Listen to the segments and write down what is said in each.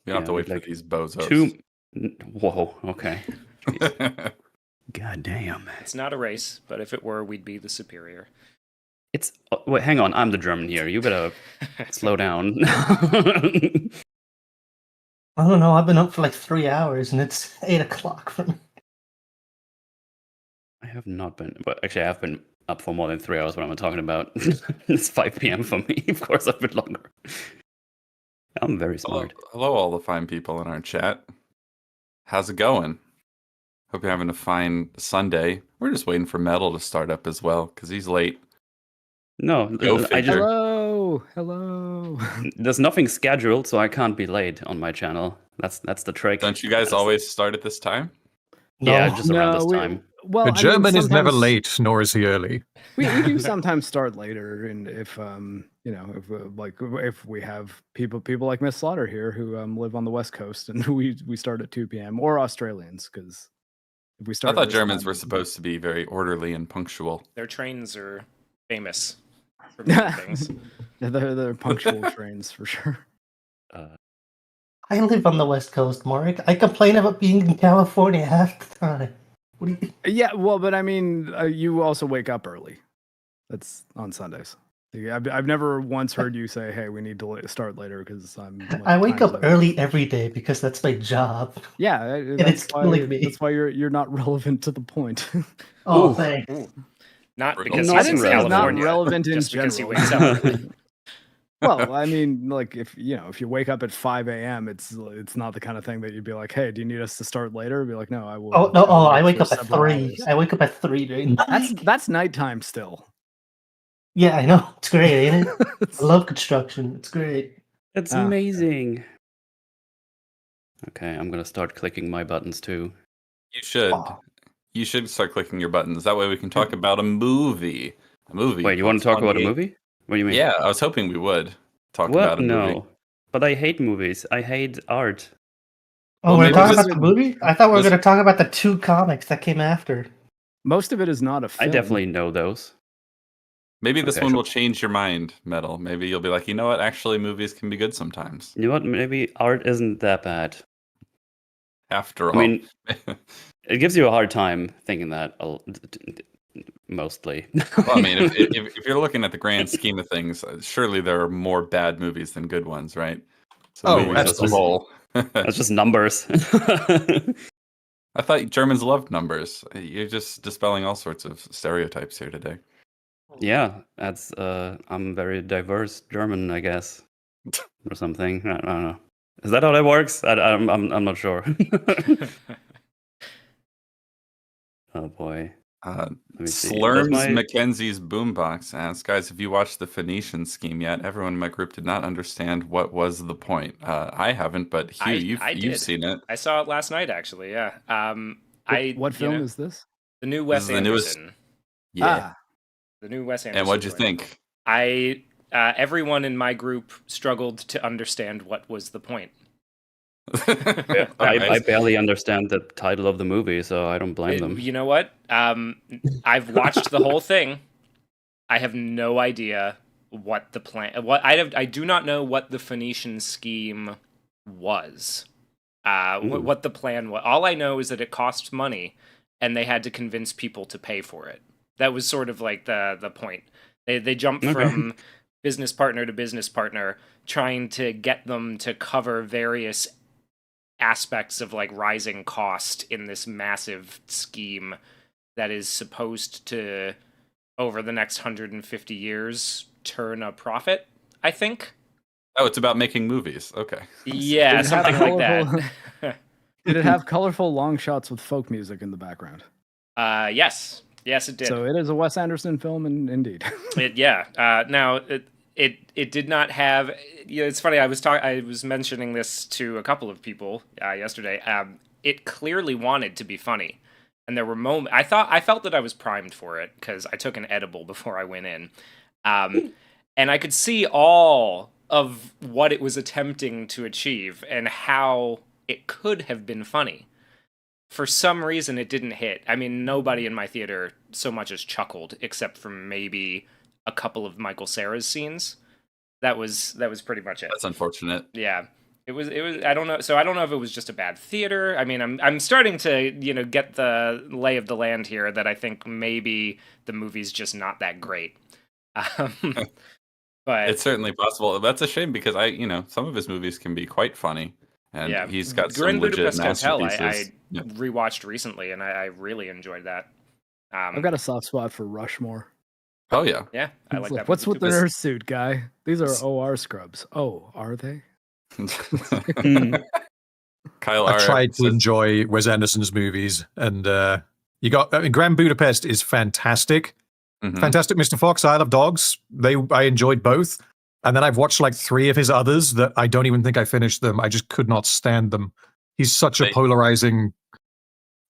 We don't have to with wait for these bozos. Whoa, okay. Jeez. God damn. It's not a race, but if it were, we'd be the superior. It's wait, hang on. I'm the German here. You better slow down. I don't know. I've been up for like 3 hours, and it's 8 o'clock for me. I have not been, but actually, I have been up for more than 3 hours. What I'm talking about. It's 5 p.m. for me. Of course, I've been longer. I'm very smart. Hello, all the fine people in our chat. How's it going? Hope you're having a fine Sunday. We're just waiting for Metal to start up as well, because he's late. No, Go I just, Hello. there's nothing scheduled, so I can't be late on my channel. That's the trick. Don't you guys always start at this time? Yeah, No. just around this time. Well, A I mean, German is never sometimes late, nor is he early. We do sometimes start later, and if if we have people like Miss Slaughter here who live on the West Coast, and we start at 2 p.m. or Australians, because if we I start, thought Germans were supposed to be very orderly and punctual. Their trains are famous for many things. they're punctual trains for sure. I live on the West Coast, Mark. I complain about being in California half the time. What do you? Yeah, well, but I mean, you also wake up early. That's on Sundays. I've never once heard you say, "Hey, we need to start later," because I wake up early every day because that's my job. Yeah, and it's killing me. That's why you're not relevant to the point. Oh, thanks. Not because I he's didn't in say it's not California, relevant in just because he general. wakes up early. Well, I mean, like if you wake up at 5 a.m., it's not the kind of thing that you'd be like, "Hey, do you need us to start later?" Be like, "No, I will." Oh no! Oh, I wake for up at several 3. hours." I wake up at 3 during the night. That's nighttime still. Yeah, I know. It's great, ain't it? I love construction. It's great. It's amazing. Okay, I'm gonna start clicking my buttons too. You should. Oh. You should start clicking your buttons. That way we can talk about a movie. A movie. Wait, you want to talk about a 28. movie? What do you mean? Yeah, I was hoping we would talk What? about a movie. No. But I hate movies. I hate art. Oh, Well, we're maybe talking this about the movie? I thought we were this- going to talk about the 2 comics that came after. Most of it is not a film. I definitely know those. Maybe this Okay, one sure. will change your mind, Metal. Maybe you'll be like, you know what? Actually, movies can be good sometimes. You know what? Maybe art isn't that bad. After all. I mean, it gives you a hard time thinking that, mostly. well, I mean, if you're looking at the grand scheme of things, surely there are more bad movies than good ones, right? So Oh, movies as a absolutely. whole. That's just numbers. I thought Germans loved numbers. You're just dispelling all sorts of stereotypes here today. Yeah, that's I'm very diverse German, I guess, or something. I don't know. Is that how that works? I'm not sure. Oh boy. Uh, Let me see. Slurms Does my- Mackenzie's Boombox asks, guys, have you watched the Phoenician scheme yet? Everyone in my group did not understand what was the point. I haven't, but Hugh, I you've did. seen it. I saw it last night, actually. Yeah. What film is this? The new Wes is the newest- Anderson. Yeah. The new Wes Anderson. And what'd you film. think? Everyone in my group struggled to understand what was the point. I barely understand the title of the movie, so I don't blame them. You know what? I've watched the whole thing. I have no idea what the plan. I do not know what the Phoenician scheme was. What the plan was. All I know is that it cost money, and they had to convince people to pay for it. That was sort of like the point. They jumped from business partner to business partner, trying to get them to cover various aspects of like rising cost in this massive scheme that is supposed to, over the next 150 years, turn a profit, I think. Oh, it's about making movies. Okay. Yeah, Did it have something like colorful- that. Did it have colorful long shots with folk music in the background? Yes, it did. So it is a Wes Anderson film, indeed. Now it did not have. You know, it's funny. I was mentioning this to a couple of people yesterday. It clearly wanted to be funny, and there were moments. I felt that I was primed for it because I took an edible before I went in, and I could see all of what it was attempting to achieve and how it could have been funny. For some reason, it didn't hit. I mean, nobody in my theater so much as chuckled, except for maybe a couple of Michael Cera's scenes. That was pretty much it. That's unfortunate. Yeah. It was. I don't know. So I don't know if it was just a bad theater. I mean, I'm starting to get the lay of the land here that I think maybe the movie's just not that great. But It's certainly possible. That's a shame because some of his movies can be quite funny, and yeah, he's got some Grand legit Budapest Hotel. masterpieces. I rewatched recently, and I really enjoyed that. I've got a soft spot for Rushmore. Oh yeah, Yeah, I like that. What's movie with the too. nurse suit, guy? These are OR scrubs. Oh, are they? Kyle I R. tried to says- enjoy Wes Anderson's movies, and Grand Budapest is fantastic. Mhm. Fantastic Mr. Fox, Isle of Dogs. I enjoyed both. And then I've watched like 3 of his others that I don't even think I finished them. I just could not stand them. He's such a They- polarizing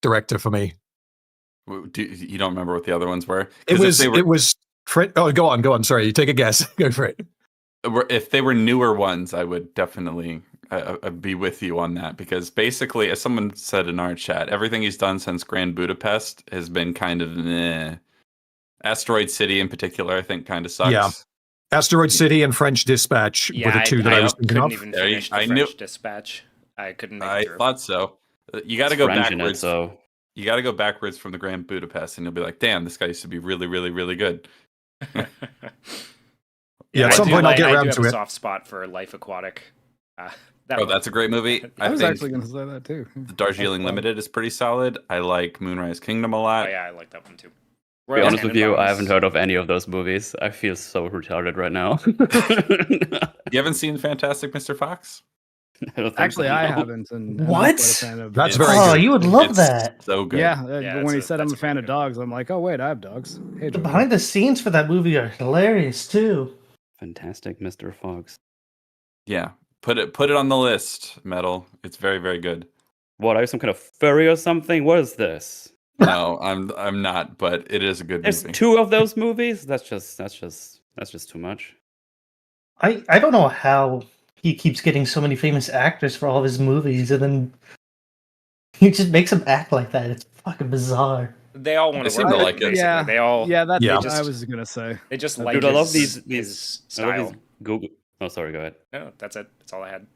director for me. You don't remember what the other ones were? It 'Cause was. Oh, go on. Sorry, you take a guess. Go for it. if they were newer ones, I would definitely be with you on that because basically, as someone said in our chat, everything he's done since Grand Budapest has been kind of meh. Asteroid City in particular, I think, kind of sucks. Yeah. Asteroid City and French Dispatch were the 2 that I was thinking couldn't of. even There you- finish the I French knew- Dispatch. I couldn't make I it through. thought so. You got to It's go French in it, backwards. so You got to go backwards from the Grand Budapest, and you'll be like, "Damn, this guy used to be really, really, really good." Yeah, at I some do point I'll like- get I do around have to a it. soft spot for Life Aquatic. Oh, that's a great movie. I was think actually going to say that too. the Darjeeling Limited is pretty solid. I like Moonrise Kingdom a Oh lot. yeah, I like that one too. to be honest with you, I Tannenbaum's- haven't heard of any of those movies. I feel so retarded right now. You haven't seen Fantastic Mr. Fox? I don't think Actually, so, I no. haven't. And I'm What? quite a fan of That's It's- very Oh, good. you would love It's that. So good. Yeah, Yeah, when he that's said I'm a that's fan really of good. dogs, I'm like, oh wait, I have dogs. Hey, The Jordan. behind the scenes for that movie are hilarious too. Fantastic Mr. Fox. Yeah. Put it on the list, Metal. It's very, very good. What, are you some kind of furry or something? What is this? No, I'm not, but it is a good There's movie. 2 of those movies? That's just too much. I don't know how he keeps getting so many famous actors for all of his movies, and then he just makes them act like that. It's fucking bizarre. They all want They to seem work to with like him, it. basically. Yeah, They all Yeah, that's Yeah. what I Just- was going to say. they just Dude, like I love his, these his I love style. these Google. Oh, sorry. Go ahead. No, that's it. That's all I had.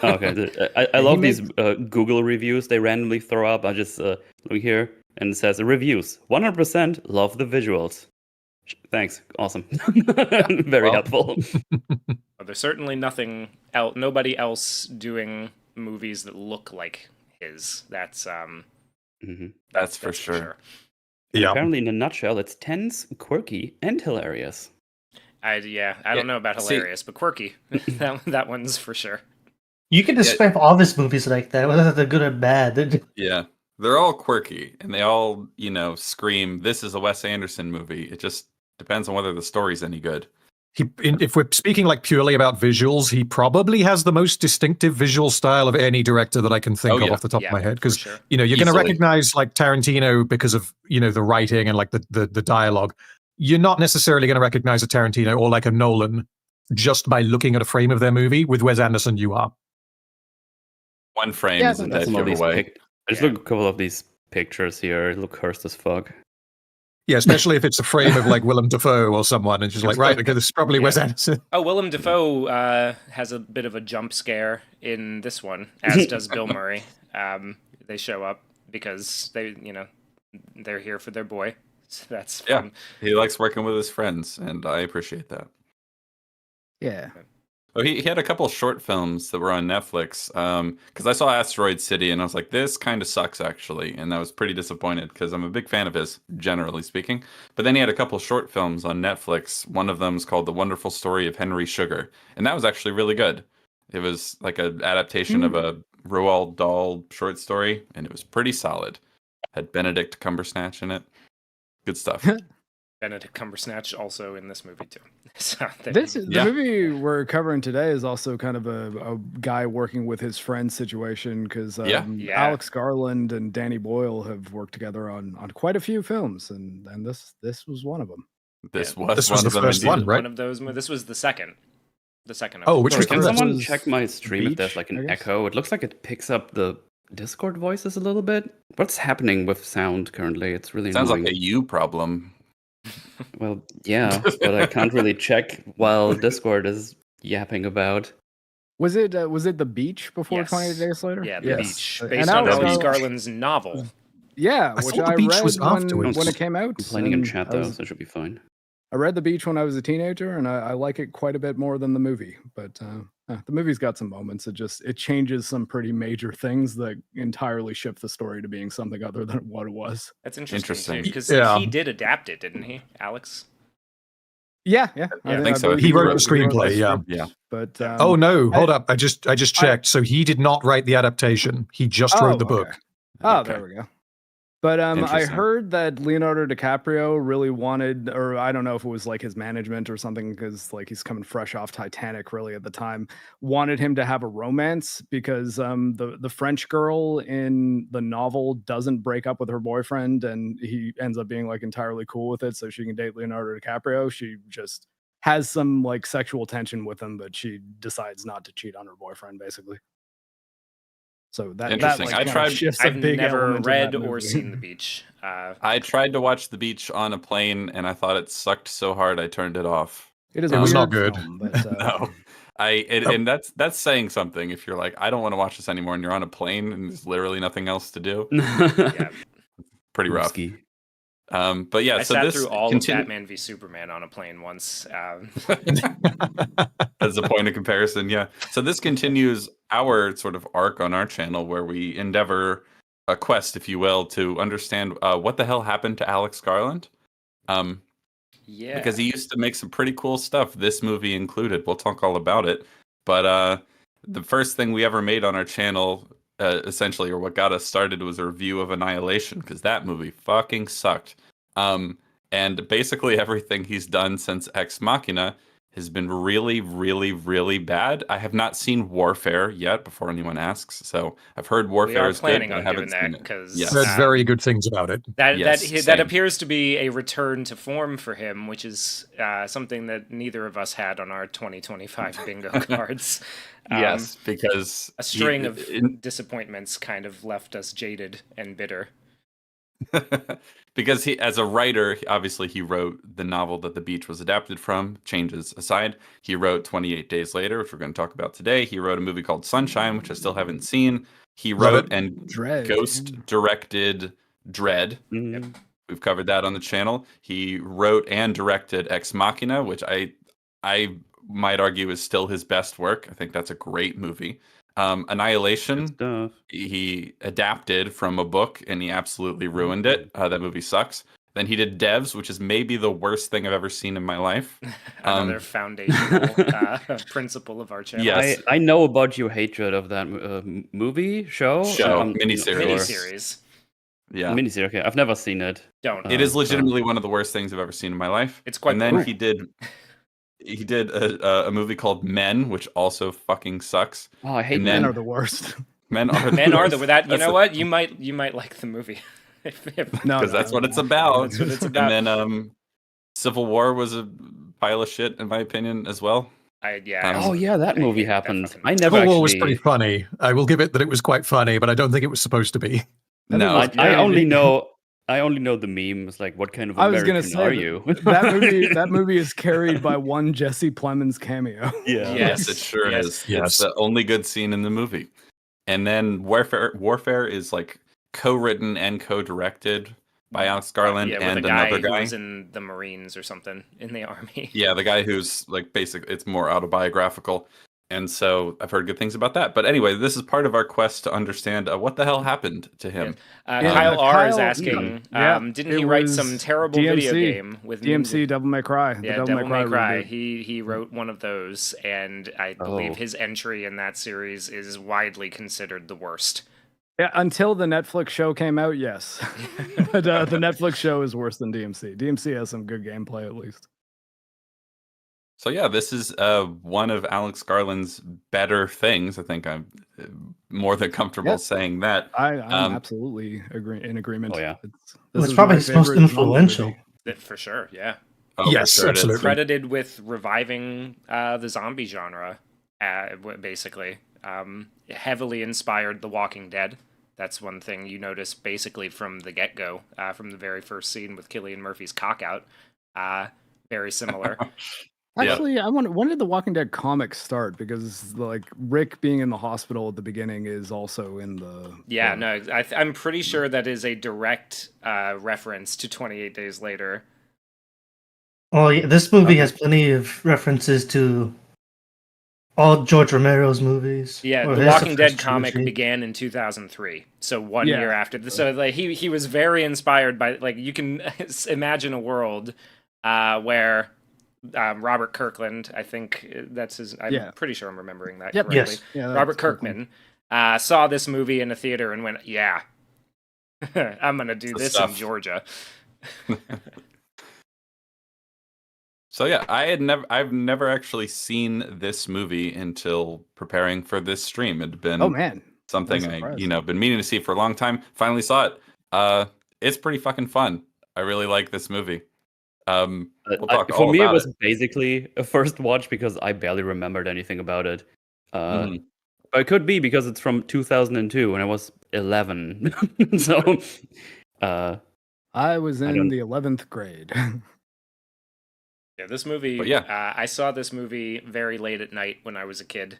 Oh, okay. I He love these makes- Google reviews they randomly throw up. I just look here and it says reviews 100% love the visuals. Thanks. Awesome. Very Well. helpful. But there's certainly nobody else doing movies that look like his. That's hmm That's for sure. Yeah. Apparently, in a nutshell, it's tense, quirky, and hilarious. I don't know about see- hilarious, but quirky. that one's for sure. You can describe all of his movies like that, whether they're good or bad. Yeah. They're all quirky and they all, scream, this is a Wes Anderson movie. It just depends on whether the story's any good. If we're speaking like purely about visuals, he probably has the most distinctive visual style of any director that I can think Oh, of yeah. off the top Yeah, of my head. for Because sure. you're going to Easily. recognize like Tarantino because of the writing and like the dialogue. You're not necessarily going to recognize a Tarantino or like a Nolan just by looking at a frame of their movie. With Wes Anderson, you are. One frame Yeah, is a That's dead some of these giveaway. I just Yeah. look at a couple of these pictures here. They look cursed as fuck. Yeah, especially if it's a frame of like Willem Dafoe or someone, and she's like, right, okay, this is probably Wes Yeah. Anderson. Oh, Willem Dafoe has a bit of a jump scare in this one, as does Bill Murray. They show up because they're here for their boy. So that's Yeah. fun. He likes working with his friends, and I appreciate that. Yeah. Oh, he had a couple short films that were on Netflix. Because I saw Asteroid City and I was like, this kind of sucks actually, and I was pretty disappointed because I'm a big fan of his, generally speaking. But then he had a couple short films on Netflix. One of them is called The Wonderful Story of Henry Sugar, and that was actually really good. It was like an adaptation of a Roald Dahl short story, and it was pretty solid. Had Benedict Cumberbatch in it. Good stuff. Benedict Cumberbatch also in this movie too. So there This you is, go. Yeah. the movie we're covering today is also kind of a guy working with his friend situation because Yeah. Yeah. Alex Garland and Danny Boyle have worked together on quite a few films, and this was one of them. This Yeah. was This one was of the them. first indeed. one, right? One of those. This was the second. The second. Oh, which Sorry, was can the first? someone was check my stream if there's Beach, like an I guess? echo? It looks like it picks up the Discord voices a little bit. What's happening with sound currently? It's really Sounds annoying. like a you problem. Well, yeah, but I can't really check while Discord is yapping about. Was it The Beach before Yes. 28 Days Later? Yeah, The Yes. Beach, And based I on was- Alex uh, Garland's novel. Yeah, I which thought The I Beach read was afterwards. when it came out. Complaining in and chat I though, was- so it should be fine. I read The Beach when I was a teenager, and I like it quite a bit more than the movie. But the movie's got some moments. It changes some pretty major things that entirely shift the story to being something other than what it was. That's interesting Interesting. too, because Yeah. he did adapt it, didn't he, Alex? Yeah. I think so. believe He wrote wrote the screenplay, yeah. script, Yeah. But Oh no, hold up! I just checked. So he did not write the adaptation. He just wrote the book. Okay. Oh, Okay. there we go. But I Interesting. heard that Leonardo DiCaprio really wanted, or I don't know if it was like his management or something, because like he's coming fresh off Titanic, really at the time, wanted him to have a romance because the French girl in the novel doesn't break up with her boyfriend, and he ends up being like entirely cool with it, so she can date Leonardo DiCaprio. She just has some like sexual tension with him, but she decides not to cheat on her boyfriend, basically. So that Interesting. like, I kinda tried- shifts a I've big never element of read that or movie. seen The Beach. I tried to watch The Beach on a plane, and I thought it sucked so hard I turned it off. It is. It a was not weird good. film, but, No, and that's saying something. If you're like, I don't want to watch this anymore, and you're on a plane, and there's literally nothing else to do, Yeah, pretty rough. Risky. But yeah, I so sat this through all continu- of Batman v Superman on a plane once. as a point of comparison, yeah. So this continues our sort of arc on our channel where we endeavor a quest, if you will, to understand what the hell happened to Alex Garland. Yeah, Because he used to make some pretty cool stuff, this movie included. We'll talk all about it. But the first thing we ever made on our channel, essentially, or what got us started, was a review of Annihilation, because that movie fucking sucked. And basically everything he's done since Ex Machina has been really, really, really bad. I have not seen Warfare yet, before anyone asks. So I've heard we Warfare are is good, planning but I on haven't doing seen that it. because Yes. Heard very good things about it. Yes, that same. appears to be a return to form for him, which is something that neither of us had on our 2025 bingo cards. Yes, because A string of in- disappointments kind of left us jaded and bitter. because he, as a writer, obviously he wrote the novel that The Beach was adapted from. Changes aside, he wrote 28 Days Later, which we're going to talk about today. He wrote a movie called Sunshine, which I still haven't seen. He Love wrote it. and Dread. ghost directed Dread. Mm. We've covered that on the channel. He wrote and directed Ex Machina, which I might argue is still his best work. I think that's a great movie. Annihilation, Good stuff. he adapted from a book and he absolutely ruined it. That movie sucks. Then he did Devs, which is maybe the worst thing I've ever seen in my life. Another foundational principle of our channel. Yes. I know about your hatred of that movie show. Miniseries. Miniseries. Yeah. Miniseries. Okay, I've never seen it. Don't. It is legitimately one of the worst things I've ever seen in my life. It's quite And then cool. he did a movie called Men, which also fucking sucks. Oh, I hate And Men then- are the worst. Men are the Men are worst. the that. You That's know the- what? You might like the movie. If- No, because that's what it's about. That's what it's about. And then Civil War was a pile of shit in my opinion as well. yeah. Oh yeah, that I movie hate that happened. fucking I movie. never Civil War actually. was pretty funny. I will give it that it was quite funny, but I don't think it was supposed to be. No, was- I Yeah, only it- know. I only know the memes. Like, what kind of I was American gonna say are you? that movie is carried by one Jesse Plemons cameo. Yeah. yes, it sure Yes. is. Yes. It's the only good scene in the movie. And then Warfare is like co-written and co-directed by Alex Garland Yeah, with and a guy another who guy. was in the Marines or something in the army. Yeah, the guy who's like it's more autobiographical. And so I've heard good things about that. But anyway, this is part of our quest to understand what the hell happened to him. Kyle R is Kyle- asking, yeah, didn't it he write was some terrible DMC. video game with DMC Devil May Cry. The Yeah, Devil May Cry. reboot. He wrote one of those, and I believe Oh. his entry in that series is widely considered the worst. Yeah, until the Netflix show came out, yes. But the Netflix show is worse than DMC. DMC has some good gameplay at least. So yeah, this is one of Alex Garland's better things. I think I'm more than comfortable Yeah. saying that. I'm absolutely in agreement. Oh, yeah. It's is probably my his most favorite zombie influential. movie. That for sure, yeah. Oh, for Yes, sure it is. absolutely. Credited with reviving the zombie genre, basically. Heavily inspired The Walking Dead. That's one thing you notice basically from the get-go, from the very first scene with Cillian Murphy's cock out. Very similar. Yeah. Actually, I wonder when did the Walking Dead comics start? Because like Rick being in the hospital at the beginning is also in the. Yeah, no, I'm pretty sure that is a direct reference to 28 Days Later. Oh, yeah, this movie Okay. has plenty of references to all George Romero's movies. Yeah, or the his Walking Dead first comic trilogy. began in 2003, so one Yeah. year after. So like he was very inspired by, like, you can imagine a world where Robert Kirkland, I think that's his. I'm Yeah. pretty sure I'm remembering that Yep. correctly. Yes. Yeah, Robert that's Kirkland. Kirkman saw this movie in a theater and went, "Yeah, I'm gonna do The this stuff. in Georgia." So yeah, I've never actually seen this movie until preparing for this stream. It'd been Oh man, something nice I, surprise. been meaning to see for a long time. Finally saw it. It's pretty fucking fun. I really like this movie. We'll talk For all me, it about was it. basically a first watch because I barely remembered anything about it. Mhm. But it could be because it's from 2002 and I was 11. So, I was I in don't- the 11th grade. Yeah, this movie. But yeah. I saw this movie very late at night when I was a kid.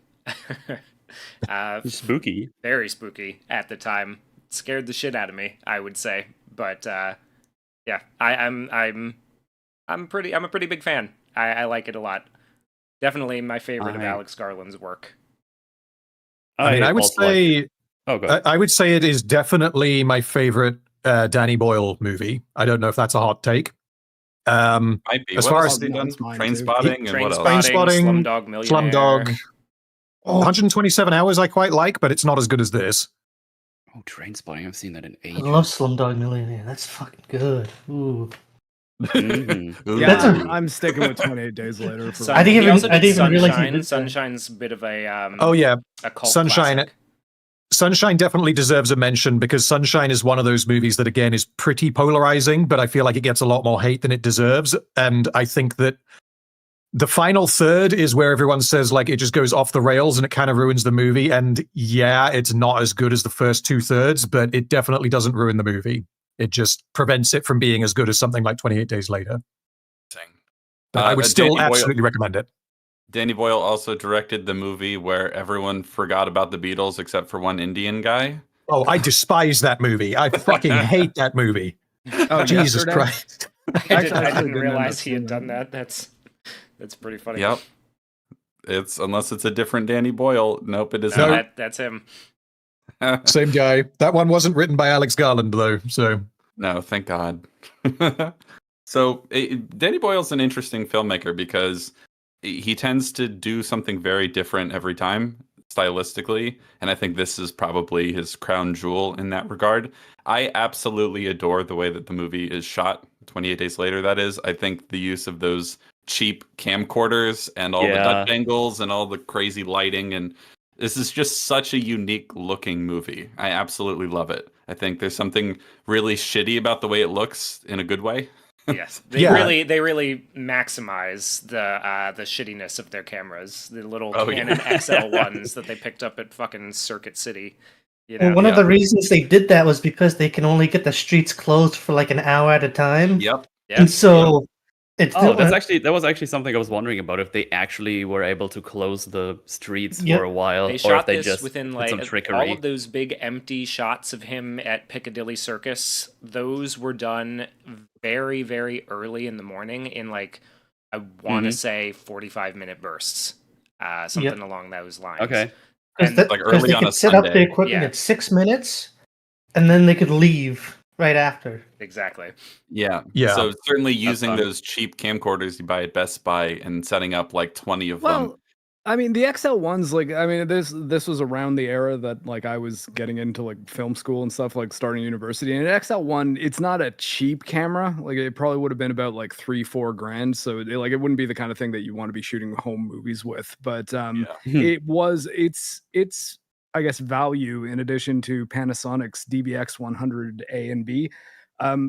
spooky. Very spooky at the time. Scared the shit out of me, I would say. But yeah, I'm a pretty big fan. I like it a lot. Definitely my favorite of I- Alex Garland's work. I mean, I would also like- say Oh, go ahead. I would say it is definitely my favorite Danny Boyle movie. I don't know if that's a hot take. Might be. As What far else as- has he done? That's mine, Train too. Spotting and what else? Trainspotting, Slumdog Millionaire. Slumdog. 127 Hours I quite like, but it's not as good as this. Oh, Trainspotting. I've seen that in I ages. love Slumdog Millionaire. That's fucking good. Ooh. Mhm. Ooh. Yeah, That's a- I'm sticking with 28 Days Later. For So, I didn't he even- also I did didn't even realize he Sunshine. did that. Sunshine's a bit of a Oh yeah, a cult Sunshine. classic. Sunshine definitely deserves a mention because Sunshine is one of those movies that again is pretty polarizing, but I feel like it gets a lot more hate than it deserves. And I think that the final third is where everyone says like it just goes off the rails and it kind of ruins the movie. And yeah, it's not as good as the first 2/3, but it definitely doesn't ruin the movie. It just prevents it from being as good as something like 28 Days Later. But I would still Danny Boyle- absolutely recommend it. Danny Boyle also directed the movie where everyone forgot about the Beatles except for one Indian guy. Oh, I despise that movie. I fucking hate that movie. Oh, Jesus Yesterday? Christ. I didn't actually didn't end realize up he had seeing done that. that. That's pretty funny. Yep. It's unless it's a different Danny Boyle. Nope, it is No, not. that's him. Same guy. That one wasn't written by Alex Garland, though. So No, thank God. So Danny Boyle's an interesting filmmaker because he tends to do something very different every time stylistically, and I think this is probably his crown jewel in that regard. I absolutely adore the way that the movie is shot. 28 Days Later, that is. I think the use of those cheap camcorders and all the Yeah. Dutch angles and all the crazy lighting, and this is just such a unique looking movie. I absolutely love it. I think there's something really shitty about the way it looks in a good way. Yes, they Yeah. really maximize the shittiness of their cameras. The little Oh, yeah. Canon XL1s that they picked up at fucking Circuit City. You know, Well, one of Yeah. the reasons they did that was because they can only get the streets closed for like an hour at a time. Yep. yeah. And so it's Oh, that was actually something I was wondering about if they actually were able to close the streets Yep. for a while, They or shot if they this just within did like some all trickery. of those big empty shots of him at Piccadilly Circus. Those were done very, very early in the morning in like, I want to Mhm. say 45-minute bursts, something along those lines. Okay. And Like early they on a could set up the Sunday. equipment Yeah. at 6 minutes, and then they could leave right after. exactly. Yeah. Yeah. So certainly using fun. those cheap camcorders you buy at Best Buy and setting up like 20 of them. Well, I mean, the XL1s, like, I mean, this was around the era that like I was getting into like film school and stuff, like starting university. And an XL1, it's not a cheap camera. Like, it probably would have been about like 3-4 grand. So it wouldn't be the kind of thing that you want to be shooting home movies with. But it's I guess value in addition to Panasonic's DBX 100A and B,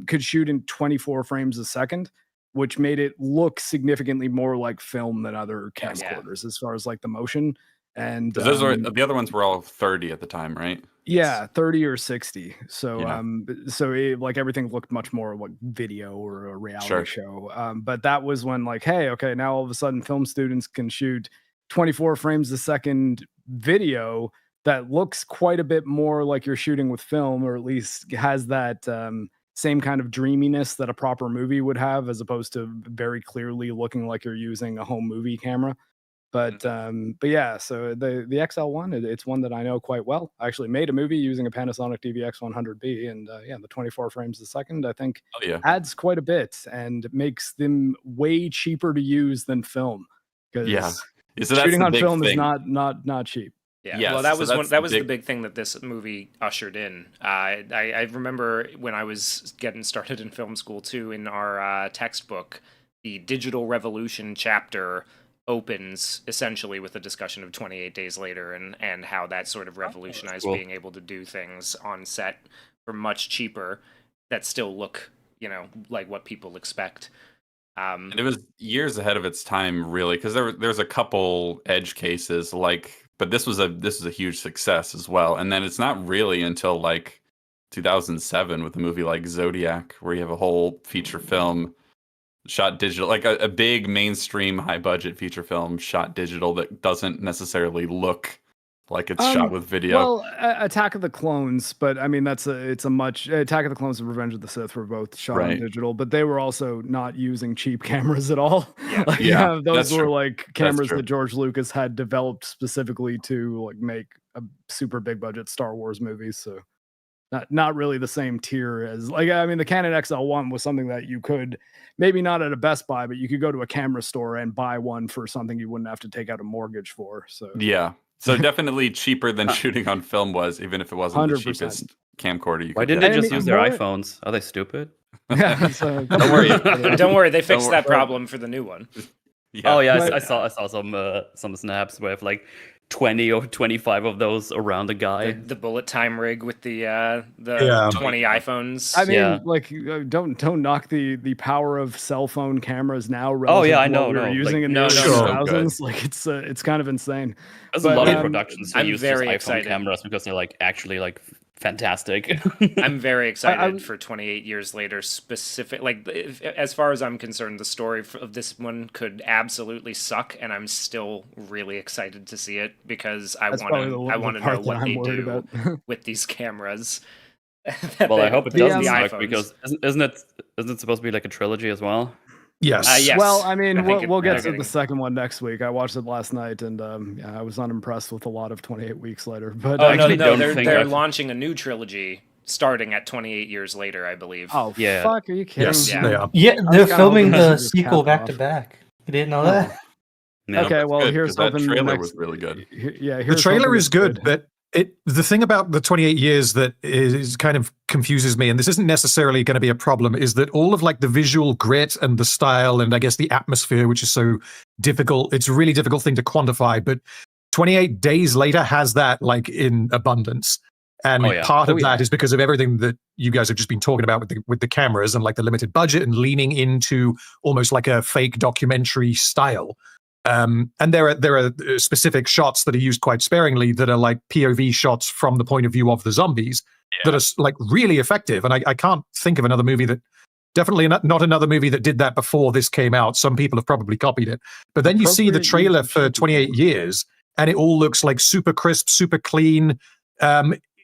could shoot in 24 frames a second, which made it look significantly more like film than other camcorders as far as like the motion. And 'Cause those were the other ones were all 30 at the time, right? Yeah, 30 or 60. So Yeah. like everything looked much more like video or a reality Sure. show. But that was when like, hey, okay, now all of a sudden film students can shoot 24 frames a second video that looks quite a bit more like you're shooting with film, or at least has that same kind of dreaminess that a proper movie would have, as opposed to very clearly looking like you're using a home movie camera. But yeah, so the XL1, it's one that I know quite well. I actually made a movie using a Panasonic DVX 100B, and yeah, the 24 frames a second I think Oh yeah. adds quite a bit and makes them way cheaper to use than film, because Yeah. So that's shooting the on big film is thing. not cheap. Yeah, Yes, well, that so was that's that the was the big- big thing that this movie ushered in. I remember when I was getting started in film school too. In our textbook, the digital revolution chapter opens essentially with a discussion of 28 Days Later and how that sort of revolutionized cool. being able to do things on set for much cheaper that still look, like what people expect. And it was years ahead of its time, really, because there's a couple edge cases, but this was a huge success as well. And then it's not really until like 2007 with a movie like Zodiac, where you have a whole feature film shot digital, like a big mainstream high budget feature film shot digital that doesn't necessarily look like it's shot with video. Well, Attack of the Clones, but I mean it's a much Attack of the Clones and Revenge of the Sith were both shot on Right. digital, but they were also not using cheap cameras at all. Yeah. Like, Yeah, those that's were true. like cameras true. that George Lucas had developed specifically to like make a super big budget Star Wars movie. So not really the same tier as, like, I mean, the Canon XL1 was something that you could, maybe not at a Best Buy, but you could go to a camera store and buy one for something you wouldn't have to take out a mortgage for. So Yeah. So definitely cheaper than shooting on film was, even if it wasn't the 100%. cheapest camcorder you Why could didn't get. they I just mean, use their more- iPhones? Are they stupid? yeah, so Don't worry. Don't worry, they fixed worry. that problem for the new one. Oh yeah, But- I saw some snaps where have like 20 or 25 of those around a guy. The bullet time rig with the Yeah. 20 iPhones. I mean, Yeah. like, don't knock the power of cell phone cameras now. Oh, yeah, relative I to know, what we were no, using like- in the No, early no, no. 2000s. Like, it's kind of insane. There's but, a lot of um, productions that I'm use very just iPhone excited. cameras because they're like actually like fantastic. I'm very excited I'm- for 28 Years Later. As far as I'm concerned, the story of this one could absolutely suck, and I'm still really excited to see it because I That's want probably to. the I want to know part that what I'm they worried do about. with these cameras. Well, I hope it the, doesn't um, suck because isn't it supposed to be like a trilogy as well? Yes. Yes. Well, I mean, I think we'll they're get to getting- the second one next week. I watched it last night, and yeah, I was unimpressed with a lot of 28 Weeks Later. But Oh no, actually no, don't they're think they're I've- launching a new trilogy starting at 28 Years Later, I believe. oh Yeah. fuck, are you kidding? Yes, Yeah. they are. Yeah, was they're kinda filming hoping this the would just sequel cap back to off. back. You didn't know Oh. that? Yeah. Okay, That's well, good, here's 'cause that hoping the trailer next- was really good. Yeah, The here's trailer hoping is it's good, but the thing about the 28 years that is kind of confuses me, and this isn't necessarily going to be a problem, is that all of like the visual grit and the style and I guess the atmosphere, which is so difficult, it's a really difficult thing to quantify, but 28 Days Later has that like in abundance. And Oh, yeah. part of Oh, yeah. that is because of everything that you guys have just been talking about with the cameras and like the limited budget and leaning into almost like a fake documentary style. And there are specific shots that are used quite sparingly that are like POV shots from the point of view of the zombies that are like really effective. And I can't think of another movie that, definitely not another movie that did that before this came out. Some people have probably copied it. But then you see the Appropriate trailer use of for cheap 28 years and it all looks like super crisp, super clean.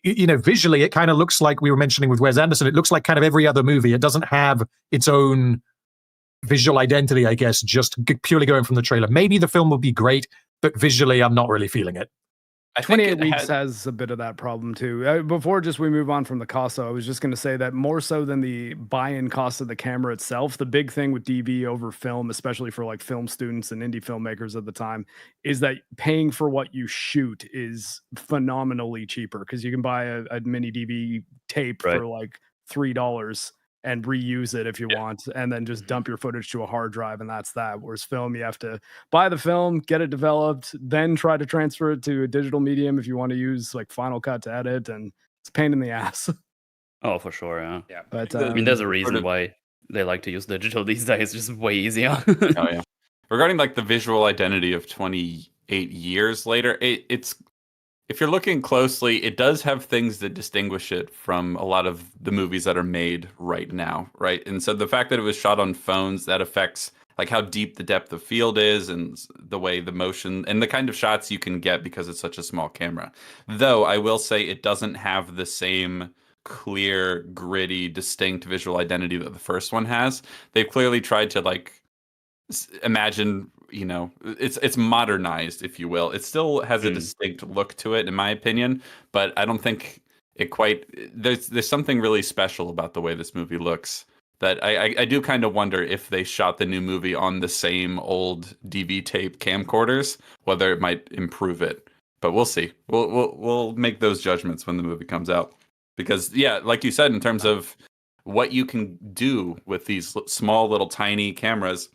Visually, it kind of looks like we were mentioning with Wes Anderson. It looks like kind of every other movie. It doesn't have its own visual identity, I guess, just purely going from the trailer. Maybe the film will be great, but visually, I'm not really feeling it. I think 28 it Weeks had- has a bit of that problem too. Before we move on from the cost, though, I was just going to say that more so than the buy-in cost of the camera itself, the big thing with DV over film, especially for like film students and indie filmmakers at the time, is that paying for what you shoot is phenomenally cheaper because you can buy a mini DV tape Right. for like $3 and reuse it if you want, and then just dump your footage to a hard drive, and that's that. Whereas film, you have to buy the film, get it developed, then try to transfer it to a digital medium if you want to use like Final Cut to edit, and it's a pain in the ass. Oh, for sure, yeah. Yeah. But I mean, there's a sort reason of- why they like to use digital these days. It's just way easier. Oh yeah. Regarding like the visual identity of 28 years later, if you're looking closely, it does have things that distinguish it from a lot of the movies that are made right now, right? And so the fact that it was shot on phones, that affects like how deep the depth of field is and the way the motion and the kind of shots you can get because it's such a small camera. Though I will say it doesn't have the same clear, gritty, distinct visual identity that the first one has. They've clearly tried to like imagine, you know, it's modernized, if you will. It still has a distinct look to it, in my opinion, but I don't think it quite. There's something really special about the way this movie looks that I do kind of wonder if they shot the new movie on the same old DV tape camcorders, whether it might improve it. But we'll see. We'll make those judgments when the movie comes out. Because yeah, like you said, in terms of what you can do with these small little tiny cameras,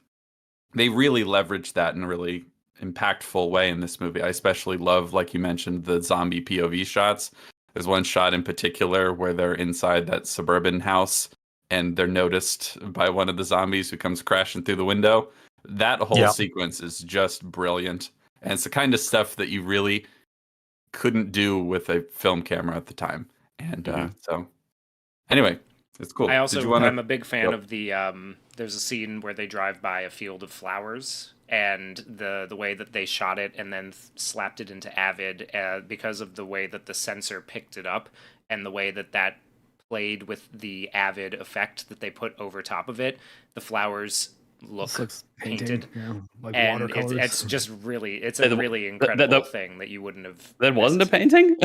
they really leverage that in a really impactful way in this movie. I especially love, like you mentioned, the zombie POV shots. There's one shot in particular where they're inside that suburban house and they're noticed by one of the zombies who comes crashing through the window. That whole sequence is just brilliant. And it's the kind of stuff that you really couldn't do with a film camera at the time. And so, anyway, it's cool. I also, I'm a big fan of the, there's a scene where they drive by a field of flowers, and the way that they shot it and then slapped it into Avid because of the way that the sensor picked it up and the way that played with the Avid effect that they put over top of it. The flowers look painted, like and watercolors. it's just really, it's a really incredible thing that you wouldn't have. That wasn't a painting.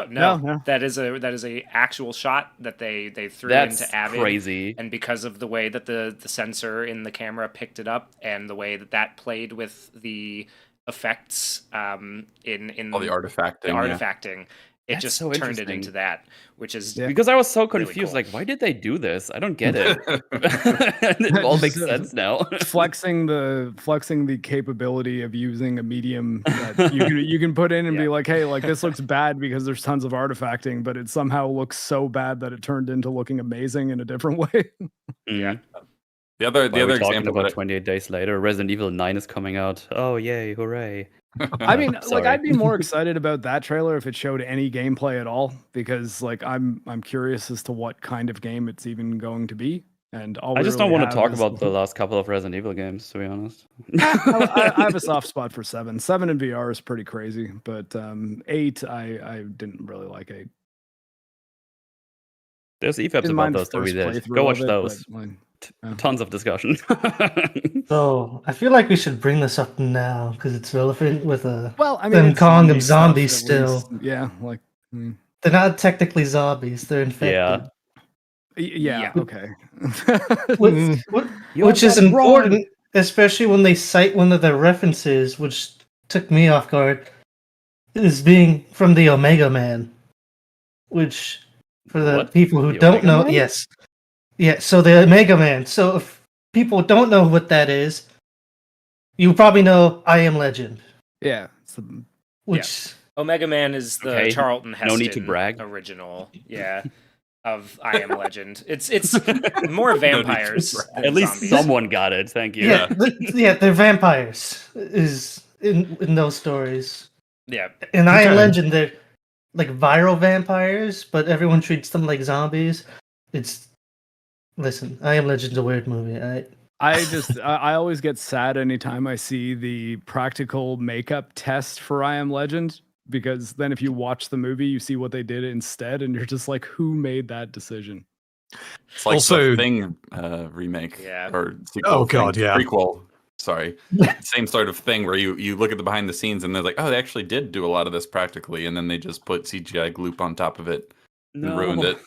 No. That is a actual shot that they threw into Avid. Crazy. And because of the way that the sensor in the camera picked it up and the way that played with the effects in all the artifacting, it That's just so turned it into that, which is because I was so confused. Really cool. Like, why did they do this? I don't get it. It all makes sense now. flexing the capability of using a medium that you can put in and be like, hey, like this looks bad because there's tons of artifacting, but it somehow looks so bad that it turned into looking amazing in a different way. Yeah. The other example about 28 days later, Resident Evil 9 is coming out. Oh yay, hooray. I mean, like I'd be more excited about that trailer if it showed any gameplay at all, because like I'm curious as to what kind of game it's even going to be. And I just don't want to talk about the last couple of Resident Evil games, to be honest. I have a soft spot for 7. 7 in VR is pretty crazy, but 8 I didn't really like 8. There's EFAPs about those that we did. Go watch those. Tons of discussion. So I feel like we should bring this up now because it's relevant with them calling them zombies still. Yeah, like they're not technically zombies; they're infected. Yeah. Okay. Which is important, especially when they cite one of their references, which took me off guard, is being from the Omega Man, which for the people who don't know, yes. Yeah, so the Omega Man. So if people don't know what that is, you probably know I Am Legend. Yeah. Omega Man is the Charlton Heston no need to brag. Original. Yeah. Of I Am Legend. It's more vampires than At least zombies. someone got it. Thank you. Yeah, they're vampires is in those stories. Yeah. In I Am Legend, they're like viral vampires, but everyone treats them like zombies. Listen, I Am Legend's a weird movie. I always get sad anytime I see the practical makeup test for I Am Legend, because then if you watch the movie, you see what they did instead, and you're just like, who made that decision? It's like also, the Thing remake. Yeah. Or sequel. Prequel. Sorry. Same sort of thing where you look at the behind the scenes and they're like, oh, they actually did do a lot of this practically, and then they just put CGI gloop on top of it and ruined it.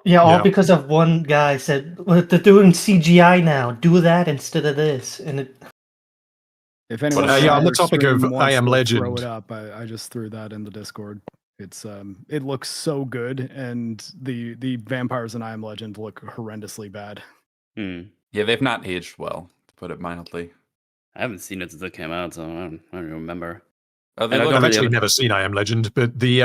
Yeah, all because of one guy said, well, they're doing CGI now. Do that instead of this. And if anyone on the topic of I Am Legend, throw it up. I just threw that in the Discord. It's it looks so good, and the vampires in I Am Legend look horrendously bad. Yeah, they've not aged well, to put it mildly. I haven't seen it since it came out, so I don't remember. Oh, they And I look don't I've really actually have- never seen I Am Legend, but the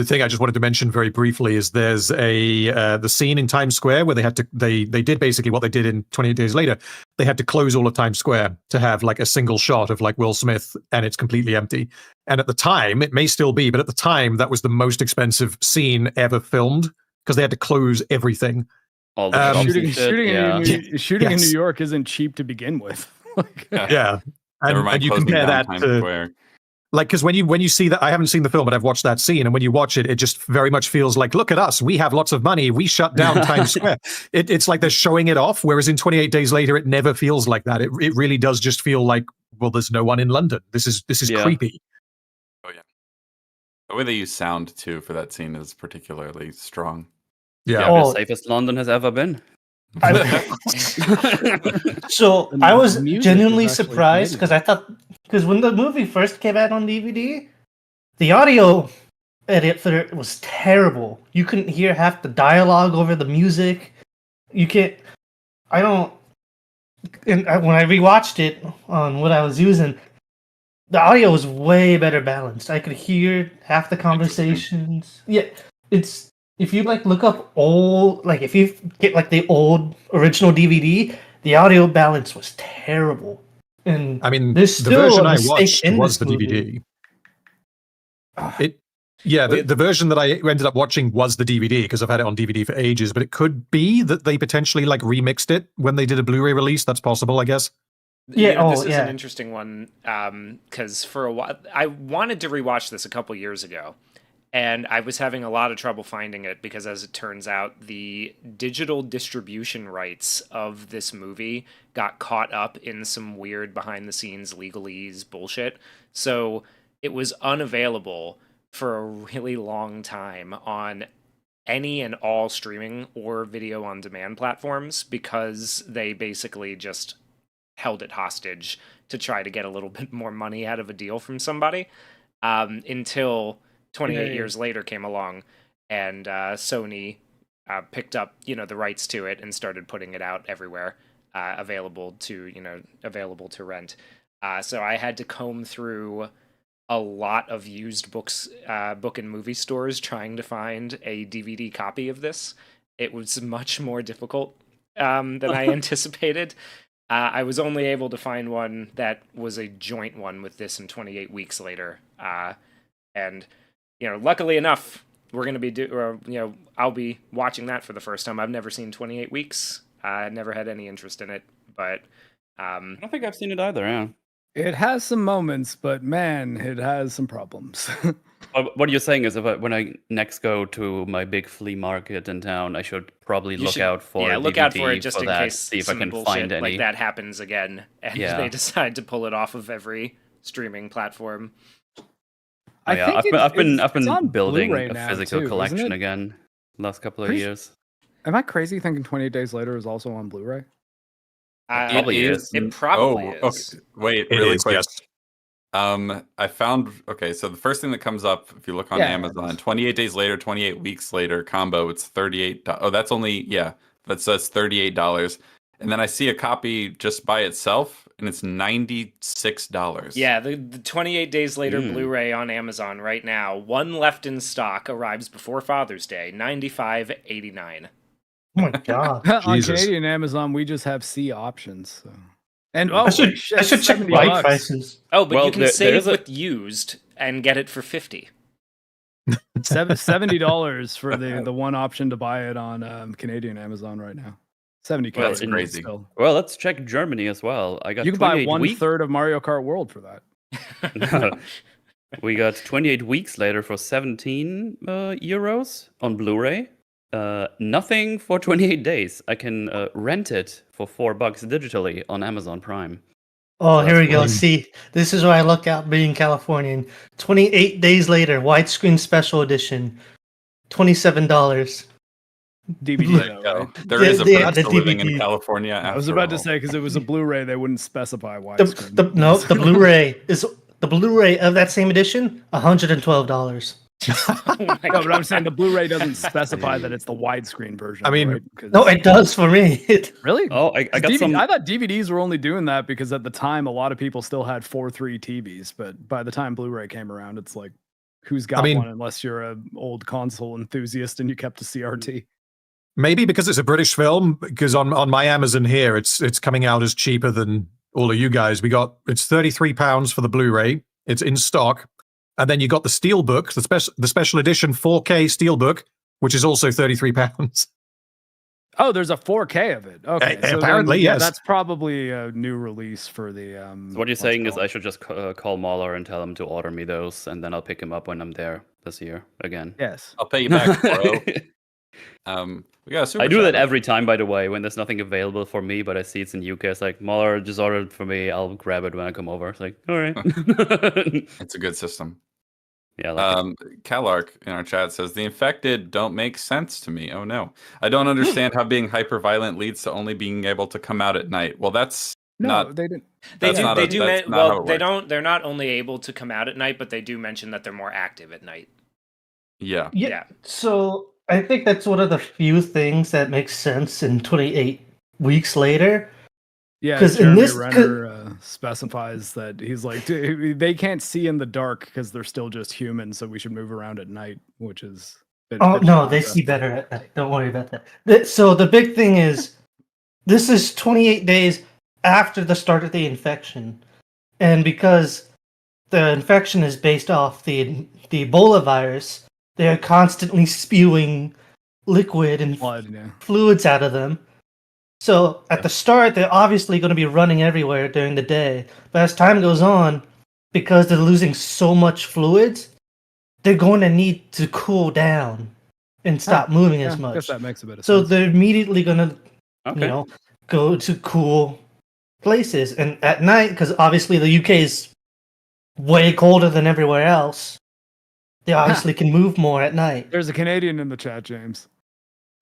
thing I just wanted to mention very briefly is there's the scene in Times Square where they did basically what they did in 28 Days Later. They had to close all of Times Square to have like a single shot of like Will Smith, and it's completely empty. And at the time, it may still be, but at the time, that was the most expensive scene ever filmed because they had to close everything. all the shops and shooting shit, shooting in New Yes. York isn't cheap to begin with. Like, Yeah, Never mind and you closing compare down that Times to Square. like, because when you see that, I haven't seen the film, but I've watched that scene, and when you watch it, it just very much feels like, look at us, we have lots of money, we shut down Times Square. It's like they're showing it off, whereas in 28 Days Later, it never feels like that. It really does just feel like, well, there's no one in London. This is Yeah. creepy. Oh yeah. The way they use sound too for that scene is particularly strong. Yeah. Yeah, Oh. the safest London has ever been. So And I was the music genuinely is actually surprised because I thought, because when the movie first came out on DVD, the audio edit for it was terrible. You couldn't hear half the dialogue over the music. You can't. I don't. And when I rewatched it on what I was using, the audio was way better balanced. I could hear half the conversations. Yeah, it's if you like look up old, like if you get like the old original DVD, the audio balance was terrible. And I mean, there's the still version a I mistake watched in was this the movie. DVD. The version that I ended up watching was the DVD because I've had it on DVD for ages, but it could be that they potentially like remixed it when they did a Blu-ray release. That's possible, I guess. Yeah, this is yeah. an interesting one because for a while I wanted to rewatch this a couple years ago, and I was having a lot of trouble finding it because, as it turns out, the digital distribution rights of this movie got caught up in some weird behind-the-scenes legalese bullshit. So it was unavailable for a really long time on any and all streaming or video on demand platforms because they basically just held it hostage to try to get a little bit more money out of a deal from somebody until 28 years later came along and Sony picked up the rights to it and started putting it out everywhere, available to rent. So I had to comb through a lot of used book and movie stores trying to find a DVD copy of this. It was much more difficult than I anticipated. I was only able to find one that was a joint one with this and 28 Weeks Later. And, luckily enough, we're going to be I'll be watching that for the first time. I've never seen 28 Weeks. I never had any interest in it, but I don't think I've seen it either. Yeah. it has some moments, but man, it has some problems. What you're saying is, when I next go to my big flea market in town, I should probably look out for a look out DVD for it just in that, case see if I some can bullshit find any. like that happens again, and Yeah. they decide to pull it off of every streaming platform. Oh, yeah, I've been it's on building Blu-ray a now, physical too, isn't collection it? again last couple of Pretty years. Am I crazy thinking 28 Days Later is also on Blu-ray? Probably is. It probably Oh, is. okay. Wait, It really is, quick. yes. I found so the first thing that comes up if you look on Yeah, Amazon, it is. 28 Days Later, 28 Weeks Later combo, it's $38. Oh, that's only that says $38. And then I see a copy just by itself, and it's $96. Yeah, the 28 Days Later Mm. Blu-ray on Amazon right now. One left in stock, arrives before Father's Day, $95.89. Oh my god! On Jesus. Canadian Amazon, we just have C options. So. And I should check $70 white prices. Oh, but Well, you can there save is a- with used and get it for $50. $70 for the one option to buy it on Canadian Amazon right now. 70 Well, That's Canadian crazy. still. Well, let's check Germany as well. I got You can buy 28 one weeks. third of Mario Kart World for that. We got 28 Weeks Later for 17 euros on Blu-ray. Nothing for 28 days. I can rent it for $4 digitally on Amazon Prime. Oh, So here we that's go. fine. See, this is where I look out being Californian. 28 Days Later, widescreen special edition, $27. DVD There you though, go. right? There is a The perk to living in DVD. California. I was after about to all. say because it was a Blu-ray, they wouldn't specify widescreen. The Blu-ray of that same edition, $112. Oh my No, but I'm God. saying the Blu-ray doesn't specify that it's the widescreen version. I mean, right? 'Cause- No, it does for me. really? Oh, I got some. I thought DVDs were only doing that because at the time a lot of people still had 4:3 TVs, but by the time Blu-ray came around, it's like, who's got mean- one unless you're an old console enthusiast and you kept a CRT? Maybe because it's a British film, because on my Amazon here, it's coming out as cheaper than all of you guys. It's £33 for the Blu-ray. It's in stock. And then you got the Steelbook, the special edition 4K Steelbook, which is also £33. Oh, there's a 4K of it. Okay, so apparently, then, yeah, yes. that's probably a new release for the. So what you're saying is I should just call Mahler and tell him to order me those, and then I'll pick him up when I'm there this year again. Yes. I'll pay you back, bro. We got a super I do chat. that every time, by the way, when there's nothing available for me, but I see it's in UK. It's like, Mahler, just order it for me. I'll grab it when I come over. It's like, all right. It's a good system. Yeah. Like Calark in our chat says the infected don't make sense to me. Oh no, I don't understand how being hyper-violent leads to only being able to come out at night. Well, that's No, not. they didn't. They That's do. not They a- do. that's not how Well, it they works. don't. They're not only able to come out at night, but they do mention that they're more active at night. Yeah. Yeah. So I think that's one of the few things that makes sense in 28 weeks later. Yeah, 'Cause in Jeremy this- Renner specifies that he's like, they can't see in the dark because they're still just human, so we should move around at night, which is. Oh no, they see better at night. Don't worry about that. So the big thing is, this is 28 days after the start of the infection, and because the infection is based off the Ebola virus, they are constantly spewing liquid and Blood, yeah. fluids out of them. So at the start, they're obviously going to be running everywhere during the day. But as time goes on, because they're losing so much fluids, they're going to need to cool down and stop moving as I much. guess that makes a bit of So sense. they're immediately going to, okay. go to cool places. And at night, because obviously the UK is way colder than everywhere else, they obviously can move more at night. There's a Canadian in the chat, James.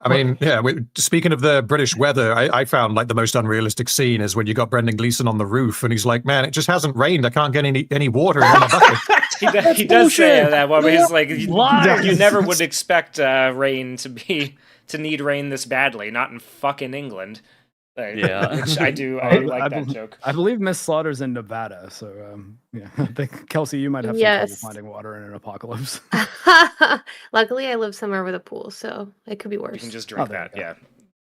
I mean, yeah, speaking of the British weather, I found like the most unrealistic scene is when you got Brendan Gleeson on the roof and he's like, man, it just hasn't rained. I can't get any water in my bucket. He does say bullshit. that one, but he's like, you Lies. never would expect rain to need rain this badly, not in fucking England. Yeah. Which I do. I like that bel- joke. I believe Miss Slaughter's in Nevada, so yeah. I think Kelsey, you might have some Yes. trouble finding water in an apocalypse. Luckily, I live somewhere with a pool, so it could be worse. You can just drink there that. you Yeah.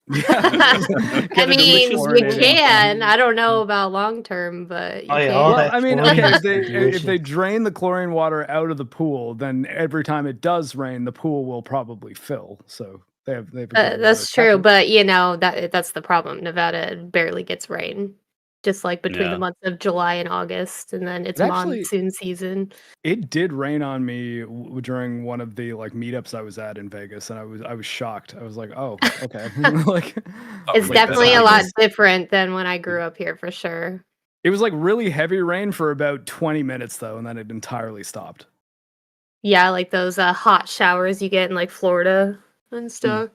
I Get a mean, delicious you chlorinated- can. I don't know about long term, but you Oh, yeah, can. all Well, that I mean, chlorine okay, is if delicious. they drain the chlorine water out of the pool, then every time it does rain, the pool will probably fill. So they have a good That's water true, catchment. but that's the problem. Nevada barely gets rain, just like between Yeah. the months of July and August, and then it's It actually- monsoon season. It did rain on me during one of the like meetups I was at in Vegas, and I was shocked. I was like, "Oh, okay." Like, It's Wait, definitely that's a lot nice. different than when I grew up here, for sure. it was like really heavy rain for about 20 minutes though, and then it entirely stopped. Yeah, like those hot showers you get in like Florida and stuff.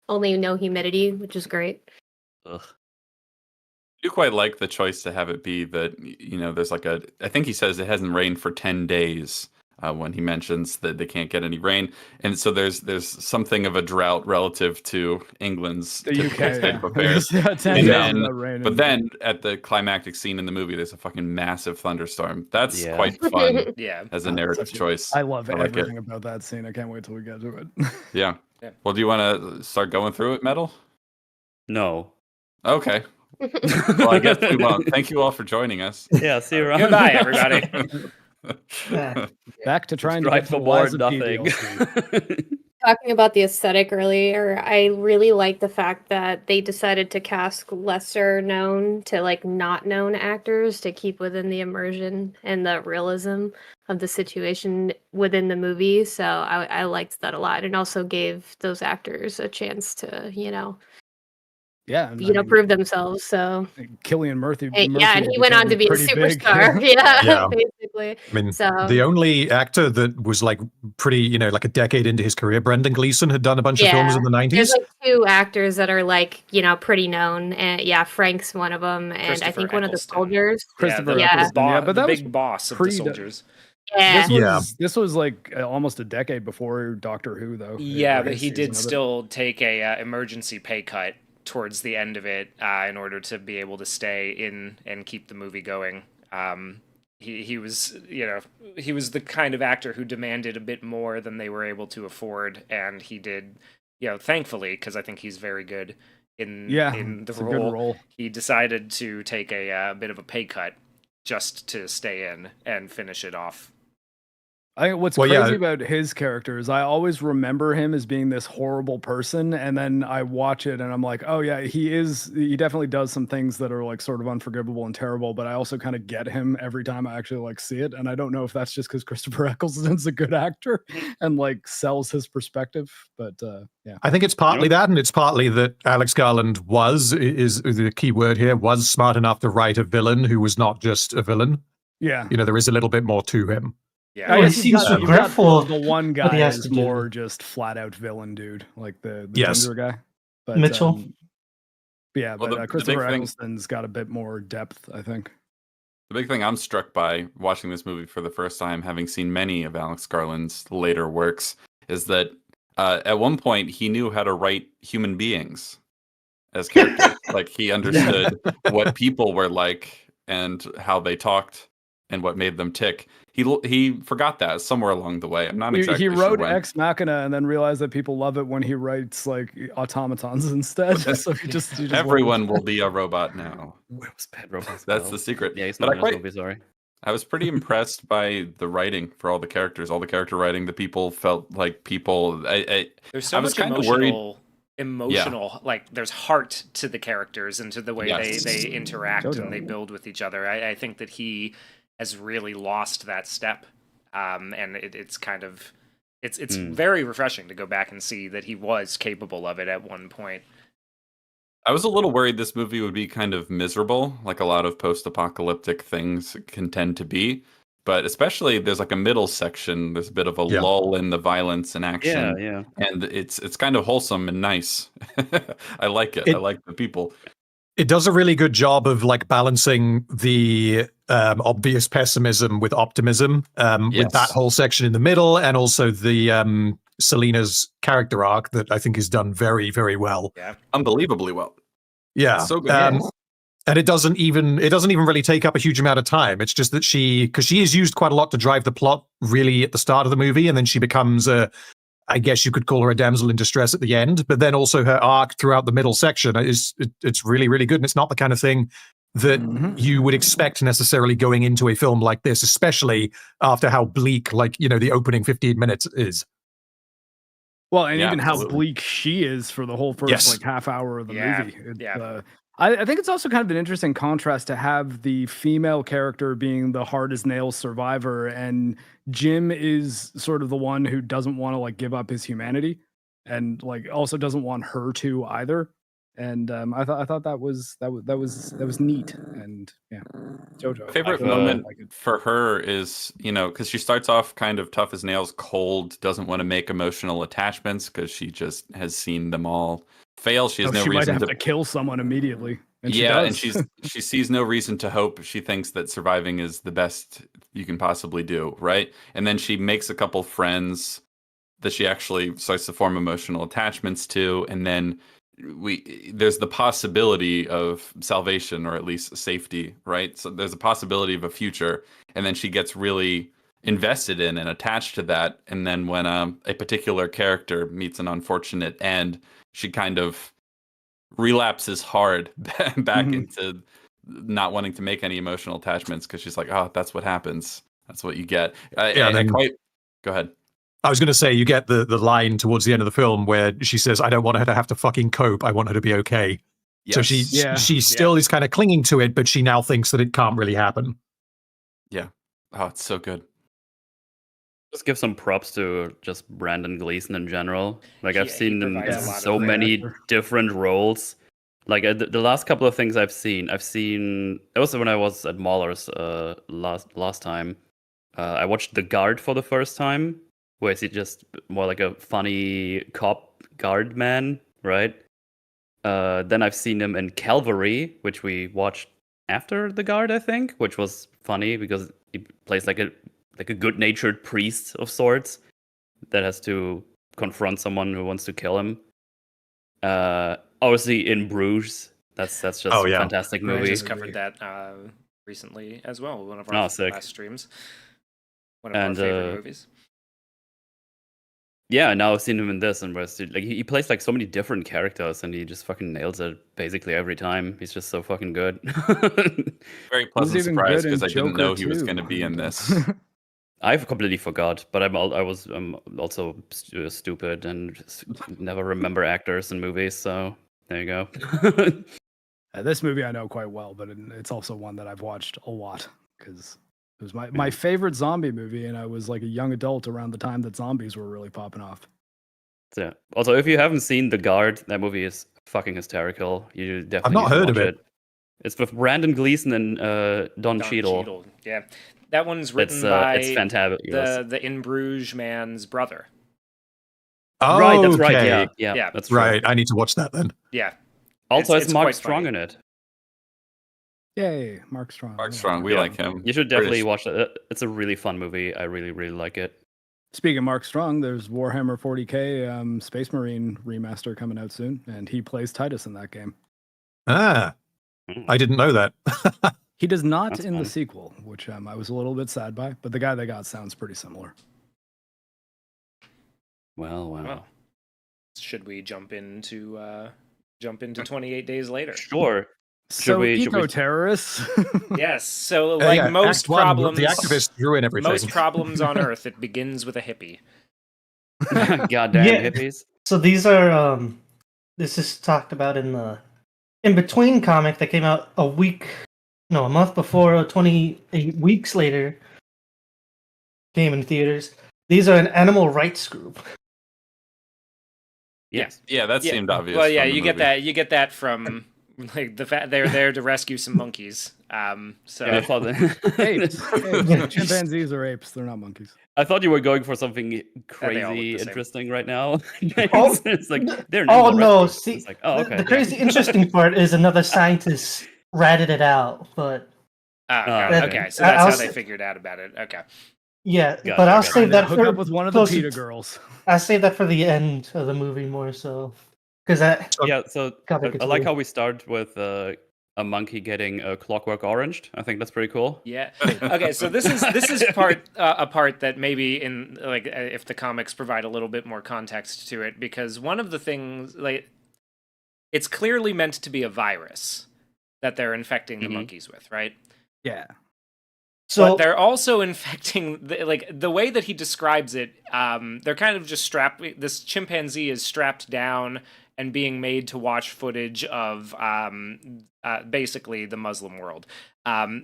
Only no humidity, which is great. Ugh. I do quite like the choice to have it be that, there's like I think he says it hasn't rained for 10 days when he mentions that they can't get any rain. And so there's something of a drought relative to England's The typical UK, state of affairs. yeah. 10 And days then- without rain But and- then at the climactic scene in the movie, there's a fucking massive thunderstorm. That's Yeah. quite fun Yeah. as a Oh, narrative such a- choice. I love I like it. everything about that scene. I can't wait till we get to it. Yeah. Yeah. Well, do you want to start going through it, Metal? No. Okay. Well, I guess we won't. Thank you all for joining us. Yeah, see you around. Goodbye, everybody. Yeah. Back to trying to Drive get for the more Lies of P nothing. DLC. Talking about the aesthetic earlier, I really like the fact that they decided to cast lesser known to like not known actors to keep within the immersion and the realism of the situation within the movie. So I liked that a lot, and also gave those actors a chance to Yeah, and I mean, prove themselves. So Cillian Murphy. yeah, and he went on to be a pretty big. superstar. Yeah, Yeah. basically. I mean, So the only actor that was like pretty, like a decade into his career, Brendan Gleeson, had done a bunch of films Yeah. in the 90s. there's like two actors that are like pretty known, and yeah, Frank's one of them, and I Christopher think one of the Eccleston. soldiers. Christopher Yeah. Eccleston, yeah, but the that was big boss of pre- the soldiers. Yeah. This was like almost a decade before Doctor Who, though. Yeah, or but his he season did of it. still take a emergency pay cut towards the end of it in order to be able to stay in and keep the movie going. He was, he was the kind of actor who demanded a bit more than they were able to afford, and he did, thankfully, because I think he's very good in the it's a good role. He decided to take a bit of a pay cut just to stay in and finish it off. I think what's crazy about his character is I always remember him as being this horrible person, and then I watch it and I'm like, oh yeah, he definitely does some things that are like sort of unforgivable and terrible, but I also kind of get him every time I actually like see it. And I don't know if that's just because Christopher Eccleston's a good actor and like sells his perspective, but yeah. I think it's partly that, and it's partly that Alex Garland is the key word here, was smart enough to write a villain who was not just a villain. Yeah. There is a little bit more to him. Yeah, Well, he seems regretful. The one what he guy has is to do. more just flat out villain dude, like the Yes. ginger guy. But, Mitchell. Yeah, Well, but the Christopher big thing- Eccleston's got a bit more depth, I think. The big thing I'm struck by watching this movie for the first time, having seen many of Alex Garland's later works, is that at one point he knew how to write human beings as characters. Like he understood what people were like and how they talked and what made them tick. He forgot that somewhere along the way. I'm not exactly He sure wrote when. Ex Machina and then realized that people love it when he writes like automatons instead. So he just Everyone will be a robot now. Where was Pedro Pascal? That's the secret. Yeah, he's But not in this movie, sorry. I was pretty impressed by the writing for all the characters. All the character writing, the people felt like people. There's so I was much kind of worried. emotional, like there's heart to the characters and to the way Yes. they interact Jojo. and they build with each other. I think that he has really lost that step, and it's kind of it's very refreshing to go back and see that he was capable of it at one point. I was a little worried this movie would be kind of miserable, like a lot of post-apocalyptic things can tend to be. But especially there's like a middle section. There's a bit of a lull in the violence and action. Yeah. And it's kind of wholesome and nice. I like it. I like the people. It does a really good job of like balancing the obvious pessimism with optimism, with that whole section in the middle, and also the Selena's character arc that I think is done very, very well. Yeah, unbelievably well. Yeah, so good. And it doesn't even really take up a huge amount of time. It's just that because she is used quite a lot to drive the plot really at the start of the movie, and then she becomes I guess you could call her a damsel in distress at the end. But then also her arc throughout the middle section it's really, really good. And it's not the kind of thing that you would expect necessarily going into a film like this, especially after how bleak, like, the opening 15 minutes is. Well, and even absolutely. how bleak she is for the whole first like half hour of the movie. I think it's also kind of an interesting contrast to have the female character being the hard as nails survivor, and Jim is sort of the one who doesn't want to like give up his humanity, and like also doesn't want her to either. And I thought that was neat. And yeah, Jojo. My favorite moment for her is, because she starts off kind of tough as nails, cold, doesn't want to make emotional attachments because she just has seen them all fail. She has no she reason might have to kill someone immediately. And she and does. she sees no reason to hope. She thinks that surviving is the best you can possibly do, right? And then she makes a couple friends that she actually starts to form emotional attachments to, and then there's the possibility of salvation, or at least safety, right? So there's a possibility of a future, and then she gets really invested in and attached to that. And then when a particular character meets an unfortunate end, she kind of relapses hard back into not wanting to make any emotional attachments, because she's like, oh, that's what happens. That's what you get. Go ahead. I was going to say, you get the line towards the end of the film where she says, I don't want her to have to fucking cope. I want her to be okay. Yes. So she still is kind of clinging to it, but she now thinks that it can't really happen. Yeah. Oh, it's so good. Just give some props to just Brandon Gleeson in general. Like I've seen him in so of many different roles. Like the last couple of things I've seen it was when I was at Mahler's last time. I watched The Guard for the first time, where is he just more like a funny cop guard man, right? Then I've seen him in Calvary, which we watched after The Guard, I think, which was funny because he plays like like a good-natured priest of sorts that has to confront someone who wants to kill him. Obviously, In Bruges, that's just Oh, a yeah. fantastic We movie. just covered that recently as well. One of our sick. last streams. One of And, our favorite movies. Yeah, now I've seen him in this, and like he plays like so many different characters, and he just fucking nails it basically every time. He's just so fucking good. Very pleasant even surprise good in because I didn't know Joker he was going to too. be in this. I've completely forgot, but I'm also stupid and never remember actors and movies. So there you go. This movie I know quite well, but it's also one that I've watched a lot because it was my favorite zombie movie, and I was like a young adult around the time that zombies were really popping off. Yeah. Also, if you haven't seen The Guard, that movie is fucking hysterical. You definitely I've not need to heard of watch it. It's with Brandon Gleeson and Don Cheadle. Yeah, that one's written by It's fantabulous. the In Bruges man's brother. Oh, Right, that's right. okay. Yeah, that's true. Right, I need to watch that then. Yeah. Also, It's it's Mark quite Strong funny. in it. Yay, Mark Strong. Mark Yeah. Strong, we Yeah. like him. You should definitely British. watch it. It's a really fun movie. I really, really like it. Speaking of Mark Strong, there's Warhammer 40k Space Marine remaster coming out soon, and he plays Titus in that game. Ah, I didn't know that. He does not That's in the fun. sequel, which I was a little bit sad by, but the guy they got sounds pretty similar. Well. Well, should we jump into 28 Days Later? Sure. So should we- eco-terrorists. Yes. So like Yeah, most Act One, problems, the activists ruin everything. most problems on Earth, it begins with a hippie. Goddamn Yeah. hippies. So these are this is talked about in the In Between comic that came out a month before, 28 weeks later came in theaters. These are an animal rights group. Yes. Yeah, that Yeah. seemed obvious. Well, yeah, from the you get movie. that. You get that from like the fact they're there to rescue some monkeys. So Yeah, I thought Apes. Chimpanzees are apes. They're not monkeys. I thought you were going for something they all look crazy the same. interesting right now. Oh, It's like they're Oh animal no! rescuers. See, It's like, oh, okay. the crazy, interesting part is another scientist ratted it out, but okay. okay. So that's I'll how they s- figured out about it. Okay. yeah. Gotcha, but I'll gotcha. save that Hook for up with one of the closer PETA to- girls. I save that for the end of the movie more so because Yeah, so Gotta I like continue. how we start with a monkey getting a clockwork oranged. I think that's pretty cool. Yeah. Okay. So this is a part that maybe in like if the comics provide a little bit more context to it, because one of the things like it's clearly meant to be a virus that they're infecting the Mhm. monkeys with, right? Yeah. so But they're also infecting the way that he describes it. They're kind of just strapped. This chimpanzee is strapped down and being made to watch footage of basically the Muslim world,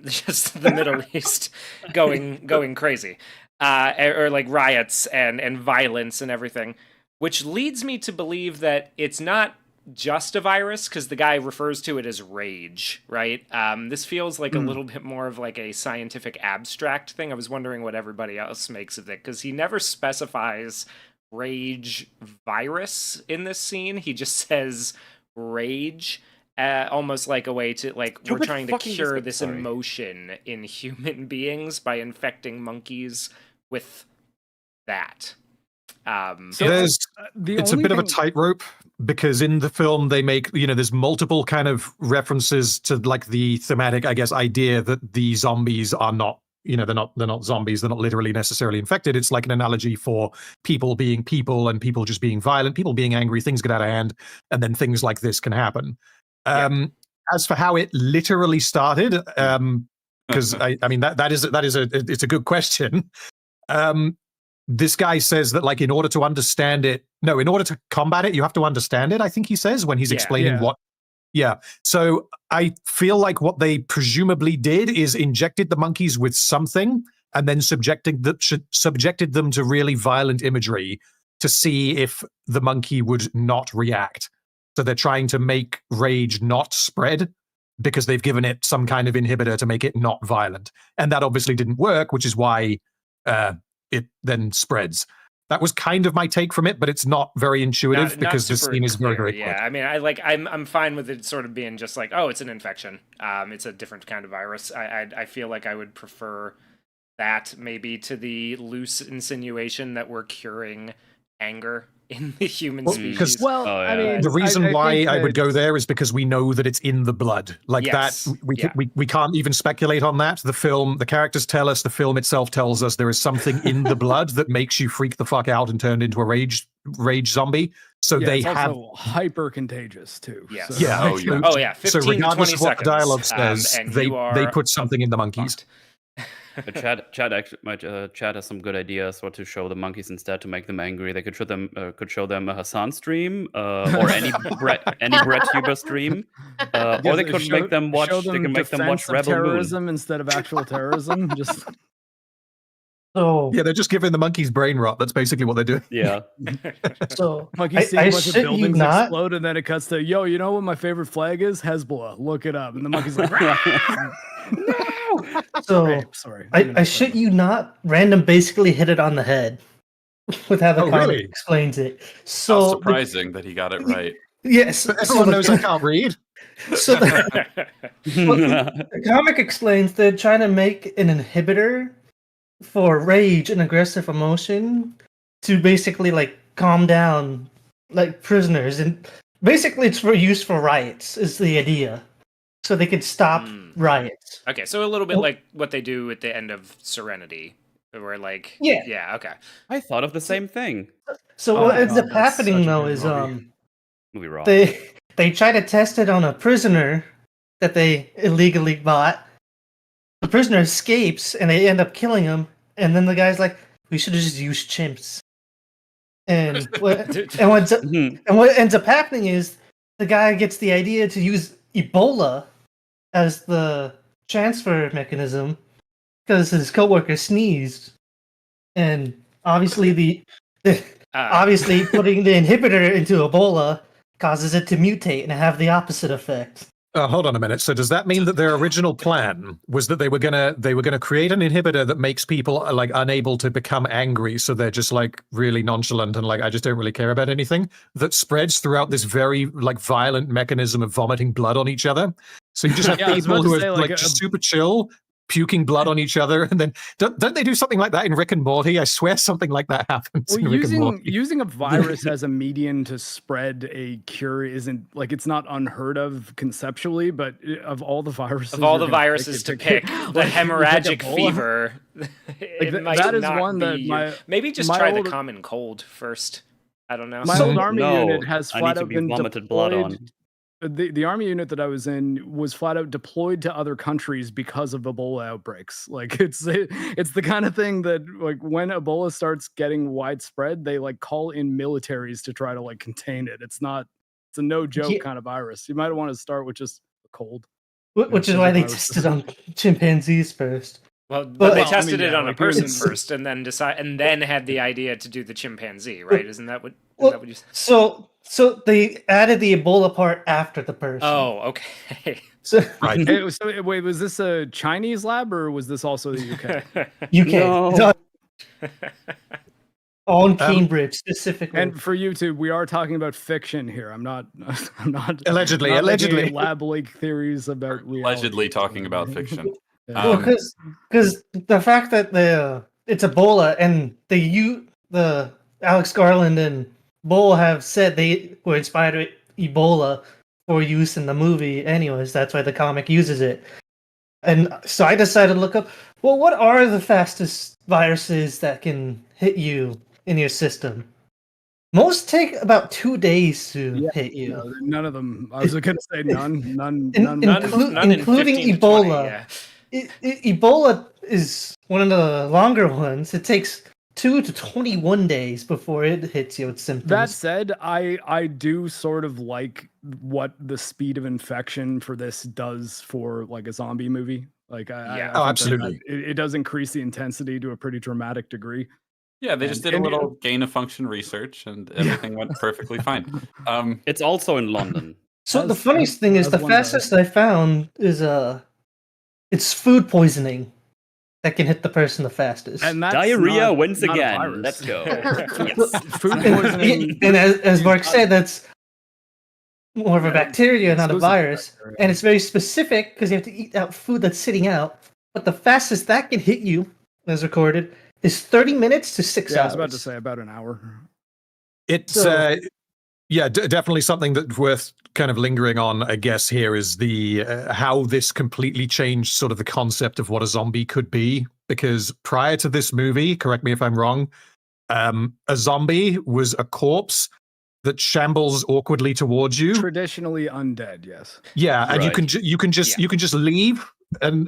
just the Middle East going crazy, or like riots and violence and everything, which leads me to believe that it's not just a virus because the guy refers to it as rage, right? This feels like a little bit more of like a scientific abstract thing. I was wondering what everybody else makes of it because he never specifies rage virus in this scene. He just says rage, almost like a way to like we're Stupid trying to fucking cure disgust- this sorry. emotion in human beings by infecting monkeys with that. There's The it's a only bit of a thing- tightrope because in the film they make there's multiple kind of references to like the thematic idea that the zombies are not they're not zombies, they're not literally necessarily infected. It's like an analogy for people being people and people just being violent, people being angry, things get out of hand, and then things like this can happen. As for how it literally started, because I mean it's a good question. This guy says that like in order to combat it, you have to understand it. I think he says when he's Yeah. explaining Yeah. what. Yeah. So I feel like what they presumably did is injected the monkeys with something and then subjected them to really violent imagery to see if the monkey would not react. So they're trying to make rage not spread because they've given it some kind of inhibitor to make it not violent. And that obviously didn't work, which is why it then spreads. That was kind of my take from it, but it's not very intuitive because the super scene is very, clear, very yeah. quick. I mean, I'm fine with it sort of being just like, oh, it's an infection. It's a different kind of virus. I feel like I would prefer that maybe to the loose insinuation that we're curing anger in the human Well, species. because- Well, Oh, I yeah. mean, The reason why think I would that- go there is because we know that it's in the blood. Like Yes, that, yeah. we can't even speculate on that. The characters tell us, the film itself tells us there is something in the blood that makes you freak the fuck out and turn into a rage zombie. So yeah, they it's have, also hyper contagious too. Yes. So, yeah. Oh, yeah. Oh yeah, So 15 to regardless 20 of what seconds. the dialogue says, and they you are they put something in the monkeys. fucked. Chad actually, Chad has some good ideas what to show the monkeys instead to make them angry. They could show them a Hassan stream or any Brett Huber stream, or they could make them watch. Show They can make them watch defense of Rebel Moon. terrorism instead of actual terrorism. Just So, Yeah, they're just giving the monkeys brain rot. That's basically what they're doing. Yeah, so like you see I a bunch of shit you buildings not. explode, and then it cuts to, yo, you know what my favorite flag is? Hezbollah. Look it up, and the monkey's like, So sorry. I shit you not. Random basically hit it on the head with how the Oh, comic really? explains it. How So surprising that he got it right. yes, But so everyone the- knows I can't read. So the comic explains they're trying to make an inhibitor for rage and aggressive emotion to basically like calm down like prisoners, and basically it's for use for riots is the idea, so they could stop riots. Okay, so a little bit Well- like what they do at the end of Serenity, where like Yeah. okay. I thought of the same thing. So Oh what my ends God, up that's happening such a though good is movie. Movie wrong. they try to test it on a prisoner that they illegally bought. The prisoner escapes and they end up killing him, and then the guy's like, we should have just used chimps. And what ends up happening is the guy gets the idea to use Ebola as the transfer mechanism because his coworker sneezed, and obviously obviously putting the inhibitor into Ebola causes it to mutate and have the opposite effect. Hold on a minute. So does that mean that their original plan was that they were gonna create an inhibitor that makes people like unable to become angry, so they're just like really nonchalant and like I just don't really care about anything, that spreads throughout this very like violent mechanism of vomiting blood on each other? So you just have Yeah, I was people about to who are say, like like, just super chill, puking blood on each other, and then don't they do something like that in Rick and Morty? I swear something like that happens Well, in Rick and Morty. using a virus as a medium to spread a cure isn't like it's not unheard of conceptually, but of all the viruses, Of all you're the gonna viruses to pick, the like, hemorrhagic Ebola. fever. It might that is not one that be- my maybe just my try the old- common cold first. I don't know. my old army No, unit has I need flat to out be been vomited blood on. deployed. The army unit that I was in was flat out deployed to other countries because of Ebola outbreaks. Like it's the kind of thing that like when Ebola starts getting widespread, they like call in militaries to try to like contain it. It's a no joke Yeah. kind of virus. You might want to start with just a cold. Which is Yeah, why they viruses. tested on chimpanzees first. Well, But- they Well, I tested mean, it yeah, on a like, you're- person it's- first, and then had the idea to do the chimpanzee, right? Isn't that what you said? So they added the Ebola part after the person. Oh, okay. So Right. Wait, was this a Chinese lab or was this also the UK? UK. No. On Cambridge specifically. And for YouTube, we are talking about fiction here. I'm not. Allegedly, not making allegedly. any lab leak theories about reality. Allegedly talking about fiction. Yeah. Well, because the fact that it's Ebola and the Alex Garland and Bull have said they were inspired with Ebola for use in the movie. Anyways, that's why the comic uses it. And so I decided to look up. Well, what are the fastest viruses that can hit you in your system? Most take about 2 days to hit you. No, none of them. I was gonna say none. None. In- None. None in including 15 to 20, Ebola. yeah. Ebola is one of the longer ones. It takes 2 to 21 days before it hits you with symptoms. That said, I do sort of like what the speed of infection for this does for like a zombie movie. Like, Yeah. I Oh, think that absolutely. it does increase the intensity to a pretty dramatic degree. Yeah, they just did a And- little gain of function research, and everything went perfectly fine. It's also in London. So the That's- funniest thing is that's the one of fastest I found is it's food poisoning that can hit the person the fastest. And that's Diarrhea not- wins not a again. virus. Let's go. Food poisoning. and as Mark said, that's more of a bacteria, not a Exclusive virus. bacteria. And it's very specific because you have to eat out food that's sitting out. But the fastest that can hit you as recorded, is 30 minutes to 6 hours. Yeah, I was about to say about an hour. It's definitely something that's worth kind of lingering on. I guess here is the how this completely changed sort of the concept of what a zombie could be. Because prior to this movie, correct me if I'm wrong, a zombie was a corpse that shambles awkwardly towards you. Traditionally undead, yes. Yeah, and you Right. can just leave and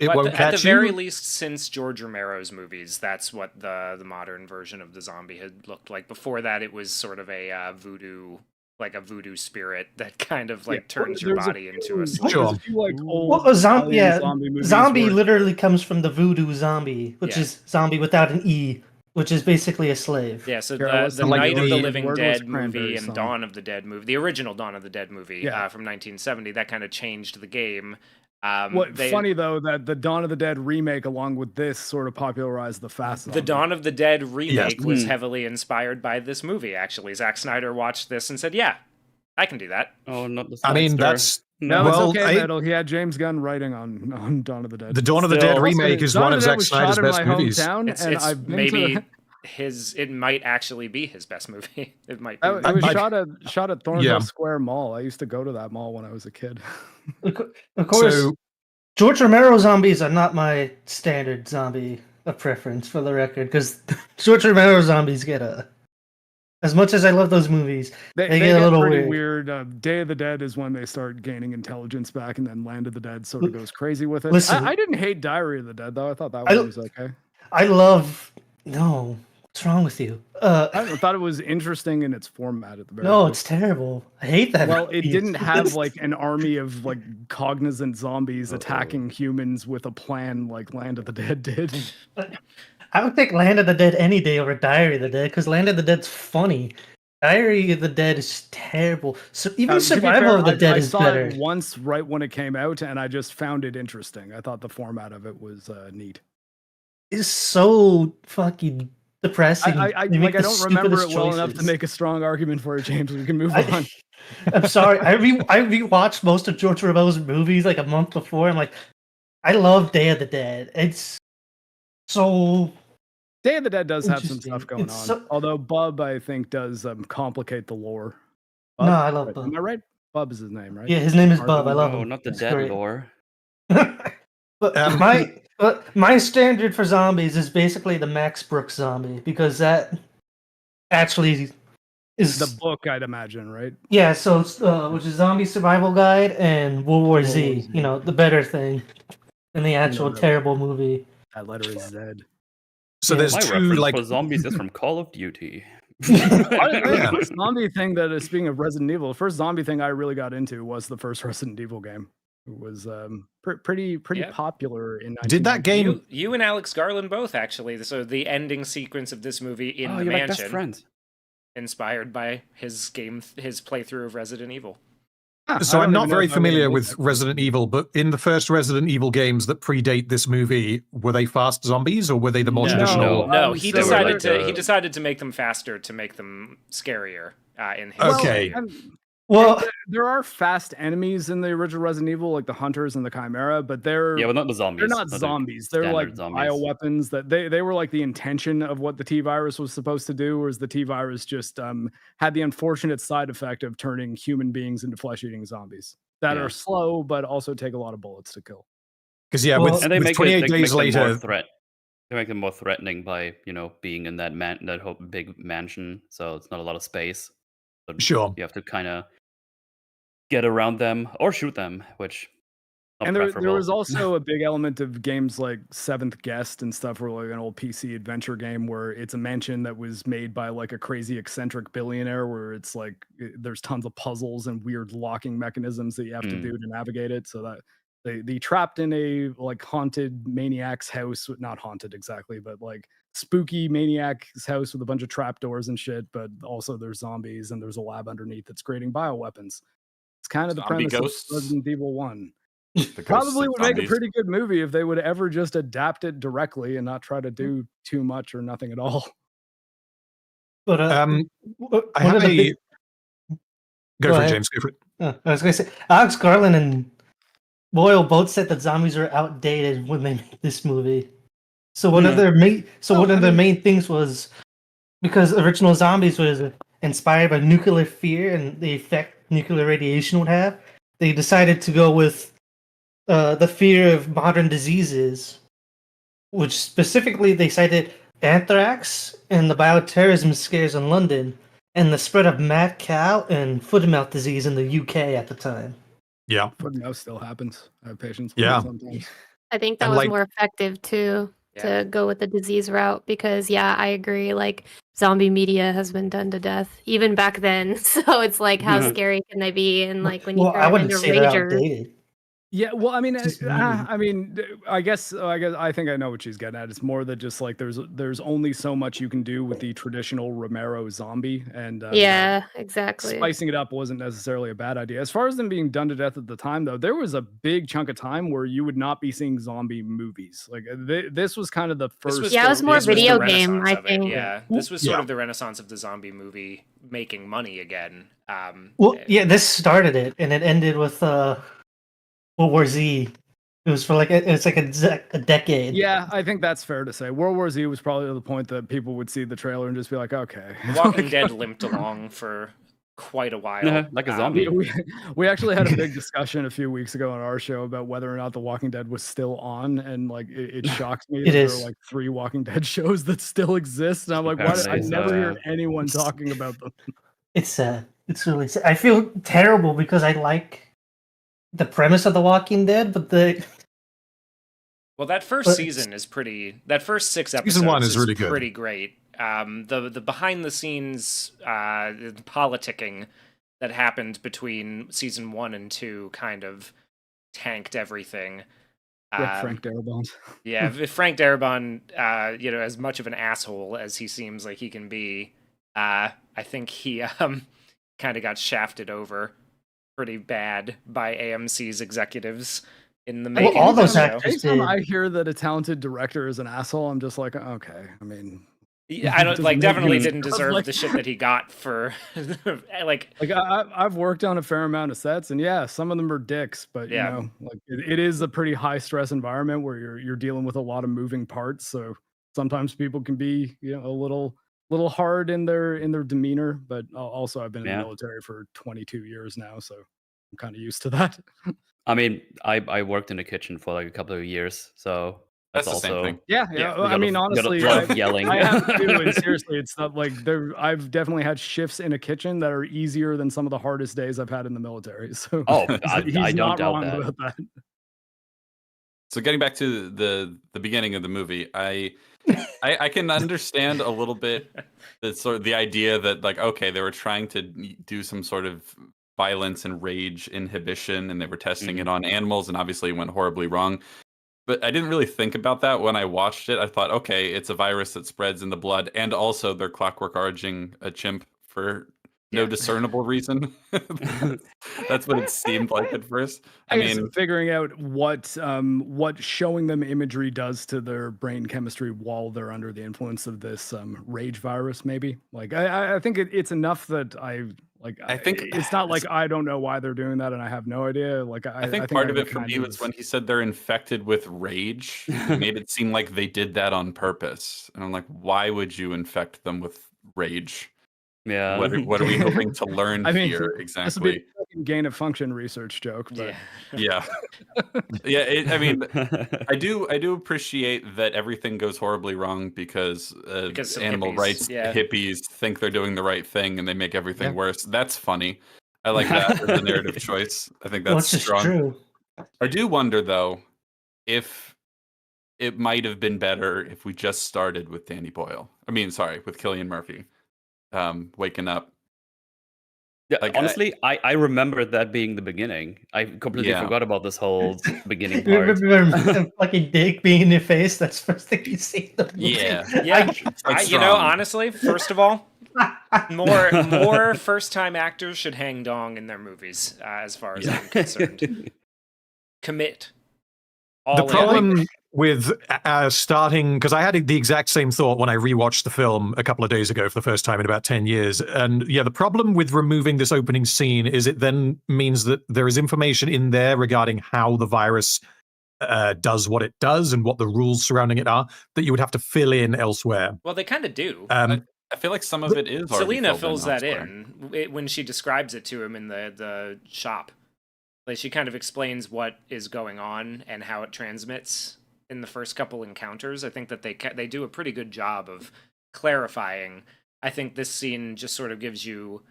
it But won't at catch the very you. least, since George Romero's movies, that's what the modern version of the zombie had looked like. Before that, it was sort of a voodoo, like a voodoo spirit that kind of like turns your There's a body few- into a Sure. There's a few like old Well, a Italian yeah, zombie movies zombie where- literally comes from the voodoo zombie, which Yeah. is zombie without an E, which is basically a slave. Yeah, so Here, the like Night of the the Living Word was Dead Cranberry movie and Song. Dawn of the Dead movie, the original Dawn of the Dead movie Yeah. from 1970, that kind of changed the game. Funny though that the Dawn of the Dead remake, along with this, sort of popularized the fast. The zombie. Dawn of the Dead remake was Mhm. heavily inspired by this movie, actually. Zack Snyder watched this and said, yeah, I can do that. Oh, not the I mean, Sinister. that's No, Well, it's okay, I- Metal. He had James Gunn writing on Dawn of the Dead. the Dawn of the Still- Dead remake is Dawn one of of the Dead Zack was Snyder's shot in best my movies. hometown, It's, and it's I've been maybe to. it might actually be his best movie. It might be. It was I- shot at Thornhill Yeah. Square Mall. I used to go to that mall when I was a kid. Of course, So George Romero zombies are not my standard zombie of preference, for the record, because George Romero zombies get a. As much as I love those movies, They get a little pretty weird. Day of the Dead is when they start gaining intelligence back, and then Land of the Dead sort of goes crazy with it. Listen- I didn't hate Diary of the Dead though. I thought that I- one was okay. I love. No, what's wrong with you? I thought it was interesting in its format at the very No, least. it's terrible. I hate that. Well, it movie. didn't have like an army of like cognizant zombies Uh-oh. attacking humans with a plan like Land of the Dead did. I would pick Land of the Dead any day over Diary of the Dead because Land of the Dead's funny. Diary of the Dead is terrible. So even To be Survival fair, of the Dead I is saw better. it once right when it came out, and I just found it interesting. I thought the format of it was neat. It's so fucking depressing. I They make the don't remember it stupidest well enough to choices. make a strong argument for it, James. We can move I- on. I'm sorry. I rewatched most of George Romero's movies like a month before. I'm like, I love Day of the Dead. It's so Day of the Dead does have some Interesting. stuff going on. It's so- Although Bub, I think, does complicate the lore. No, I love Right, Bub. Am I right? Bub is his name, right? yeah. His name is Martin Bub. I love No, him. not the It's dead great. lore. But my standard for zombies is basically the Max Brooks zombie because that actually is The book, I'd imagine, right? yeah. So it's, which is Zombie Survival Guide and World War World Z. War Z. You know, the better thing than the actual the- terrible movie. That letter is Z. so Yeah, there's My two reference like for zombies is from Call of Duty. Yeah. The zombie thing that is, speaking of Resident Evil, the first zombie thing I really got into was the first Resident Evil game. It was pretty Yeah. popular in. Did that 1990. game- You and Alex Garland both, actually. So the ending sequence of this movie in Oh, the you're like best mansion, friends. inspired by his playthrough of Resident Evil. Ah, So I I'm don't not even know very if I would've familiar made with that. Resident Evil, but in the first Resident Evil games that predate this movie, were they fast zombies or were they the more No. traditional? No, he they were decided like to the- he decided to make them faster to make them scarier in his Okay. view. Well, There are fast enemies in the original Resident Evil, like the Hunters and the Chimera, but they're Yeah, but not the zombies. they're not the zombies. They're like standard zombies. bioweapons that they were like the intention of what the T virus was supposed to do, whereas the T virus just had the unfortunate side effect of turning human beings into flesh-eating zombies that Yeah. are slow but also take a lot of bullets to kill. Because yeah, Well, with, And they with make 28 it, they days make them more later, threat. They make them more threatening by being in that whole big mansion, so it's not a lot of space. So sure. you have to kind of get around them or shoot them, which not And there preferable. was also a big element of games like Seventh Guest and stuff, where like an old PC adventure game where it's a mansion that was made by like a crazy eccentric billionaire, where it's like there's tons of puzzles and weird locking mechanisms that you have to do to navigate it. So that they trapped in a like haunted maniac's house, not haunted exactly, but like spooky maniac's house with a bunch of trapdoors and shit. But also there's zombies and there's a lab underneath that's creating bioweapons. It's kind of the Zombie premise ghosts? of Resident Evil 1. The ghosts Probably of would make a zombies. pretty good movie if they would ever just adapt it directly and not try to do too much or nothing at all. but I one have of the a big- go Go for it, ahead. James. Go for it. I was gonna say Alex Garland and Boyle both said that zombies are outdated when they made this movie. So one of their mean- main things was because original zombies was inspired by nuclear fear and the effect nuclear radiation would have. They decided to go with the fear of modern diseases, which specifically they cited anthrax and the bioterrorism scares in London and the spread of mad cow and foot and mouth disease in the UK at the time. Yeah. Foot and mouth still happens. I have patients with Yeah. it sometimes. I think that And, was like- more effective too Yeah. to go with the disease route because I agree. Like zombie media has been done to death even back then. So it's like, how Mhm. scary can they be? And like when you Well, throw I it wouldn't into say they're ragers, outdated. Yeah, well, I mean, Just I guess I think I know what she's getting at. It's more that just like there's only so much you can do with the traditional Romero zombie, and yeah, exactly. spicing it up wasn't necessarily a bad idea. As far as them being done to death at the time, though, there was a big chunk of time where you would not be seeing zombie movies. Like this was kind of the This first. was Yeah, the- it was more this was the video game, renaissance I of it, think. Yeah, this was sort Yeah. of the renaissance of the zombie movie making money again. Well, yeah, this started it, and it ended with World War Z. It was for like it's like a decade. Yeah, I think that's fair to say. World War Z was probably the point that people would see the trailer and just be like, okay. Walking Dead limped along for quite a while. Like a Um, zombie. We actually had a big discussion a few weeks ago on our show about whether or not The Walking Dead was still on, and like it shocked me that there is. are like 3 Walking Dead shows that still exist, and I'm like, why? I Apparently, never hear so, anyone talking about them. It's sad. It's really sad. I feel terrible because I like the premise of The Walking Dead, but Well, that first But- season is pretty. That first 6 episodes Season 1 is really good. pretty great. The behind the scenes politicking that happened between season 1 and 2 kind of tanked everything. Yeah, Frank Darabont. Yeah, if Frank Darabont, as much of an asshole as he seems like he can be, I think he kind of got shafted over pretty bad by AMC's executives in the Well, making all of the those show. actors Anytime did. I hear that a talented director is an asshole, I'm just like, okay. I mean, Yeah, I don't Doesn't like make definitely any didn't sense, deserve like- the shit that he got for like I've worked on a fair amount of sets, and yeah, some of them are dicks, but Yeah. you know, like it is a pretty high stress environment where you're dealing with a lot of moving parts. So sometimes people can be a little hard in their demeanor. But also, I've been in the Yeah. military for 22 years now, so I'm kind of used to that. I mean, I worked in the kitchen for like a couple of years, so That's that's the same also thing. Yeah, Yeah, we I mean, got a honestly, lot of yelling. I have to, and seriously, it's not like I've definitely had shifts in a kitchen that are easier than some of the hardest days I've had in the military. So Oh, I he's don't not doubt wrong that. about that. So getting back to the beginning of the movie, I can understand a little bit the idea that like, okay, they were trying to do some sort of violence and rage inhibition, and they were testing it on animals, and obviously it went horribly wrong. But I didn't really think about that when I watched it. I thought, okay, it's a virus that spreads in the blood, and also they're clockwork orange-ing a chimp for no Yeah. discernible reason. That's what it seemed like at first. I guess mean, figuring out what showing them imagery does to their brain chemistry while they're under the influence of this rage virus, maybe. Like I think it's enough that I think it's not like I don't know why they're doing that and I have no idea. Like I think part of I it for kind me was when he said they're infected with rage. It made it seem like they did that on purpose, and I'm like, why would you infect them with rage? yeah. What are we hoping to learn I mean, here this would be exactly? a fucking gain of function research joke, but yeah. Yeah, I mean, I do appreciate that everything goes horribly wrong because Because of animal hippies, rights yeah. hippies think they're doing the right thing and they make everything Yeah. worse. That's funny. I like that as a narrative choice. I think Well, that's it's just strong. true. I do wonder though if it might have been better if we just started with Danny Boyle. I mean, sorry, with Cillian Murphy waking up. Yeah, Like, honestly, I remember that being the beginning. I completely Yeah. forgot about this whole beginning You part. remember a fucking dick being in your face? That's the first thing you see. in the movie. Yeah. Yeah, That's you know, strong. honestly, first of all, more first-time actors should hang dong in their movies, as far as I'm concerned. Commit. All The in. problem with starting, because I had the exact same thought when I rewatched the film a couple of days ago for the first time in about 10 years. And yeah, the problem with removing this opening scene is it then means that there is information in there regarding how the virus does what it does and what the rules surrounding it are that you would have to fill in elsewhere. Well, they kind of do. I feel like some of it is already Selena filled fills that elsewhere. in when she describes it to him in the shop. Like, she kind of explains what is going on and how it transmits in the first couple encounters. I think that they do a pretty good job of clarifying. I think this scene just sort of gives you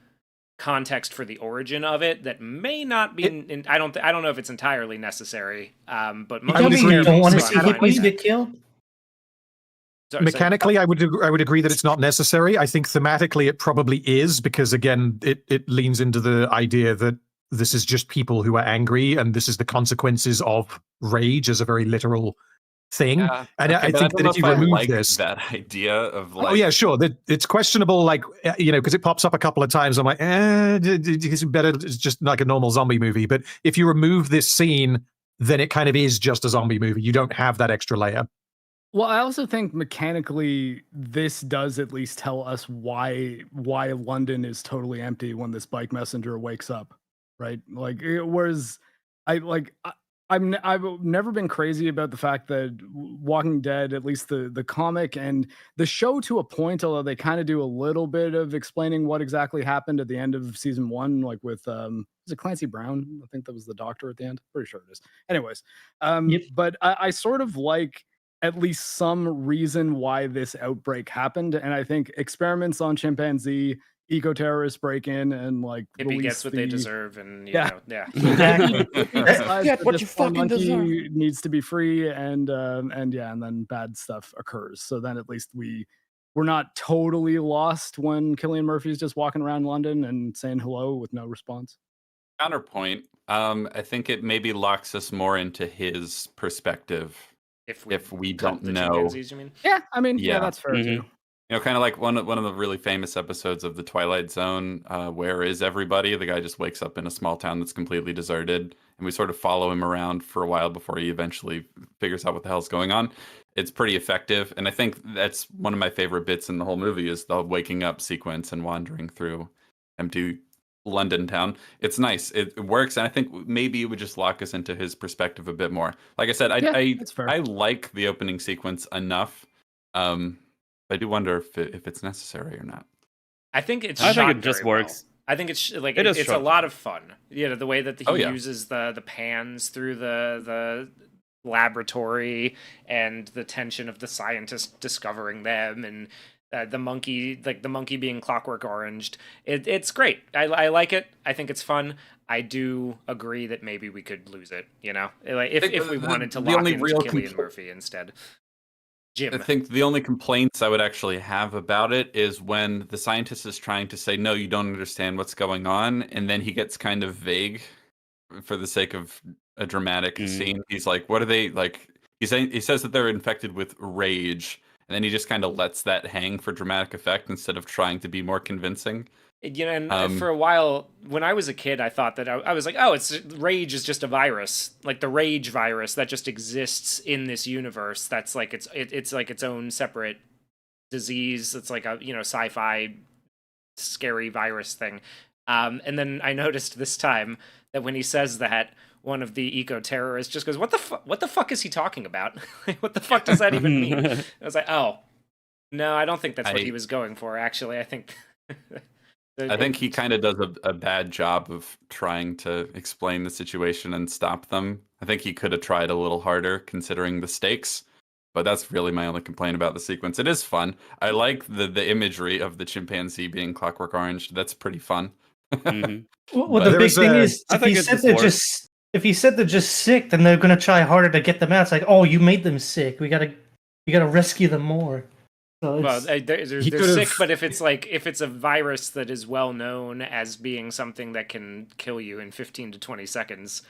context for the origin of it that may not be. I don't know if it's entirely necessary. But most Tell of me the you characters don't want to seem see fine with hippies that. get killed? Sorry, Mechanically, I would agree that it's not necessary. I think thematically it probably is, because again, it leans into the idea that this is just people who are angry, and this is the consequences of rage as a very literal thing. Yeah, And okay, I but think don't that know if you I remove like this, that idea of like, oh yeah, sure, that it's questionable, like because it pops up a couple of times. I'm like, it's better. It's just like a normal zombie movie. But if you remove this scene, then it kind of is just a zombie movie. You don't have that extra layer. Well, I also think mechanically this does at least tell us why London is totally empty when this bike messenger wakes up, right? Like, whereas I've never been crazy about the fact that Walking Dead, at least the comic and the show to a point, although they kind of do a little bit of explaining what exactly happened at the end of season 1, like with is it Clancy Brown? I think that was the doctor at the end. Pretty sure it is. Anyways, Yep. but I sort of like at least some reason why this outbreak happened, and I think experiments on chimpanzee, eco-terrorists break in and like Hippie release gets what they deserve, and Yeah. yeah. Exactly. Get what you fucking monkey deserve. needs to be free, and then bad stuff occurs. So then at least we're not totally lost when Cillian Murphy's just walking around London and saying hello with no response. counterpoint. I think it maybe locks us more into his perspective if we cut don't the know. chimpanzees, you mean? Yeah, I mean, yeah, Yeah. that's fair too. You know, kind of like one of the really famous episodes of The Twilight Zone, Where Is Everybody? The guy just wakes up in a small town that's completely deserted, and we sort of follow him around for a while before he eventually figures out what the hell's going on. It's pretty effective, and I think that's one of my favorite bits in the whole movie is the waking up sequence and wandering through empty London town. It's nice. It works, and I think maybe it would just lock us into his perspective a bit more. Like I said, That's fair. I like the opening sequence enough. I do wonder if it's necessary or not. I think it's. I think shot it just very well. works. I think it's like It is it's a shot. lot of fun. You know, the way that he Oh, yeah. uses the pans through the laboratory and the tension of the scientists discovering them, and the monkey being Clockwork Oranged. It's great. I like it. I think it's fun. I do agree that maybe we could lose it. You know, like if we wanted to the lock only in real Cillian Murphy instead. Jim. I think the only complaints I would actually have about it is when the scientist is trying to say, no, you don't understand what's going on, and then he gets kind of vague for the sake of a dramatic scene. He's like, what are they like? He says that they're infected with rage, and then he just kind of lets that hang for dramatic effect instead of trying to be more convincing. You know, and for a while, when I was a kid, I thought that I was like, oh, rage is just a virus, like the rage virus that just exists in this universe. That's like it's like its own separate disease. It's like a sci-fi scary virus thing. And then I noticed this time that when he says that, one of the eco-terrorists just goes, "What the fuck is he talking about? What the fuck does that even mean?" I was like, oh, no, I don't think that's what he was going for. Actually, I think. I think he kind of does a bad job of trying to explain the situation and stop them. I think he could have tried a little harder considering the stakes, but that's really my only complaint about the sequence. It is fun. I like the imagery of the chimpanzee being Clockwork Orange. That's pretty fun. Well, the big thing is, I think if he said they're just sick, then they're gonna try harder to get them out. It's like, oh, you made them sick. We gotta rescue them more. So well, they're sick, but if it's a virus that is well known as being something that can kill you in 15 to 20 seconds,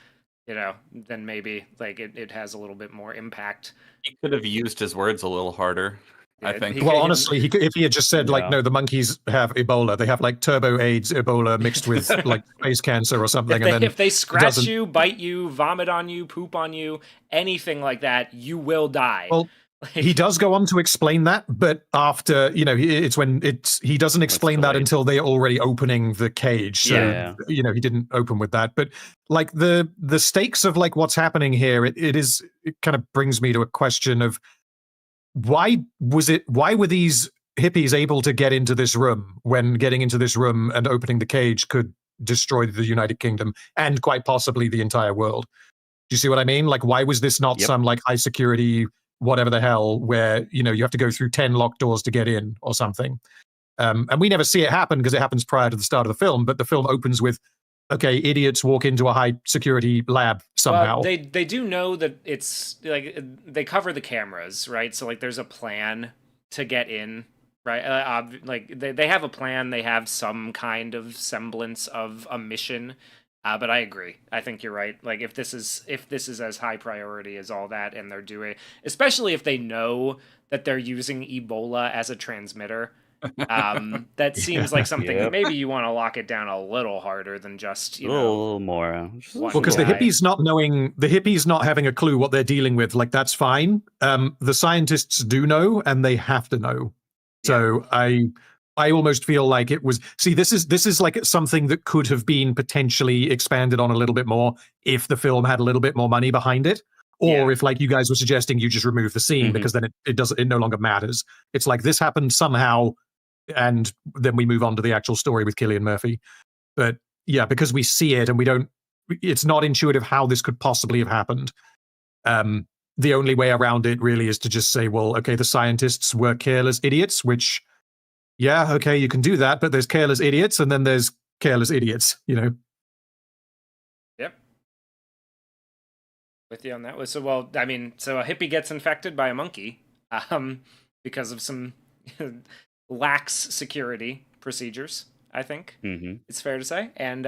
then maybe like it has a little bit more impact. He could have used his words a little harder. Yeah, I think. Well, honestly, if he had just said like, no, the monkeys have Ebola. They have like turbo AIDS Ebola mixed with like face cancer or something. If they scratch you, bite you, vomit on you, poop on you, anything like that, you will die. Well, He does go on to explain that, but after, he doesn't explain that delayed. until they're already opening the cage. So, Yeah. he didn't open with that. But like the stakes of like what's happening here, it kind of brings me to a question of why were these hippies able to get into this room when getting into this room and opening the cage could destroy the United Kingdom and quite possibly the entire world? Do you see what I mean? Like, why was this not some like high security, whatever the hell, where, you have to go through 10 locked doors to get in or something? And we never see it happen because it happens prior to the start of the film, but the film opens with, okay, idiots walk into a high security lab somehow. Well, they do know that it's like they cover the cameras, right? So like there's a plan to get in, right? Like they have a plan. They have some kind of semblance of a mission. But I agree. I think you're right. Like if this is as high priority as all that, and they're doing, especially if they know that they're using Ebola as a transmitter, that seems like something that maybe you want to lock it down a little harder than just a little more. Well, because the hippies not having a clue what they're dealing with, like that's fine. The scientists do know, and they have to know. So I almost feel like it was. See, this is like something that could have been potentially expanded on a little bit more if the film had a little bit more money behind it, or if, like you guys were suggesting, you just remove the scene because then it no longer matters. It's like this happened somehow, and then we move on to the actual story with Cillian Murphy. But yeah, because we see it and we don't, it's not intuitive how this could possibly have happened. The only way around it really is to just say, well, okay, the scientists were careless idiots, which. Yeah, okay, you can do that, but there's careless idiots, and then there's careless idiots, Yep. With you on that. So a hippie gets infected by a monkey, because of some lax security procedures, I think. It's fair to say. And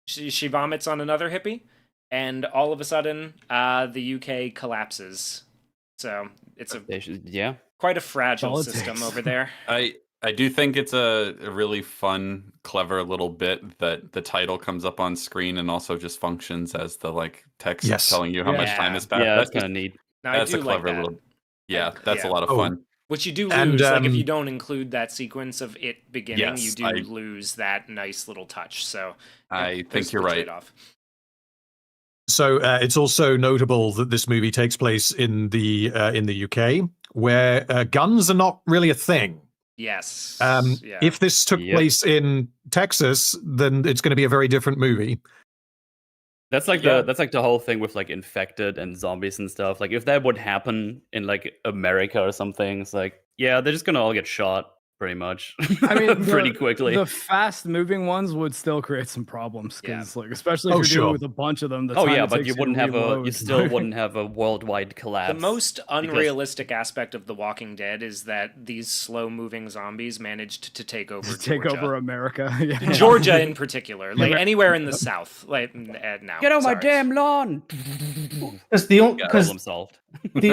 she vomits on another hippie, and all of a sudden, the UK collapses. So it's quite a fragile system over there. I do think it's a really fun, clever little bit that the title comes up on screen and also just functions as the like text telling you how much time has passed. Yeah, that's kind of neat. That's a clever little. Yeah, that's a lot of fun. Which you do lose, like if you don't include that sequence of it beginning, you do lose that nice little touch. So I think you're right. So it's also notable that this movie takes place in the UK, where guns are not really a thing. Yes. If this took place in Texas, then it's going to be a very different movie. That's like the whole thing with like infected and zombies and stuff. Like if that would happen in like America or something, it's like they're just gonna all get shot pretty much. I mean, pretty quickly. The fast-moving ones would still create some problems because, like, especially if you're dealing with a bunch of them. But you still wouldn't have a worldwide collapse. The most unrealistic aspect of The Walking Dead is that these slow-moving zombies managed to take over Georgia. Take over America. Georgia in particular, like anywhere in the South. Like now, get on my damn lawn. Because the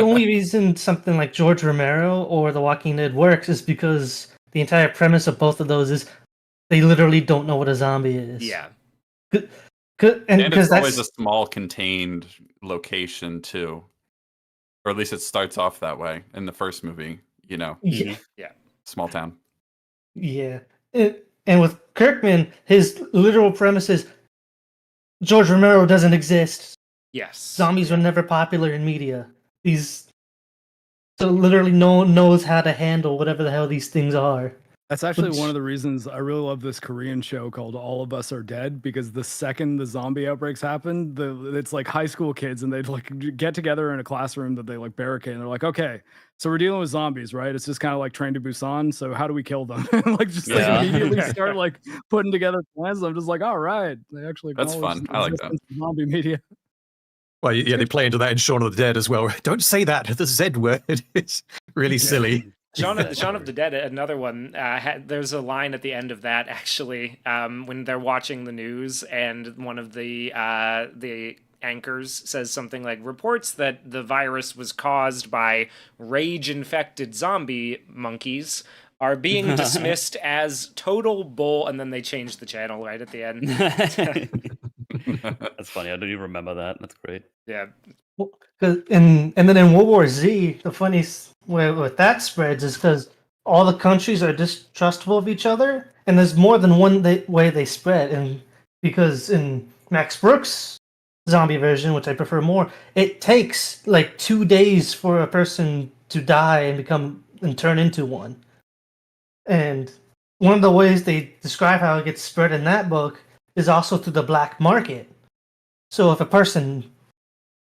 only reason something like George Romero or The Walking Dead works is because the entire premise of both of those is they literally don't know what a zombie is. Yeah. And it's always a small contained location too. Or at least it starts off that way in the first movie, Yeah. Small town. Yeah. And with Kirkman, his literal premise is George Romero doesn't exist. Yes. Zombies were never popular in media. So literally no one knows how to handle whatever the hell these things are. That's actually one of the reasons I really love this Korean show called All of Us Are Dead, because the second the zombie outbreaks happen, it's like high school kids and they'd like get together in a classroom that they like barricade and they're like, okay, so we're dealing with zombies, right? It's just kind of like Train to Busan. So how do we kill them? Like immediately start like putting together plans. I'm just like, all right, they actually that's fun. I like that. Zombie media. Well, yeah, they play into that in Shaun of the Dead as well. Don't say that, the Z word. It's really silly. Shaun of the Dead, another one, there's a line at the end of that, actually, when they're watching the news, and one of the anchors says something like, reports that the virus was caused by rage-infected zombie monkeys are being dismissed as total bull, and then they change the channel right at the end. That's funny. I don't even remember that. That's great. Yeah, And then in World War Z, the funniest way with that spreads is because all the countries are distrustful of each other, and there's more than one way they spread. And because in Max Brooks' zombie version, which I prefer more, it takes like 2 days for a person to die and turn into one. And one of the ways they describe how it gets spread in that book is also through the black market. So if a person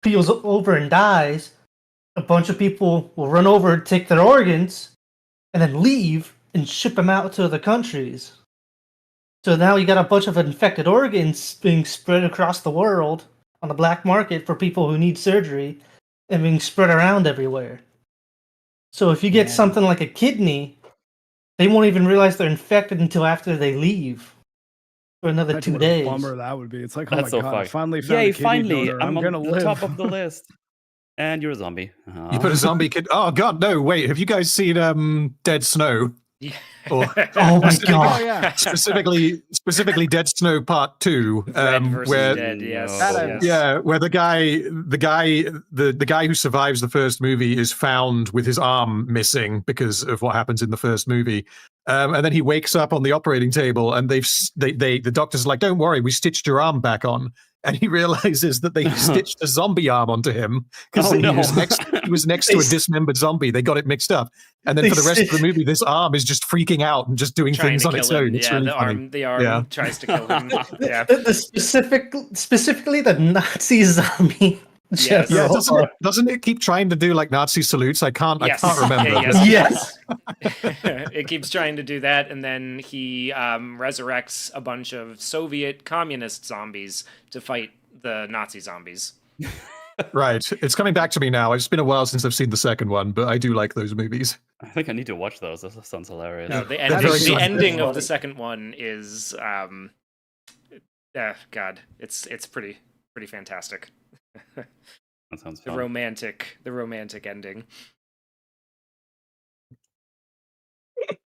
keels over and dies, a bunch of people will run over, take their organs, and then leave and ship them out to other countries. So now you got a bunch of infected organs being spread across the world on the black market for people who need surgery and being spread around everywhere. So if you get something like a kidney, they won't even realize they're infected until after they leave for another Imagine 2 what a days. bummer that would be. It's like, oh That's my so god, I fucked. finally found Yay, a kidney finally, donor. I'm on gonna the live. top of the list. And you're a zombie. You put a zombie kid. Oh god, no! Wait, have you guys seen Dead Snow? Yeah. Or Oh my Oh god! yeah. specifically Dead Snow Part 2, Red versus where Dead, yes. That yes. yeah, where the guy who survives the first movie is found with his arm missing because of what happens in the first movie. And then he wakes up on the operating table, and the doctor's like, "Don't worry, we stitched your arm back on." And he realizes that they stitched a zombie arm onto him because Oh, he no. was next to a dismembered zombie. They got it mixed up, and then They for the rest of the stitched- movie, this arm is just freaking out and just doing Trying things to on kill its him. own. It's Yeah, really the funny. arm Yeah. tries to kill him. Yeah. Specifically the Nazi zombie. Yes. Yeah, general. doesn't it keep trying to do like Nazi salutes? I can't Yes. remember. Yeah, Yes. It keeps trying to do that, and then he resurrects a bunch of Soviet communist zombies to fight the Nazi zombies. Right. It's coming back to me now. It's been a while since I've seen the second one, but I do like those movies. I think I need to watch those. That sounds hilarious. No, the very ending, funny. of the second one is, God, it's pretty fantastic. That sounds The fun. romantic ending.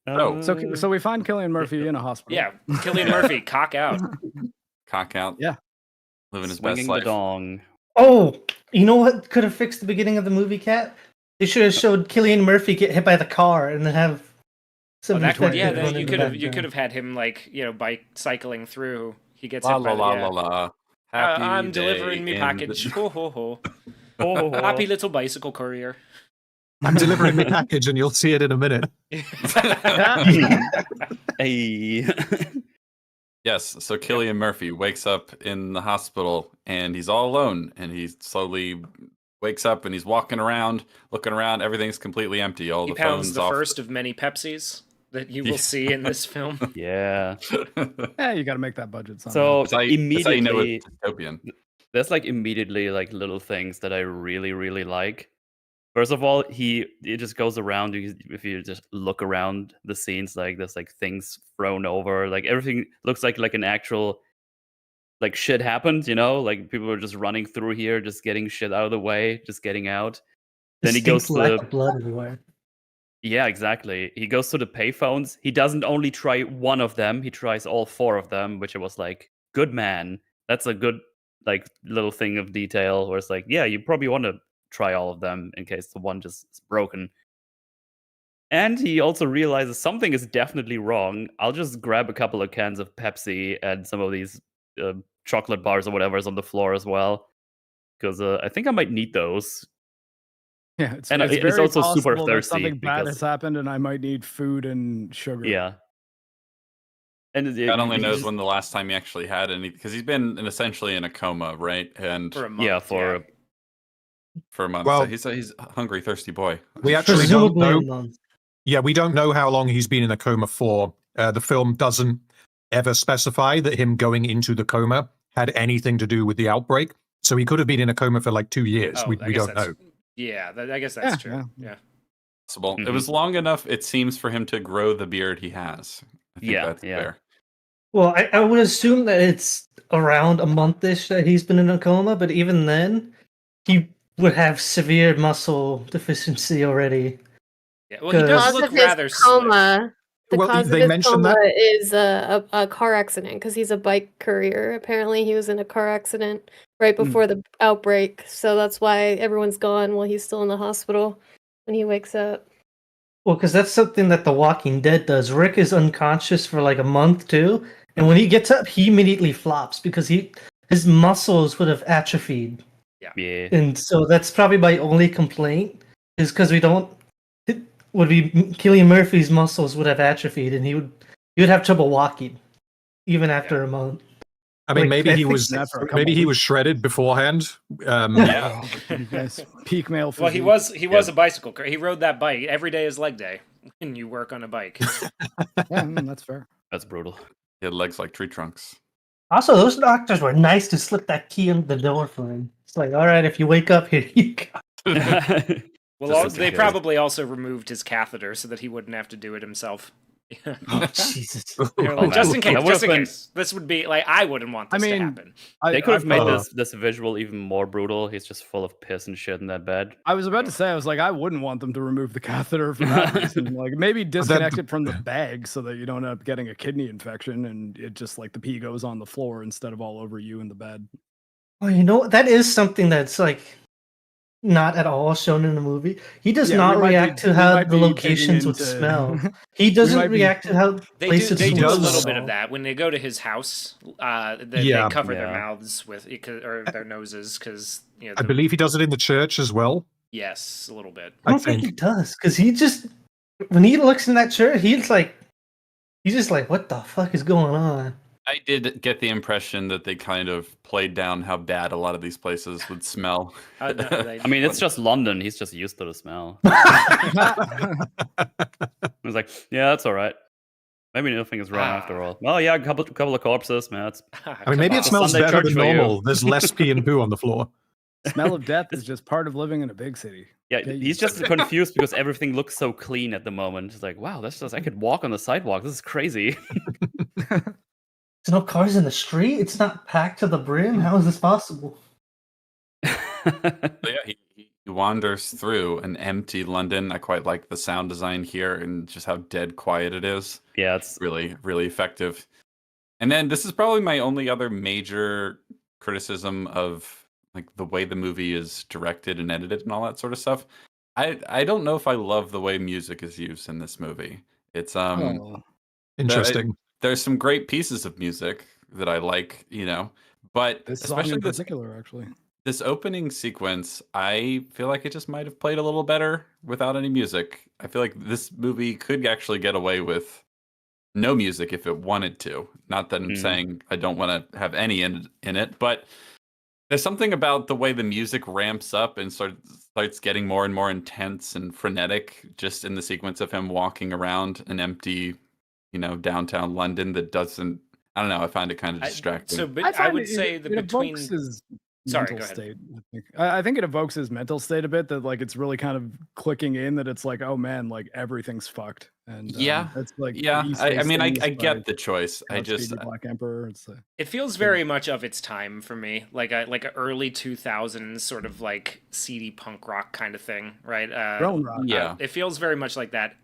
So we find Cillian Murphy in a hospital. Yeah, Cillian Murphy, cock out. Cock out. Yeah. Living his Swinging best the life. dong. Oh, you know what could have fixed the beginning of the movie, Cat? They should have showed Cillian Murphy get hit by the car and then have some That could, infected then run you in the could have background. had him bike cycling through. He gets La hit by la the, la la la. Happy I'm day delivering me in package. the- Ho ho ho. Oh, Happy little bicycle courier. I'm delivering the package, and you'll see it in a minute. Hey. Yes, so Cillian Murphy wakes up in the hospital and he's all alone, and he slowly wakes up and he's walking around, looking around. Everything's completely empty. All He the pounds phones the off. first of many Pepsis that you will see in this film. Yeah. Yeah, you got to make that budget somehow. So That's how you know immediately, it's dystopian. there's like immediately like little things that I really, really like. First of all, he just goes around. If you just look around the scenes, like there's like things thrown over, like everything looks like an actual like shit happened. You know, like people are just running through here, just getting shit out of the way, just getting out. Then he goes Distinct lack to of blood everywhere. yeah, exactly. He goes to the payphones. He doesn't only try one of them; he tries all four of them, which I was like, good man. That's a good like little thing of detail where it's like, yeah, you probably want to try all of them in case the one just is broken. And he also realizes something is definitely wrong. I'll just grab a couple of cans of Pepsi and some of these chocolate bars or whatever is on the floor as well, because I think I might need those. Yeah, it's, And it's it's very also super possible that thirsty something bad because- has happened, and I might need food and sugar. Yeah. And God only he knows just- when the last time he actually had any, because he's been essentially in a coma, right? And For a month. yeah, for for a month, Well- so he's a hungry, thirsty boy. We actually don't Presumably know. a month. Yeah, we don't know how long he's been in a coma for. The film doesn't ever specify that him going into the coma had anything to do with the outbreak. So he could have been in a coma for like 2 years. Oh, we I guess don't that's- know. Yeah, I guess that's Yeah, true. yeah. Yeah. Possible. It Mhm. was long enough, it seems, for him to grow the beard he has. I think Yeah, that's yeah. fair. Well, I would assume that it's around a month-ish that he's been in a coma, but even then, he would have severe muscle deficiency already. Yeah. Well, he Because- does Because look of his rather slick. coma, The Well, cause of they his mentioned coma that. is a car accident because he's a bike courier. Apparently, he was in a car accident right before the outbreak, so that's why everyone's gone while he's still in the hospital when he wakes up. Well, because that's something that The Walking Dead does. Rick is unconscious for like a month too, and when he gets up, he immediately flops because his muscles would have atrophied, Yeah. and so that's probably my only complaint is because we don't. It would be Cillian Murphy's muscles would have atrophied, and he would have trouble walking even after a month. I mean, Like, maybe I he think was that for a couple maybe he was weeks. shredded beforehand. Yeah. Yes, peak male physique. Well, he was a bicycle. He rode that bike. Every day is leg day when you work on a bike. Yeah, that's fair. That's brutal. He had legs like tree trunks. Also, those doctors were nice to slip that key in the door for him. It's like, all right, if you wake up, here you go. Well, Just they in case. probably also removed his catheter so that he wouldn't have to do it himself. Oh, Jesus. They're like, man. just in case, That would've just in been- case. This would be like, I wouldn't want this to happen. They could have made uh, this visual even more brutal. He's just full of piss and shit in that bed. I was about to say, I was like, I wouldn't want them to remove the catheter for that reason. Like, maybe disconnect it from the bag so that you don't end up getting a kidney infection and it just like the pee goes on the floor instead of all over you in the bed. Well, you know, that is something that's like not at all shown in the movie. He does Yeah, not we might react be- to we how might the be locations would digging into- smell. He doesn't might be- react to how They places do a does. little bit of smell. that when they go to his house. They Yeah. cover their Yeah. mouths with or their noses because I believe he does it in the church as well. yes, a little bit. I don't think he does, because he just when he looks in that church, he's just like, what the fuck is going on? I did get the impression that they kind of played down how bad a lot of these places would smell. No, they- I mean, it's just London. He's just used to the smell. He was like, yeah, that's all right. Maybe nothing is wrong after all. Oh yeah, a couple of corpses, man. It's I mean, maybe it It's a smells Sunday better church than for you. normal. There's less pee and poo on the floor. Smell of death is just part of living in a big city. Yeah, Yeah, he's just confused because everything looks so clean at the moment. He's like, wow, that's just I could walk on the sidewalk. This is crazy. There's no cars in the street. It's not packed to the brim. How is this possible? But yeah, he wanders through an empty London. I quite like the sound design here and just how dead quiet it is. Yeah, it's Really, really effective. And then this is probably my only other major criticism of like the way the movie is directed and edited and all that sort of stuff. I don't know if I love the way music is used in this movie. It's Oh. Interesting. there's some great pieces of music that I like, but This song especially in this particular, actually. this opening sequence, I feel like it just might have played a little better without any music. I feel like this movie could actually get away with no music if it wanted to. Not that I'm saying I don't want to have any in it, but there's something about the way the music ramps up and starts getting more and more intense and frenetic just in the sequence of him walking around an empty, downtown London that doesn't, I don't know, I find it kind of distracting. I find would it- say it that between evokes his Sorry, mental go ahead. state. I think it evokes his mental state a bit. That like it's really kind of clicking in that it's like, oh man, like everything's fucked. And Yeah, it's like yeah, he I says mean, I things get like, the choice. I "Godspeed, just, you Black Emperor. It's it feels very much of its time for me, like a early 2000s sort of like seedy punk rock kind of thing, right? drone rock. yeah. It feels very much like that.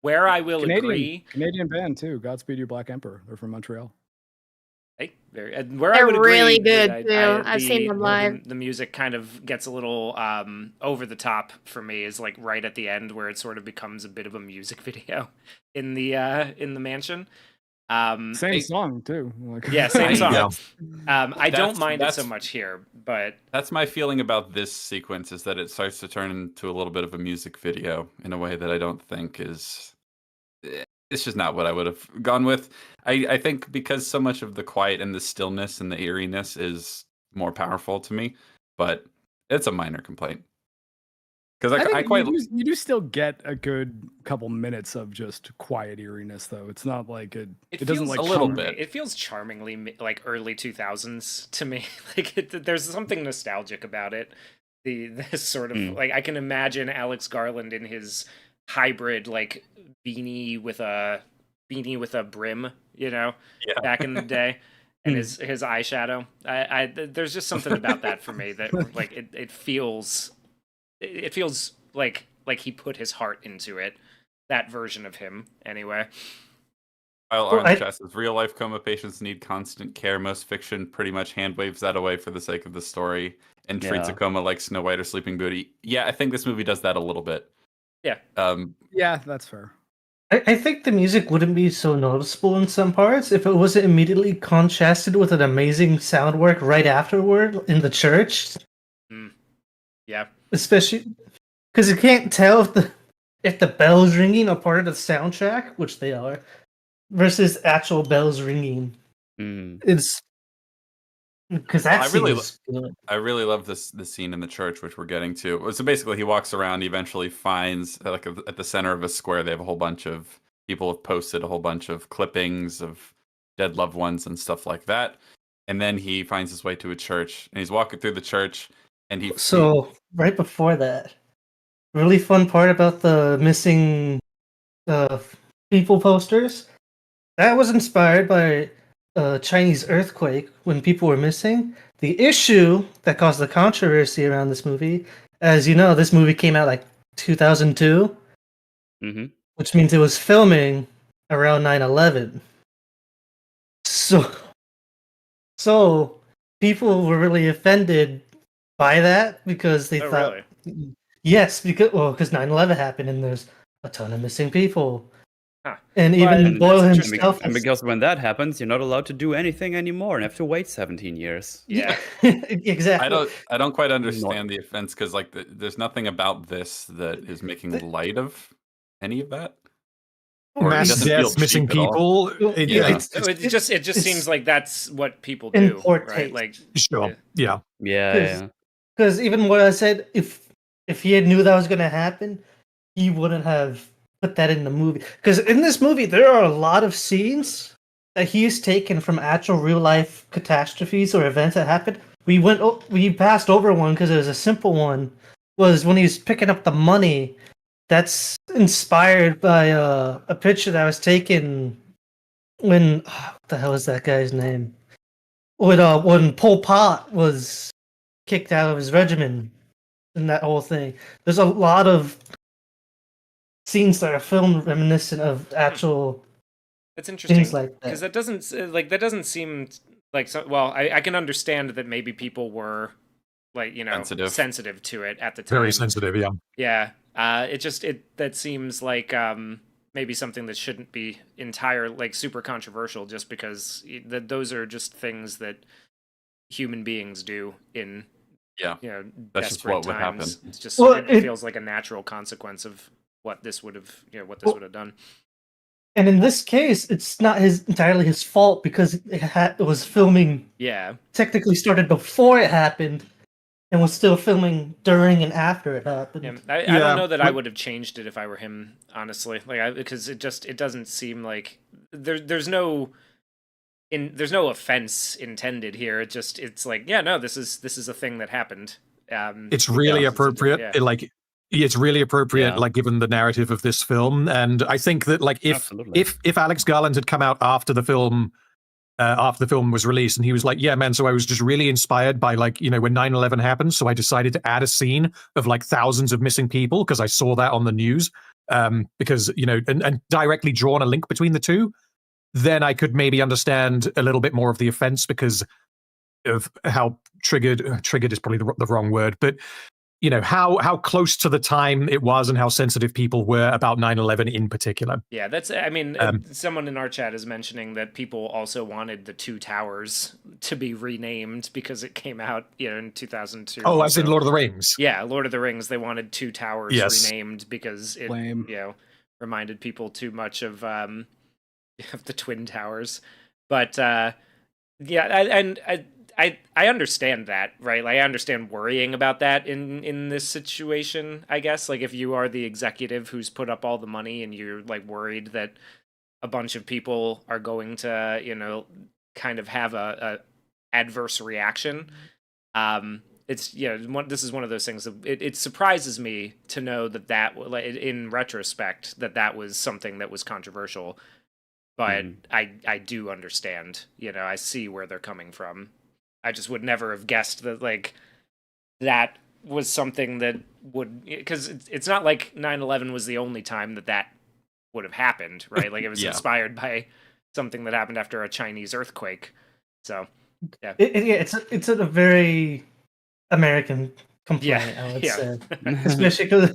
Where I will agree, Canadian band too. Godspeed you Black Emperor. They're from Montreal. hey, where I They're would agree, really that good, too. I've seen them live. The music kind of gets a little over the top for me. Is like right at the end where it sort of becomes a bit of a music video in the mansion. Same song too. Like, Yeah, same song. Yeah. I don't That's- mind it so that's- much here, but That's my feeling about this sequence is that it starts to turn into a little bit of a music video in a way that I don't think is. It's just not what I would have gone with. I think because so much of the quiet and the stillness and the eeriness is more powerful to me, but it's a minor complaint. Because I think quite you do still get a good couple minutes of just quiet eeriness though. It's not like it doesn't feels like a little charm- bit. It feels charmingly like early 2000s to me. Like there's something nostalgic about it. This sort of like I can imagine Alex Garland in his hybrid like beanie with a brim, back in the day, and his eyeshadow. There's just something about that for me that like it feels like he put his heart into it. That version of him, anyway. While Well, Orange Chat says real life coma patients need constant care. Most fiction pretty much hand waves that away for the sake of the story and treats a Yeah. coma like Snow White or Sleeping Beauty. Yeah, I think this movie does that a little bit. Yeah. Yeah, that's fair. I think the music wouldn't be so noticeable in some parts if it wasn't immediately contrasted with an amazing sound work right afterward in the church. Yeah. Especially because you can't tell if the bells ringing are part of the soundtrack, which they are, versus actual bells ringing. Mm. It's because that I scene really is good. I really love this scene in the church, which we're getting to. So basically, he walks around. He eventually finds, like, at the center of a square, they have a whole bunch of people have posted a whole bunch of clippings of dead loved ones and stuff like that. And then he finds his way to a church, and he's walking through the church, and So right before that, really fun part about the missing people posters. That was inspired by a Chinese earthquake when people were missing. The issue that caused the controversy around this movie, as you know, this movie came out like 2002, Hmm. which means it was filming around 9/11. So people were really offended by that because they Oh, thought, really? yes, because 9/11 happened and there's a ton of missing people. Huh. And Well, even and Boyle that's himself. And because when that happens, you're not allowed to do anything anymore and have to wait 17 years. Yeah. Exactly. I don't quite understand the offense because like there's nothing about this that is making light of any of that. Or it Mass doesn't feel deaths, missing cheap at all. people. Yeah. It just seems like that's what people in do, poor right? taste. Like, Sure. Yeah. Yeah. Because even what I said, if he had knew that was going to happen, he wouldn't have put that in the movie. Because in this movie, there are a lot of scenes that he's taken from actual real life catastrophes or events that happened. We passed over one because it was a simple one. Was when he was picking up the money. That's inspired by a picture that was taken when what the hell is that guy's name? When Pol Pot was kicked out of his regiment and that whole thing. There's a lot of scenes that are filmed reminiscent of actual it's interesting things like because that. that doesn't seem like so. Well, I can understand that maybe people were like sensitive to it at the time. Very sensitive. Yeah. Yeah. That seems like maybe something that shouldn't be super controversial just because those are just things that human beings do in That's just desperate what would happen. times. It's just Well, it feels like a natural consequence of what this would have would have done. And in this case, it's not entirely his fault because it was filming. Yeah. Technically started before it happened, and was still filming during and after it happened. Yeah, I don't know that I would have changed it if I were him, honestly. Because it doesn't seem like there's no offense intended here. It's like, yeah, no, this is a thing that happened. It's really appropriate. Yeah. It's really appropriate, Yeah. like given the narrative of this film. And I think that like Absolutely. if Alex Garland had come out after the film was released and he was like, yeah, man, so I was just really inspired by like, when 9/11 happened, so I decided to add a scene of like thousands of missing people because I saw that on the news, because and directly drawn a link between the two, then I could maybe understand a little bit more of the offense because of how triggered is probably the wrong word, but how close to the time it was and how sensitive people were about 9/11 in particular. Yeah, someone in our chat is mentioning that people also wanted the two towers to be renamed because it came out in 2002. Oh, as in Lord of the Rings. Yeah, Lord of the Rings, they wanted two towers renamed because it reminded people too much of the Twin Towers. But I understand that, right? Like, I understand worrying about that in this situation, I guess. Like, if you are the executive who's put up all the money and you're, like, worried that a bunch of people are going to, kind of have a adverse reaction. This is one of those things that it surprises me to know that in retrospect, that was something that was controversial. But I do understand, I see where they're coming from. I just would never have guessed that, like, that was something that would... Because it's not like 9/11 was the only time that would have happened, right? Like, it was inspired by something that happened after a Chinese earthquake. So, yeah. It's a very American complaint, I would say. Especially because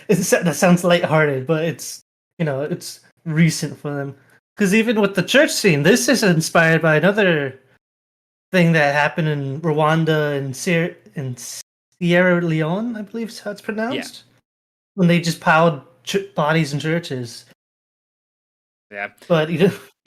that sounds lighthearted, but it's recent for them. Because even with the church scene, this is inspired by another thing that happened in Rwanda and Sierra Leone, I believe is how it's pronounced. When they just piled bodies in churches. Yeah. But you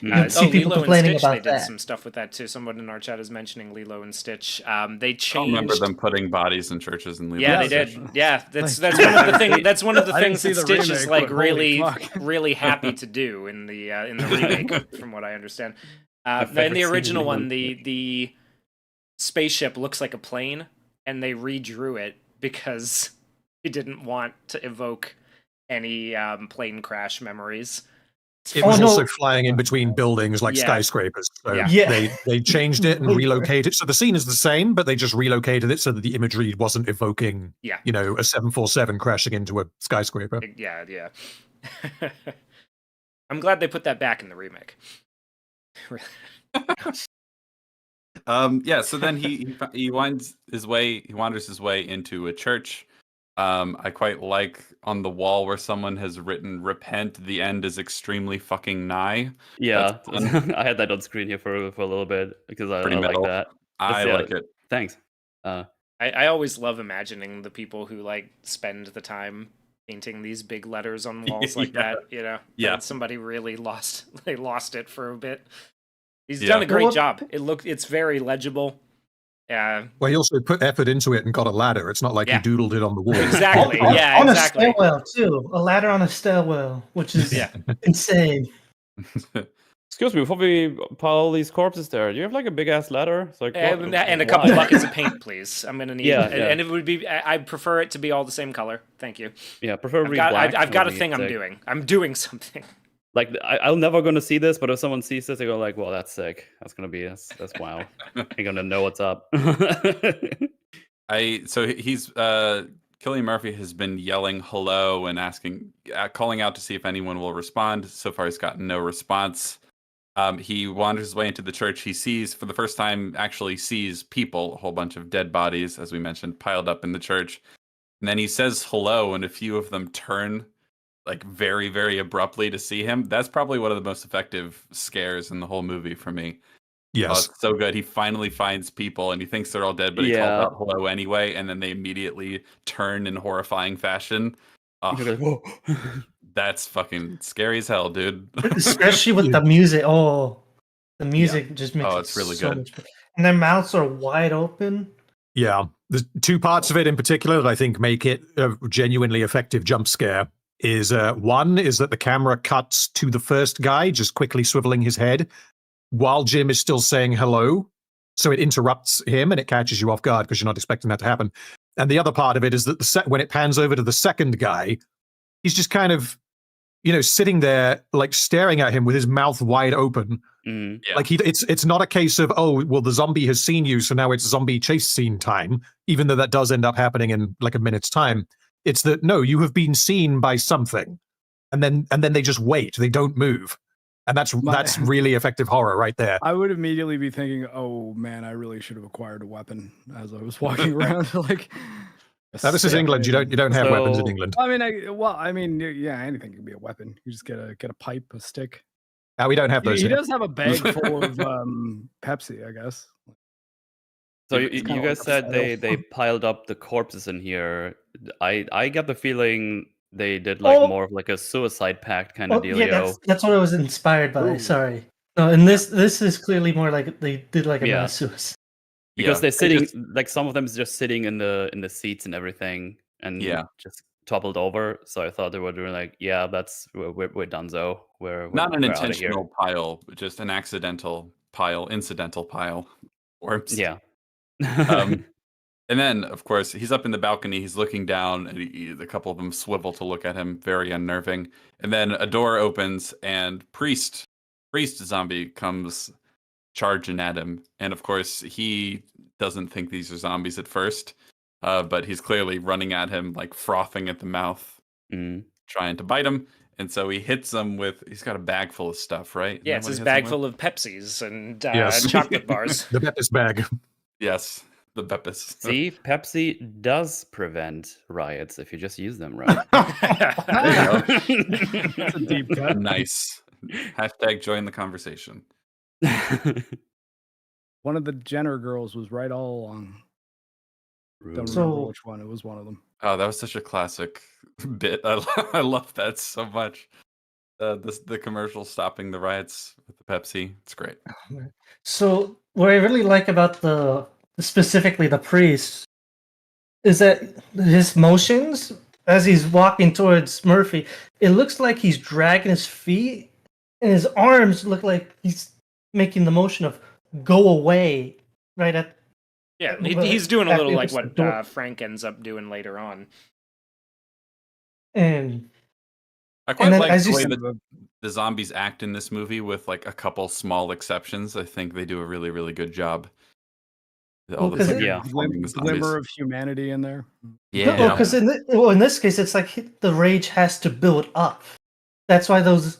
don't see people Lilo complaining and Stitch, about they did that. some stuff with that too. Someone in our chat is mentioning Lilo and Stitch. They changed. I remember them putting bodies in churches and Lilo. Yeah, and they Stitch. did. Yeah, that's one of the things. That's one of the I didn't things see that the Stitch is remake, like but holy really, fuck. really happy to do in the remake, from what I understand. In favorite the scene in original Lilo one, and the spaceship looks like a plane, and they redrew it because they didn't want to evoke any plane crash memories. It was no. also flying in between buildings like Yeah. skyscrapers. So Yeah. they changed it and relocated. So the scene is the same, but they just relocated it so that the imagery wasn't evoking, Yeah. a 747 crashing into a skyscraper. Yeah. I'm glad they put that back in the remake. So then he wanders his way into a church. I quite like on the wall where someone has written "Repent, the end is extremely fucking nigh." Yeah, That's fun. I had that on screen here for a little bit because I Pretty like metal. that. I Yeah, like it. Thanks. I always love imagining the people who like spend the time painting these big letters on walls like Yeah. that. Yeah. And somebody really lost it for a bit. He's Yeah. done a great Well, job. It's very legible. Yeah, Well, he also put effort into it and got a ladder. It's not like Yeah. he doodled it on the wall. exactly. On Yeah, a exactly. stairwell too. A ladder on a stairwell, which is Yeah. insane. Excuse me, before we pile all these corpses there, do you have like a big ass ladder? It's like And what- a couple why? buckets of paint, please. I'm gonna need. Yeah, and, yeah. and it would be. I'd prefer it to be all the same color. Thank you. Yeah, preferably I've black. got a would be thing I'm sick. doing. I'm doing something. Like I'm never gonna see this, but if someone sees this, they go like, "Well, that's sick. That's gonna be that's wow. You're gonna know what's up." He's Cillian Murphy has been yelling hello and calling out to see if anyone will respond. So far, he's gotten no response. He wanders his way into the church. He sees, for the first time, actually sees people, a whole bunch of dead bodies, as we mentioned, piled up in the church. And then he says hello, and a few of them turn like very, very abruptly to see him. That's probably one of the most effective scares in the whole movie for me. Yes. It's so good. He finally finds people and he thinks they're all dead, but he calls Yeah. out hello anyway, and then they immediately turn in horrifying fashion. You're like, whoa. That's fucking scary as hell, dude. Especially with the music. Oh, the music just makes it's really so good. much better. And their mouths are wide open. Yeah. There's two parts of it in particular that I think make it a genuinely effective jump scare. One is that the camera cuts to the first guy just quickly swiveling his head while Jim is still saying hello. So it interrupts him and it catches you off guard because you're not expecting that to happen. And the other part of it is that when it pans over to the second guy, he's just kind of, sitting there, like staring at him with his mouth wide open. Mm. Yeah. Like it's not a case of, oh, well, the zombie has seen you, so now it's zombie chase scene time, even though that does end up happening in like a minute's time. It's that, no, you have been seen by something. And then they just wait. They don't move. And that's really effective horror right there. I would immediately be thinking, oh man, I really should have acquired a weapon as I was walking around. Like, Now, this is England. You don't have weapons in So- England. I mean, yeah, anything can be a weapon. You just get a pipe, a stick. We don't have those. He here. does have a bag full of Pepsi, I guess. So It's you kinda guys like a said fail. they piled up the corpses in here. I got the feeling they did like more of like a suicide pact kind of Oh, dealio. yeah, that's what I was inspired by. Ooh. Sorry. No, and this is clearly more like they did like a Yeah. mass suicide. Because Yeah, they're sitting just- like some of them is just sitting in the seats and everything and Yeah. just toppled over. So I thought they were doing like, yeah, we're donezo. We're Not an we're outta here. intentional pile, just an accidental pile, incidental pile. Corpse. Yeah. And then, of course, he's up in the balcony. He's looking down, and a couple of them swivel to look at him. Very unnerving. And then a door opens, and priest zombie comes charging at him. And of course, he doesn't think these are zombies at first, but he's clearly running at him, like frothing at the mouth, Mm. trying to bite him. and so he hits them with. He's got a bag full of stuff, right? Isn't Yeah, that it's what his he hits bag them full with? of Pepsis and Yes. chocolate bars. The Beppis bag. Yes, the Beppis. See, Pepsi does prevent riots if you just use them right. There you go. That's a deep cut. Nice. Hashtag join the conversation. One of the Jenner girls was right all along. Don't So- remember which one. It was one of them. Oh, that was such a classic bit. I love that so much. The commercial stopping the riots with the Pepsi. It's great. So what I really like about specifically the priest is that his motions as he's walking towards Murphy, it looks like he's dragging his feet, and his arms look like he's making the motion of go away right at. Yeah, But he's doing a that little like was the what door. Frank ends up doing later on. And I quite And then like as the you way said- that the zombies act in this movie, with like a couple small exceptions. I think they do a really, really good job. All Well, the 'cause zombies Yeah. performing the Glimmer zombies. of humanity in there. Yeah. because in this case, it's like the rage has to build up. That's why those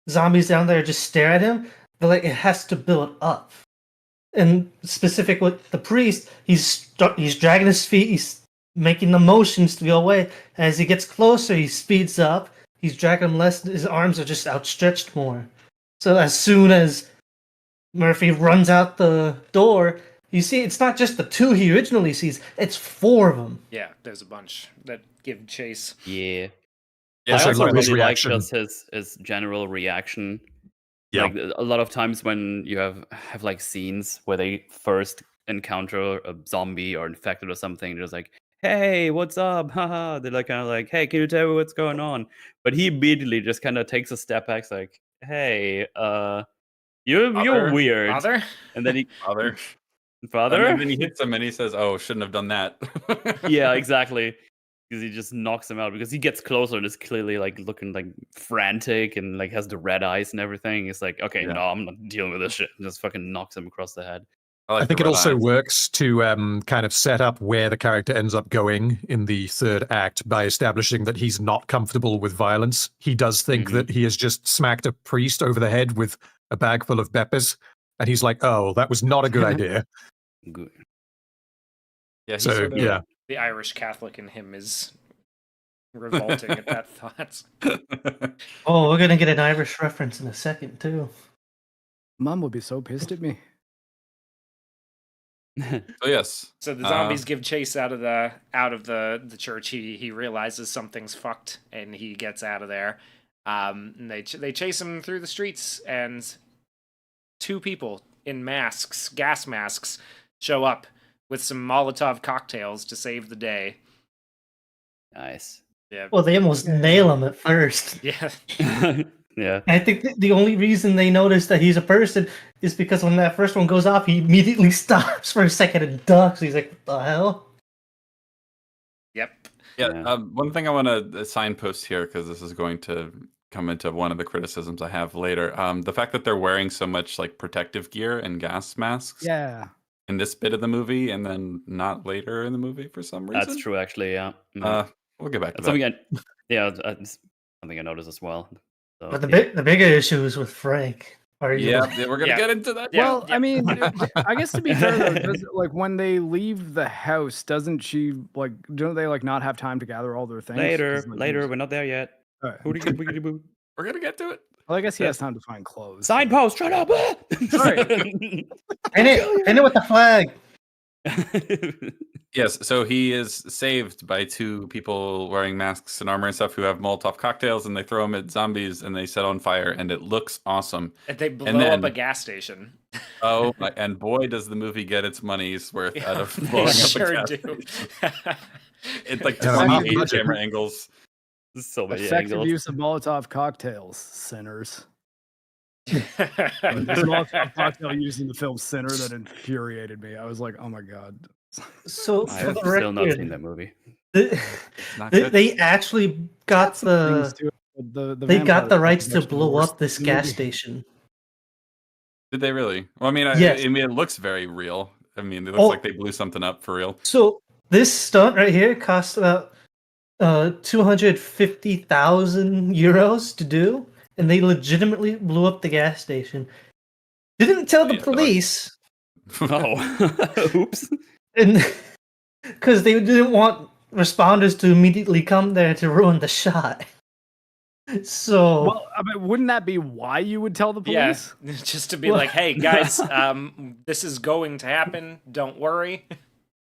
zombies down there just stare at him. But like it has to build up. And specific with the priest, he's dragging his feet. He's making the motions to go away. And as he gets closer, he speeds up. He's dragging him less. His arms are just outstretched more. So as soon as Murphy runs out the door, you see it's not just the two he originally sees; it's four of them. Yeah, there's a bunch that give chase. Yeah. Yeah, I so also love his really like reaction. just his general reaction. Yeah. Like a lot of times when you have like scenes where they first encounter a zombie or infected or something, they're just like, "Hey, what's up?" Haha. They're like kind of like, "Hey, can you tell me what's going on?" But he immediately just kind of takes a step back, like, "Hey, you're Father? weird." Father? And then he, Father. father. And then he hits him and he says, "Oh, shouldn't have done that." Yeah, exactly. Because he just knocks him out because he gets closer and is clearly like looking like frantic and like has the red eyes and everything. It's like, okay, Yeah. no, I'm not dealing with this shit. And just fucking knocks him across the head. like I think the it red also eyes. works to kind of set up where the character ends up going in the third act by establishing that he's not comfortable with violence. He does think Mhm. that he has just smacked a priest over the head with a bag full of peppers, and he's like, "Oh, that was not a good idea." Good. Yeah, he's So sort of- yeah, The Irish Catholic in him is revolting at that thought. Oh, we're gonna get an Irish reference in a second too. Mom would be so pissed at me. So yes. So the zombies give chase out of the church. He realizes something's fucked and he gets out of there. And they chase him through the streets, and two people in masks, gas masks, show up with some Molotov cocktails to save the day. Nice. Yeah, Well, they almost nail him at first. yeah. Yeah. I think the only reason they notice that he's a person is because when that first one goes off, he immediately stops for a second and ducks. He's like, "What the hell?" Yep. Yeah. Yeah. One thing I want to signpost here, because this is going to come into one of the criticisms I have later. The fact that they're wearing so much like protective gear and gas masks Yeah. in this bit of the movie, and then not later in the movie for some reason. That's true, actually. Yeah. Yeah. We'll get back to That's that. something it's something I noticed as well. So, But yeah. the bigger issue is with Frank. Yeah, we're gonna Yeah. get into that. Yeah, Well, yeah. I mean, I guess to be fair though, like when they leave the house, don't they like not have time to gather all their things? Later, 'Cause, like, later, we're not there yet. Alright. Boo-dee-boo-boo-dee-boo. We're gonna get to it. Well, I guess he has time to find clothes. Signpost, shut up! Sorry. Pin it with the flag. Yes, so he is saved by two people wearing masks and armor and stuff who have Molotov cocktails, and they throw them at zombies and they set on fire, and it looks awesome. And they blow And then- up a gas station. Oh, and boy, does the movie get its money's worth out of They blowing up sure a gas do. station. It's like Yeah, 28 budget. camera angles. So many Effective angles. use of Molotov cocktails, sinners. There's a Nice. Molotov cocktail used in the film Sinner that infuriated me. I was like, oh my god. So I for have the still not record, seen that movie. Not good. they actually got Things the to it, they got vampire the rights is to actually blow worse up this than the gas movie. station. Did they really? Well, I mean, Yes. I mean, it looks very real. I mean, it looks Oh. like they blew something up for real. So this stunt right here cost about 250,000 euros to do, and they legitimately blew up the gas station. Didn't tell the Yeah, police, Oh, oops. and because they didn't want responders to immediately come there to ruin the shot. So Well, I mean, wouldn't that be why you would tell the police? Yeah, just to be like, hey guys, this is going to happen. Don't worry.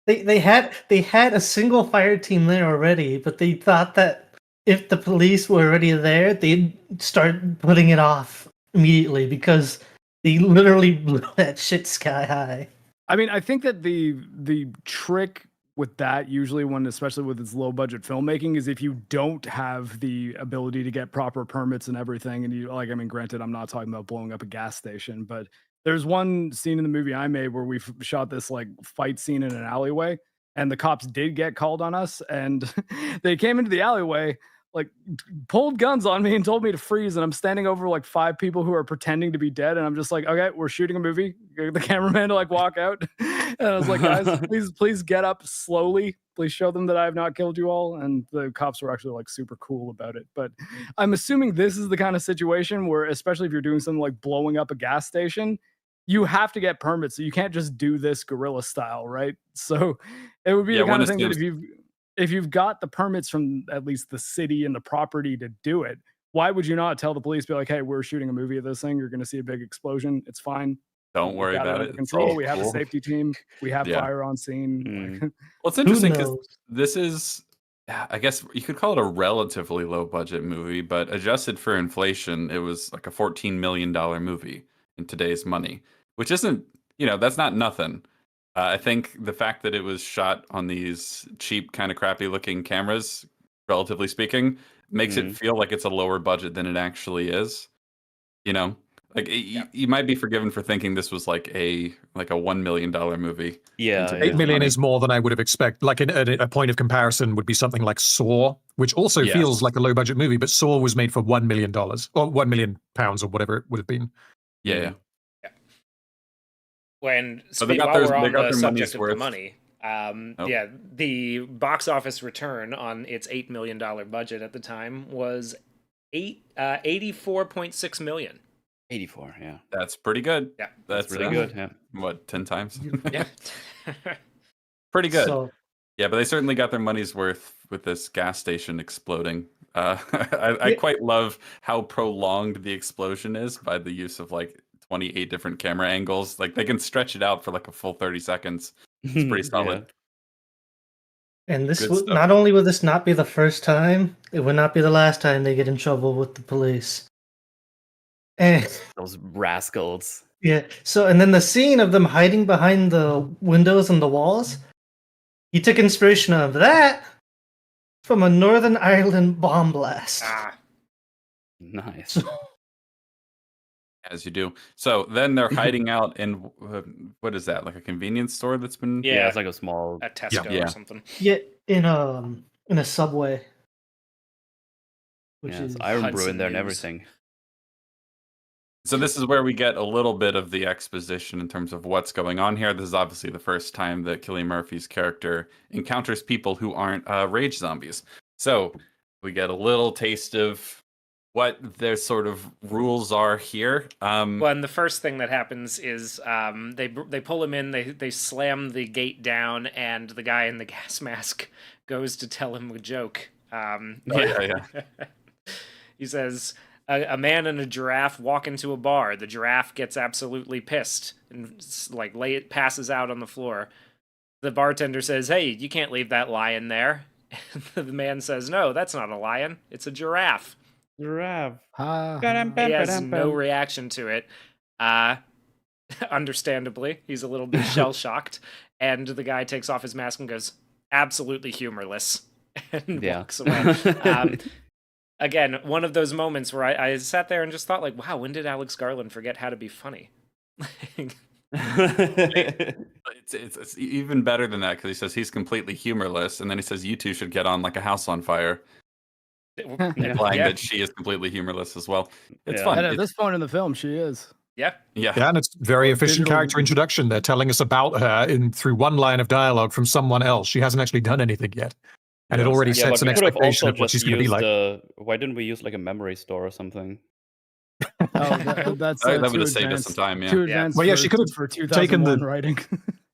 they had a single fire team there already, but they thought that if the police were already there, they'd start putting it off immediately because they literally blew that shit sky high. I mean, I think that the trick with that, usually when, especially with its low budget filmmaking, is if you don't have the ability to get proper permits and everything, and you like, I mean, granted, I'm not talking about blowing up a gas station, but there's one scene in the movie I made where we shot this like fight scene in an alleyway, and the cops did get called on us, and they came into the alleyway, like pulled guns on me and told me to freeze, and I'm standing over like 5 people who are pretending to be dead, and I'm just like, okay, we're shooting a movie. Get the cameraman to like walk out, and I was like, guys, please get up slowly. Please show them that I have not killed you all. And the cops were actually like super cool about it. But I'm assuming this is the kind of situation where, especially if you're doing something like blowing up a gas station, you have to get permits. So you can't just do this guerrilla style, right? So it would be the kind of thing that if you've got the permits from at least the city and the property to do it, why would you not tell the police, be like, hey, we're shooting a movie of this thing. You're going to see a big explosion. It's fine. Don't worry about it. Control. We have a safety team. We have fire on scene. Mm. Like, Well, it's interesting because this is, I guess you could call it a relatively low budget movie, but adjusted for inflation, it was like a $14 million movie in today's money, which isn't, that's not nothing. I think the fact that it was shot on these cheap, kind of crappy looking cameras, relatively speaking, makes it feel like it's a lower budget than it actually is. Like you might be forgiven for thinking this was like a $1 million movie. Yeah, $8 million is more than I would have expected. Like a point of comparison would be something like Saw, which also feels like a low budget movie, but Saw was made for $1 million or £1 million or whatever it would have been. Yeah. When So they while got we're their on the money's subject of the worth. money, the box office return on its $8 million budget at the time was 84.6 million. 84, yeah. That's pretty good. Yeah, That's Really good, yeah. What, 10 times? Yeah. Pretty good. So, Yeah, but they certainly got their money's worth with this gas station exploding. I quite love how prolonged the explosion is by the use of like 28 different camera angles. Like they can stretch it out for like a full 30 seconds. It's pretty solid. and this Good would stuff. not only will this not be the first time, it would not be the last time they get in trouble with the police. And Those rascals. yeah, so and then the scene of them hiding behind the windows and the walls, he took inspiration of that from a Northern Ireland bomb blast. Nice. As you do. So then they're hiding out in what is that? Like a convenience store that's been Yeah, it's like a small. At Tesco Yeah. or something. Yeah, in a subway. Which Yeah, is it's Iron Brew Hudson in there and News. everything. So this is where we get a little bit of the exposition in terms of what's going on here. This is obviously the first time that Cillian Murphy's character encounters people who aren't rage zombies. So we get a little taste of what their sort of rules are here. Well, and the first thing that happens is they pull him in, they slam the gate down, and the guy in the gas mask goes to tell him a joke. He says, a man and a giraffe walk into a bar. The giraffe gets absolutely pissed and passes out on the floor. The bartender says, "Hey, you can't leave that lion there." And the man says, "No, that's not a lion. It's a giraffe." Giraffe. He has no reaction to it. Understandably, he's a little bit shell-shocked. And the guy takes off his mask and goes, "Absolutely humorless," and walks away. Again, one of those moments where I sat there and just thought, like, wow, when did Alex Garland forget how to be funny? It's even better than that because he says he's completely humorless, and then he says you two should get on like a house on fire, implying that she is completely humorless as well. It's fun. And at this point in the film, she is. Yeah, and it's very efficient character introduction. They're telling us about her through one line of dialogue from someone else. She hasn't actually done anything yet. And it already Yeah, sets but an we could have expectation also of what just she's going to be used. like. Why didn't we use like a memory store or something? That's That would too have saved us some advanced. time. Too Yeah. advanced. Well, yeah, she could have for taken 2001 writing.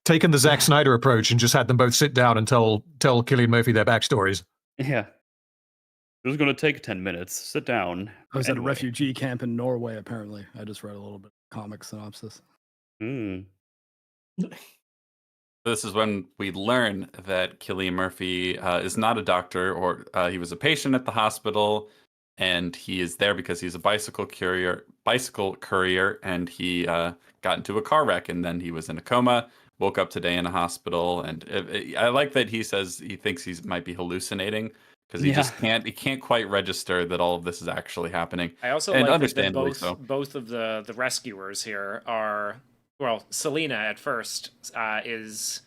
taken the Zack Snyder approach and just had them both sit down and tell Cillian Murphy their backstories. Yeah. It was going to take 10 minutes. Sit down. I was at a Anyway. refugee camp in Norway, apparently. I just read a little bit of comic synopsis. This is when we learn that Cillian Murphy is not a doctor, or he was a patient at the hospital, and he is there because he's a bicycle courier, and he got into a car wreck, and then he was in a coma, woke up today in a hospital, and I like that he says he thinks he might be hallucinating because he just can't quite register that all of this is actually happening. I also And like that understandably so. both of the rescuers here are, well, Selena at first is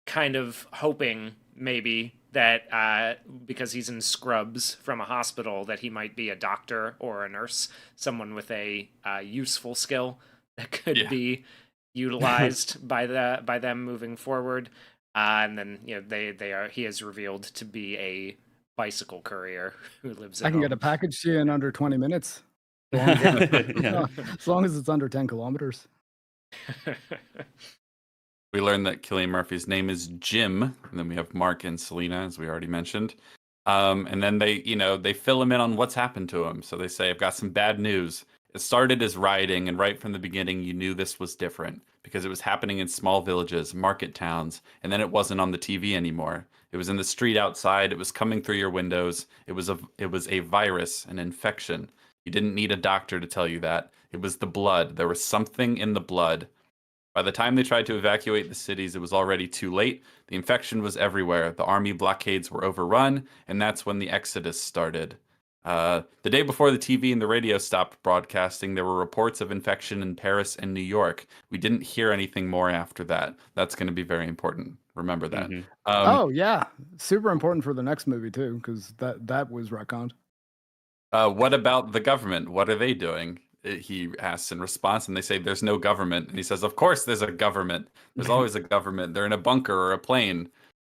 kind of hoping maybe that because he's in scrubs from a hospital that he might be a doctor or a nurse, someone with a useful skill that could be utilized by them moving forward. And then he is revealed to be a bicycle courier who lives at I can home. get a package to you in under 20 minutes. Yeah. As long as it's under 10 kilometers. We learn that Cillian Murphy's name is Jim, and then we have Mark and Selena, as we already mentioned. And then they fill him in on what's happened to him. So they say, I've got some bad news. It started as rioting, and right from the beginning, you knew this was different because it was happening in small villages, market towns, and then it wasn't on the TV anymore. It was in the street outside. It was coming through your windows. It was a virus, an infection. You didn't need a doctor to tell you that. It was the blood. There was something in the blood. By the time they tried to evacuate the cities, it was already too late. The infection was everywhere. The army blockades were overrun, and that's when the exodus started. The day before the TV and the radio stopped broadcasting, there were reports of infection in Paris and New York. We didn't hear anything more after that. That's going to be very important. Remember that. Mhm. Oh, yeah. Super important for the next movie, too, because that was retconned. What about the government? What are they doing? He asks in response, and they say, there's no government. And he says, of course there's a government. There's always a government. They're in a bunker or a plane.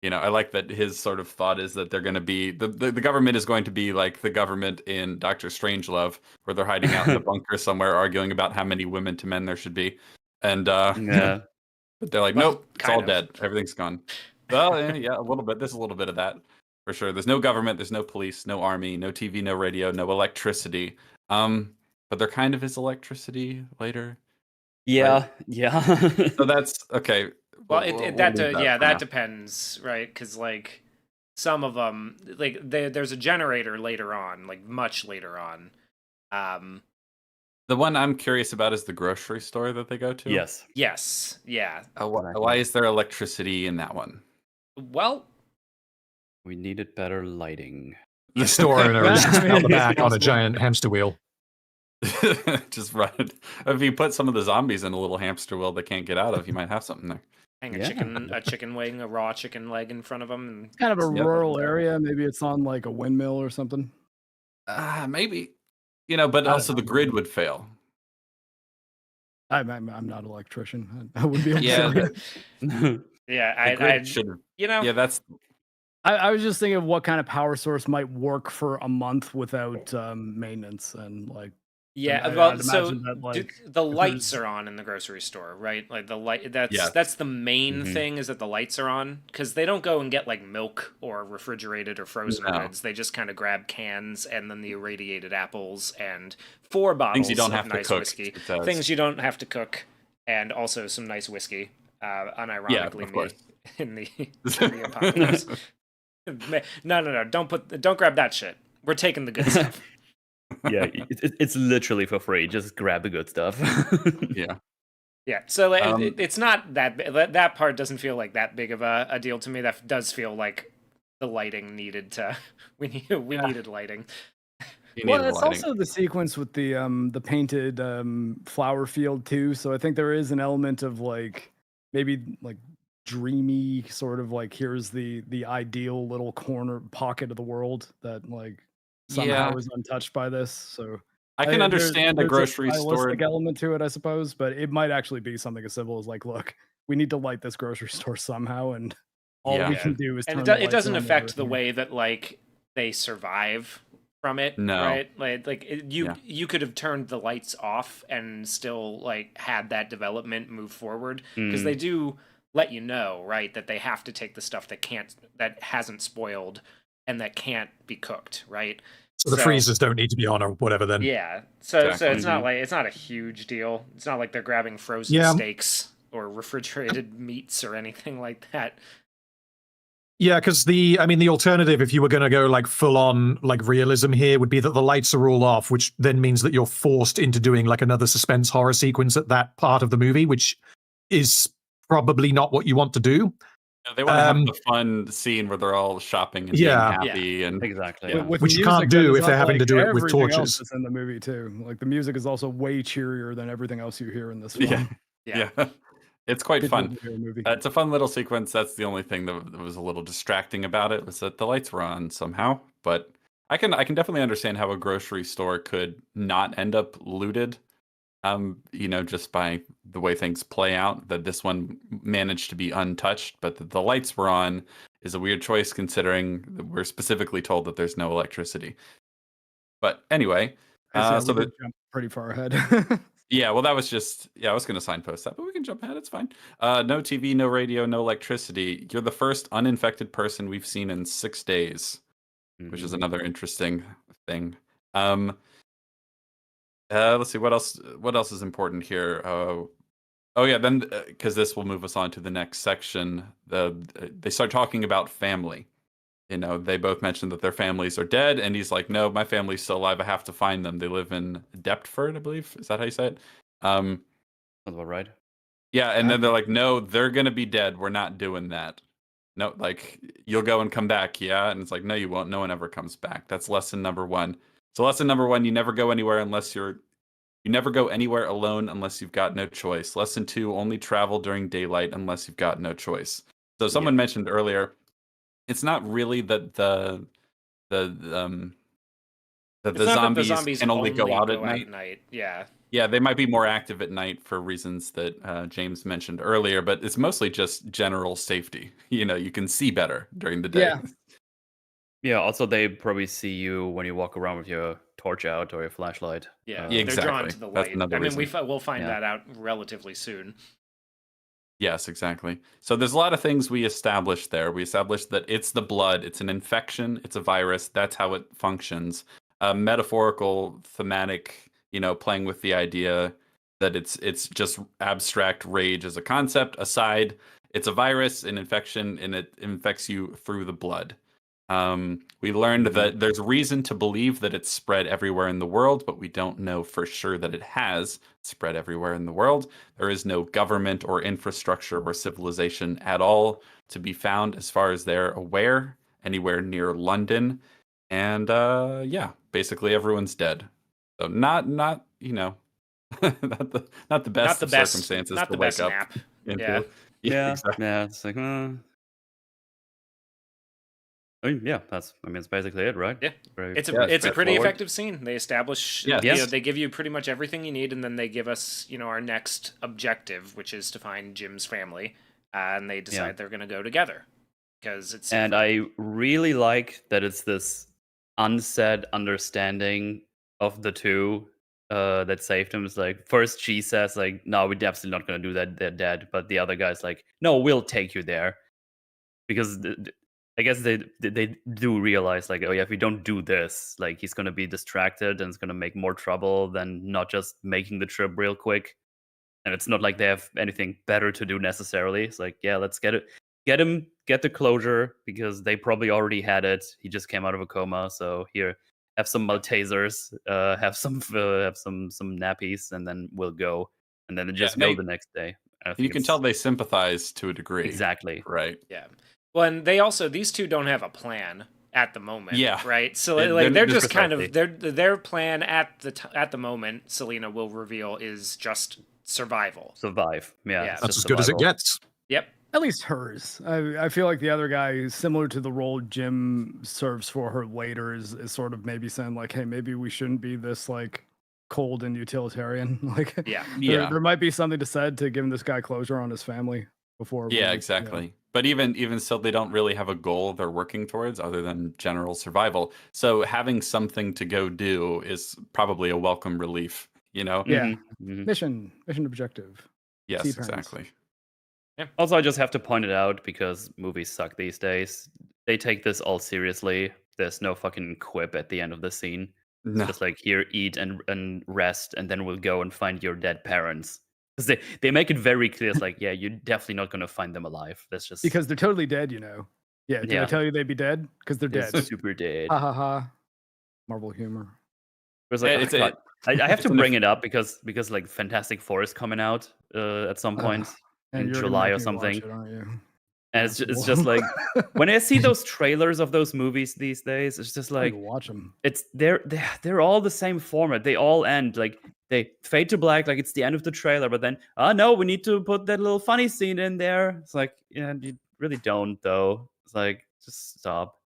I like that his sort of thought is that they're going to be, the government is going to be like the government in Doctor Strangelove, where they're hiding out in a bunker somewhere arguing about how many women to men there should be. And Yeah. but they're like, Well, nope, it's all dead. Everything's gone. Well, yeah, a little bit. There's a little bit of that for sure. There's no government. There's no police, no army, no TV, no radio, no electricity. But there kind of is electricity later. Yeah. Right? Yeah. So that's okay. Well, we'll leave that for now. depends, right? Because like some of them, like there's a generator later on, like much later on. The one I'm curious about is the grocery store that they go to. Yes. Yes, yeah. Why is there electricity in that one? Well, We needed better lighting. The store owner is out the back on a giant hamster wheel. Just run it. If you put some of the zombies in a little hamster wheel they can't get out of, you might have something there. hang Yeah. a chicken wing, a raw chicken leg in front of them. And Kind of a Yep. rural area. Maybe it's on like a windmill or something. Maybe. But also the grid would fail. I'm not an electrician. I would be able to Yeah, say it. yeah, The grid I should. yeah, That's I was just thinking of what kind of power source might work for a month without maintenance and like. yeah. I'd Well, so imagine that, like, the lights there's- are on in the grocery store, right? Like the light. That's Yeah. that's the main Mhm. thing is that the lights are on because they don't go and get like milk or refrigerated or frozen No. goods. They just kind of grab cans and then the irradiated apples and 4 bottles things you don't of have to nice cook. whiskey. it says. Things you don't have to cook, and also some nice whiskey. Unironically, of course. in the apocalypse. No! Don't grab that shit. We're taking the good stuff. Yeah. It's literally for free. Just grab the good stuff. Yeah. Yeah, so like, Um, it's not that part doesn't feel like that big of a deal to me. That does feel like the lighting needed to we needed lighting. You Well, need it's lighting. also the sequence with the painted flower field too. So I think there is an element of like maybe like dreamy sort of like here's the ideal little corner pocket of the world that like somehow Yeah. is untouched by this. So I can understand a there's grocery store. stylistic element to it, I suppose, but it might actually be something as simple as like, look, we need to light this grocery store somehow, and all Yeah. we can do is turn And the it lights doesn't on affect the over way that like they survive from it, No. right? Like Yeah. you could have turned the lights off and still like had that development move forward, because Mm. they do let you know, right, that they have to take the stuff that hasn't spoiled and that can't be cooked, right? So the freezers don't need to be on or whatever then. Yeah. So Exactly. it's not like it's not a huge deal. It's not like they're grabbing frozen Yeah. steaks or refrigerated meats or anything like that. Yeah, because the alternative, if you were going to go like full on like realism here, would be that the lights are all off, which then means that you're forced into doing like another suspense horror sequence at that part of the movie, which is probably not what you want to do. Yeah, they want to have the fun scene where they're all shopping and Yeah. being happy and Exactly. Yeah. With Which you music can't that do is if they're having to do it with everything else torches. that's in the movie too. Like the music is also way cheerier than everything else you hear in this film. Yeah. It's quite Good fun. movie. It's a fun little sequence. That's the only thing that was a little distracting about it, was that the lights were on somehow. But I can definitely understand how a grocery store could not end up looted. Just by the way things play out, that this one managed to be untouched, but the lights were on is a weird choice considering that we're specifically told that there's no electricity. But anyway, So so we the, did jump pretty far ahead. yeah, well, that was just, I was going to signpost that, but we can jump ahead. It's fine. No TV, no radio, no electricity. You're the first uninfected person we've seen in 6 days, which is another interesting thing. Let's see, what else is important here. Then because this will move us on to the next section. They start talking about family. They both mentioned that their families are dead, and he's like, no, my family's still alive. I have to find them. They live in Deptford, I believe. Is that how you say it? That's about right. Yeah, and then they're like, no, they're gonna be dead. We're not doing that. No, like, you'll go and come back, yeah? And it's like, no, you won't. No one ever comes back. That's lesson number 1. So lesson number 1, you never go anywhere you never go anywhere alone unless you've got no choice. Lesson 2, only travel during daylight unless you've got no choice. So someone mentioned earlier, it's not really that the zombies can only go out at night. Yeah. Yeah, they might be more active at night for reasons that James mentioned earlier, but it's mostly just general safety. You can see better during the day. Yeah. Yeah, also they probably see you when you walk around with your torch out or your flashlight. Yeah, Yeah, they're drawn exactly. to the That's light. another I mean, reason. we'll find Yeah. that out relatively soon. Yes, exactly. So there's a lot of things we established there. We established that it's the blood, it's an infection, it's a virus. That's how it functions. Metaphorical, thematic, playing with the idea that it's just abstract rage as a concept aside. It's a virus, an infection, and it infects you through the blood. We learned that there's reason to believe that it's spread everywhere in the world, but we don't know for sure that it has spread everywhere in the world. There is no government or infrastructure or civilization at all to be found, as far as they're aware, anywhere near London. And basically everyone's dead. So not not the best of circumstances not to the wake best up nap. into. Yeah, exactly. yeah. It's like, it's basically it, right? Yeah. Very- It's a Yeah, it's a pretty straightforward. effective scene. They establish, Yes. they give you pretty much everything you need, and then they give us, our next objective, which is to find Jim's family, and they decide they're going to go together because it's And I really like that it's this unsaid understanding of the two that saved him. It's like, first she says, like, no, we're absolutely not going to do that. They're dead. But the other guy's like, no, we'll take you there. Because I guess they do realize, like, oh yeah, if we don't do this, like, he's going to be distracted and it's going to make more trouble than not just making the trip real quick. And it's not like they have anything better to do necessarily. It's like, yeah, let's get the closure, because they probably already had it. He just came out of a coma, so here, have some Maltesers, have some nappies, and then we'll go. And then just go the next day. I think You can tell they sympathize to a degree. exactly. Right. Yeah. Well, and these two don't have a plan at the moment. Yeah. Right. So They're just kind of precisely. their plan at the moment, Selena will reveal, is just survival. Survive. Yeah, Yeah. it's That's just as good as it survival. gets. Yep. At least hers. I feel like the other guy is similar to the role Jim serves for her later, is sort of maybe saying like, hey, maybe we shouldn't be this like cold and utilitarian. Like, Yeah. Yeah. there might be something to said to giving this guy closure on his family before. Yeah, exactly. But even so, they don't really have a goal they're working towards other than general survival. So having something to go do is probably a welcome relief, you know? Yeah. Mhm. Mission objective. Yes, See parents. exactly. Also, I just have to point it out because movies suck these days. They take this all seriously. There's no fucking quip at the end of the scene. It's No. just like, here, eat and rest, and then we'll go and find your dead parents. 'Cause they make it very clear. It's like, yeah, you're definitely not gonna find them alive. That's just Because they're totally dead, you know. Yeah, did I Yeah. tell you they'd be dead? Because they're they're dead. super dead. Ha ha ha. Marvel humor. It was like, It's oh, a- God. I have it's to an bring it up because like Fantastic Four is coming out at some point And in you're gonna July make or me watch something. it, aren't you? And it's Asshole. just like when I see those trailers of those movies these days, it's just Like, like watch them. it's they're all the same format. They all end like they fade to black, like it's the end of the trailer. But then, oh no, we need to put that little funny scene in there. It's like, yeah, you really don't though. It's like, just stop.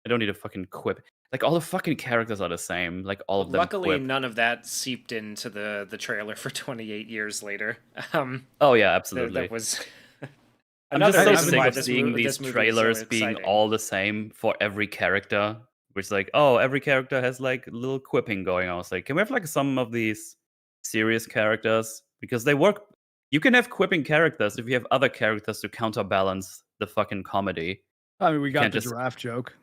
I don't need a fucking quip. Like all the fucking characters are the same. Like all of them. Luckily, quip. none of that seeped into the trailer for 28 years later. Oh yeah, That absolutely. was I'm just another so reason sick why of this seeing mo- these this movie is so trailers being exciting. all the same for every character. Which is like, oh, every character has like little quipping going on. It's like, can we have like some of these serious characters? Because they work. You can have quipping characters if you have other characters to counterbalance the fucking comedy. I mean, we got can't the just- giraffe joke.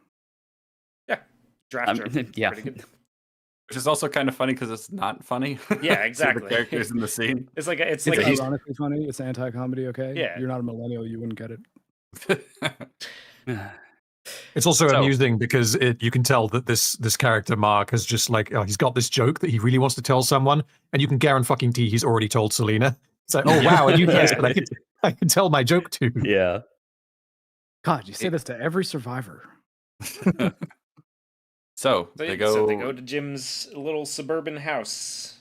draft joke. Yeah. Pretty good. Which is also kind of funny because it's not funny. Yeah, to exactly. the characters in the scene. It's like It's like he's- ironically funny. It's anti-comedy, okay? Yeah. You're not a millennial. You wouldn't get it. It's also So- amusing because you can tell that this character Mark has just like he's got this joke that he really wants to tell someone, and you can guarantee he's already told Selena. It's like, oh wow, and you guys, but I can tell my joke too. Yeah. God, you say this to every survivor. So they go. So they go to Jim's little suburban house,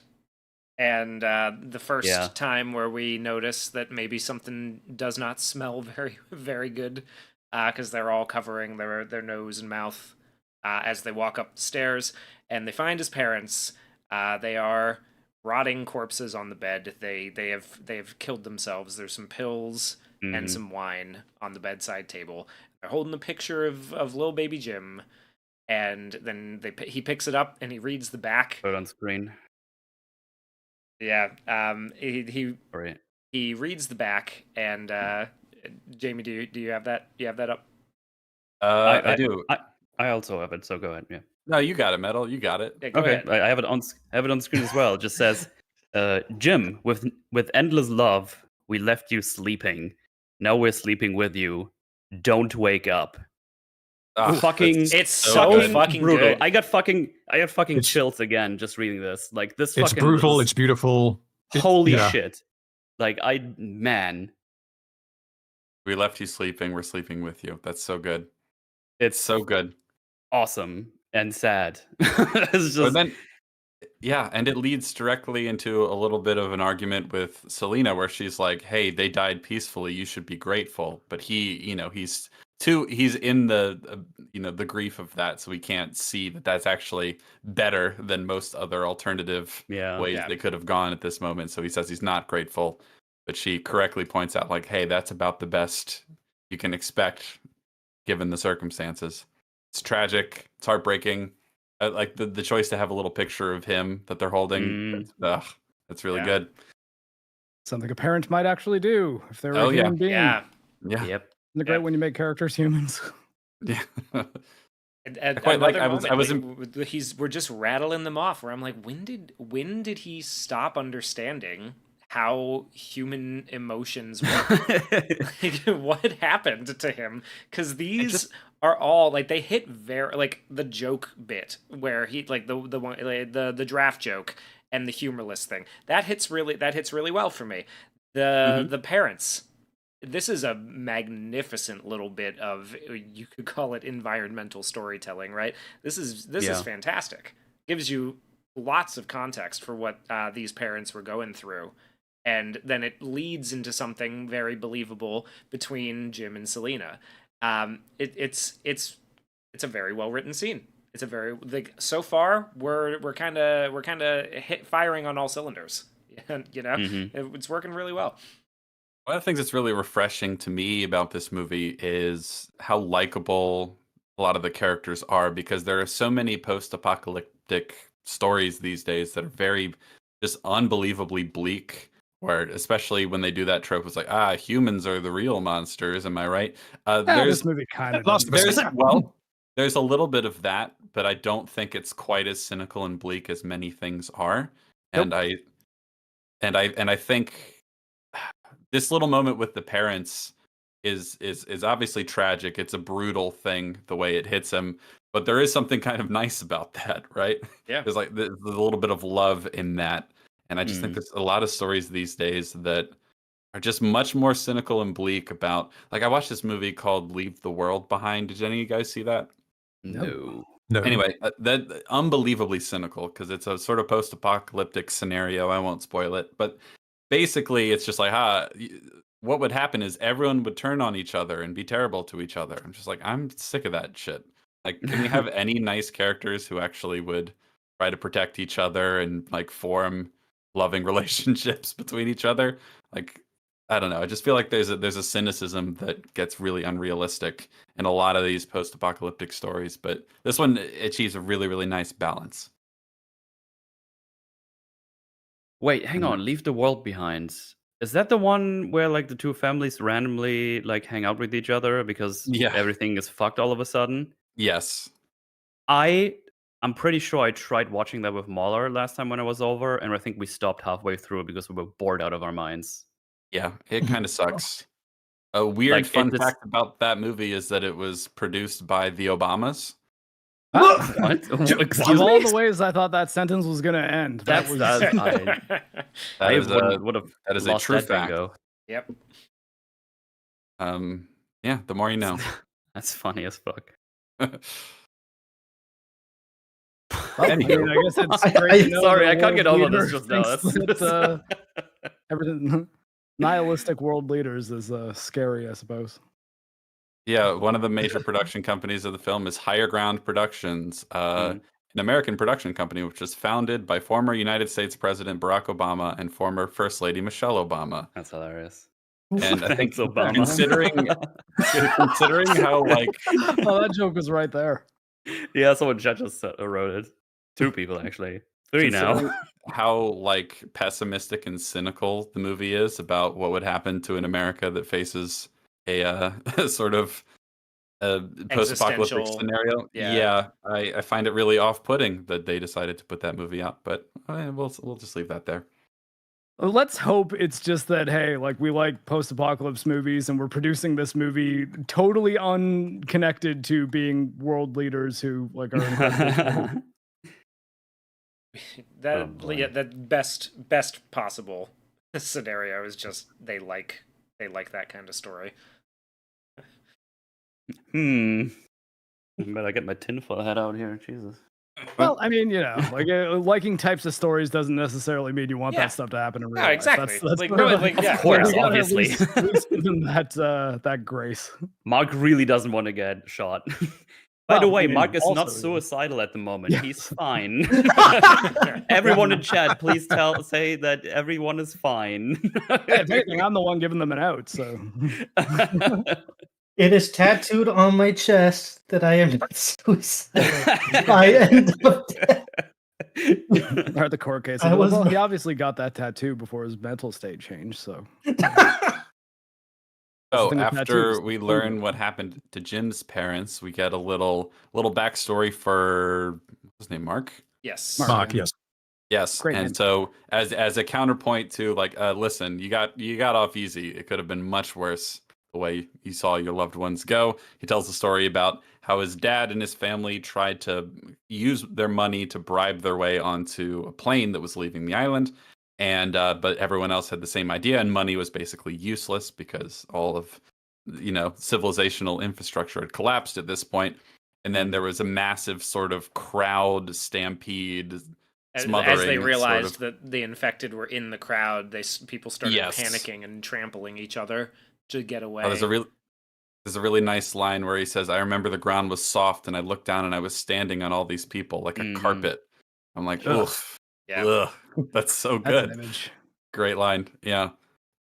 and the first Yeah. time where we notice that maybe something does not smell very very good, because they're all covering their nose and mouth as they walk up the stairs, and they find his parents. They are rotting corpses on the bed. They have killed themselves. There's some pills and Mhm. some wine on the bedside table. They're holding a picture of little baby Jim. And then he picks it up and he reads the back. Put it on screen. Yeah. He Sorry. reads the back, and Jamie, do you have that? You have that up? I do. I also have it, so go ahead. Yeah. No, you got it, Metal. You got it. Yeah, go Okay, ahead. I have it on screen as well. It just says, Jim, with endless love, we left you sleeping. Now we're sleeping with you. Don't wake up. Ah, Fucking- that's It's so so good. fucking brutal. good. I got fucking It's- chills again just reading this. Like this. It's fucking brutal. is- It's beautiful. holy yeah. shit. Like man, We left you sleeping. We're sleeping with you. That's so good. it's So good. awesome and sad. It's But just then, yeah, and it leads directly into a little bit of an argument with Selena, where she's like, "Hey, they died peacefully. You should be grateful." But he's in the the grief of that, so he can't see that that's actually better than most other alternative yeah. ways Yeah. they could have gone at this moment. So he says he's not grateful, but she correctly points out, like, "Hey, that's about the best you can expect given the circumstances." It's tragic. It's heartbreaking. Like the choice to have a little picture of him that they're holding. That's really Yeah. good. Something a parent might actually do if they're Oh, a yeah. human being. Yeah. Yeah. Yep. Isn't it great when you make characters humans? Yeah. And quite like- another I was moment, we're just rattling them off. Where I'm like, when did he stop understanding how human emotions work? Like, what happened to him? Because these are all like they hit very like the joke bit where he like the one the draft joke and the humorless thing that hits really well for me. The parents. This is a magnificent little bit of, you could call it environmental storytelling, right? This is Yeah. fantastic. Gives you lots of context for what these parents were going through. And then it leads into something very believable between Jim and Selena. It's a very well written scene. It's a very so far we're kind of firing on all cylinders. You know, Mhm. it's working really well. One of the things that's really refreshing to me about this movie is how likable a lot of the characters are, because there are so many post-apocalyptic stories these days that are very just unbelievably bleak. Where especially when they do that trope, it's like, humans are the real monsters. Am I right? This movie kind of Last of Us. There's a little bit of that, but I don't think it's quite as cynical and bleak as many things are. And I think this little moment with the parents is obviously tragic. It's a brutal thing the way it hits him, but there is something kind of nice about that, right? Yeah. There's like there's a little bit of love in that, and I just think there's a lot of stories these days that are just much more cynical and bleak about. Like, I watched this movie called Leave the World Behind. Did any of you guys see that? No. No. Anyway, that unbelievably cynical, because it's a sort of post-apocalyptic scenario. I won't spoil it, but basically it's just like, what would happen is everyone would turn on each other and be terrible to each other. I'm just like, I'm sick of that shit. Like, can we have any nice characters who actually would try to protect each other and like form loving relationships between each other? Like, I don't know. I just feel like there's a cynicism that gets really unrealistic in a lot of these post-apocalyptic stories, but this one achieves a really, really nice balance. Wait, hang on. Leave the World Behind. Is that the one where like the two families randomly like hang out with each other because everything is fucked all of a sudden? Yes. I'm pretty sure I tried watching that with Mahler last time when I was over, and I think we stopped halfway through because we were bored out of our minds. Yeah, it kind of sucks. A weird Like, fun fact about that movie is that it was produced by the Obamas. What? Excuse Of all me? the ways I thought that sentence was going to end, that was I would have that is a lost true that fact. bingo. Yep. Yeah, the more you know. That's funny as fuck. Well, I mean, I guess it's great to know Sorry, that I can't get world over this leader just now. thinks That's that, everything nihilistic world leaders is scary, I suppose. Yeah, one of the major production companies of the film is Higher Ground Productions, an American production company which was founded by former United States President Barack Obama and former First Lady Michelle Obama. That's hilarious. And I think Thanks, Obama. considering how like Oh, that joke was right there. Yeah, someone just wrote it. Two people actually. Three now. considering how like pessimistic and cynical the movie is about what would happen to an America that faces a sort of post-apocalyptic Existential, scenario. yeah. I find it really off-putting that they decided to put that movie out, but we'll just leave that there. Well, let's hope it's just that, hey, like we like post-apocalypse movies and we're producing this movie totally unconnected to being world leaders who like are incredible. That best possible scenario is just they like that kind of story. Better get my tinfoil hat out here. Jesus. Well, I mean, you know, like liking types of stories doesn't necessarily mean you want that stuff to happen in real life. Exactly. That's Like, part no, of like, yeah. Of course, we gotta obviously. at least give them that grace. Mark really doesn't want to get shot. By the Well, way, I mean, Mark is not also- suicidal at the moment. Yes. He's fine. Everyone in chat, please say that everyone is fine. If anything, I'm the one giving them an out. So It is tattooed on my chest that I am not suicidal. I end up dead. or the court case. I was- Well, he obviously got that tattoo before his mental state changed. So So thing with after tattoos. we learn what happened to Jim's parents, we get a little backstory for what's his name, Mark? Yes. Mark, yes. Yes, Great and name. so as a counterpoint to like, listen, you got off easy. It could have been much worse the way you saw your loved ones go. He tells the story about how his dad and his family tried to use their money to bribe their way onto a plane that was leaving the island, and but everyone else had the same idea, and money was basically useless because all of civilizational infrastructure had collapsed at this point. And then there was a massive sort of crowd stampede. As Smothering, they sort realized of. that the infected were in the crowd, people started Yes. panicking and trampling each other to get away. Oh, there's a really nice line where he says, "I remember the ground was soft, and I looked down, and I was standing on all these people like a carpet." I'm like, Ugh. ugh, Yeah. ugh, that's so that's an good. image. Great line. Yeah.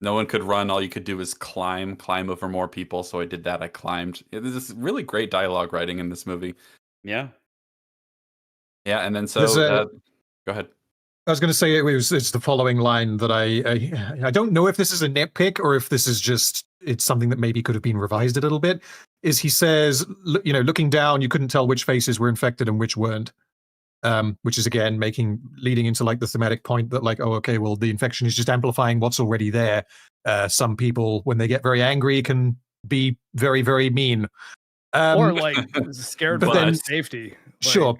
no one could run. All you could do is climb over more people. So I did that. I climbed. There's this really great dialogue writing in this movie. Yeah. Yeah, and then There's go ahead. I was going to say it's the following line that I don't know if this is a nitpick or if this is just it's something that maybe could have been revised a little bit. Is he says, looking down, you couldn't tell which faces were infected and which weren't, which is again leading into like the thematic point that like, oh, okay, well, the infection is just amplifying what's already there. Some people, when they get very angry, can be very, very mean, or like scared for their safety. Sure.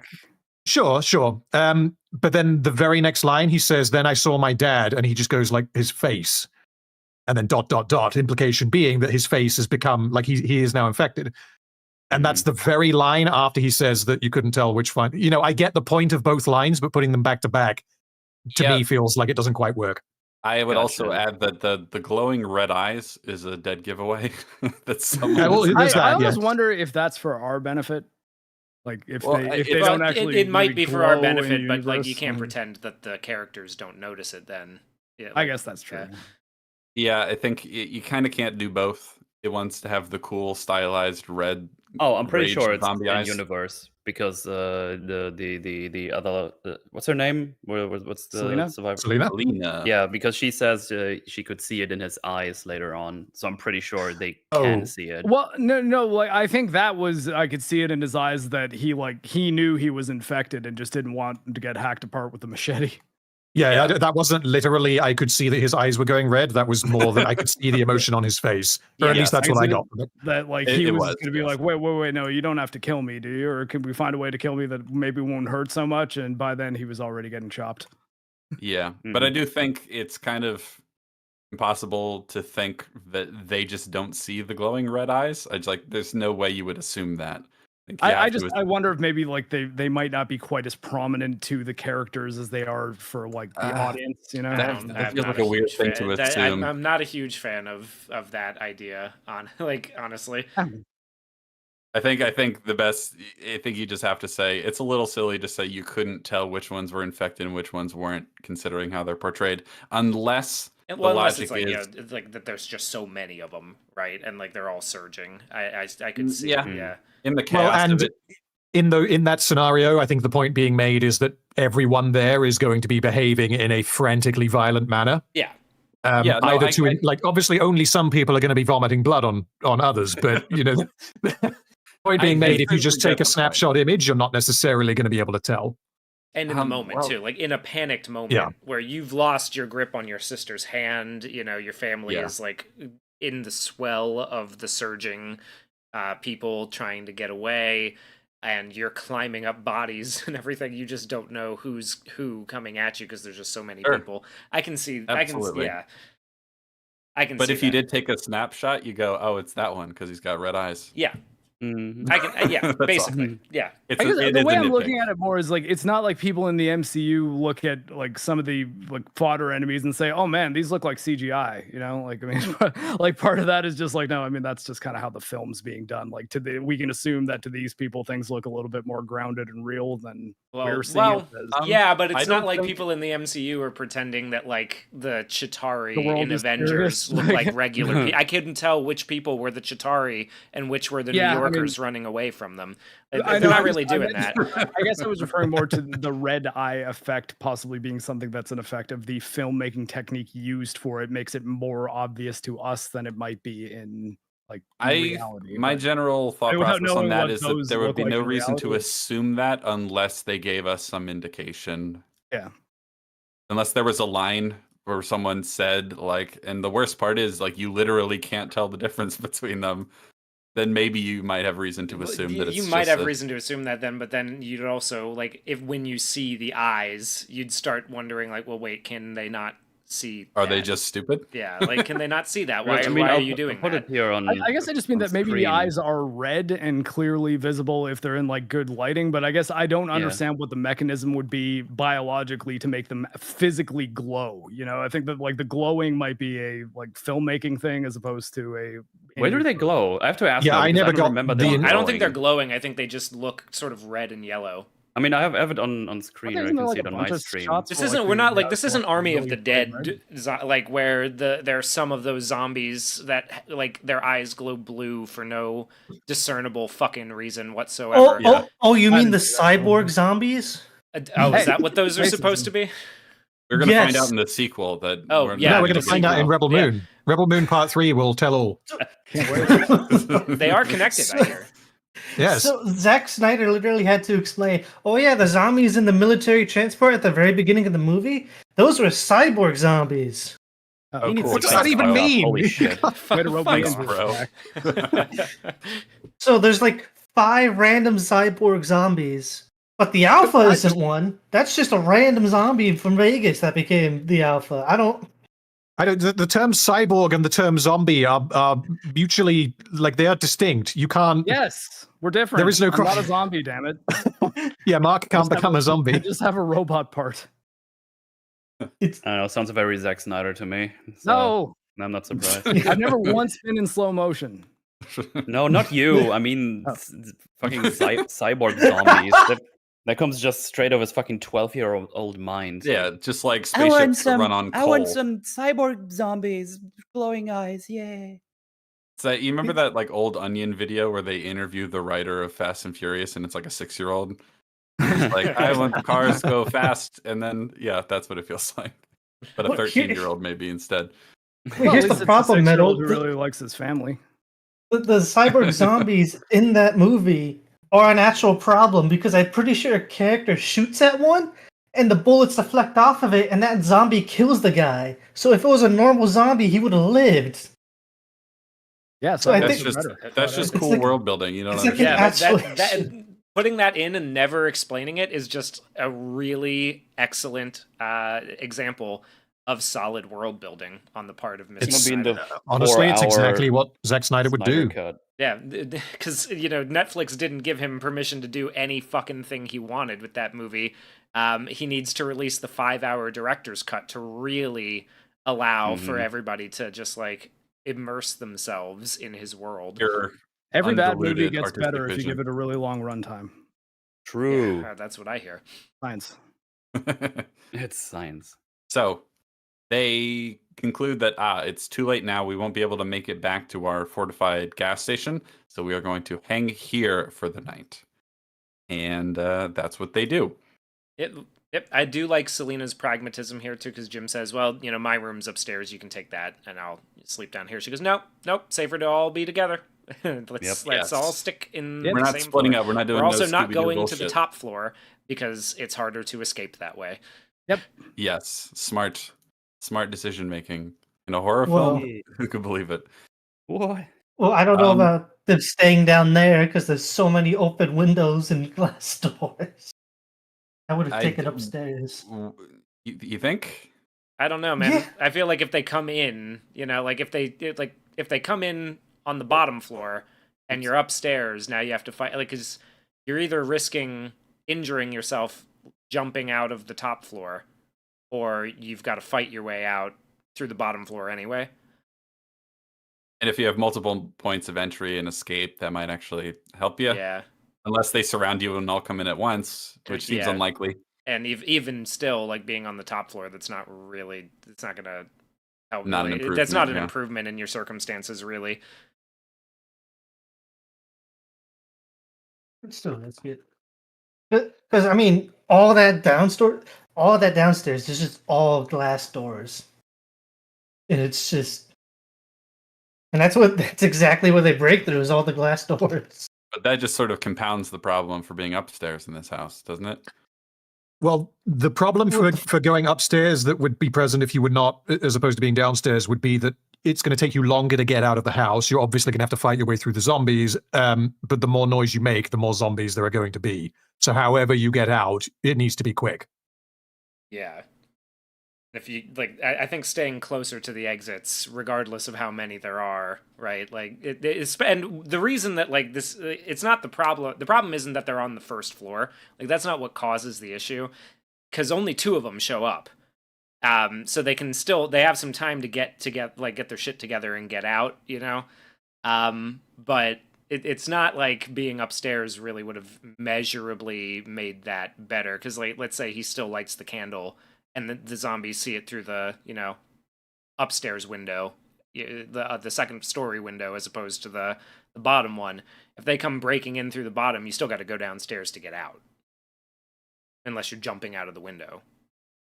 But then the very next line, he says, then I saw my dad, and he just goes like his face. And then ... implication being that his face has become like he is now infected. And that's the very line after he says that you couldn't tell which one. I get the point of both lines, but putting them back to back to me feels like it doesn't quite work. I would also add that the glowing red eyes is a dead giveaway. That's someone. I always wonder if that's for our benefit. Like if they don't actually, it might be for our benefit, but like you can't pretend that the characters don't notice it. Then, yeah, I guess that's true. Yeah, I think you kind of can't do both. It wants to have the cool stylized red. Oh, I'm pretty sure it's in universe because the other what's her name? What's the Selena? survivor? Selena. Yeah, because she says she could see it in his eyes later on, so I'm pretty sure they can see it. Well, no, like I think that was I could see it in his eyes that he knew he was infected and just didn't want to get hacked apart with the machete. Yeah, that wasn't literally I could see that his eyes were going red. That was more that I could see the emotion on his face. Or at least that's what I got from it. That like he was going to be like, wait, no, you don't have to kill me, do you? Or can we find a way to kill me that maybe won't hurt so much? And by then he was already getting chopped. Yeah, but I do think it's kind of impossible to think that they just don't see the glowing red eyes. It's like there's no way you would assume that. I wonder if maybe like they might not be quite as prominent to the characters as they are for like the audience, That feels like a weird thing to assume. I'm not a huge fan of that idea. Honestly, I think the best. I think you just have to say it's a little silly to say you couldn't tell which ones were infected and which ones weren't, considering how they're portrayed, unless. Unless it's like it's like that there's just so many of them, right? And like they're all surging. I could see. Yeah. In the cast of it. In that scenario, I think the point being made is that everyone there is going to be behaving in a frantically violent manner. Yeah. Obviously only some people are going to be vomiting blood on others, but the point being made, if you just take a snapshot image, you're not necessarily going to be able to tell. And in the moment too, like in a panicked moment where you've lost your grip on your sister's hand, your family is like in the swell of the surging people trying to get away, and you're climbing up bodies and everything. You just don't know who's who coming at you because there's just so many people. I can see. Absolutely. I can. But see if you did take a snapshot, you go, "Oh, it's that one because he's got red eyes." Yeah. I can, basically, yeah. I guess the way I'm looking at it more is like it's not like people in the MCU look at like some of the like fodder enemies and say, "Oh man, these look like CGI." Like I mean, like part of that is just like no, I mean that's just kind of how the film's being done. Like we can assume that to these people things look a little bit more grounded and real than we're seeing it as. Yeah, but it's not like people in the MCU are pretending that like the Chitauri in Avengers look like regular people. I couldn't tell which people were the Chitauri and which were the New Yorkers running away from them. They're not really doing that. I guess I was referring more to the red eye effect possibly being something that's an effect of the filmmaking technique used for it. Makes it more obvious to us than it might be in like reality. My general thought process on that is that there would be no reason to assume that unless they gave us some indication. Yeah. Unless there was a line where someone said like, and the worst part is like you literally can't tell the difference between them. Then maybe you might have reason to assume that it's you might have reason to assume that then, but then you'd also like if when you see the eyes, you'd start wondering like, well, wait, can they not see? Are they just stupid? Yeah, like can they not see that? Why are you doing that? It here on, I guess I just mean that maybe the eyes are red and clearly visible if they're in like good lighting, but I guess I don't understand what the mechanism would be biologically to make them physically glow. I think that like the glowing might be a like filmmaking thing as opposed to a. Where do they glow? I have to ask. Yeah, I never got remember. I don't think they're glowing. I think they just look sort of red and yellow. I mean, I have it on screen, or I Isn't there can like see it a on bunch my of stream. shots This where, isn't. like, We're the not like guys this go, isn't like, Army of really the bright Dead, red? like where there are some of those zombies that like their eyes glow blue for no discernible fucking reason whatsoever. Yeah. You I mean the didn't see that one. cyborg zombies? Oh, is Hey, that what those are supposed racism. to be? We're gonna find out Yes. in the sequel that. Oh, we're yeah, no, not we're going the to find out in sequel. Rebel Yeah. Moon. Rebel Moon Part 3 will tell all. Can't wait. They are connected, I hear. Yes. So Zack Snyder literally had to explain, oh yeah, the zombies in the military transport at the very beginning of the movie, those were cyborg zombies. Oh, he needs cool. to What does Thanks, that even Kyle. mean? Holy shit! Way to rope me Fuck into off, it, bro. Jack. So there's like 5 random cyborg zombies. But the alpha I isn't one. That's just a random zombie from Vegas that became the alpha. I don't the term cyborg and the term zombie are mutually, like, they are distinct. You can't. Yes, we're different. There is no I'm not cross- a zombie, damn it. Yeah, Mark can't Just have become a I zombie. just have a robot part. it's I don't know. Sounds very Zack Snyder to me. So No, I'm not surprised. I've never once been in slow motion. No, not you. I mean, Oh. fucking cyborg zombies. That comes just straight of his fucking 12-year-old mind. Yeah, just like spaceships that run on coal. cyborg zombies, glowing eyes. Yay! So you remember that like old Onion video where they interview the writer of Fast and Furious, and it's like a 6-year-old. It's like, I want the cars to go fast, and then yeah, that's what it feels like. But a Well, here- 13-year-old maybe instead. Well, here's at least the it's a problem, 6-year-old Metal. who really likes his family. The cyborg zombies in that movie are an actual problem because I'm pretty sure a character shoots at one and the bullets deflect off of it and that zombie kills the guy. So if it was a normal zombie, he would have lived. Yeah, So I That's think- just better. that's just It's cool like- world building. You know it's what I like mean? an Yeah, actual- that putting that in and never explaining it is just a really excellent example of solid world building on the part of Mr. It's- Snyder. Honestly, it's 4-hour exactly what Zack Snyder would do. Cut. Yeah, because Netflix didn't give him permission to do any fucking thing he wanted with that movie. He needs to release the 5-hour director's cut to really allow for everybody to just like immerse themselves in his world. Your Every bad movie undiluted gets artistic better if you vision. give it a really long runtime. True. Yeah, that's what I hear. Science. It's science. So they conclude that it's too late now. We won't be able to make it back to our fortified gas station, so we are going to hang here for the night. And that's what they do. I do like Selena's pragmatism here too, because Jim says, "Well, my room's upstairs. You can take that, and I'll sleep down here." She goes, "Nope, safer to all be together. let's Yes. all stick in We're the not same splitting floor. up. We're not doing. We're also no not Scooby-Doo going to the bullshit. top floor because it's harder to escape that way." Yes, smart decision making in a horror Well- film. Who could believe it? What? Well, I don't know Um, about them staying down there because there's so many open windows and glass doors. I would have I taken d- upstairs. You think? I don't know, man. Yeah. I feel like if they come in, like if they come in on the bottom floor and you're upstairs, now you have to fight, like, because you're either risking injuring yourself jumping out of the top floor, or you've got to fight your way out through the bottom floor anyway. And if you have multiple points of entry and escape, that might actually help you. Yeah. Unless they surround you and all come in at once, which seems Yeah. unlikely. And even still, like being on the top floor, it's not gonna help. Not an really. That's not an improvement, yeah. improvement in your circumstances, really. But still, that's good. Because I mean, all that downstairs is just all glass doors, and it's just, and that's exactly what they break through is all the glass doors. But that just sort of compounds the problem for being upstairs in this house, doesn't it? Well, the problem for going upstairs that would be present if you were not, as opposed to being downstairs, would be that it's going to take you longer to get out of the house. You're obviously going to have to fight your way through the zombies, but the more noise you make, the more zombies there are going to be. So however you get out, it needs to be quick. Yeah. If you I think staying closer to the exits, regardless of how many there are, right? Like it's, and the reason that like this, it's not the problem. The problem isn't that they're on the first floor. Like that's not what causes the issue, because only 2 of them show up. So they have some time to get their shit together and get out, But it's not like being upstairs really would have measurably made that better. Because like, let's say he still lights the candle, and the zombies see it through the upstairs window, the second story window, as opposed to the bottom one. If they come breaking in through the bottom, you still got to go downstairs to get out, unless you're jumping out of the window,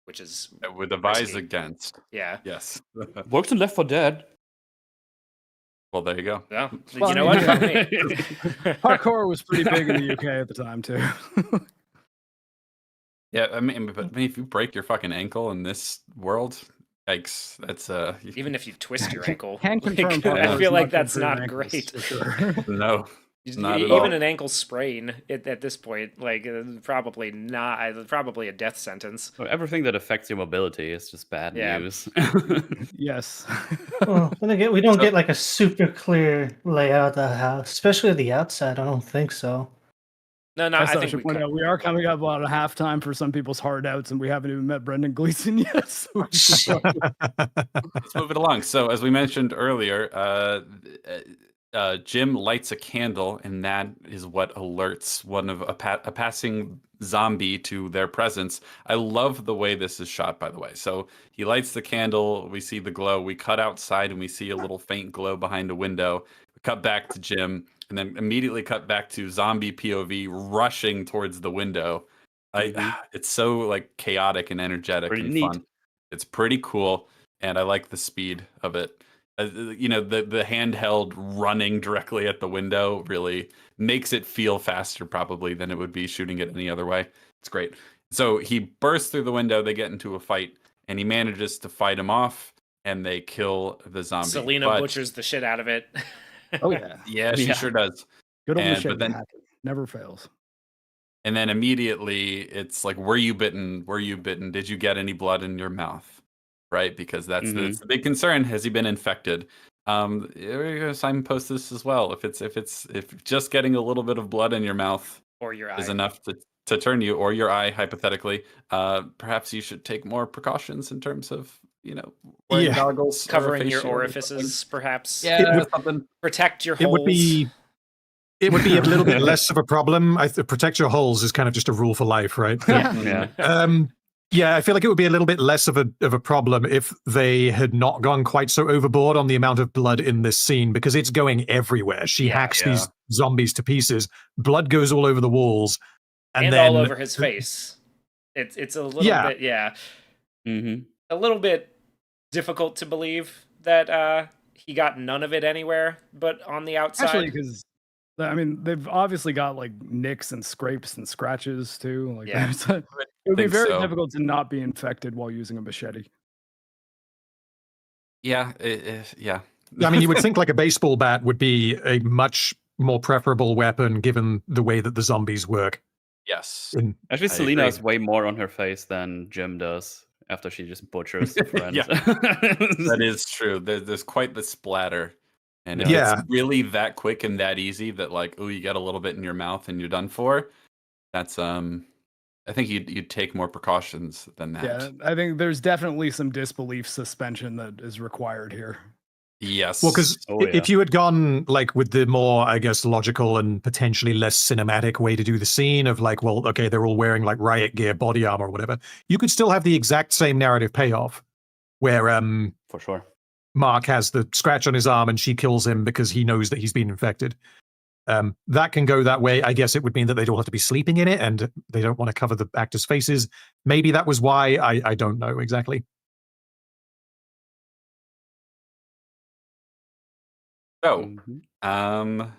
which is Would advise risky. against. Yeah. Yes. Works in Left 4 Dead. Well, there you go. Well, Well, you know I what? mean, Fuck me. Parkour was pretty big in the UK at the time too. Yeah, I mean, if you break your fucking ankle in this world, yikes, that's Even if you twist your ankle, Can confirm. like, parkour I is feel like good that's for your not ankles, great. for sure. no, not at all. Even an ankle sprain at this point, like probably not. Probably a death sentence. So everything that affects your mobility is just bad Yeah. news. Yes. Well, then again, we don't get like a super clear layout of the house, especially the outside. I don't think so. No, I I think should we point out we are coming up on a halftime for some people's hard outs, and we haven't even met Brendan Gleeson yet. So we should Let's move it along. So, as we mentioned earlier, Jim lights a candle, and that is what alerts one of a passing zombie to their presence. I love the way this is shot, by the way. So he lights the candle, we see the glow, we cut outside, and we see a little faint glow behind a window. We cut back to Jim, and then immediately cut back to zombie POV rushing towards the window. It's so like chaotic and energetic Pretty and neat. fun. It's pretty cool, and I like the speed of it. The handheld running directly at the window really makes it feel faster probably than it would be shooting it any other way. It's great. So he bursts through the window, they get into a fight, and he manages to fight him off, and they kill the zombie. Selena But- butchers the shit out of it. Oh yeah, Yeah, she Yeah. sure does. good old And- machete but then- hack. Never fails. And then immediately it's like, were you bitten? Were you bitten? Did you get any blood in your mouth? Right? Because that's the big concern. Has he been infected? Signpost this as well. If just getting a little bit of blood in your mouth Or your eye. is enough to turn you, or your eye, hypothetically, perhaps you should take more precautions in terms of, wearing Yeah. goggles, or a Covering face your shield or orifices, perhaps. something. Yeah, It would- something. Protect your It holes. It would be a little bit less of a problem. Protect your holes is kind of just a rule for life, right? Yeah. Yeah, I feel like it would be a little bit less of a problem if they had not gone quite so overboard on the amount of blood in this scene, because it's going everywhere. She hacks these zombies to pieces. Blood goes all over the walls, and then all over his face. It's a little bit, Mm-hmm. a little bit difficult to believe that he got none of it anywhere, but on the outside. Actually, because I mean, they've obviously got like nicks and scrapes and scratches too. Like, Yeah. it would be think very so. difficult to not be infected while using a machete. Yeah, yeah. I mean, you would think like a baseball bat would be a much more preferable weapon given the way that the zombies work. Yes. Actually, I Selena agree. has way more on her face than Jim does after she just butchers the friend. Yeah. That is true. There's quite the splatter. And if Yeah. it's really that quick and that easy that like, oh, you got a little bit in your mouth and you're done for, that's I think you'd take more precautions than that. Yeah, I think there's definitely some disbelief suspension that is required here. Yes. Well, because Oh, yeah. if you had gone like with the more, I guess, logical and potentially less cinematic way to do the scene of like, well, okay, they're all wearing like riot gear, body armor, or whatever, you could still have the exact same narrative payoff, where For sure. Mark has the scratch on his arm and she kills him because he knows that he's been infected. That can go that way. I guess it would mean that they'd all have to be sleeping in it and they don't want to cover the actors' faces. Maybe that was why. I don't know exactly. So, Mhm.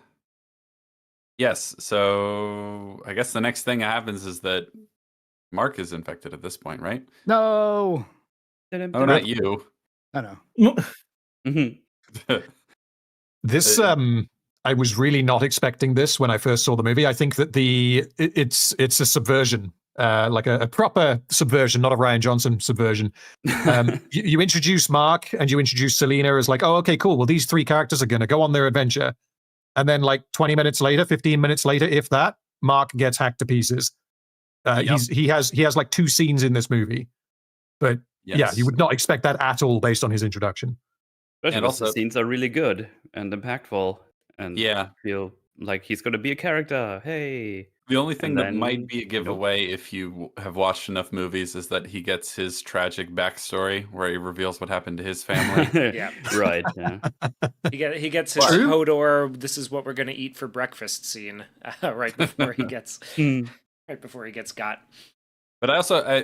yes. So I guess the next thing that happens is that Mark is infected at this point, right? No, Oh, not you. I know. Mhm. This I was really not expecting this when I first saw the movie. I think that it's a subversion, like a proper subversion, not a Ryan Johnson subversion. You introduce Mark and you introduce Selena as like, oh, okay, cool. Well, these three characters are going to go on their adventure. And then like 20 minutes later, 15 minutes later, if that, Mark gets hacked to pieces. Yep. He has like 2 scenes in this movie. But yeah, you would not expect that at all based on his introduction. Especially And because the also- scenes are really good and impactful. and Yeah. feel like he's going to be a character. Hey. The only thing And that then, might be a nope. giveaway if you have watched enough movies is that he gets his tragic backstory where he reveals what happened to his family. Yeah. Right. Yeah. He gets his True. Hodor, this is what we're gonna eat for breakfast scene right before he gets got. But I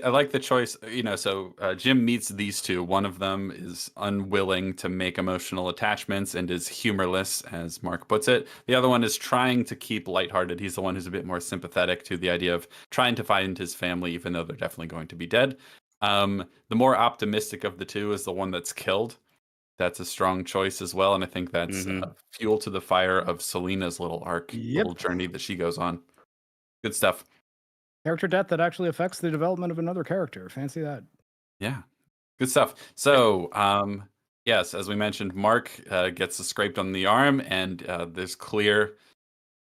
like the choice, so Jim meets these two. One of them is unwilling to make emotional attachments and is humorless, as Mark puts it. The other one is trying to keep lighthearted. He's the one who's a bit more sympathetic to the idea of trying to find his family, even though they're definitely going to be dead. The more optimistic of the two is the one that's killed. That's a strong choice as well, and I think that's fuel to the fire of Selena's little arc, little journey that she goes on. Good stuff. Character death that actually affects the development of another character. Fancy that. Yeah, good stuff. So, yes, as we mentioned, Mark gets scraped on the arm, and it's clear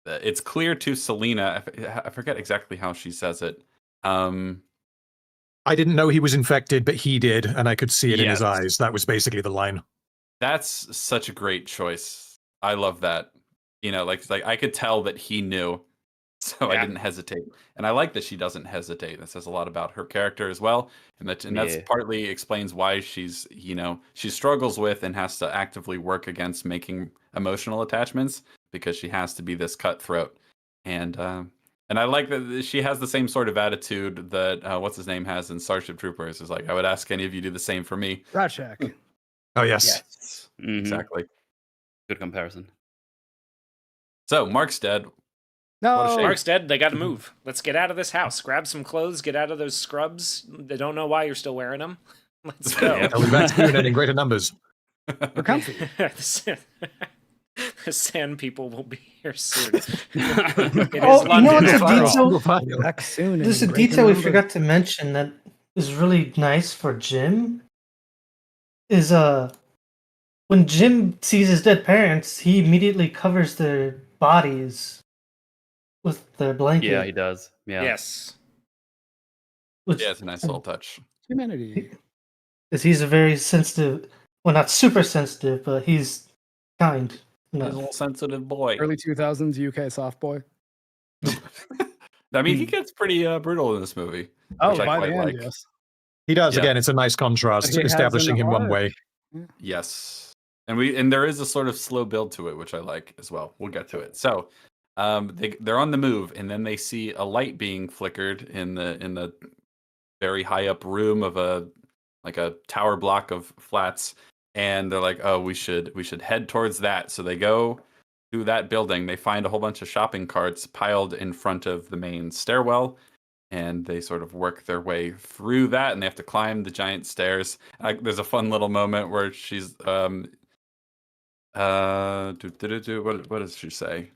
to Selena. I forget exactly how she says it. I didn't know he was infected, but he did, and I could see it in his Yes. eyes. That was basically the line. That's such a great choice. I love that. Like I could tell that he knew, so I didn't hesitate. And I like that she doesn't hesitate. That says a lot about her character as well. And that's partly explains why she struggles with and has to actively work against making emotional attachments, because she has to be this cutthroat. And I like that she has the same sort of attitude that what's his name has in Starship Troopers. Is like, I would ask any of you to do the same for me. Ratchak. Oh, yes. Exactly. Good comparison. So Mark's dead. No, What a shame. Mark's dead. They got to move. Let's get out of this house. Grab some clothes. Get out of those scrubs. They don't know why you're still wearing them. Let's go. They'll be back soon and in greater numbers. We're comfy. The sand people will be here soon. It is Oh, you know London what's a after all. detail? Back soon. There's a in greater detail we numbers. forgot to mention that is really nice for Jim. Is when Jim sees his dead parents, he immediately covers their bodies with the blanket. Yeah, he does. Yeah. Yes. Which, Yeah, it's a nice little touch. Humanity. because he's a very sensitive, well, not super sensitive, but he's kind. He's a enough. little sensitive boy. Early 2000s UK soft boy. I mean, he gets pretty brutal in this movie. Oh, which I by quite the end, like. yes. He does. Yeah. Again, it's a nice contrast, He has establishing an him one arc. way. Yes, and there is a sort of slow build to it, which I like as well. We'll get to it. So, they're on the move, and then they see a light being flickered in the very high up room of a tower block of flats, and they're like, "Oh, we should head towards that." So they go to that building. They find a whole bunch of shopping carts piled in front of the main stairwell, and they sort of work their way through that, and they have to climb the giant stairs. There's a fun little moment where she's what does she say?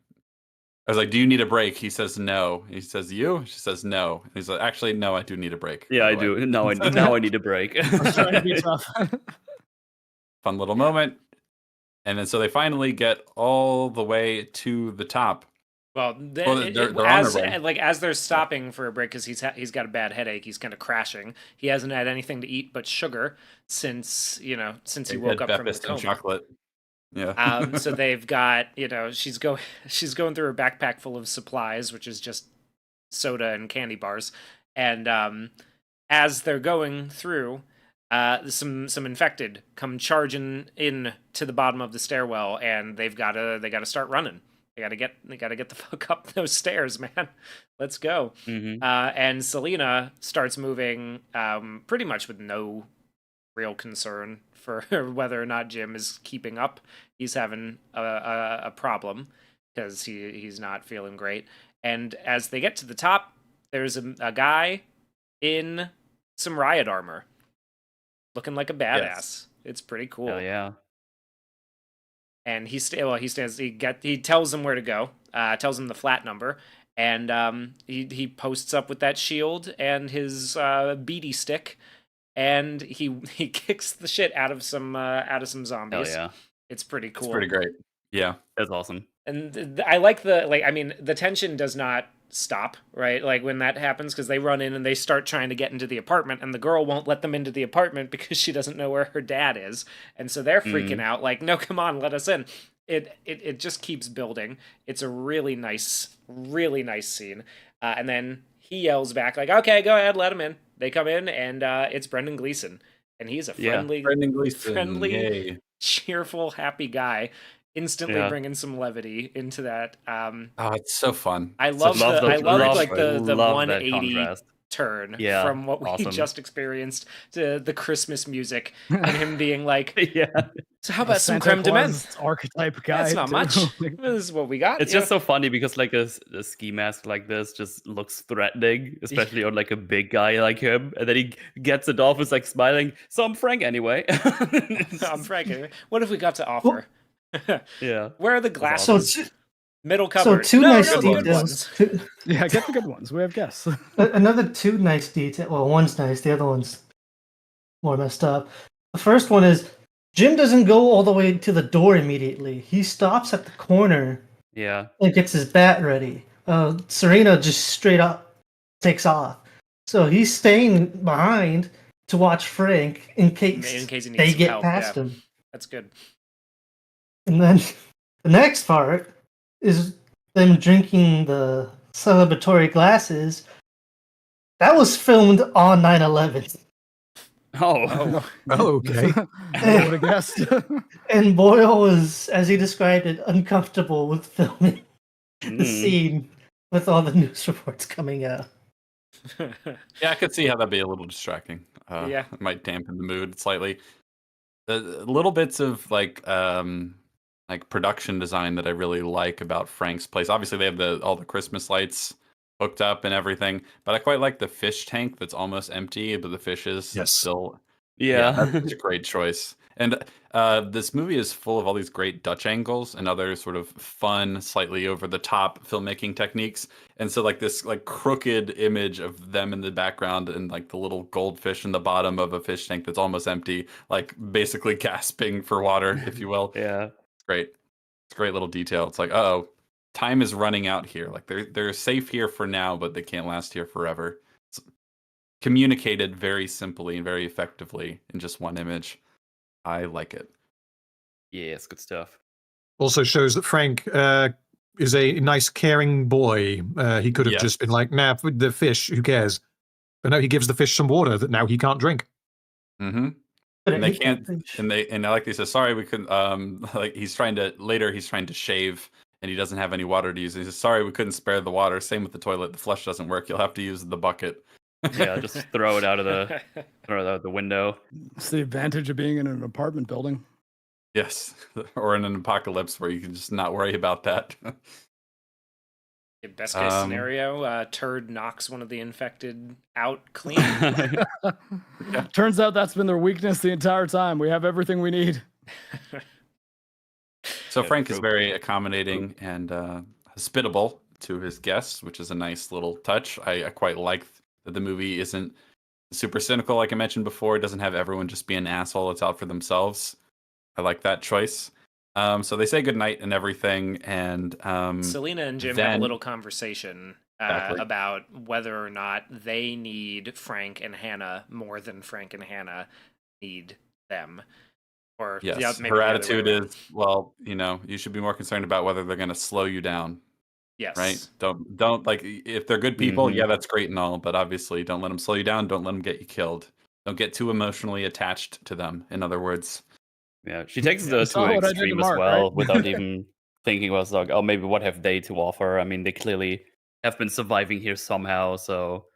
I was like, "Do you need a break?" He says, "No." He says, "You?" She says, "No." And he's like, "Actually, no, I do need a break." Yeah, by I the way." do. Now I need a break. I was trying to be tough. Fun little moment. And then so they finally get all the way to the top. Well, they're on the way. as they're stopping for a break because he's got a bad headache, he's kind of crashing. He hasn't had anything to eat but sugar since he woke up from the Bepist coma. and chocolate. Yeah. So they've got she's going through her backpack full of supplies, which is just soda and candy bars. And as they're going through, some infected come charging in to the bottom of the stairwell, and they got to start running. They gotta get the fuck up those stairs, man. Let's go. Mhm. And Selena starts moving, pretty much with no real concern for whether or not Jim is keeping up. He's having a problem because he's not feeling great. And as they get to the top, there's a guy in some riot armor, looking like a badass. Yes. It's pretty cool. Hell yeah. And he tells him where to go, tells him the flat number, and he posts up with that shield and his BD stick, and he kicks the shit out of some zombies. Hell yeah. It's pretty cool. It's pretty great. Yeah. That's awesome. And I like the tension does not stop, right? Like when that happens, because they run in and they start trying to get into the apartment, and the girl won't let them into the apartment because she doesn't know where her dad is, and so they're freaking out like, no, come on, let us in. it just keeps building. It's a really nice scene. And then he yells back like, "Okay, go ahead, let him in." They come in, and it's Brendan Gleeson, and he's a friendly, Brendan Gleeson, yay. cheerful, happy guy. Instantly bringing some levity into that. Oh, it's so fun. I love love like the love that 180 contrast. turn Yeah, from what we awesome. just experienced to the Christmas music and him being like, Yeah. "So how about some Santa creme de Claus menthe?" archetype guy. That's not too. much. Like, This is what we got. It's just so funny because like a ski mask like this just looks threatening, especially on like a big guy like him. And then he gets it off, is like smiling. So I'm Frank anyway. I'm Frank. What have we got to offer? Yeah. Where are the So, glasses? two, Middle so cupboard. two No, nice the good details. ones. yeah, get the good ones. We have guests. Another two nice detail. Well, one's nice, the other one's more messed up. The first one is Jim doesn't go all the way to the door immediately. He stops at the corner Yeah. and gets his bat ready. Serena just straight up takes off. So he's staying behind to watch Frank in case he needs they some get help. past Yeah, him. that's good. And then the next part is them drinking the celebratory glasses. That was filmed on 9/11. Oh. Okay. I would have guessed. And Boyle was, as he described it, uncomfortable with filming the Mm. scene with all the news reports coming out. Yeah, I could see how that'd be a little distracting. Yeah. It might dampen the mood slightly. Little bits of like production design that I really like about Frank's place. Obviously, they have all the Christmas lights hooked up and everything, but I quite like the fish tank that's almost empty, but the fish is Yes. still. Yeah. That's such a great choice. And this movie is full of all these great Dutch angles and other sort of fun, slightly over the top filmmaking techniques. And so like this like crooked image of them in the background and like the little goldfish in the bottom of a fish tank that's almost empty, like basically gasping for water, if you will. Yeah. It's great. It's a great little detail. It's like, oh, time is running out here. Like they're safe here for now, but they can't last here forever. It's communicated very simply and very effectively in just one image. I like it. Yeah, it's good stuff. Also shows that Frank is a nice, caring boy. He could have Yes. just been like, nah, the fish, who cares? But no, he gives the fish some water that now he can't drink. Mm-hmm. And they can't, and like they said, sorry, we couldn't. Like he's trying to shave, and he doesn't have any water to use. He says, sorry, we couldn't spare the water. Same with the toilet. The flush doesn't work. You'll have to use the bucket. Yeah, just throw it out of the window. It's the advantage of being in an apartment building. Yes, or in an apocalypse where you can just not worry about that. Best case scenario, Turd knocks one of the infected out clean. Turns out that's been their weakness the entire time. We have everything we need. So Yeah, Frank is true. very accommodating and hospitable to his guests, which is a nice little touch. I quite like that the movie isn't super cynical, like I mentioned before. It doesn't have everyone just be an asshole that's out for themselves. I like that choice. So they say goodnight and everything, and Selena and Jim have then- a little conversation Exactly. about whether or not they need Frank and Hannah more than Frank and Hannah need them. Or yes, the oth- maybe her the other way attitude around. is, well, you should be more concerned about whether they're going to slow you down, yes, right? Don't like if they're good people, Mhm. yeah, that's great and all, but obviously don't let them slow you down. Don't let them get you killed. Don't get too emotionally attached to them. In other words. Yeah, she takes You it to saw an what I did to extreme as Mark, well, right? without even thinking about like, oh, maybe what have they to offer? I mean, they clearly have been surviving here somehow, so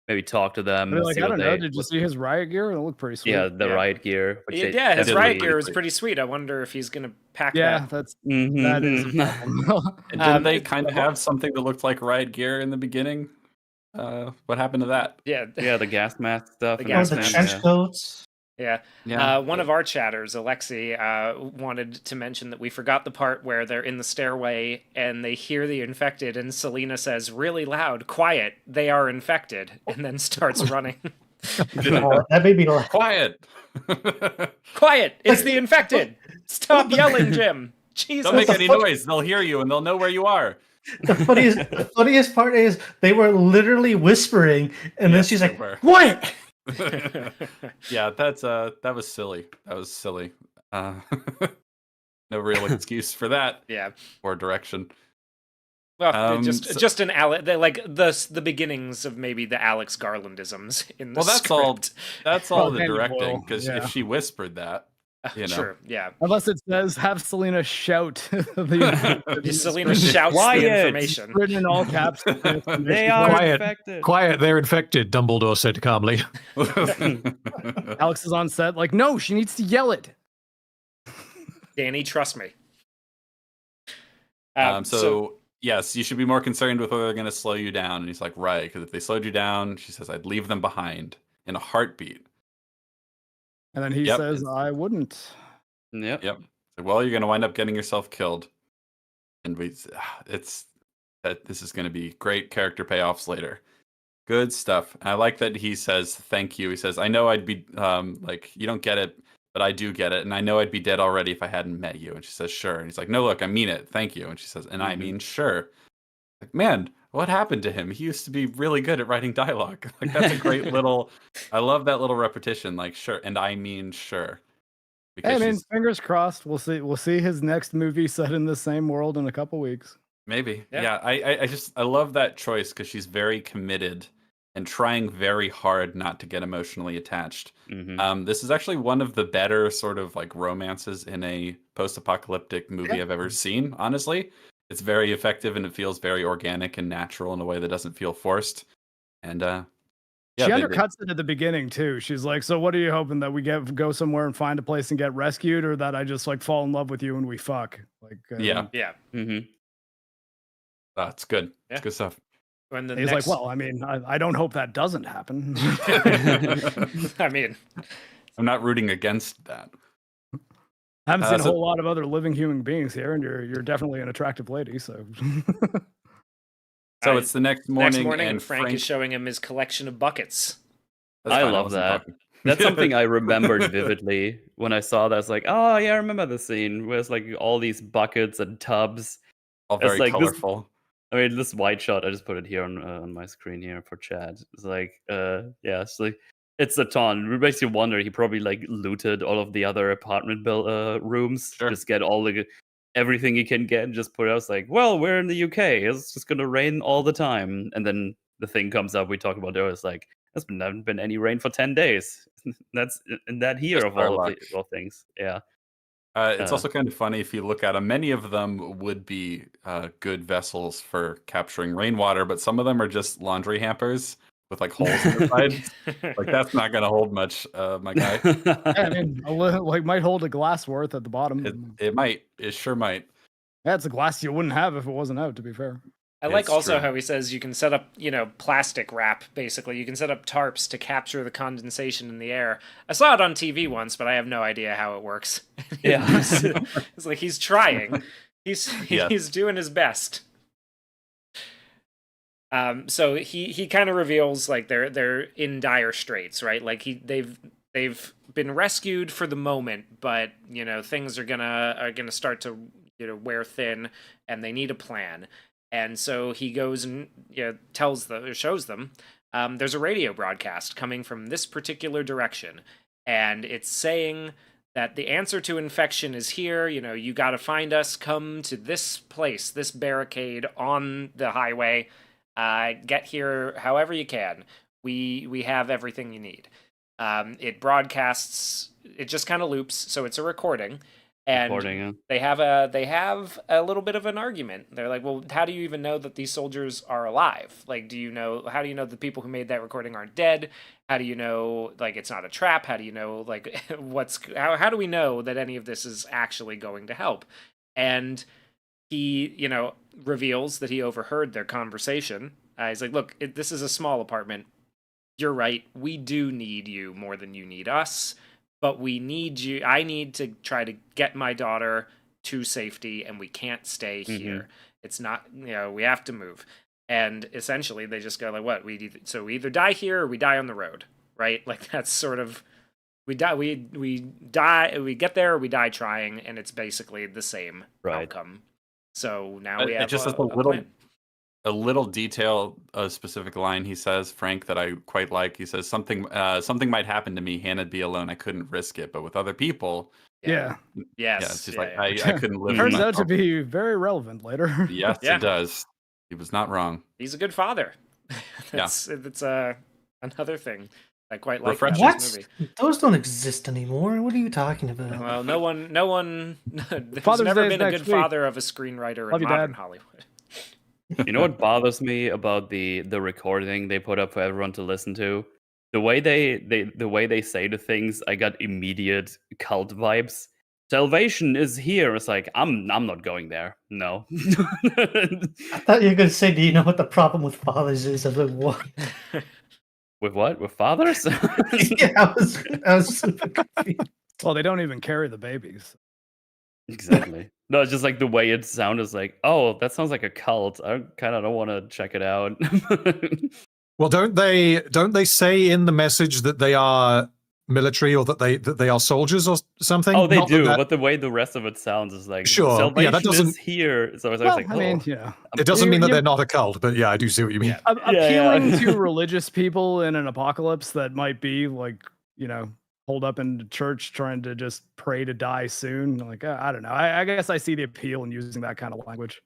maybe talk to them. I mean, like, see I what don't they, know. Did you see his riot gear? It looked pretty sweet. Yeah, the Yeah. riot gear. Which they Yeah, his definitely- riot gear was pretty sweet. I wonder if he's gonna pack Yeah, that. that's Mhm, that is a mhm. problem. And didn't they it- kind of have something that looked like riot gear in the beginning? What happened to that? Yeah, Yeah, the gas mask stuff. The and Or gas the mask, trench yeah. coats. yeah. Yeah. One of our chatters, Alexi, wanted to mention that we forgot the part where they're in the stairway and they hear the infected, and Selena says really loud, "Quiet, they are infected," and then starts running. That made me laugh. Quiet. Quiet, it's the infected. Stop yelling, Jim. Jesus. Don't make the any fuck? noise. They'll hear you and they'll know where you are. The funniest part is they were literally whispering, and then Yes, she's they like, were. "What?" Yeah, that was silly. That was silly. no real excuse for that Yeah. or direction. Well, just an like the beginnings of maybe the Alex Garlandisms in the Well, script. that's all the Penny directing, Boyle, because yeah. if she whispered that, Sure, yeah. Unless it says have Selena shout Selena shouts the Quiet. information. written in all caps. They are Quiet. infected. Quiet, they're infected, Dumbledore said calmly. Alex is on set, like, no, she needs to yell it. Danny, trust me. So yes, you should be more concerned with whether they're going to slow you down. And he's like, right, because if they slowed you down, she says, I'd leave them behind in a heartbeat. And then he Yep, says, it's- I wouldn't. Yep. Yep. So, well, you're going to wind up getting yourself killed. And this is going to be great character payoffs later. Good stuff. I like that he says thank you. He says, I know I'd be like, you don't get it, but I do get it. And I know I'd be dead already if I hadn't met you. And she says, sure. And he's like, no, look, I mean it. Thank you. And she says, and I mean, sure. Like, man, what happened to him? He used to be really good at writing dialogue. Like, that's a great little, I love that little repetition. Like, sure. And I mean, sure. Hey, I mean, she's- fingers crossed. We'll see his next movie set in the same world in a couple weeks. Maybe. Yeah. Yeah. I love that choice because she's very committed and trying very hard not to get emotionally attached. Mhm. This is actually one of the better sort of like romances in a post-apocalyptic movie I've ever seen, honestly. It's very effective and it feels very organic and natural in a way that doesn't feel forced. And She undercuts it at the beginning too. She's like, "So what are you hoping that we go somewhere and find a place and get rescued, or that I just like fall in love with you and we fuck?" Like, yeah, Yeah. Mhm. it's good. Yeah. It's good stuff. When the He's next, like, "Well, I mean, I don't hope that doesn't happen." I mean, I'm not rooting against that. I haven't seen a so- whole lot of other living human beings here, and you're definitely an attractive lady. So, So it's the next morning, and Frank is showing him his collection of buckets. That's I fine, love wasn't that. talking. That's something I remembered vividly when I saw that. I was like, oh yeah, I remember the scene where it's like all these buckets and tubs. All It's very like this- colorful. I mean, this white shot, I just put it here on my screen here for chat. It's like, yeah, it's like, it's a ton. It makes you wonder, he probably like looted all of the other apartment rooms, Sure. just get everything he can get and just put it out. It's like, well, we're in the UK. It's just going to rain all the time. And then the thing comes up we talk about there. It's like, there's not been any rain for 10 days. That's in that year Just of all our of the all things. Yeah. It's also kind of funny if you look at them. Many of them would be good vessels for capturing rainwater, but some of them are just laundry hampers with like holes in the sides. Like that's not going to hold much, my guy. I mean, like might hold a glass worth at the bottom. It might. It sure might. That's a glass you wouldn't have if it wasn't out. To be fair. I like It's also true. how he says you can set up, plastic wrap, basically. You can set up tarps to capture the condensation in the air. I saw it on TV once, but I have no idea how it works. Yeah. It's like he's trying. He's doing his best. So he kind of reveals like they're in dire straits, right? Like they've been rescued for the moment, but things are gonna start to wear thin, and they need a plan. And so he goes and shows them there's a radio broadcast coming from this particular direction, and it's saying that the answer to infection is here. You got to find us. Come to this place, this barricade on the highway. Get here however you can. We have everything you need. It broadcasts. It just kind of loops, so it's a recording. And they have a little bit of an argument. They're like, well, how do you even know that these soldiers are alive? Like, how do you know the people who made that recording aren't dead? How do you know, like, it's not a trap? How do you know, like, how do we know that any of this is actually going to help? And he, reveals that he overheard their conversation. He's like, look, this is a small apartment. You're right. We do need you more than you need us. But we need you. I need to try to get my daughter to safety, and we can't stay here. It's not, we have to move. And essentially, they just go like, "What? We either die here or we die on the road, right? Like that's sort of we die. We die. We get there or we die trying, and it's basically the same outcome. So now we have just a plan. A little detail, a specific line he says, Frank, that I quite like. He says something might happen to me. Hannah'd be alone. I couldn't risk it, but with other people, Yeah. Yes. Yeah, it's just yeah, like yeah. I couldn't live. Turns with my out to be very relevant later. Yes, Yeah. it does. He was not wrong. He's a good father. That's another thing I quite like about Refreshing. this What? movie. Those don't exist anymore. What are you talking about? Well, no one. There's Father's never Day is been a next good week. father of a screenwriter Love in you, modern Dad. Hollywood. You know what bothers me about the recording they put up for everyone to listen to? The way they say the things, I got immediate cult vibes. Salvation is here. It's like I'm not going there. No. I thought you were going to say, do you know what the problem with fathers is? I was like, what? With what? With fathers? Yeah, I was super confused. Well, they don't even carry the babies. Exactly. No, it's just like the way it sounds like, oh, that sounds like a cult. I kind of don't want to check it out. Well, don't they say in the message that they are military or that they are soldiers or something? Oh, they Not that do, that- but the way the rest of it sounds is like Sure. Yeah, salvation that doesn't- is here. So I was Well, like, I mean, oh, you know, it doesn't mean that you- they're not a cult, but yeah, I do see what you mean. appealing yeah. to religious people in an apocalypse that might be like, holed up in the church trying to just pray to die soon. Like, I don't know. I guess I see the appeal in using that kind of language.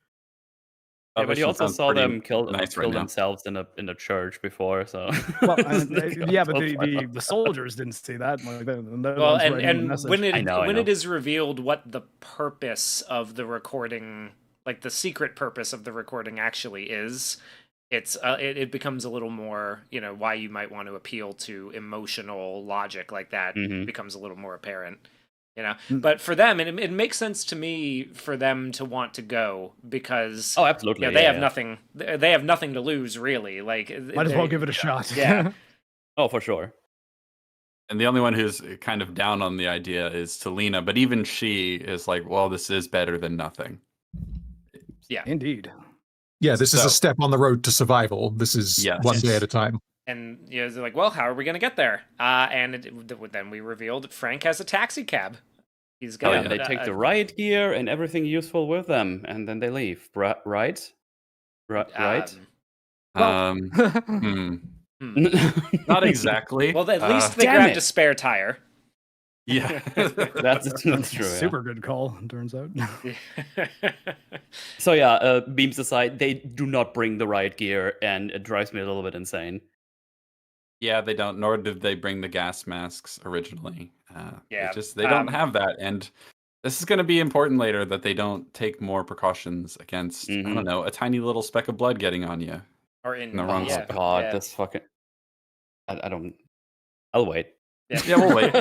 Yeah, but you Salvation also sounds saw pretty them kill nice right now. themselves in a church before. So Well, Like, yeah, but oh, the soldiers didn't see that. Like, they're the Well, ones writing the and message. when I know. it is revealed what the purpose of the recording, like the secret purpose of the recording, actually is, it becomes a little more, why you might want to appeal to emotional logic like that Mhm. becomes a little more apparent. Mm. But for them, it makes sense to me for them to want to go because oh, absolutely. they have yeah. nothing. They have nothing to lose, really. Like, Might as well give it a shot. Yeah. Oh, for sure. And the only one who's kind of down on the idea is Selena, but even she is like, well, this is better than nothing. Indeed. Yeah, this is So- a step on the road to survival. This is Yes. one day at a time. And they're like, well, how are we going to get there? Then we revealed that Frank has a taxi cab. He's got. Yeah, they take the riot gear and everything useful with them, and then they leave. Right? Right? Not exactly. Well, at least they Damn grabbed it. a spare tire. Yeah. That's true. Yeah. Super good call, it turns out. So yeah, beams aside, they do not bring the riot gear, and it drives me a little bit insane. Yeah, they don't. Nor did they bring the gas masks originally. Yeah, they don't have that. And this is going to be important later that they don't take more precautions against, I Mhm. don't know, a tiny little speck of blood getting on you. Or in The wrong yeah, Oh God, yeah. this fucking. I don't. I'll wait. Yeah, we'll wait.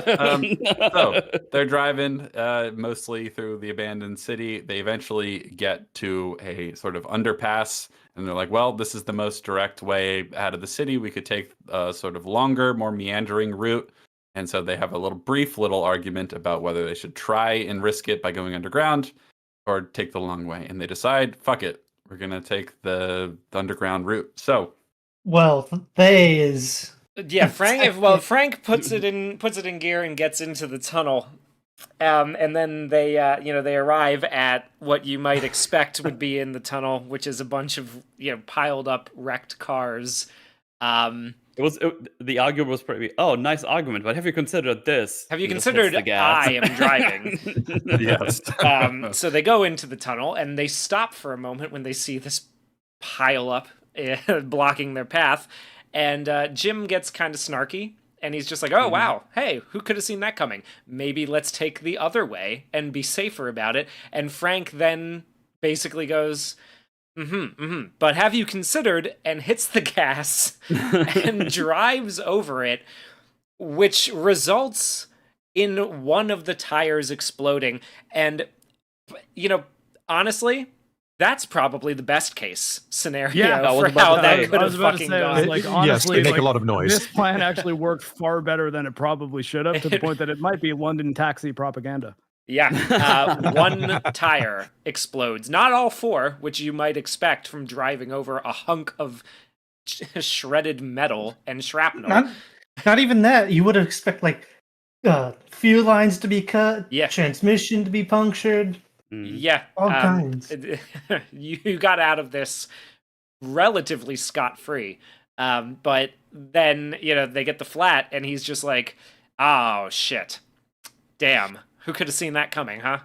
So they're driving mostly through the abandoned city. They eventually get to a sort of underpass, and they're like, well, this is the most direct way out of the city. We could take a sort of longer, more meandering route. And so they have a brief little argument about whether they should try and risk it by going underground or take the long way. And they decide, fuck it, we're going to take the underground route. So, Well, they is Yeah, Frank puts it in gear and gets into the tunnel, and then they arrive at what you might expect would be in the tunnel, which is a bunch of piled up wrecked cars. The argument was pretty. Oh, nice argument, but have you considered this? Have you And just hits considered the gas. I am driving? yes. So they go into the tunnel and they stop for a moment when they see this pile up blocking their path. And Jim gets kind of snarky, and he's just like, oh, wow, hey, who could have seen that coming? Maybe let's take the other way and be safer about it. And Frank then basically goes, but have you considered, and hits the gas and drives over it, which results in one of the tires exploding. And, honestly, that's probably the best case scenario Yeah, I was for about how to that say. could I have was about to fucking say, I was gone. like, Yes, honestly, they make like, a lot of noise. This plan actually worked far better than it probably should have, to the point that it might be London taxi propaganda. Yeah, one tire explodes. Not all four, which you might expect from driving over a hunk of shredded metal and shrapnel. not even that. You would expect like fuel lines to be cut, Yeah. transmission to be punctured. Yeah, All kinds. You got out of this relatively scot-free, but then they get the flat, and he's just like, "Oh shit, damn, Who could have seen that coming, huh?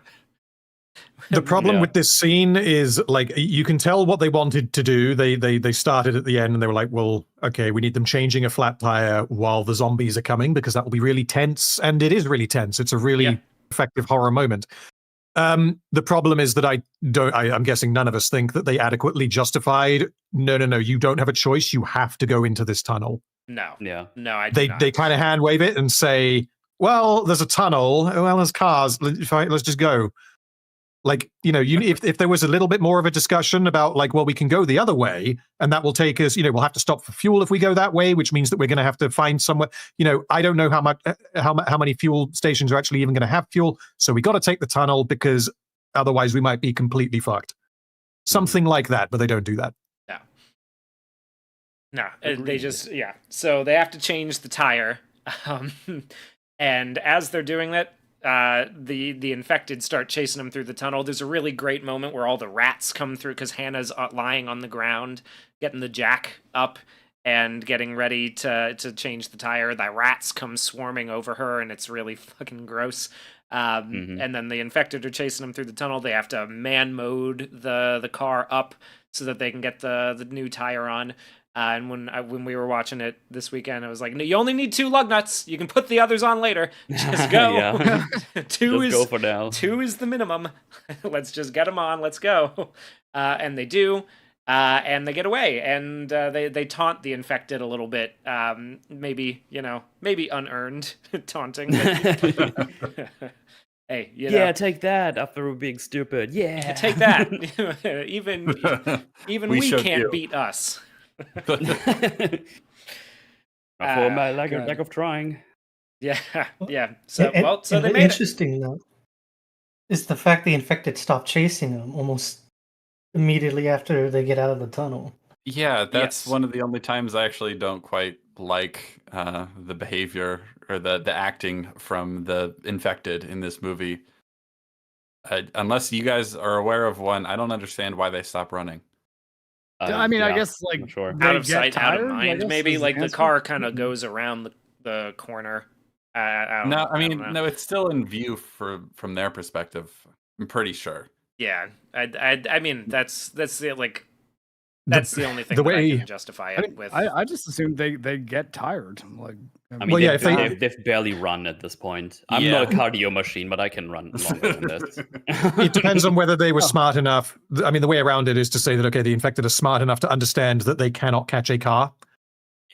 The problem Yeah. with this scene is like you can tell what they wanted to do. They started at the end and they were like, well, okay, we need them changing a flat tire while the zombies are coming because that will be really tense, and it is really tense. It's a really effective horror moment. The problem is that I'm guessing none of us think that they adequately justified. No, you don't have a choice. You have to go into this tunnel. No. Yeah. No, I do not. They kind of hand wave it and say, well, there's a tunnel. Well, there's cars. Let's just go. Like, if there was a little bit more of a discussion about like, well, we can go the other way and that will take us, we'll have to stop for fuel if we go that way, which means that we're going to have to find somewhere, I don't know how many fuel stations are actually even going to have fuel. So we got to take the tunnel because otherwise we might be completely fucked. Something like that, but they don't do that. No, they just, So they have to change the tire. And as they're doing that, the infected start chasing them through the tunnel. There's a really great moment where all the rats come through because Hannah's lying on the ground, getting the jack up and getting ready to change the tire. The rats come swarming over her, and it's really fucking gross. And then the infected are chasing them through the tunnel. They have to man mode the car up so that they can get the new tire on. And when we were watching it this weekend, I was like, no, you only need 2 lug nuts. You can put the others on later. Just go. Yeah. Two Just go for now. 2 is the minimum. Let's just get them on. Let's go. And they do. And they get away. And they taunt the infected a little bit. Maybe unearned taunting. Hey, take that after we're being stupid. Yeah. Take that. even we showed can't you. beat us. For my lack of trying. Yeah. So And they made it. interesting though is the fact the infected stop chasing them almost immediately after they get out of the tunnel. Yeah, that's Yes. one of the only times I actually don't quite like the behavior or the acting from the infected in this movie. Unless you guys are aware of one, I don't understand why they stop running. I mean, I guess like not sure. they Out of get sight, out of tired, I mind. guess, Maybe is like the answer. car kind of goes around the corner. I don't know. No, it's still in view from their perspective. I'm pretty sure. Yeah, I mean that's the like that's the only thing the that I way- can justify I, it with. I just assumed they get tired. Like, I mean, Well, yeah, if they- they've barely run at this point. I'm Yeah. not a cardio machine, but I can run longer than this. It depends on whether they were Oh. smart enough. I mean, the way around it is to say that, okay, the infected are smart enough to understand that they cannot catch a car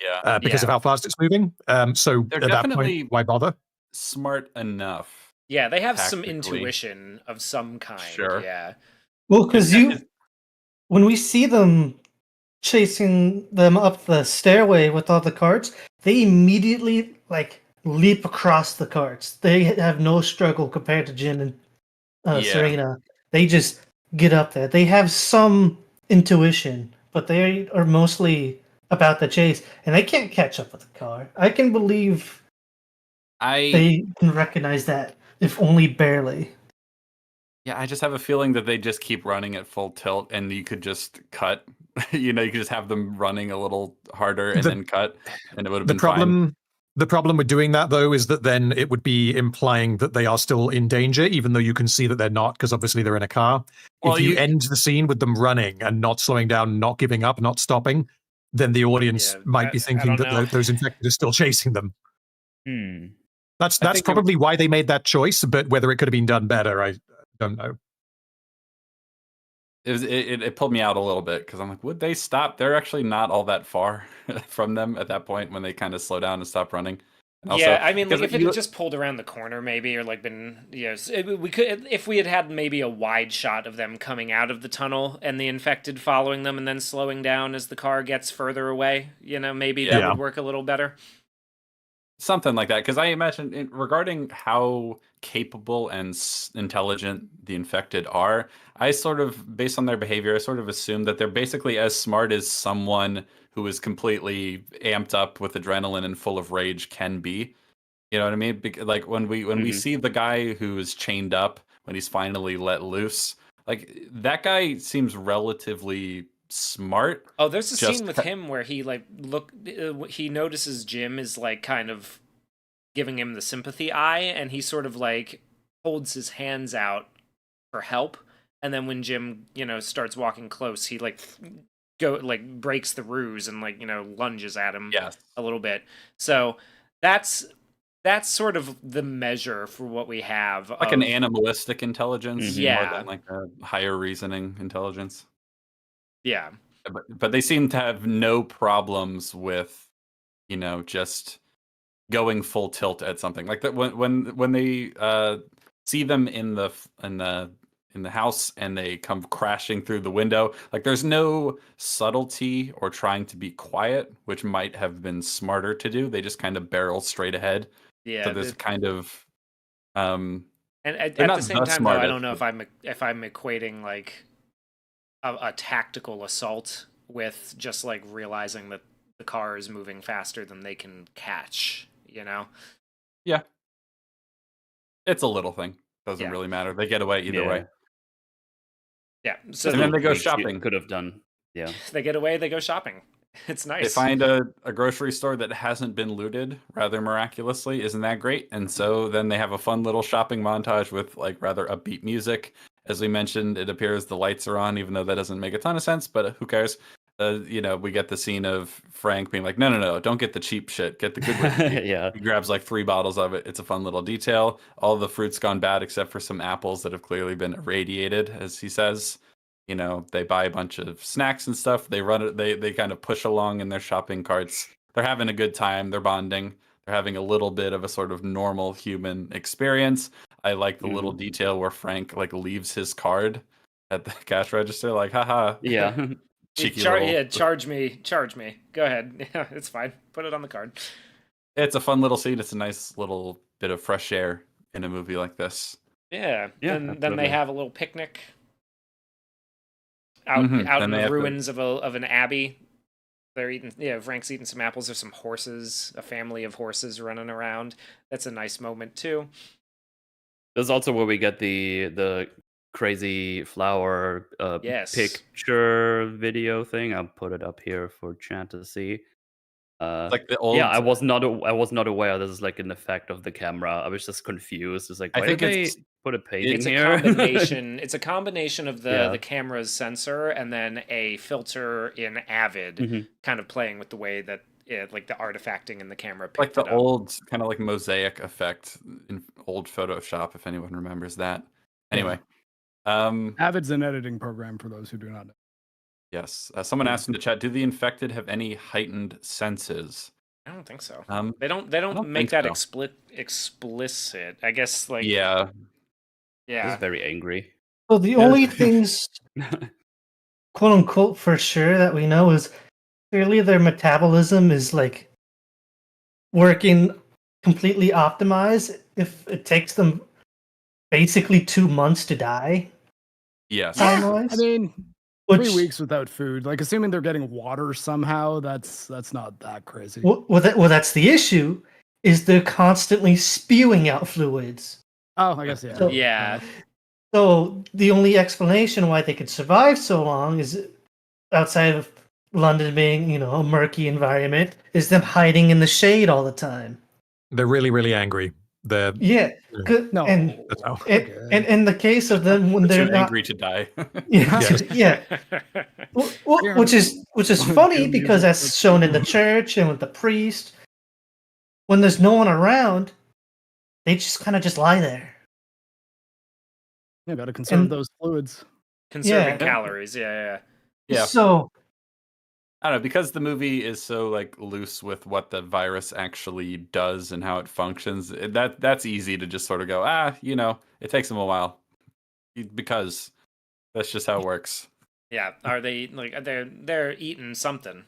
Yeah, because of how fast it's moving. So They're at that definitely- point, why bother? smart enough. Yeah, they have some Tactically. intuition of some kind. Sure. Yeah. Well, because when we see them chasing them up the stairway with all the carts, they immediately like leap across the carts. They have no struggle compared to Jin and Yeah. Serena. They just get up there. They have some intuition, but they are mostly about the chase, and they can't catch up with the car. I can believe they can recognize that, if only barely. Yeah, I just have a feeling that they just keep running at full tilt, and you could just cut. You could just have them running a little harder and The- then cut, and it would have The been fine. problem, the problem with doing that though is that then it would be implying that they are still in danger, even though you can see that they're not, because obviously they're in a car. Well, if you you- end the scene with them running and not slowing down, not giving up, not stopping, then the audience Yeah, might be I thinking don't that know. those infected are still chasing them. That's I think probably why they made that choice, but whether it could have been done better, I don't know. It pulled me out a little bit because I'm like, would they stop? They're actually not all that far from them at that point when they kind of slow down and stop running. And also, Yeah, I mean, like 'cause if it you- had just pulled around the corner, maybe, or like been, we could, if we had maybe a wide shot of them coming out of the tunnel and the infected following them and then slowing down as the car gets further away, maybe that Yeah. would work a little better. something like that, because I imagine regarding how capable and intelligent the infected are, I sort of, based on their behavior, I sort of assume that they're basically as smart as someone who is completely amped up with adrenaline and full of rage can be. You know what I mean? Like when we see the guy who's chained up, when he's finally let loose, like that guy seems relatively smart. Oh, there's a Just scene with ca- him where he he notices Jim is like kind of giving him the sympathy eye, and he sort of like holds his hands out for help, and then when Jim, starts walking close, he breaks the ruse and lunges at him Yes. a little bit. So that's sort of the measure for what we have. Like an animalistic intelligence, Yeah. more than like a higher reasoning intelligence. Yeah. But they seem to have no problems with, just going full tilt at something like that. When they see them in the house and they come crashing through the window, like there's no subtlety or trying to be quiet, which might have been smarter to do. They just kind of barrel straight ahead. Yeah. So there's kind of and at they're the not same the time, though, I smartest, don't know but- if I'm equating like a tactical assault with just like realizing that the car is moving faster than they can catch. Yeah. It's a little thing. Doesn't Yeah. really matter. They get away either Yeah. way. Yeah. So And then they go Tweaks you shopping. Could have done. Yeah. they get away. They go shopping. It's They nice. find a grocery store that hasn't been looted rather miraculously. Isn't that great? And so then they have a fun little shopping montage with like rather upbeat music. As we mentioned, it appears the lights are on, even though that doesn't make a ton of sense, but who cares? We get the scene of Frank being like, no, don't get the cheap shit. Get the good whiskey. Yeah. He grabs like 3 bottles of it. It's a fun little detail. All the fruit's gone bad except for some apples that have clearly been irradiated, as he says. They buy a bunch of snacks and stuff. They run it. They kind of push along in their shopping carts. They're having a good time. They're bonding. They're having a little bit of a sort of normal human experience. I like the little detail where Frank like leaves his card at the cash register, like, haha. Yeah. Cheeky little. Charge me. Go ahead. Yeah, it's fine. Put it on the card. It's a fun little scene. It's a nice little bit of fresh air in a movie like this. Yeah. Yeah, Then they absolutely. have a little picnic out Mhm. out Then in they the have to- ruins of an abbey. They're eating. Yeah, Frank's eating some apples. There's some horses. A family of horses running around. That's a nice moment too. There's also where we get the crazy flower Yes. picture video thing. I'll put it up here for chat to see. It's like the old. Yeah, I was not aware this is like an effect of the camera. I was just confused. It's like, I why think did they it's- put a painting It's a here? combination. It's a combination of the Yeah. camera's sensor and then a filter in Avid, Mhm. kind of playing with the way that like the artifacting in the camera picked like the it up. old kind of like mosaic effect in old Photoshop, if anyone remembers that. Anyway, Avid's an editing program for those who do not know. yes. Someone asked in the chat, do the infected have any heightened senses? I don't think so. Um, They don't don't make think that so. explicit. I guess like yeah. This yeah. is very angry. So the only things, quote unquote, for sure that we know is clearly their metabolism is like working completely optimized. If it takes them basically 2 months to die, Yes. time-wise, I mean, which 3 weeks without food, like assuming they're getting water somehow, that's not that crazy. well, that's the issue. Is they're constantly spewing out fluids. Oh, I guess yeah. So- Yeah. So the only explanation why they could survive so long is outside of London being, a murky environment, is them hiding in the shade all the time. They're really, really angry. They're Yeah, good. No. And that's how. and in the case of them when they're Too not, angry to die. yeah, which is funny because that's shown in the church and with the priest. When there's no one around, they just kind of just lie there. Yeah, gotta conserve And- those fluids. Conserving Yeah. calories. Yeah. Yeah. So I don't know, because the movie is so like loose with what the virus actually does and how it functions. That's easy to just sort of go, it takes them a while, because that's just how it works. Yeah. Are they like they're eating something?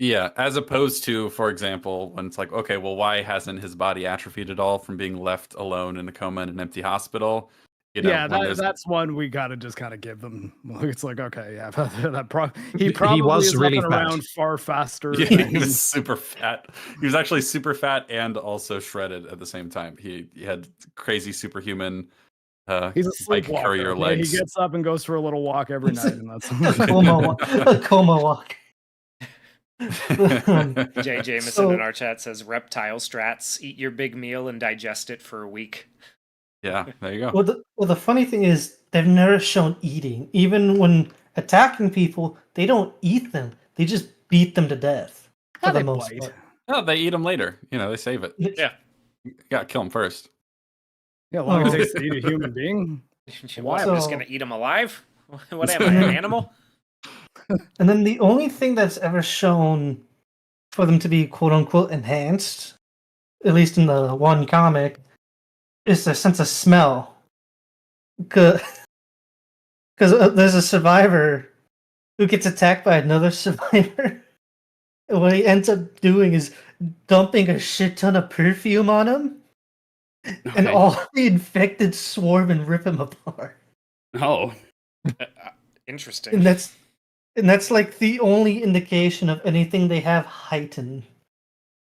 Yeah, as opposed to, for example, when it's like, okay, well, why hasn't his body atrophied at all from being left alone in a coma in an empty hospital? Yeah, when there's- that's one we gotta just kind of give them. It's like, okay, yeah, he probably was is really up and fat. around far faster. Yeah, he than- was super fat. He was actually super fat and also shredded at the same time. He had crazy superhuman He's a bike sleepwalker. courier Okay? legs. He gets up and goes for a little walk every night, and that's a coma walk. Jay Jameson So- in our chat says reptile strats, eat your big meal and digest it for a week. Yeah, there you go. Well, the funny thing is they've never shown eating. Even when attacking people, they don't eat them. They just beat them to death for How the they most bite? part. Oh, they eat them later. They save it. Yeah. You gotta kill them first. Yeah, how long Oh. it takes to eat a human being? What, So- I'm just gonna eat him alive? What am I, an animal? And then the only thing that's ever shown for them to be quote unquote enhanced, at least in the one comic, is their sense of smell. Because there's a survivor who gets attacked by another survivor. And what he ends up doing is dumping a shit ton of perfume on him. And Okay. all the infected swarm and rip him apart. Oh, Interesting. And that's like the only indication of anything they have heightened.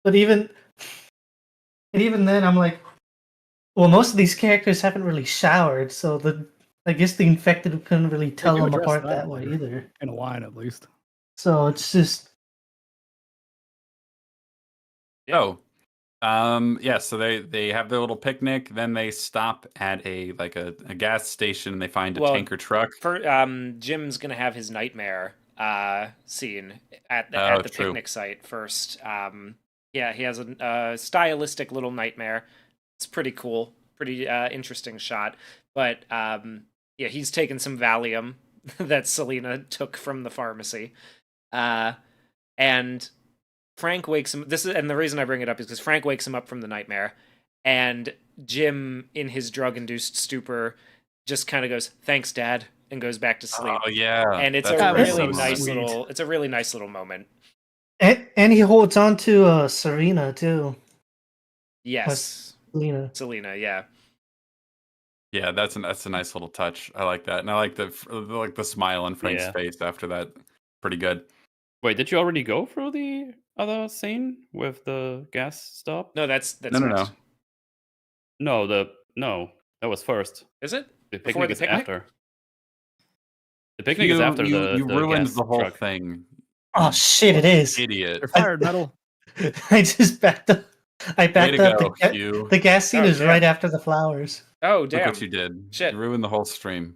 But even then, I'm like, well, most of these characters haven't really showered, so I guess the infected couldn't really tell do them address apart that that way later. either. In a line, at least. So it's just Oh, yeah. So they have their little picnic. Then they stop at a gas station and they find a Well, tanker truck. Jim's gonna have his nightmare scene at the true. picnic site first. Yeah, he has a stylistic little nightmare. It's pretty cool, pretty interesting shot. But yeah, he's taken some Valium that Selena took from the pharmacy, and Frank wakes him. And the reason I bring it up is because Frank wakes him up from the nightmare, and Jim, in his drug-induced stupor, just kind of goes, "Thanks, Dad," and goes back to sleep. Oh yeah, And it's that's a pretty really sweet. nice Sweet. little. It's a really nice little moment. and he holds on to Serena too. Yes, Selena. Selena. Yeah. Yeah, that's a nice little touch. I like that, and I like the smile on Frank's Yeah. face after that. Pretty good. wait, did you already go through the other scene with the gas stop? No, that's No. next. No, that was first. Is it? The Before picnic the is picnic? after. The picnic is after you the ruined gas the whole truck. thing. Oh shit! It is. Idiot. They're fired, metal. I just backed up. I Way backed to up. go, Hugh. The gas scene Oh, is damn. right after the flowers. Oh, Look damn. what you did. Shit. You ruined the whole stream.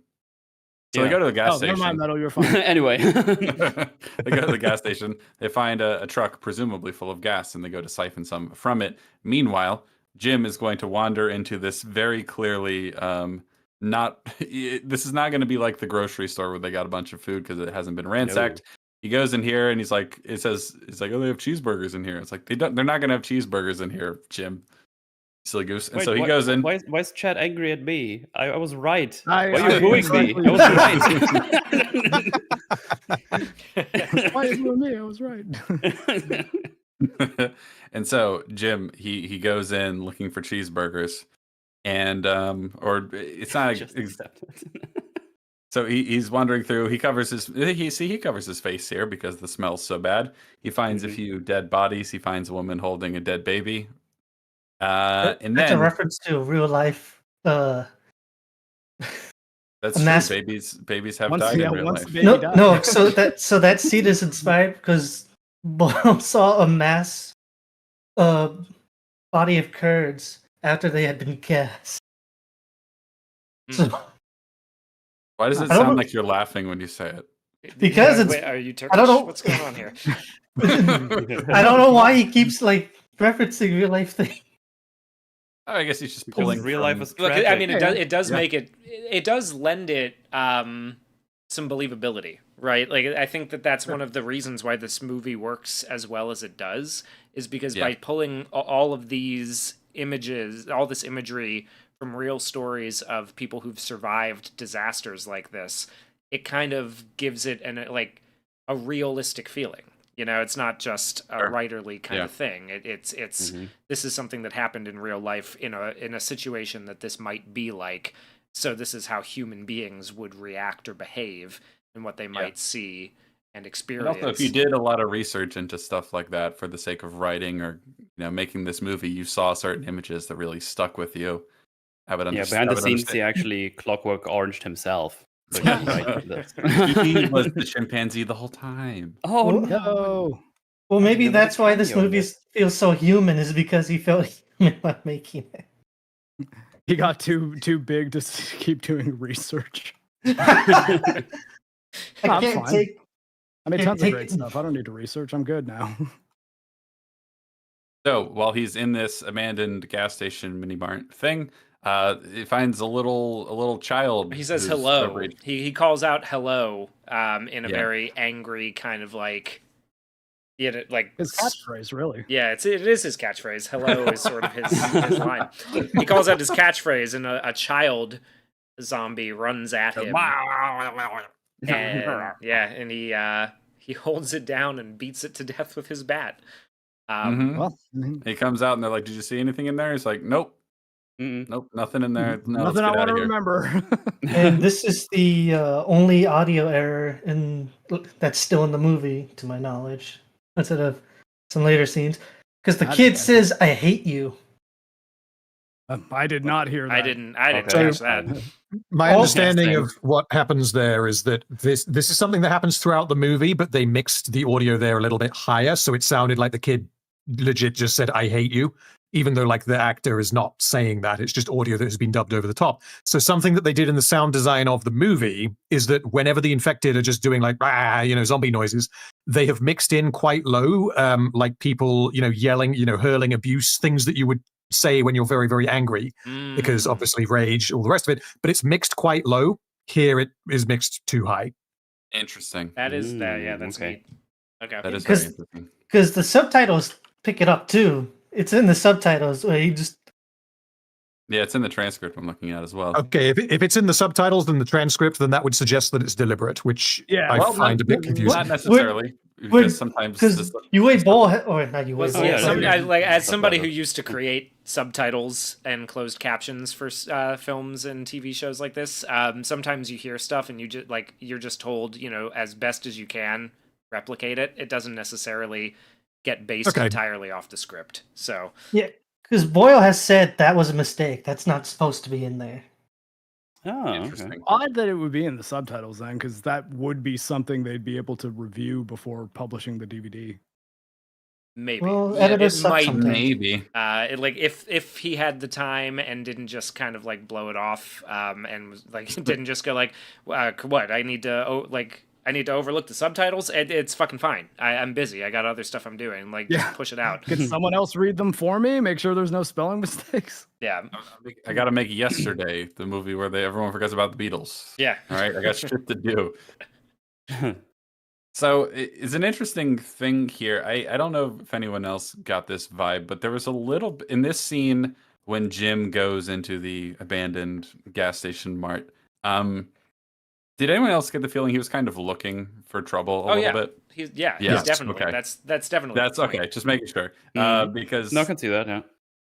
So they Yeah. go to the gas Oh, never station. mind, metal. You're fine. Anyway. They go to the gas station. They find a truck, presumably full of gas, and they go to siphon some from it. Meanwhile, Jim is going to wander into this very clearly this is not going to be like the grocery store where they got a bunch of food because it hasn't been ransacked. He goes in here and he's like, oh, they have cheeseburgers in here. It's like they're not going to have cheeseburgers in here, Jim. Silly goose. And Wait, so he goes in. Why is Chad angry at me? I was right. I- Why are you I- booing me? exactly. I was right. Why are you me? I was right. And so Jim, he goes in looking for cheeseburgers, and or it's not. Just accept it. So he's wandering through. He covers his face here because the smell's so bad. He finds a few dead bodies. He finds a woman holding a dead baby. And That's a then reference to real life. that's a true. mass- Babies have Once- died yeah, in real once life. the baby No, dies. no. So that scene is inspired because Boyle saw a mass body of Kurds after they had been gassed. So Why does it I don't sound know. like you're laughing when you say it? Because it's- Wait, are you Turkish? I don't know. What's going on here? I don't know why he keeps like referencing real life things. Oh, I guess he's just Because pulling real from- life is Look, tragic. I mean, it does Yeah. make it does lend it some believability, right? Like, I think that's one of the reasons why this movie works as well as it does, is because by pulling all of these images, all this imagery from real stories of people who've survived disasters like this, it kind of gives it a realistic feeling. You know, it's not just a Sure. writerly kind Yeah. of thing. It's Mhm. this is something that happened in real life in a situation that this might be like. So this is how human beings would react or behave, and what they might see and And experience. also, if you did a lot of research into stuff like that for the sake of writing or making this movie, you saw certain images that really stuck with you. Yeah, behind the scenes, he actually Clockwork Oranged himself. So he was right with this. He was the chimpanzee the whole time. Oh Well, no! No. Well, maybe Never that's did why this cameo in movie feels so human, is because he felt human while making it. He got too big to keep doing research. I I'm can't fine. take. I made can't tons of take- great stuff. I don't need to research. I'm good now. So while he's in this abandoned gas station mini mart thing, he finds a little child. He says who's hello. overage. He calls out hello in a Yeah. very angry kind of like, like His catchphrase, really. Yeah, it is his catchphrase. Hello is sort of his line. He calls out his catchphrase, and a child zombie runs at him. And he holds it down and beats it to death with his bat. Mhm. Well, He comes out and they're like, "Did you see anything in there?" He's like, "Nope, Mm-mm. nope, nothing in there. No, let's nothing I get out want of to here." remember. And this is the only audio error that's still in the movie, to my knowledge, instead of some later scenes, because the Not kid bad. says, "I hate you." I did not hear that. I didn't catch that. My Oh, understanding interesting. of what happens there is that this is something that happens throughout the movie, but they mixed the audio there a little bit higher, so it sounded like the kid legit just said "I hate you," even though like the actor is not saying that. It's just audio that has been dubbed over the top. So something that they did in the sound design of the movie is that whenever the infected are just doing like zombie noises, they have mixed in quite low, like people yelling, hurling abuse, things that you would say when you're very, very angry, because obviously rage, all the rest of it, but it's mixed quite low. Here it is mixed too high. Interesting. That is that. Yeah, that's okay. neat. Okay. That is very Because interesting. because the subtitles pick it up too. It's in the subtitles where he just Yeah, it's in the transcript I'm looking at as well. Okay, if it's in the subtitles and the transcript, then that would suggest that it's deliberate, which Yeah, I well, find a bit Not confusing. necessarily, because sometimes because the- you wait ball or not you wait Was ball. yeah, some, yeah. I, like as somebody who Subtitles. used to create subtitles and closed captions for films and TV shows like this, sometimes you hear stuff and you're just told, as best as you can replicate it. It doesn't necessarily get based Okay. entirely off the script. So Yeah, because Boyle has said that was a mistake. That's not supposed to be in there. Oh, okay. interesting. Odd that it would be in the subtitles then, because that would be something they'd be able to review before publishing the DVD. maybe Well, editors it suck might sometimes. Maybe. if he had the time and didn't just kind of like blow it off and was like didn't just go like what I need to overlook the subtitles. It's fucking fine. I'm busy. I got other stuff I'm doing. Like Yeah. just push it out. Can someone else read them for me? Make sure there's no spelling mistakes. Yeah. I got to make Yesterday, the movie where everyone forgets about the Beatles. Yeah. All right, I got shit to do. So it's an interesting thing here. I don't know if anyone else got this vibe, but there was a little in this scene when Jim goes into the abandoned gas station mart. Did anyone else get the feeling he was kind of looking for trouble a little bit? He's Yes, definitely okay. that's definitely That's the point. okay. Just making sure, because No, I can see that. Yeah.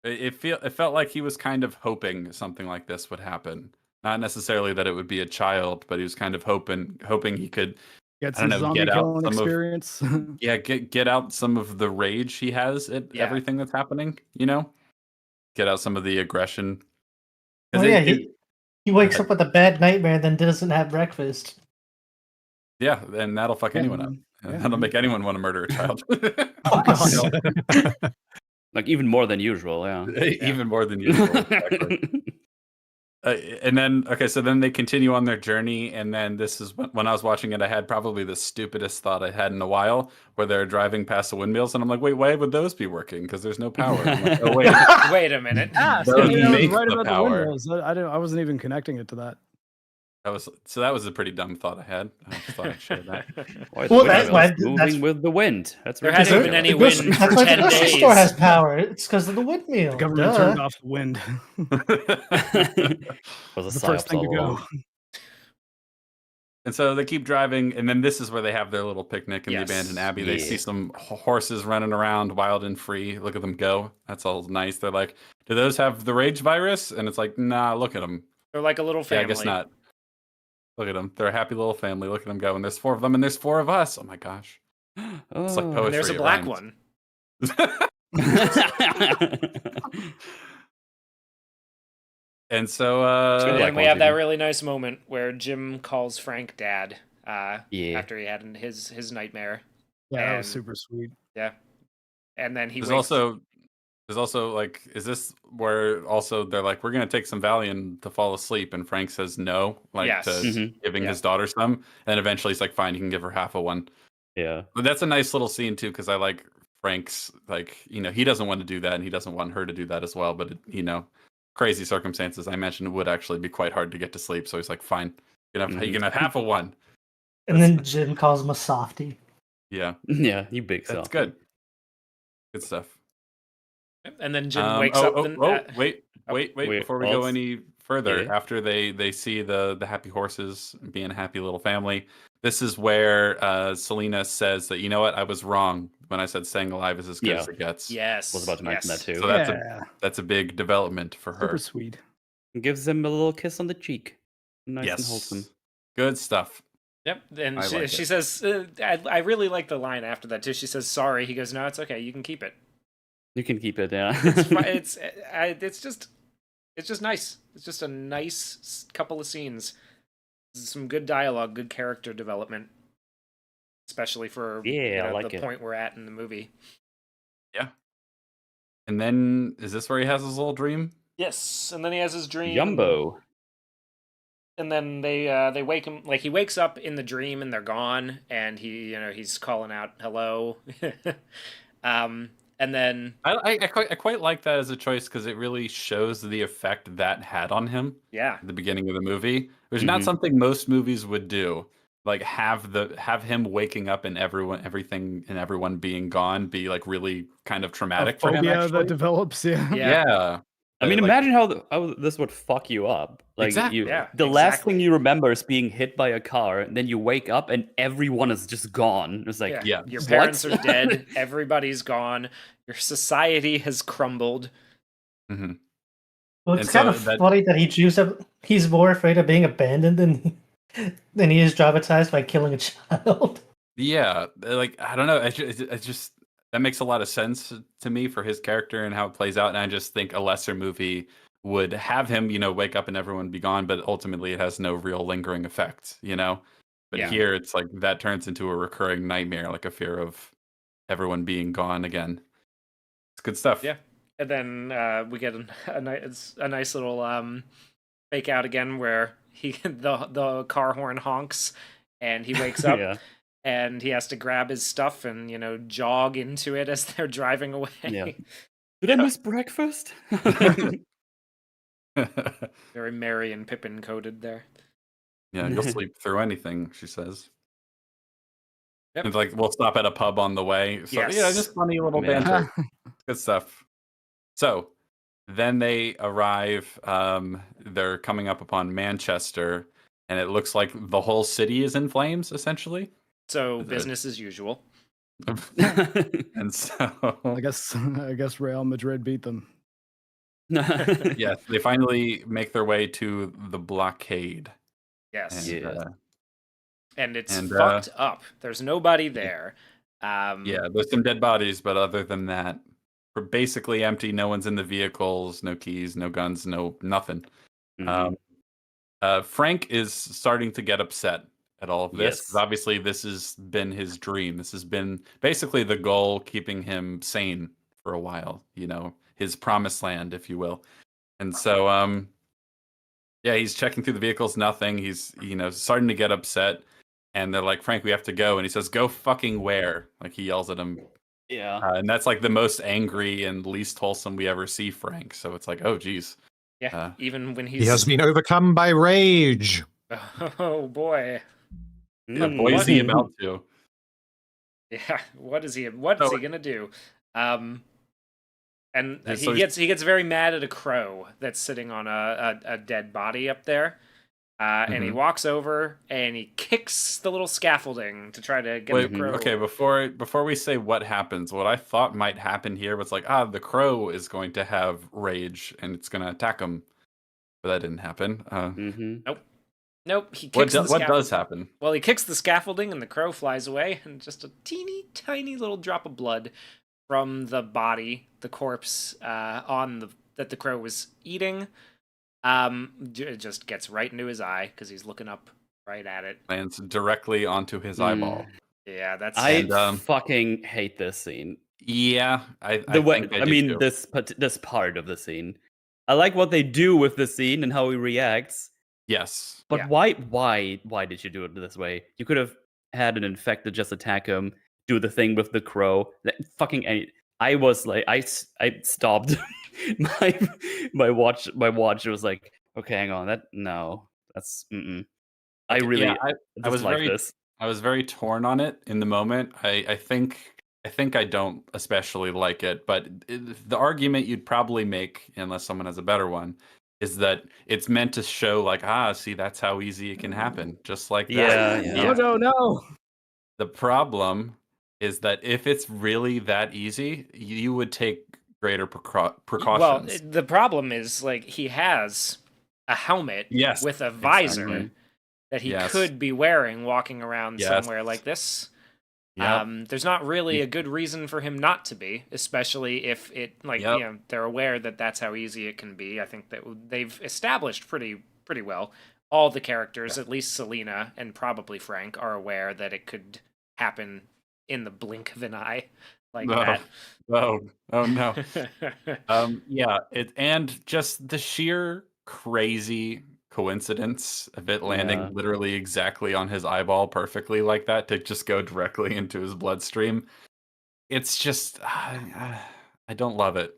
it felt like he was kind of hoping something like this would happen. Not necessarily that it would be a child, but he was kind of hoping he could. Get I don't some know, zombie get out killing some of- experience. Yeah, get out some of the rage he has at Yeah. everything that's happening. Get out some of the aggression. 'Cause Well, yeah, he wakes up with a bad nightmare and then doesn't have breakfast. yeah, and that'll fuck anyone up. Yeah. That'll make anyone want to murder a child. Oh, God. Like even more than usual. Yeah. Even more than usual. Exactly. And then, so then they continue on their journey, and then this is when I was watching it, I had probably the stupidest thought I had in a while, where they're driving past the windmills, and I'm like, wait, why would those be working? Because there's no power. I'm like, oh wait, Wait a minute. Those Yeah, I was make right the about the power. windmills. I wasn't even connecting it to that. that was a pretty dumb thought I had. I just thought I'd share that. Why is Well, the that's windmills why- moving that's- with the wind. That's There hasn't been ridiculous. any wind That's for why 10 the grocery days. store has power. It's because of the windmill. The government Duh. turned off the wind. Was a the first thing to psyops all go. along. And so they keep driving, and then this is where they have their little picnic in Yes. the abandoned abbey. They Yeah. see some horses running around wild and free. Look at them go. That's all nice. They're like, do those have the rage virus? And it's like, nah, look at them. They're like a little family. Yeah, I guess not. Look at them. They're a happy little family. Look at them go. And there's 4 of them, and there's 4 of us. Oh my gosh. It's like Oh. poetry. And there's a it black rhymes. one. And so, Good And black we one, have that too. really nice moment where Jim calls Frank dad Yeah. after he had his nightmare. Yeah, that was And- super sweet. Yeah. And then he there's wakes, also There's also like, is this where also they're like, we're gonna take some Valium to fall asleep, and Frank says no, like Yes. to Mhm. giving Yeah. his daughter some, and eventually he's like, fine, you can give her half of one. Yeah. But that's a nice little scene too, because I like Frank's like, he doesn't want to do that, and he doesn't want her to do that as well. But crazy circumstances I mentioned would actually be quite hard to get to sleep. So he's like, fine, you can have half of one. And then Jim calls him a softie. Yeah, Yeah, you big that's self. good. Good stuff. And then Jim wakes up. Wait, wait, before we go also- any further, yeah. after they see the happy horses being a happy little family, this is where Selena says that, you know what, I was wrong when I said staying alive is as good Yeah. as it gets. Yes. Was about to mention that too. So that's a big development for her. Super sweet. Gives him a little kiss on the cheek. Nice and Yes. wholesome. Good stuff. Yep. And I like she it. says, I really like the line after that too. She says, sorry. He goes, no, it's okay. You can keep it. You can keep it, yeah. It's just nice. It's just a nice couple of scenes. Some good dialogue, good character development, especially for Yeah, I like the it. point we're at in the movie. And then, is this where he has his little dream? Yes, and then he has his dream. Yumbo. And then they wake him, like he wakes up in the dream and they're gone, and he's calling out hello. And then I quite like that as a choice, because it really shows the effect that had on him yeah, at the beginning of the movie, which is not Mhm. something most movies would do. Like have him waking up and everything and everyone being gone be like really kind of A traumatic for him. phobia Actually. that develops. Yeah. Yeah. I mean, Like, imagine how this would fuck you up. Like, Exactly. Yeah, the last exactly. thing you remember is being hit by a car, and then you wake up and everyone is just gone. It's like, Yeah. Your What? parents are dead. Everybody's gone. Your society has crumbled. mhm. Well, And it's kind so of that- funny that he's more afraid of being abandoned than he is traumatized by killing a child. Yeah, like I don't know. It just that makes a lot of sense to me for his character and how it plays out. And I just think a lesser movie would have him, wake up and everyone be gone, but ultimately it has no real lingering effect, But Yeah. here it's like that turns into a recurring nightmare, like a fear of everyone being gone again. It's good stuff. Yeah. And then we get a nice little fake out again where the car horn honks and he wakes up yeah. and he has to grab his stuff and jog into it as they're driving away. Yeah. Did I miss breakfast? Very Merry and Pippin coded there. Yeah, you'll sleep through anything, she says. Yep. It's like we'll stop at a pub on the way. So Yes. just funny little Yeah. banter. Good stuff. So then they arrive. They're coming up upon Manchester, and it looks like the whole city is in flames, essentially. So business as usual. And so, I guess Real Madrid beat them. yeah, they finally make their way to the blockade. Yes. And, Yeah. And it's And, fucked up. There's nobody there. Yeah, there's some dead bodies, but other than that, we're basically empty. No one's in the vehicles, no keys, no guns, no nothing. Mhm. Frank is starting to get upset at all of this, 'cause Yes. obviously this has been his dream. This has been basically the goal, keeping him sane for a while, his promised land, if you will. And so, yeah, he's checking through the vehicles, nothing. He's, starting to get upset. And they're like, Frank, we have to go. And he says, go fucking where? Like he yells at him. Yeah. And that's like the most angry and least wholesome we ever see Frank. So it's like, oh, geez. Yeah. Even when he's He has been overcome by rage. Oh boy. Yeah, Mm. boy, is he about to. Yeah. What is he So- gonna do? And Yeah, he so gets very mad at a crow that's sitting on a dead body up there. And he Mhm. walks over and he kicks the little scaffolding to try to get Wait, the crow. okay, before we say what happens, what I thought might happen here was like, the crow is going to have rage and it's going to attack him. But that didn't happen. Mm-hmm. Nope. He What kicks the does scaffolding. happen? Well, he kicks the scaffolding and the crow flies away, and just a teeny tiny little drop of blood from the body, the corpse that the crow was eating, it just gets right into his eye because he's looking up right at it. Lands directly onto his eyeball. Yeah, that's I And, fucking hate this scene. Yeah, I The way, think I I do mean, too. this part of the scene. I like what they do with the scene and how he reacts. Yes. But Yeah. why did you do it this way? You could have had an infected just attack him, do the thing with the crow. Fucking I was like, I stopped my watch. My watch was like, okay, hang on, that's I Okay, really yeah, I was dislike very this. I was very torn on it in the moment. I think I don't especially like it, but the argument you'd probably make, unless someone has a better one, is that it's meant to show like, see, that's how easy it can happen, just like that. Yeah, yeah. No, no. The problem is that if it's really that easy, you would take greater Well, precautions. the problem is like he has a helmet Yes, with a visor exactly. that he Yes. could be wearing walking around Yes. somewhere like this. Yep. There's not really a good reason for him not to be, especially if it like Yep. they're aware that that's how easy it can be. I think that they've established pretty well. All the characters, at least Selena and probably Frank, are aware that it could happen in the blink of an eye, like that. Oh no. Yeah, and just the sheer crazy coincidence of it landing Yeah. literally exactly on his eyeball perfectly like that to just go directly into his bloodstream. It's just I don't love it.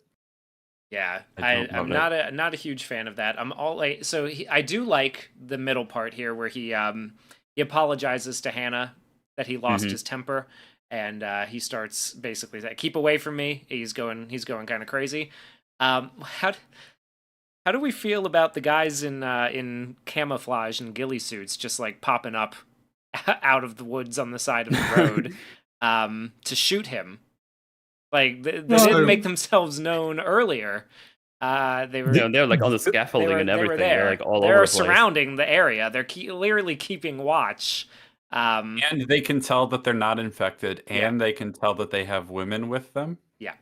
Yeah, I don't I'm love not a huge fan of that. I'm all like, so I do like the middle part here where he apologizes to Hannah that he lost Mhm. his temper, and he starts basically saying, "Keep away from me." He's going kind of crazy. How do we feel about the guys in camouflage and ghillie suits just like popping up out of the woods on the side of the road to shoot him? Like they didn't make themselves known earlier. They were They're like on the scaffolding and they everything. were They're there. like all They're over the place. surrounding the area. They're clearly keeping watch. And they can tell that they're not infected, Yeah. and they can tell that they have women with them. Yeah.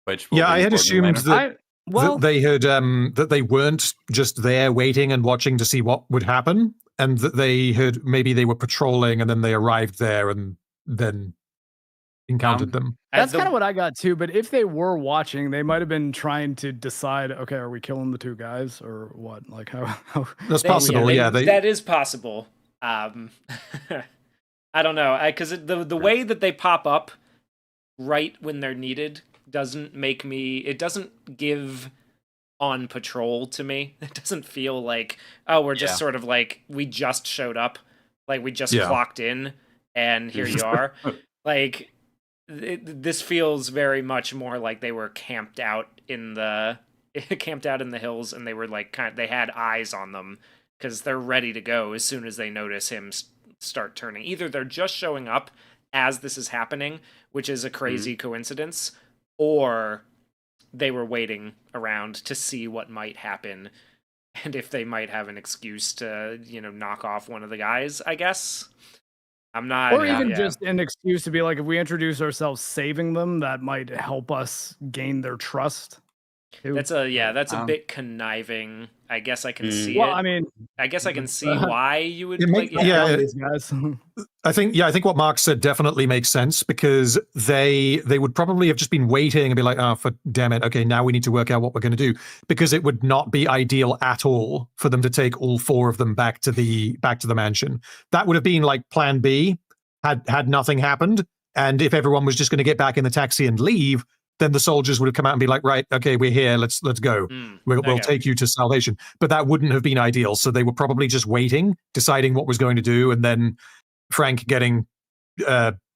Which will Yeah, be I had important assumed later. that they had that they weren't just there waiting and watching to see what would happen, and that they had maybe they were patrolling and then they arrived there and then encountered them. That's kind of what I got too. But if they were watching, they might have been trying to decide, okay, are we killing the two guys or what? Like how That's possible. Yeah, that is possible. I don't know, because the way that they pop up right when they're needed doesn't make me. It doesn't give on patrol to me. It doesn't feel like, oh, we're just sort of like we just showed up, like we just clocked in, and here you are. Like this feels very much more like they were camped out in the hills, and they were like they had eyes on them because they're ready to go as soon as they notice him start turning. Either they're just showing up as this is happening, which is a crazy coincidence, or they were waiting around to see what might happen and if they might have an excuse to, knock off one of the guys, I guess. I'm not. Or even just an excuse to be like, if we introduce ourselves saving them, that might help us gain their trust. That's a bit conniving. I guess I can see it. Well, I mean, I guess I can see why you would these guys. I think what Mark said definitely makes sense, because they would probably have just been waiting and be like, oh, for damn it, okay, now we need to work out what we're going to do, because it would not be ideal at all for them to take all four of them back to the mansion. That would have been like plan B had nothing happened, and if everyone was just going to get back in the taxi and leave, then the soldiers would have come out and be like, right, okay, we're here, let's go. We'll take you to salvation. But that wouldn't have been ideal. So they were probably just waiting, deciding what was going to do, and then Frank getting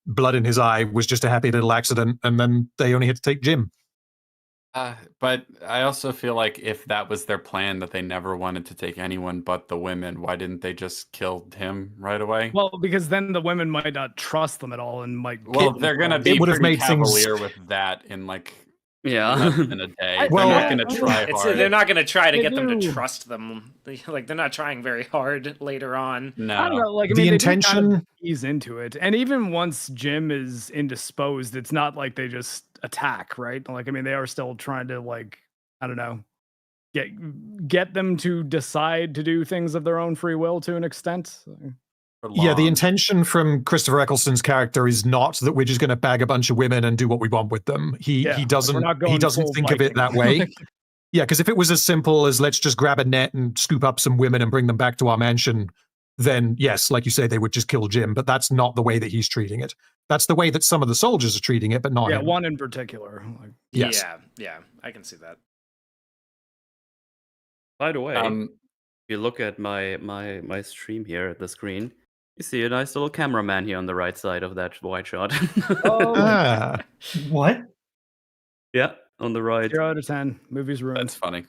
blood in his eye was just a happy little accident, and then they only had to take Jim. But I also feel like if that was their plan, that they never wanted to take anyone but the women, why didn't they just kill him right away? Well, because then the women might not trust them at all and might. Well, they're going to be pretty cavalier with that in like less than a day. They're not going to try hard. They're not going to try to get them to trust them. Like they're not trying very hard later on. No, I don't know. Like the intention kind of ease into it, and even once Jim is indisposed, it's not like they just attack, right? Like, I mean, they are still trying to, like, I don't know, get them to decide to do things of their own free will to an extent. Yeah, the long. intention from Christopher Eccleston's character is not that we're just going to bag a bunch of women and do what we want with them. He Yeah, like, we're doesn't not going full think of it that Viking. way. Yeah, because if it was as simple as let's just grab a net and scoop up some women and bring them back to our mansion, then yes, like you say, they would just kill Jim. But that's not the way that he's treating it. That's the way that some of the soldiers are treating it, but not Yeah, him. one in particular. Like, Yes. Yeah, I can see that. By the way, Um, if you look at my stream here at the screen, you see a nice little cameraman here on the right side of that wide shot. oh, Ah, What? Yeah, on the right. 0 out of 10. Movie's ruined. that's funny.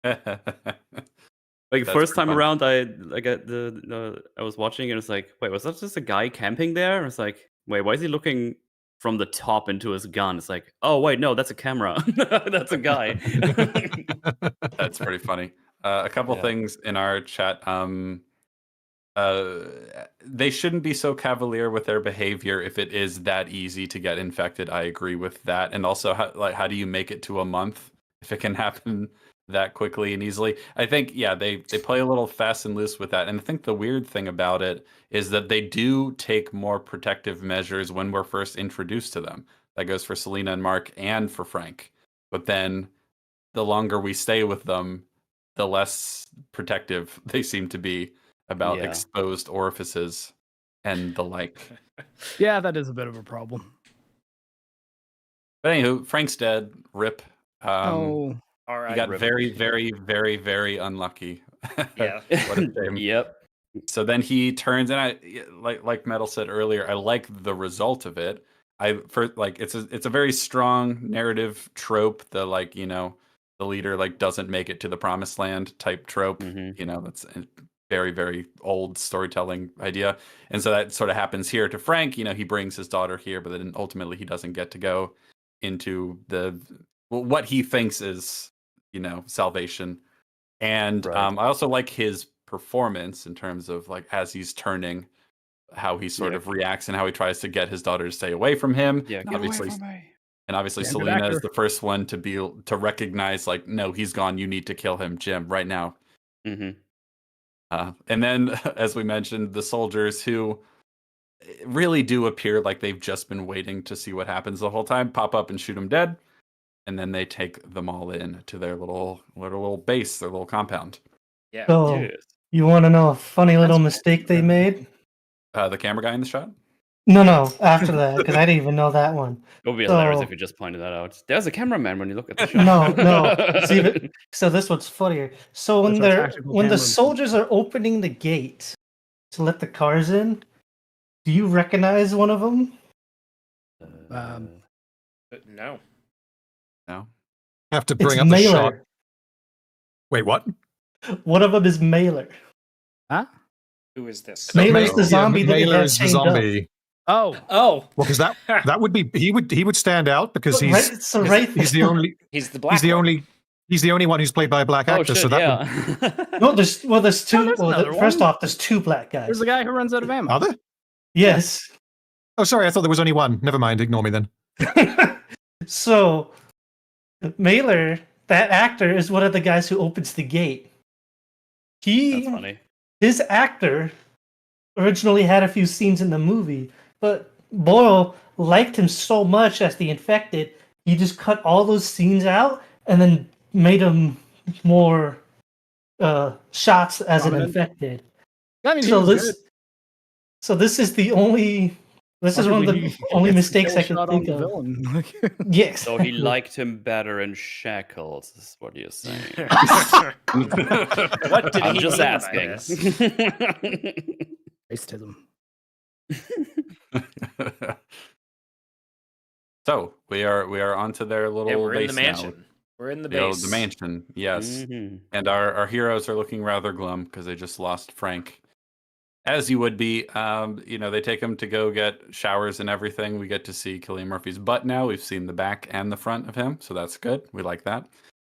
Like That's first pretty time funny. around, I was watching and it's like, wait, was that just a guy camping there? And it's like, wait, why is he looking from the top into his gun? It's like, oh wait, no, that's a camera. That's a guy. That's pretty funny. A couple Yeah. things in our chat. They shouldn't be so cavalier with their behavior if it is that easy to get infected. I agree with that. And also, how do you make it to a month if it can happen that quickly and easily? I think, yeah, they play a little fast and loose with that. And I think the weird thing about it is that they do take more protective measures when we're first introduced to them. That goes for Selena and Mark and for Frank. But then the longer we stay with them, the less protective they seem to be about Yeah. exposed orifices and the like. Yeah, that is a bit of a problem. But anywho, Frank's dead. Rip. Oh, All right. He got Rip. very, very, very, very unlucky. Yeah. What a shame. Yep. So then he turns, and I like Metal said earlier, I like the result of it. It's a very strong narrative trope. The the leader doesn't make it to the promised land type trope. Mhm. That's a very, very old storytelling idea. And so that sort of happens here to Frank. He brings his daughter here, but then ultimately he doesn't get to go into what he thinks is salvation. And Right. I also like his performance in terms of as he's turning, how he sort Yeah. of reacts and how he tries to get his daughter to stay away from him. Yeah, And get away obviously, from me. and obviously Yeah, good Selena is actor. the first one to recognize no, he's gone. You need to kill him, Jim, right now. Mhm. And then, as we mentioned, the soldiers who really do appear like they've just been waiting to see what happens the whole time pop up and shoot him dead, and then they take them all in to their little base, their little compound. Yeah. So, Yes. you want to know a funny little That's- mistake they made? The camera guy in the shot. No, after that, because I didn't even know that one. It would be hilarious So- if you just pointed that out. There's a cameraman when you look at the shot. No. See, so this one's funnier. So when That's our they're tactical when the camera. soldiers are opening the gate to let the cars in, do you recognize one of them? No. No. have to It's bring up the shot. Mailer. Wait, what? One of them is Mailer. huh? Who is this? Mailer's the Yeah, zombie that they Mailer had is the chained up. zombie. Oh, Oh, Well, because that would be he would stand out because Right, so right he's the only he's the black. he's the only one who's played by a black Oh actor. shit! so that would, Yeah. No, there's two. there's another First one. off, there's two black guys. there's a guy who runs out of ammo. are there? Yes. Oh, sorry, I thought there was only one. Never mind. Ignore me then. So, Mailer, that actor, is one of the guys who opens the gate. That's funny. His actor originally had a few scenes in the movie, but Boyle liked him so much as the infected, he just cut all those scenes out and then made him more shots as an Prominent. infected. I mean, he So was this, good. so this is the only. This is one of Arguably, the he only gets the mistakes kill I can shot think on the of. villain. Yes. So he liked him better in shackles. Is what you're saying? What did I'm he just mean by asking. this? Racism. So we are onto their little Yeah, we're in base the now. mansion. We're in the base. The mansion, yes. Mhm. And our heroes are looking rather glum because they just lost Frank. As you would be, they take him to go get showers and everything. We get to see Cillian Murphy's butt now. We've seen the back and the front of him, so that's good. We like that.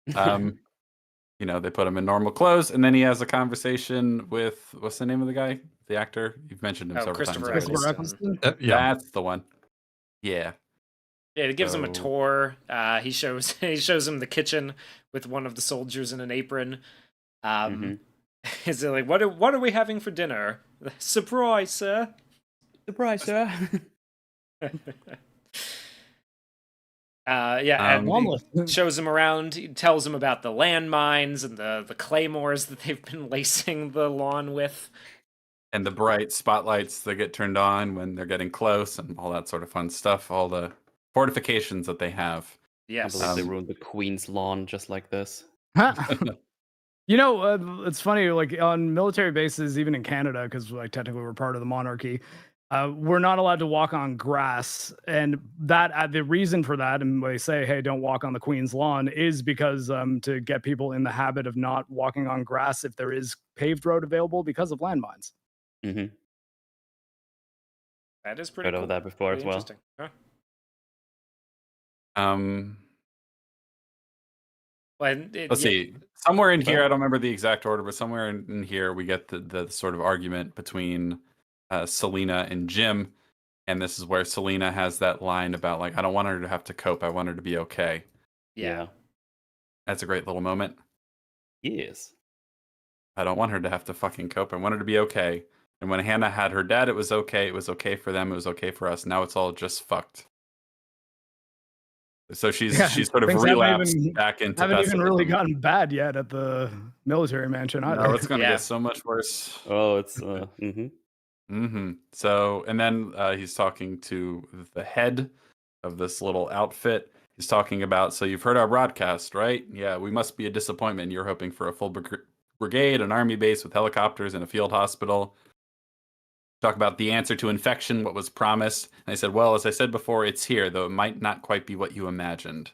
They put him in normal clothes, and then he has a conversation with, what's the name of the guy? The actor? You've mentioned him several times. Christopher already. Christopher Eccleston. Eccleston. Yeah. That's the one. Yeah. Yeah, it gives him a So- tour. He shows him the kitchen with one of the soldiers in an apron. Is it like what are we having for dinner? Surprise, sir. Surprise, sir. Yeah, and Womlet. shows him around. He tells him about the landmines and the claymores that they've been lacing the lawn with. And the bright spotlights that get turned on when they're getting close and all that sort of fun stuff. All the fortifications that they have. I Yes. believe they ruined the Queen's lawn just like this. You know, it's funny, like on military bases, even in Canada, because like technically we're part of the monarchy, we're not allowed to walk on grass, and that the reason for that, and they say, "Hey, don't walk on the Queen's lawn," is because to get people in the habit of not walking on grass if there is paved road available because of landmines. Mm-hmm. That is pretty Heard cool. of that before Pretty as well. interesting. Huh. Well, Let's see. Somewhere in here, I don't remember the exact order, but somewhere in here, we get the sort of argument between Selena and Jim. And this is where Selena has that line about, like, I don't want her to have to cope. I want her to be okay. Yeah. That's a great little moment. Yes. I don't want her to have to fucking cope. I want her to be okay. And when Hannah had her dad, it was okay. It was okay for them. It was okay for us. Now it's all just fucked. So she's sort of things haven't relapsed even- back into Haven't even really pessimism. gotten bad yet at the military mansion either. No, it's going to Yeah. get so much worse. Oh, it's mm-hmm. So, and then he's talking to the head of this little outfit. He's talking about, so you've heard our broadcast, right? Yeah, we must be a disappointment. You're hoping for a full brigade, an army base with helicopters and a field hospital. Talk about the answer to infection, what was promised. And I said, well, as I said before, it's here, though it might not quite be what you imagined.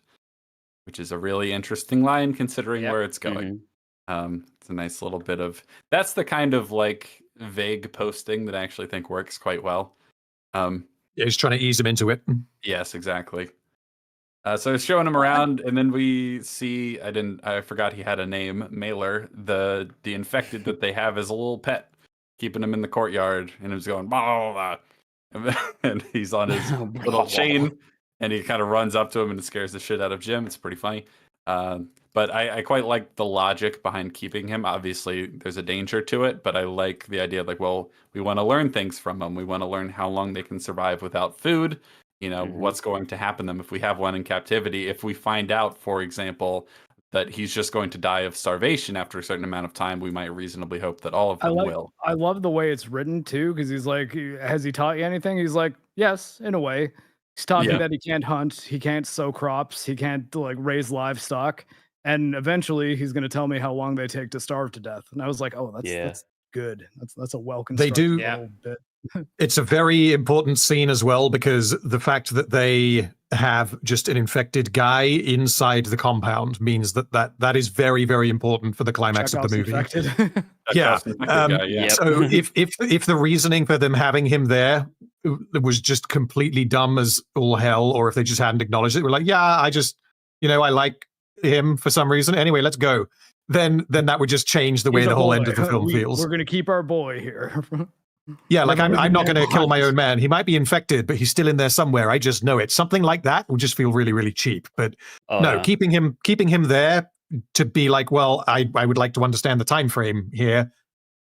Which is a really interesting line considering Yep. where it's going. It's a nice little bit of, that's the kind of like vague posting that I actually think works quite well. Yeah, he's trying to ease him into it. Yes, exactly. So it's showing him around, and then we see, I forgot he had a name, Mailer, the infected that they have as a little pet, keeping him in the courtyard, and he's going, blah, blah, blah. And he's on his little chain, and he kind of runs up to him and scares the shit out of Jim. It's pretty funny. But I quite like the logic behind keeping him. Obviously, there's a danger to it, but I like the idea of like, well, we want to learn things from them. We want to learn how long they can survive without food. You know, what's going to happen to them if we have one in captivity. If we find out, for example, that he's just going to die of starvation after a certain amount of time, we might reasonably hope that all of them will. I love the way it's written too, because he's like, has he taught you anything? He's like, yes, in a way. He's taught me that he can't hunt, he can't sow crops, he can't like raise livestock, and eventually he's going to tell me how long they take to starve to death. And I was like, oh, that's good. That's a well constructed do- little bit. It's a very important scene as well, because the fact that they have just an infected guy inside the compound means that is very, very important for the climax of the movie. Infected. Yeah. Yeah. So if the reasoning for them having him there was just completely dumb as all hell, or if they just hadn't acknowledged it, we're like, yeah, I just, I like him for some reason. Anyway, let's go. Then that would just change the way He's the a whole boy. end of the film feels. We're going to keep our boy here. Yeah, like Whatever I'm not the going to man kill my wants. own man. He might be infected, but he's still in there somewhere. I just know it. Something like that will just feel really, really cheap. But keeping him there to be like, well, I would like to understand the time frame here.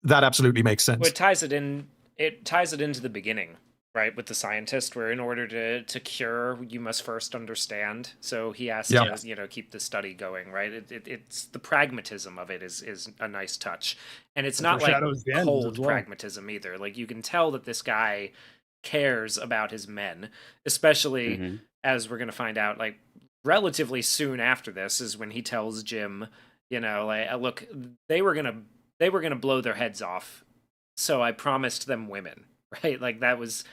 That absolutely makes sense. Well, it ties it in. It ties it into the beginning, right, with the scientist, where in order to cure, you must first understand. So he has to, keep the study going, right? It's the pragmatism of it is a nice touch, and it's not like foreshadows the end cold as well. pragmatism either. Like you can tell that this guy cares about his men, especially as we're gonna find out, like relatively soon after this is when he tells Jim, like, look, they were gonna blow their heads off. So I promised them women, right? Like that was...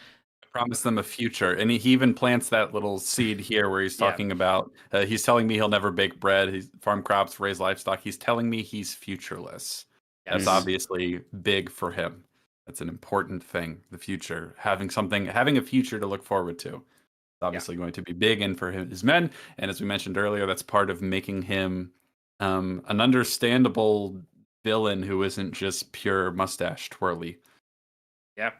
Promise them a future. And he even plants that little seed here where he's talking about, he's telling me he'll never bake bread, he's farm crops, raise livestock. He's telling me he's futureless. That's obviously big for him. That's an important thing, the future. Having a future to look forward to. It's obviously going to be big and for his men. And as we mentioned earlier, that's part of making him an understandable villain who isn't just pure mustache twirly. Yeah.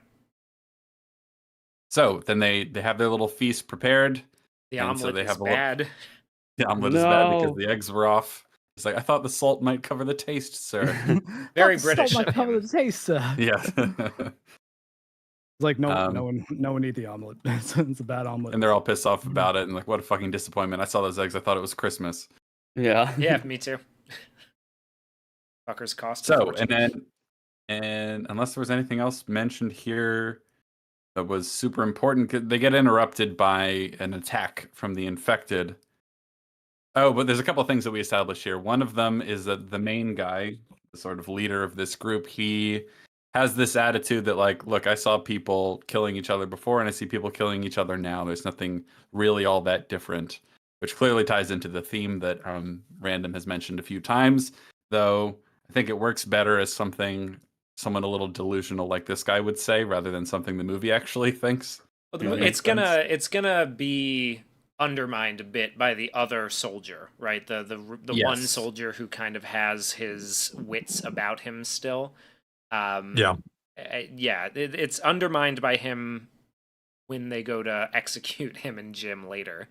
So then they have their little feast prepared. The and omelet so they is have bad. The omelet is bad because the eggs were off. It's like, I thought the salt might cover the taste, sir. Very Salt British might of cover him. the taste. Yeah. It's like no Um, one eat the omelet. It's a bad omelet. And they're all pissed off about it and like, what a fucking disappointment. I saw those eggs. I thought it was Christmas. Yeah. Yeah, me too. Fuckers cost. a So, fortune. and unless there was anything else mentioned here that was super important, they get interrupted by an attack from the infected. Oh, but there's a couple of things that we established here. One of them is that the main guy, the sort of leader of this group, he has this attitude that, like, look, I saw people killing each other before and I see people killing each other now. There's nothing really all that different, which clearly ties into the theme that Random has mentioned a few times, though I think it works better as someone a little delusional like this guy would say, rather than something the movie actually thinks. Well, If that it's makes sense. it's gonna be undermined a bit by the other soldier, right? The one Yes. soldier who kind of has his wits about him still. Yeah. Yeah, it's undermined by him when they go to execute him and Jim later.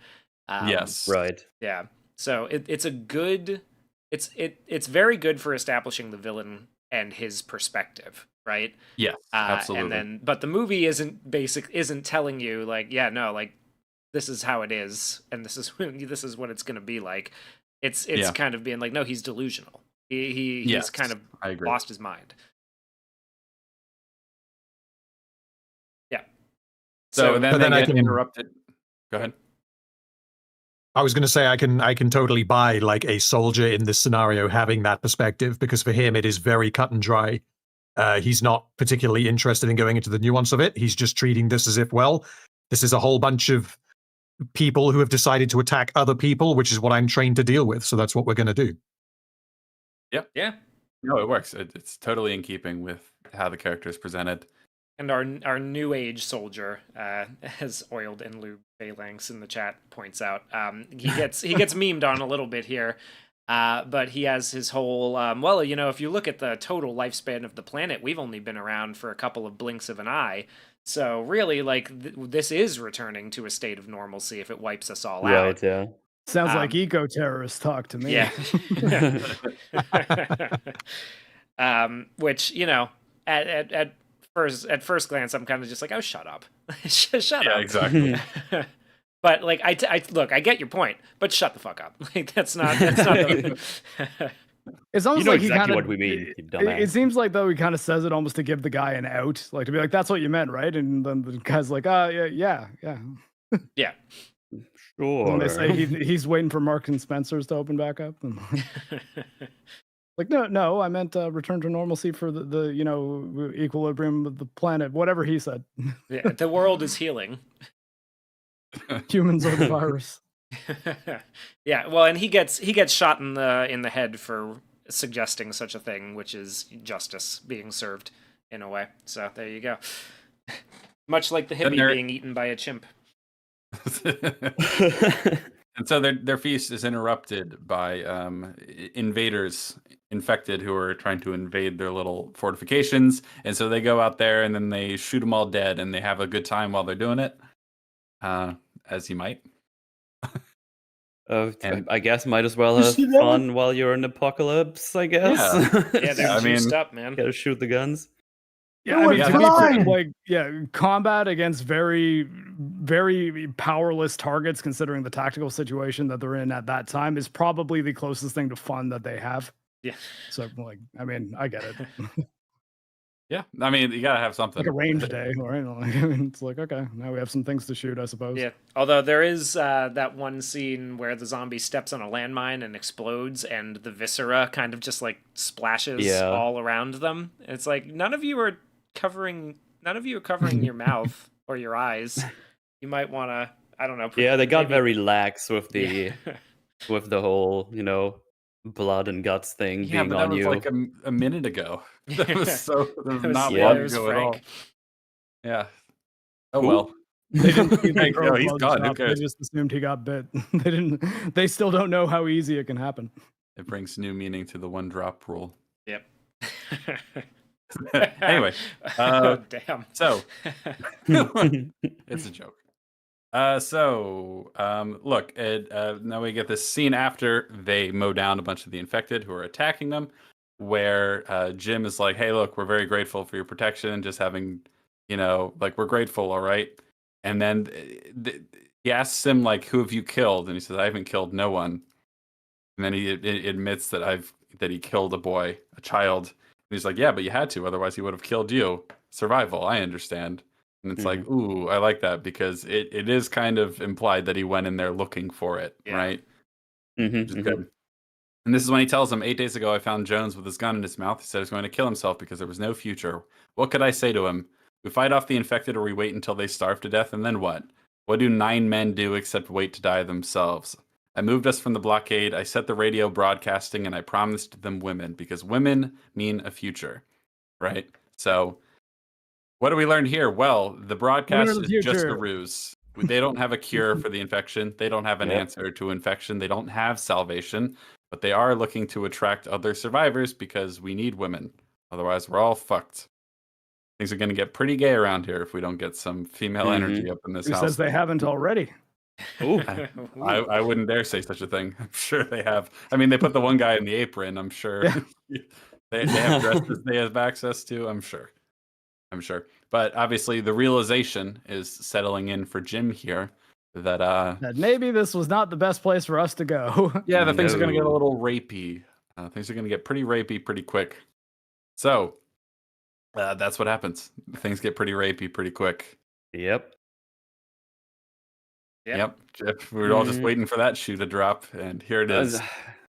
Yes. Right. Yeah. So it's a good. It's very good for establishing the villain and his perspective, right? Yes. Absolutely. And then, but the movie isn't telling you like, yeah, no, like this is how it is, and this is what it's gonna be like. It's Yeah. kind of being like, no, he's delusional. He's Yes, kind of I agree. lost his mind. Yeah. So But then then they I get can- interrupted. Go ahead. I was going to say I can totally buy like a soldier in this scenario having that perspective, because for him it is very cut and dry. He's not particularly interested in going into the nuance of it. He's just treating this as if, well, this is a whole bunch of people who have decided to attack other people, which is what I'm trained to deal with. So that's what we're going to do. Yeah. No, it works. It's totally in keeping with how the character is presented. And our new age soldier, as oiled and lube phalanx in the chat points out, he gets memed on a little bit here, but he has his whole well, you know, if you look at the total lifespan of the planet, we've only been around for a couple of blinks of an eye. So really, like this is returning to a state of normalcy if it wipes us all Right. out. Yeah. Sounds like eco-terrorist talk to me. Yeah. Which, you know, at first glance, I'm kind of just like, oh, shut up. Shut Yeah, up. exactly. But like, I look, I get your point, but shut the fuck up. Like, that's not the... It's almost You know like exactly he kind of what we mean, you It dumbass. seems like though he kind of says it almost to give the guy an out, like to be like, "That's what you meant, right?" And then the guy's like, yeah." Yeah. Sure. And they say he's waiting for Marks and Spencer's to open back up. And like, no, I meant return to normalcy for the you know, equilibrium of the planet, whatever he said. Yeah, the world is healing. Humans are the virus. Yeah, well, and he gets shot in the head for suggesting such a thing, which is justice being served in a way. So there you go. Much like the hippie being eaten by a chimp. And so their feast is interrupted by invaders, infected, who are trying to invade their little fortifications. And so they go out there and then they shoot them all dead, and they have a good time while they're doing it, as you might. And- I guess might as well You have see that fun while you're in apocalypse, I guess. Yeah, they're I mean- juiced up, man. Gotta shoot the guns. Yeah, No, I mean, it's to be fair, fine. like, yeah, combat against very, very powerless targets, considering the tactical situation that they're in at that time, is probably the closest thing to fun that they have. Yeah. So, like, I mean, I get it. Yeah, I mean, you gotta have something. Like a range day, right? Like, I mean, it's like, okay, now we have some things to shoot, I suppose. Yeah. Although there is that one scene where the zombie steps on a landmine and explodes, and the viscera kind of just like splashes Yeah. all around them. It's like none of you are covering your mouth or your eyes. You might want to, I don't know. Yeah, they got maybe- very lax with the Yeah. with the whole, you know, blood and guts thing Yeah, being but that on was you. like a minute ago. That was so that was It was- not yeah, long it was ago at all. frank. Yeah. Oh Who? well. They didn't see the Hey, pro no, he's blood gone. Who shot, cares? They just assumed he got bit. They still don't know how easy it can happen. It brings new meaning to the one drop rule. Yep. Anyway, oh, damn. So it's a joke. Look, now we get this scene after they mow down a bunch of the infected who are attacking them, where Jim is like, "Hey, look, we're very grateful for your protection. Just having, like, we're grateful, all right." And then he asks him, like, "Who have you killed?" And he says, "I haven't killed no one." And then he admits that he killed a boy, a child. And he's like, "Yeah, but you had to, otherwise he would have killed you. Survival, I understand." And it's like, ooh, I like that, because it is kind of implied that he went in there looking for it, right? Which is good. And this is when he tells him, 8 days ago, I found Jones with his gun in his mouth. He said he was going to kill himself because there was no future. What could I say to him? We fight off the infected, or we wait until they starve to death, and then what? What do 9 men do except wait to die themselves? I moved us from the blockade. I set the radio broadcasting, and I promised them women, because women mean a future, right? So what do we learn here? Well, the broadcast is just a ruse. They don't have a cure for the infection. They don't have an answer to infection. They don't have salvation, but they are looking to attract other survivors because we need women. Otherwise, we're all fucked. Things are going to get pretty gay around here if we don't get some female energy up in this house. Who says they haven't already? Ooh. I wouldn't dare say such a thing. I'm sure they have. I mean, they put the one guy in the apron. I'm sure they have dresses they have access to. I'm sure. But obviously, the realization is settling in for Jim here that maybe this was not the best place for us to go. Yeah, things are going to get a little rapey. Things are going to get pretty rapey pretty quick. So that's what happens. Things get pretty rapey pretty quick. Yep. Jeff, we were all just waiting for that shoe to drop, and here it is.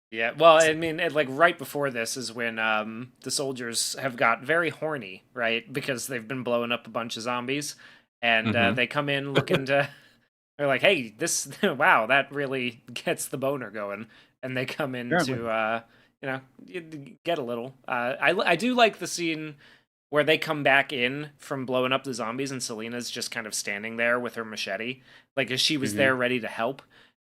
Yeah, well, I mean, like right before this is when the soldiers have got very horny, right? Because they've been blowing up a bunch of zombies, and they come in looking to. They're like, "Hey, this wow, that really gets the boner going," and they come in to get a little. I do like the scene where they come back in from blowing up the zombies, and Selena's just kind of standing there with her machete, like as she was there ready to help.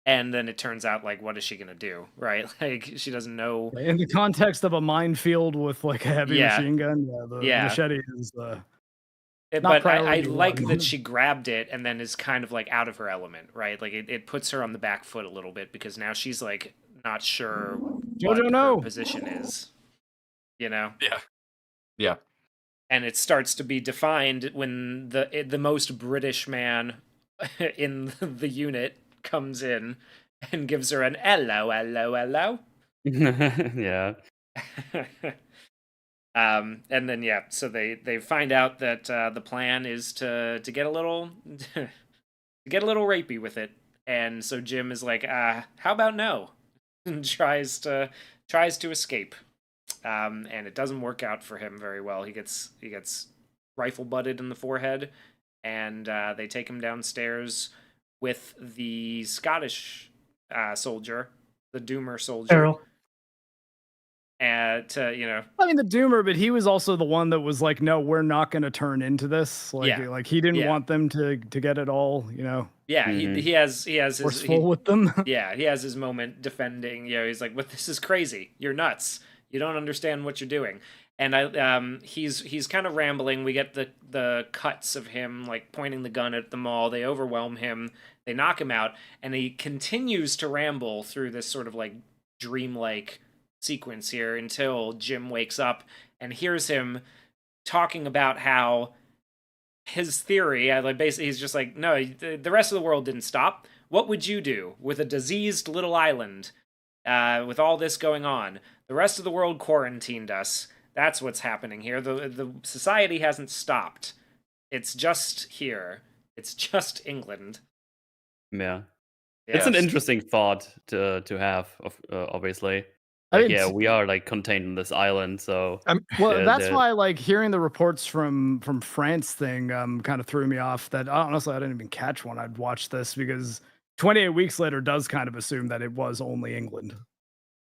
And then it turns out, like, what is she gonna do, right? Like, she doesn't know. In the context of a minefield with like a heavy machine gun, the machete is but I like that she grabbed it and then is kind of like out of her element, right? Like it puts her on the back foot a little bit because now she's like not sure what her position is, Yeah. And it starts to be defined when the most British man in the unit comes in and gives her an hello. Yeah. And then so they find out that the plan is to get a little to get a little rapey with it, and so Jim is like, how about no, and tries to escape, and it doesn't work out for him very well. He gets rifle butted in the forehead, and they take him downstairs with the Scottish soldier, the Doomer soldier. Carol. I mean, the Doomer, but he was also the one that was like, no, we're not going to turn into this. Like he didn't want them to get it all, Yeah, he has his forceful with them. Yeah, he has his moment defending. He's like, "But this is crazy. You're nuts. You don't understand what you're doing." And he's kind of rambling. We get the cuts of him like pointing the gun at them all. They overwhelm him. They knock him out, and he continues to ramble through this sort of like dreamlike sequence here until Jim wakes up and hears him talking about how his theory, basically he's just like, no, the rest of the world didn't stop. What would you do with a diseased little island with all this going on? The rest of the world quarantined us. That's what's happening here. The society hasn't stopped. It's just here. It's just England. Yeah. It's an interesting thought to have, obviously. We are like contained in this island, so that's why like hearing the reports from France thing kind of threw me off. That honestly I didn't even catch when I'd watched this, because 28 weeks later does kind of assume that it was only England.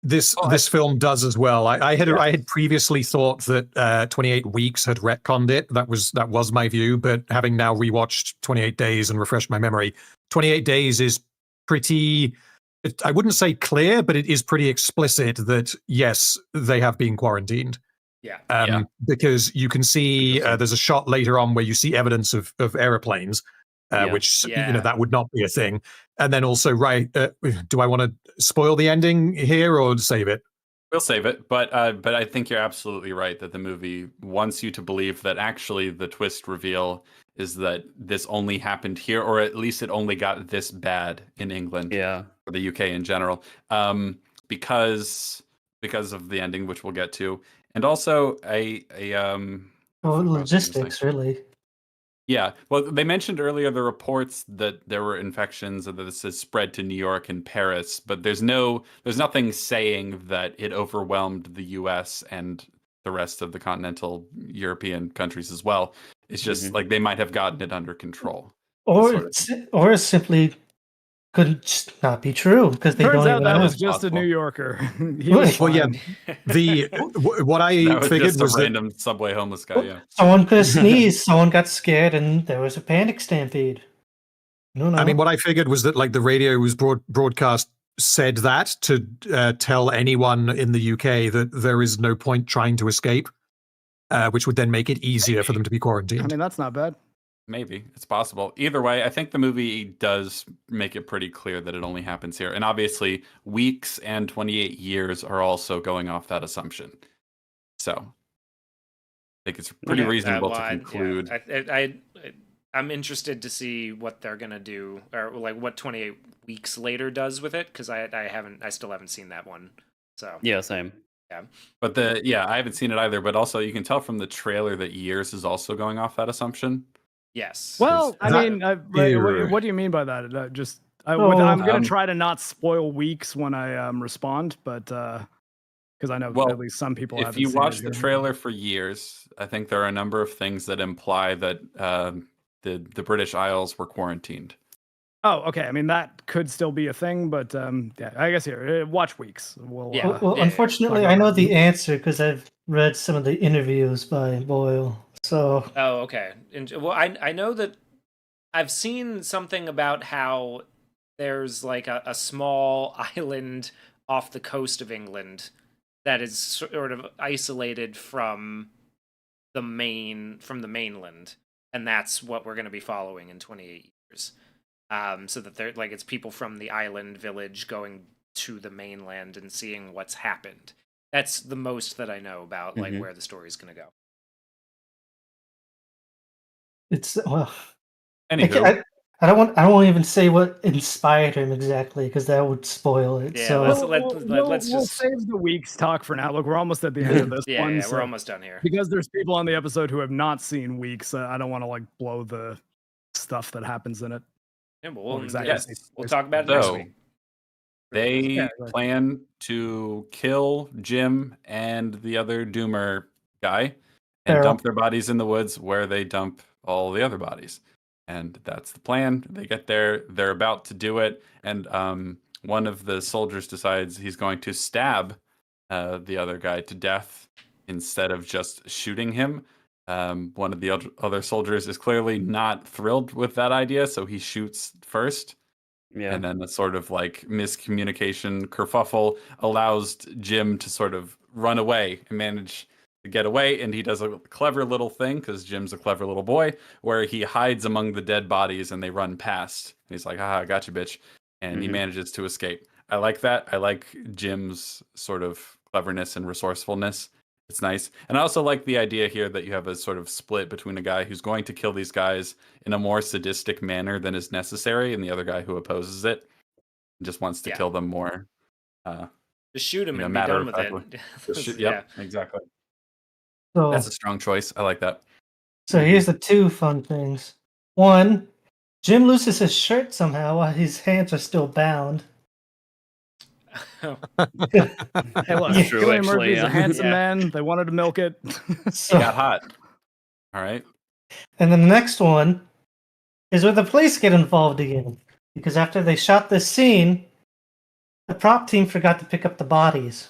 This film does as well. I had previously thought that 28 weeks had retconned it. That was my view, but having now rewatched 28 Days and refreshed my memory, 28 Days is pretty. I wouldn't say clear, but it is pretty explicit that yes, they have been quarantined. Yeah. Because you can see there's a shot later on where you see evidence of aeroplanes, Yeah. which Yeah. that would not be a thing. And then also, right? Do I want to spoil the ending here or save it? We'll save it, but I think you're absolutely right that the movie wants you to believe that actually the twist reveal is that this only happened here, or at least it only got this bad in England Yeah. or the UK in general, because of the ending, which we'll get to, and also Oh, what was I gonna say? logistics, really. Yeah, well, they mentioned earlier the reports that there were infections and that this has spread to New York and Paris, but there's nothing saying that it overwhelmed the US and the rest of the continental European countries as well. It's just like they might have gotten it under control. Or it simply could just not be true because they Turns don't out even that know. was just a Possible. New Yorker. He was Well, yeah. fine. What I That was figured just was a that random subway homeless guy. Yeah. Someone could have sneezed, someone got scared, and there was a panic stampede. No. I mean, what I figured was that like the radio was broadcast said that to tell anyone in the UK that there is no point trying to escape, which would then make it easier for them to be quarantined. I mean, that's not bad. Maybe it's possible. Either way, I think the movie does make it pretty clear that it only happens here. And obviously, weeks and 28 years are also going off that assumption. So I think it's pretty reasonable to conclude. I'm interested to see what they're gonna do, or like what 28 weeks later does with it, because I still haven't seen that one. So Yeah, same. But I haven't seen it either. But also, you can tell from the trailer that years is also going off that assumption. yes. Well, I that- mean, what do you mean by that? I'm going to try to not spoil weeks when I respond, but because I know at least some people. If you watch the trailer for years, I think there are a number of things that imply that the British Isles were quarantined. Oh, okay. I mean, that could still be a thing, but yeah, I guess here, watch weeks. Well, unfortunately, I know the answer because I've read some of the interviews by Boyle. So. Oh, okay. Well, I know that I've seen something about how there's like a small island off the coast of England that is sort of isolated from the mainland, and that's what we're going to be following in 28 years. So that they're like it's people from the island village going to the mainland and seeing what's happened. That's the most that I know about like where the story's going to go. It's Anywho, I don't want even say what inspired him exactly because that would spoil it. Yeah, so let's we'll just save the weeks talk for now. Look, we're almost at the end of this one. yeah, so we're almost done here. because there's people on the episode who have not seen Weeks. I don't want to like blow the stuff that happens in it. Yeah, but Well, we'll exactly. we'll talk about it next So week. they plan to kill Jim and the other Doomer guy and Farrell. dump their bodies in the woods where they dump all the other bodies. And that's the plan. They get there, they're about to do it, and one of the soldiers decides he's going to stab the other guy to death instead of just shooting him. One of the other soldiers is clearly not thrilled with that idea, so he shoots first. Yeah. And then the sort of like miscommunication kerfuffle allows Jim to sort of run away and manage to get away. And he does a clever little thing because Jim's a clever little boy where he hides among the dead bodies and they run past. And he's like, I got you, bitch. And he manages to escape. I like that. I like Jim's sort of cleverness and resourcefulness. It's nice. And I also like the idea here that you have a sort of split between a guy who's going to kill these guys in a more sadistic manner than is necessary, and the other guy who opposes it and just wants to kill them more. Just shoot him and be done with it. Yep, exactly. So, that's a strong choice. I like that. So here's the two fun things. One, Jim loses his shirt somehow while his hands are still bound. Hey, look, Julian Murphy's a handsome man. They wanted to milk it. So, he got hot. All right. And then the next one is where the police get involved again. Because after they shot this scene, the prop team forgot to pick up the bodies.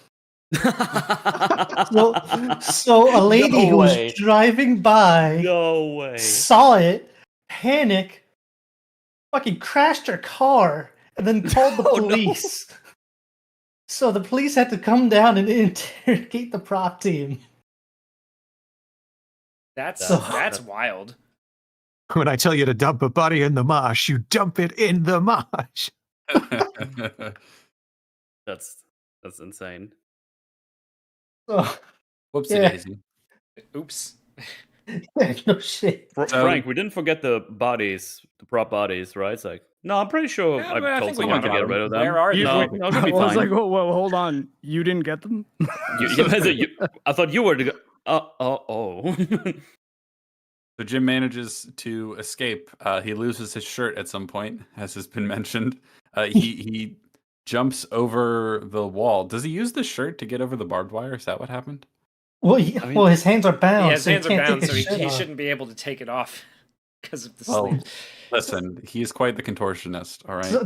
so a lady who was driving by saw it, panicked, fucking crashed her car, and then called the police. So the police had to come down and interrogate the prop team. That's wild. When I tell you to dump a body in the marsh, you dump it in the marsh. That's insane. Oh, Whoopsie Yeah. daisy. Oops. no shit. So- Frank, we didn't forget the bodies, the prop bodies, right? It's like, no, I'm pretty sure Yeah, I but I told think we someone to got get them. rid of them. Where are no, they? no, it'll be I was fine. like, whoa, hold on. You didn't get them? I thought you were the. Oh. So Jim manages to escape. He loses his shirt at some point, as has been mentioned. He jumps over the wall. Does he use the shirt to get over the barbed wire? Is that what happened? Well, I mean- well, his hands are bound. Yeah, his so he hands are can't bound, take so his shirt he off. shouldn't be able to take it off because of the Well, sleeve. listen, he's quite the contortionist. All right. So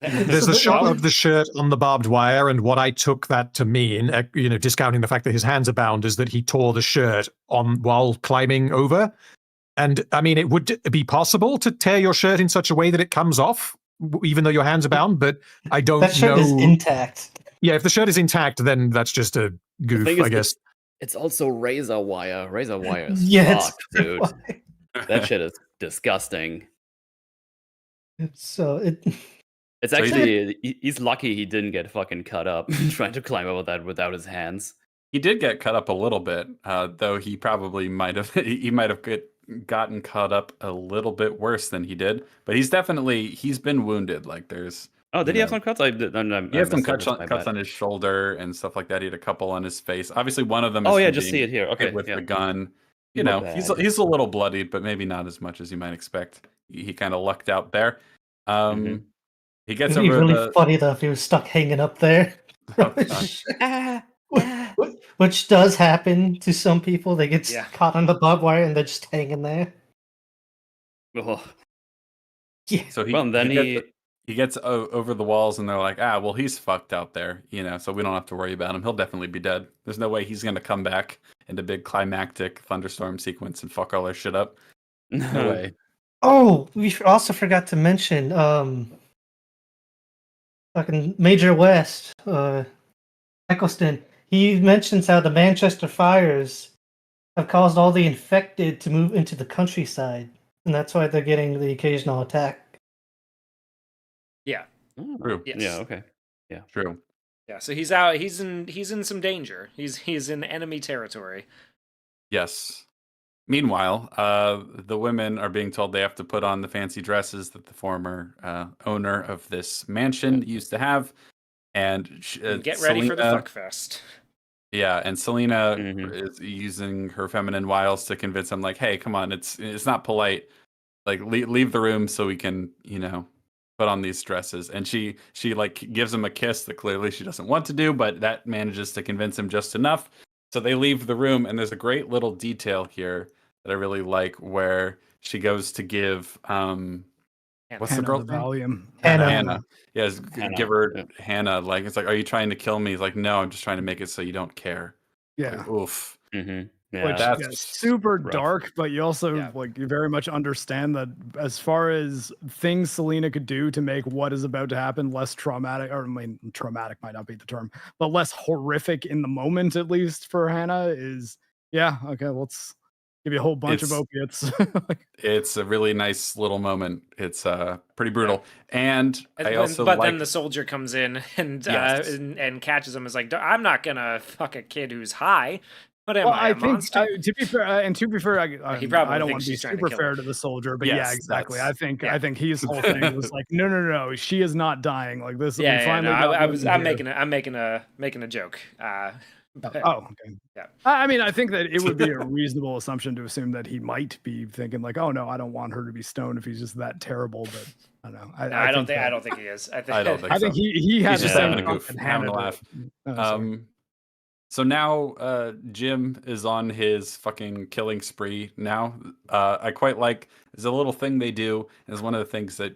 There's So a shot the- of the shirt on the barbed wire, and what I took that to mean, discounting the fact that his hands are bound, is that he tore the shirt on while climbing over. And I mean, it would be possible to tear your shirt in such a way that it comes off, even though your hands are bound. But I don't that shirt know. is intact. Yeah, if the shirt is intact, then that's just a goof, thing is, I guess. It's also razor wire. Razor wire is Yeah, it's- fucked, dude. That shit is disgusting. So it. It's So he's- actually he's lucky he didn't get fucking cut up trying to climb over that without his hands. He did get cut up a little bit, though he probably might have gotten cut up a little bit worse than he did. But he's been wounded. Like there's Oh, did You he have know. some cuts? I did. he has some cuts my bad. on his shoulder and stuff like that. He had a couple on his face. Obviously, one of them. Oh is yeah, from just see being it here. Okay, hit with yeah. the gun. My He's bad. a little bloodied, but maybe not as much as you might expect. He kind of lucked out there. Mhm. He gets It'd be over really the. funny though if he was stuck hanging up there. Oh, God. Which does happen to some people. They get Yeah. caught on the barbed wire and they're just hanging there. Oh. Yeah. So Well, then he gets over the walls, and they're like, well, he's fucked out there, so we don't have to worry about him. He'll definitely be dead. There's no way he's gonna come back in the big climactic thunderstorm sequence and fuck all our shit up. No way. Oh, we also forgot to mention fucking Major West, Eccleston. He mentions how the Manchester fires have caused all the infected to move into the countryside, and that's why they're getting the occasional attack. Yeah. Oh, True. Yes. Yeah. Okay. True. Yeah. So he's out. He's in some danger. He's in enemy territory. Yes. Meanwhile, the women are being told they have to put on the fancy dresses that the former owner of this mansion used to have, and And get ready for the Selena- fuck fest. Yeah, and Selena Mhm. is using her feminine wiles to convince him, like, "Hey, come on, it's not polite. Like, leave the room so we can, put on these dresses." And she like gives him a kiss that clearly she doesn't want to do, but that manages to convince him just enough. So they leave the room, and there's a great little detail here that I really like, where she goes to give what's the Hannah, girl's the name? Valium. Hannah. Yes, Hannah, give her yeah. Hannah. Like, it's like, "Are you trying to kill me?" He's like, "No, I'm just trying to make it so you don't care." Yeah. Like, oof. Mm-hmm. Yeah. Which that's yeah, super rough. dark, but you also Yeah. you very much understand that as far as things Selena could do to make what is about to happen less traumatic, or I mean, traumatic might not be the term, but less horrific in the moment, at least for Hannah, is okay, let's give you a whole bunch of It's- opiates. It's a really nice little moment. It's pretty brutal. And I also but like then the soldier comes in and Yes. and catches him. Is like, I'm not gonna fuck a kid who's high. What am Well, I, a I think monster? to be fair, I He probably I don't thinks want to be she's trying to super kill fair him. to the soldier, but yeah, Yes, exactly. that's- I think his whole thing was like, no, she is not dying. Like this, we Yeah, finally no, got I was. women I'm here. making a joke. But- Oh, okay. Yeah. I mean, I think that it would be a reasonable assumption to assume that he might be thinking like, "Oh no, I don't want her to be stoned if he's just that terrible." But I don't know. No, I don't that- think he is. I don't think I think so. he has He's the just same having a goof, thought that having a Hannah laugh. did. Oh, sorry. So now Jim is on his fucking killing spree now. I quite like, there's a little thing they do, is one of the things that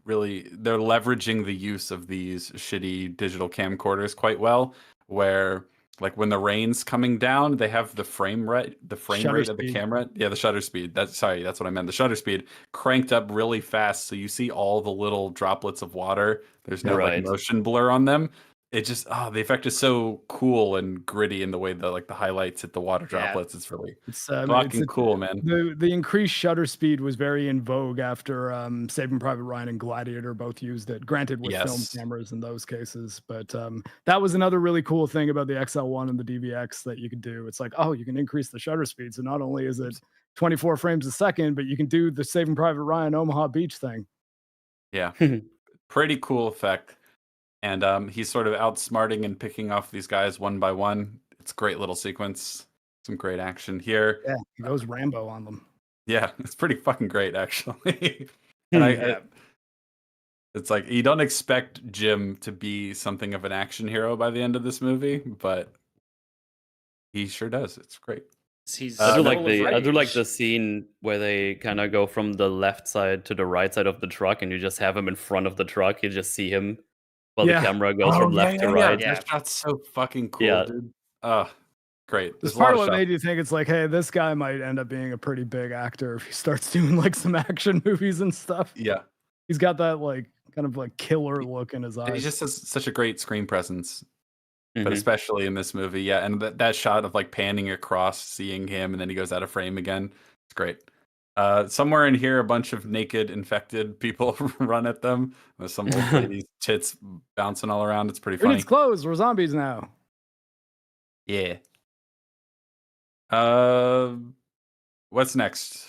really, they're leveraging the use of these shitty digital camcorders quite well, where like when the rain's coming down, they have the frame rate Shutter of the speed. camera. Yeah, the shutter speed. That's what I meant. The shutter speed cranked up really fast, so you see all the little droplets of water. There's no like Right. motion blur on them. it just the effect is so cool and gritty in the way the highlights hit the water Yeah. droplets. It's really It's fucking cool, man. The increased shutter speed was very in vogue after Saving Private Ryan and Gladiator both used it. Granted, with film Yes. cameras in those cases, but that was another really cool thing about the XL1 and the DVX that you could do. It's like, oh, you can increase the shutter speed, so not only is it 24 frames a second, but you can do the Saving Private Ryan Omaha Beach thing. Yeah, pretty cool effect. And he's sort of outsmarting and picking off these guys one by one. It's a great little sequence. Some great action here. Yeah, he goes Rambo on them. Yeah, it's pretty fucking great, actually. And it's like you don't expect Jim to be something of an action hero by the end of this movie, but he sure does. It's great. He's I do full like of the rage. scene where they kind of go from the left side to the right side of the truck, and you just have him in front of the truck. You just see him while Yeah. the camera goes from left to right. Yeah. That shot's so fucking cool, Yeah. dude. Great. This There's a lot part of what shots. made you think it's like, hey, this guy might end up being a pretty big actor if he starts doing like some action movies and stuff. Yeah. He's got that like kind of like killer look in his And he eyes. just has such a great screen presence. But Mhm. especially in this movie, yeah. And that shot of like panning across, seeing him, and then he goes out of frame again. It's great. Somewhere in here, a bunch of naked, infected people run at them. There's some old lady's tits bouncing all around. It's pretty Who funny. needs clothes? We're zombies now. Yeah. What's next?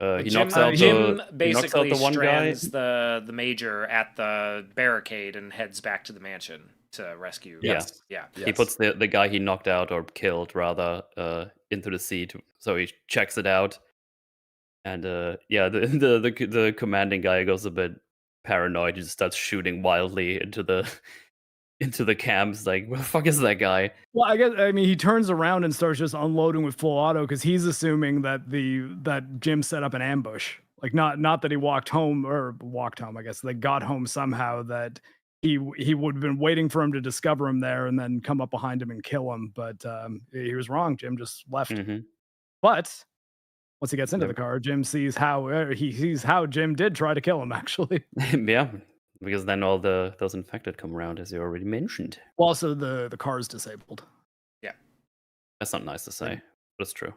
He Jim, knocks out Jim the basically one guy. strands the major at the barricade and heads back to the mansion to rescue. Yes. Yeah. He puts the guy he knocked out or killed rather into the seat, so he checks it out. And the commanding guy goes a bit paranoid. He just starts shooting wildly into the camps. Like, where the fuck is that guy? Well, I mean, he turns around and starts just unloading with full auto because he's assuming that that Jim set up an ambush. Like, not that he walked home. I guess they got home somehow. That he would have been waiting for him to discover him there and then come up behind him and kill him. But he was wrong. Jim just left. Mhm. But once he gets into Yeah. the car, Jim sees how Jim did try to kill him. Actually, Yeah, because then all those infected come around, as you already mentioned. well, also the car is disabled. That's not nice to say, but it's true.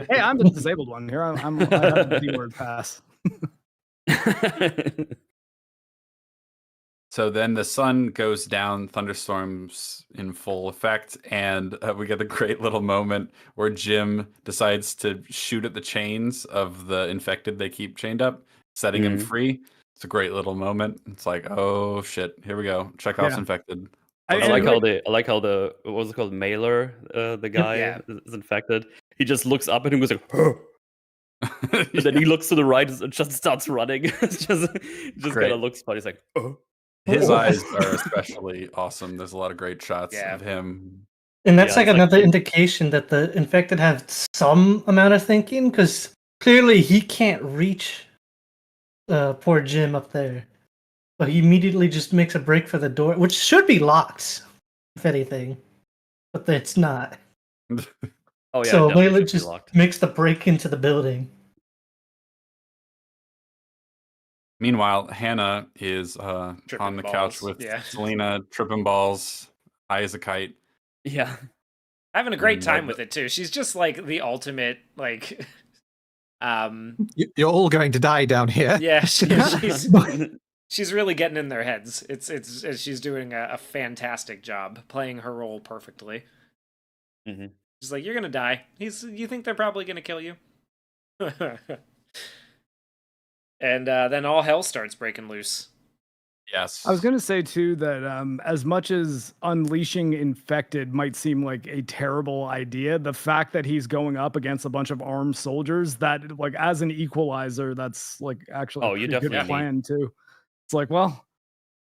Hey, I'm the disabled one here. I have the D-word pass. So then the sun goes down, thunderstorms in full effect, and we get the great little moment where Jim decides to shoot at the chains of the infected they keep chained up, setting him Mhm. free. It's a great little moment. It's like, oh shit, here we go. Chekhov's Yeah. infected. I And like like- how the what was it called, Mailer, the guy Yeah. is infected. He just looks up at him and goes like, "Huh." And then he looks to the right and just starts running. It's just Great. kind of looks funny. He's like, "Oh." His eyes are especially awesome. There's a lot of great shots Yeah. of him. And that's Yeah, like it's like- another indication that the infected have some amount of thinking, because clearly he can't reach poor Jim up there. But he immediately just makes a break for the door, which should be locked, if anything. But it's not. Oh yeah, so it definitely Layla should be just locked. makes the break into the building. Meanwhile, Hannah is on Tripping the couch balls. with Yeah. Selena, tripping balls, high as a kite. Yeah. Having a great Mm, time I- with it too. She's just like the ultimate like You're all going to die down here. yeah, she's really getting in their heads. It's she's doing a fantastic job playing her role perfectly. Mhm. She's like, you're gonna die. You think they're probably gonna kill you? And then all hell starts breaking loose. Yes. I was going to say too that as much as unleashing infected might seem like a terrible idea, the fact that he's going up against a bunch of armed soldiers, that like as an equalizer, that's like actually Oh, a you pretty good definitely plan too. It's like, well,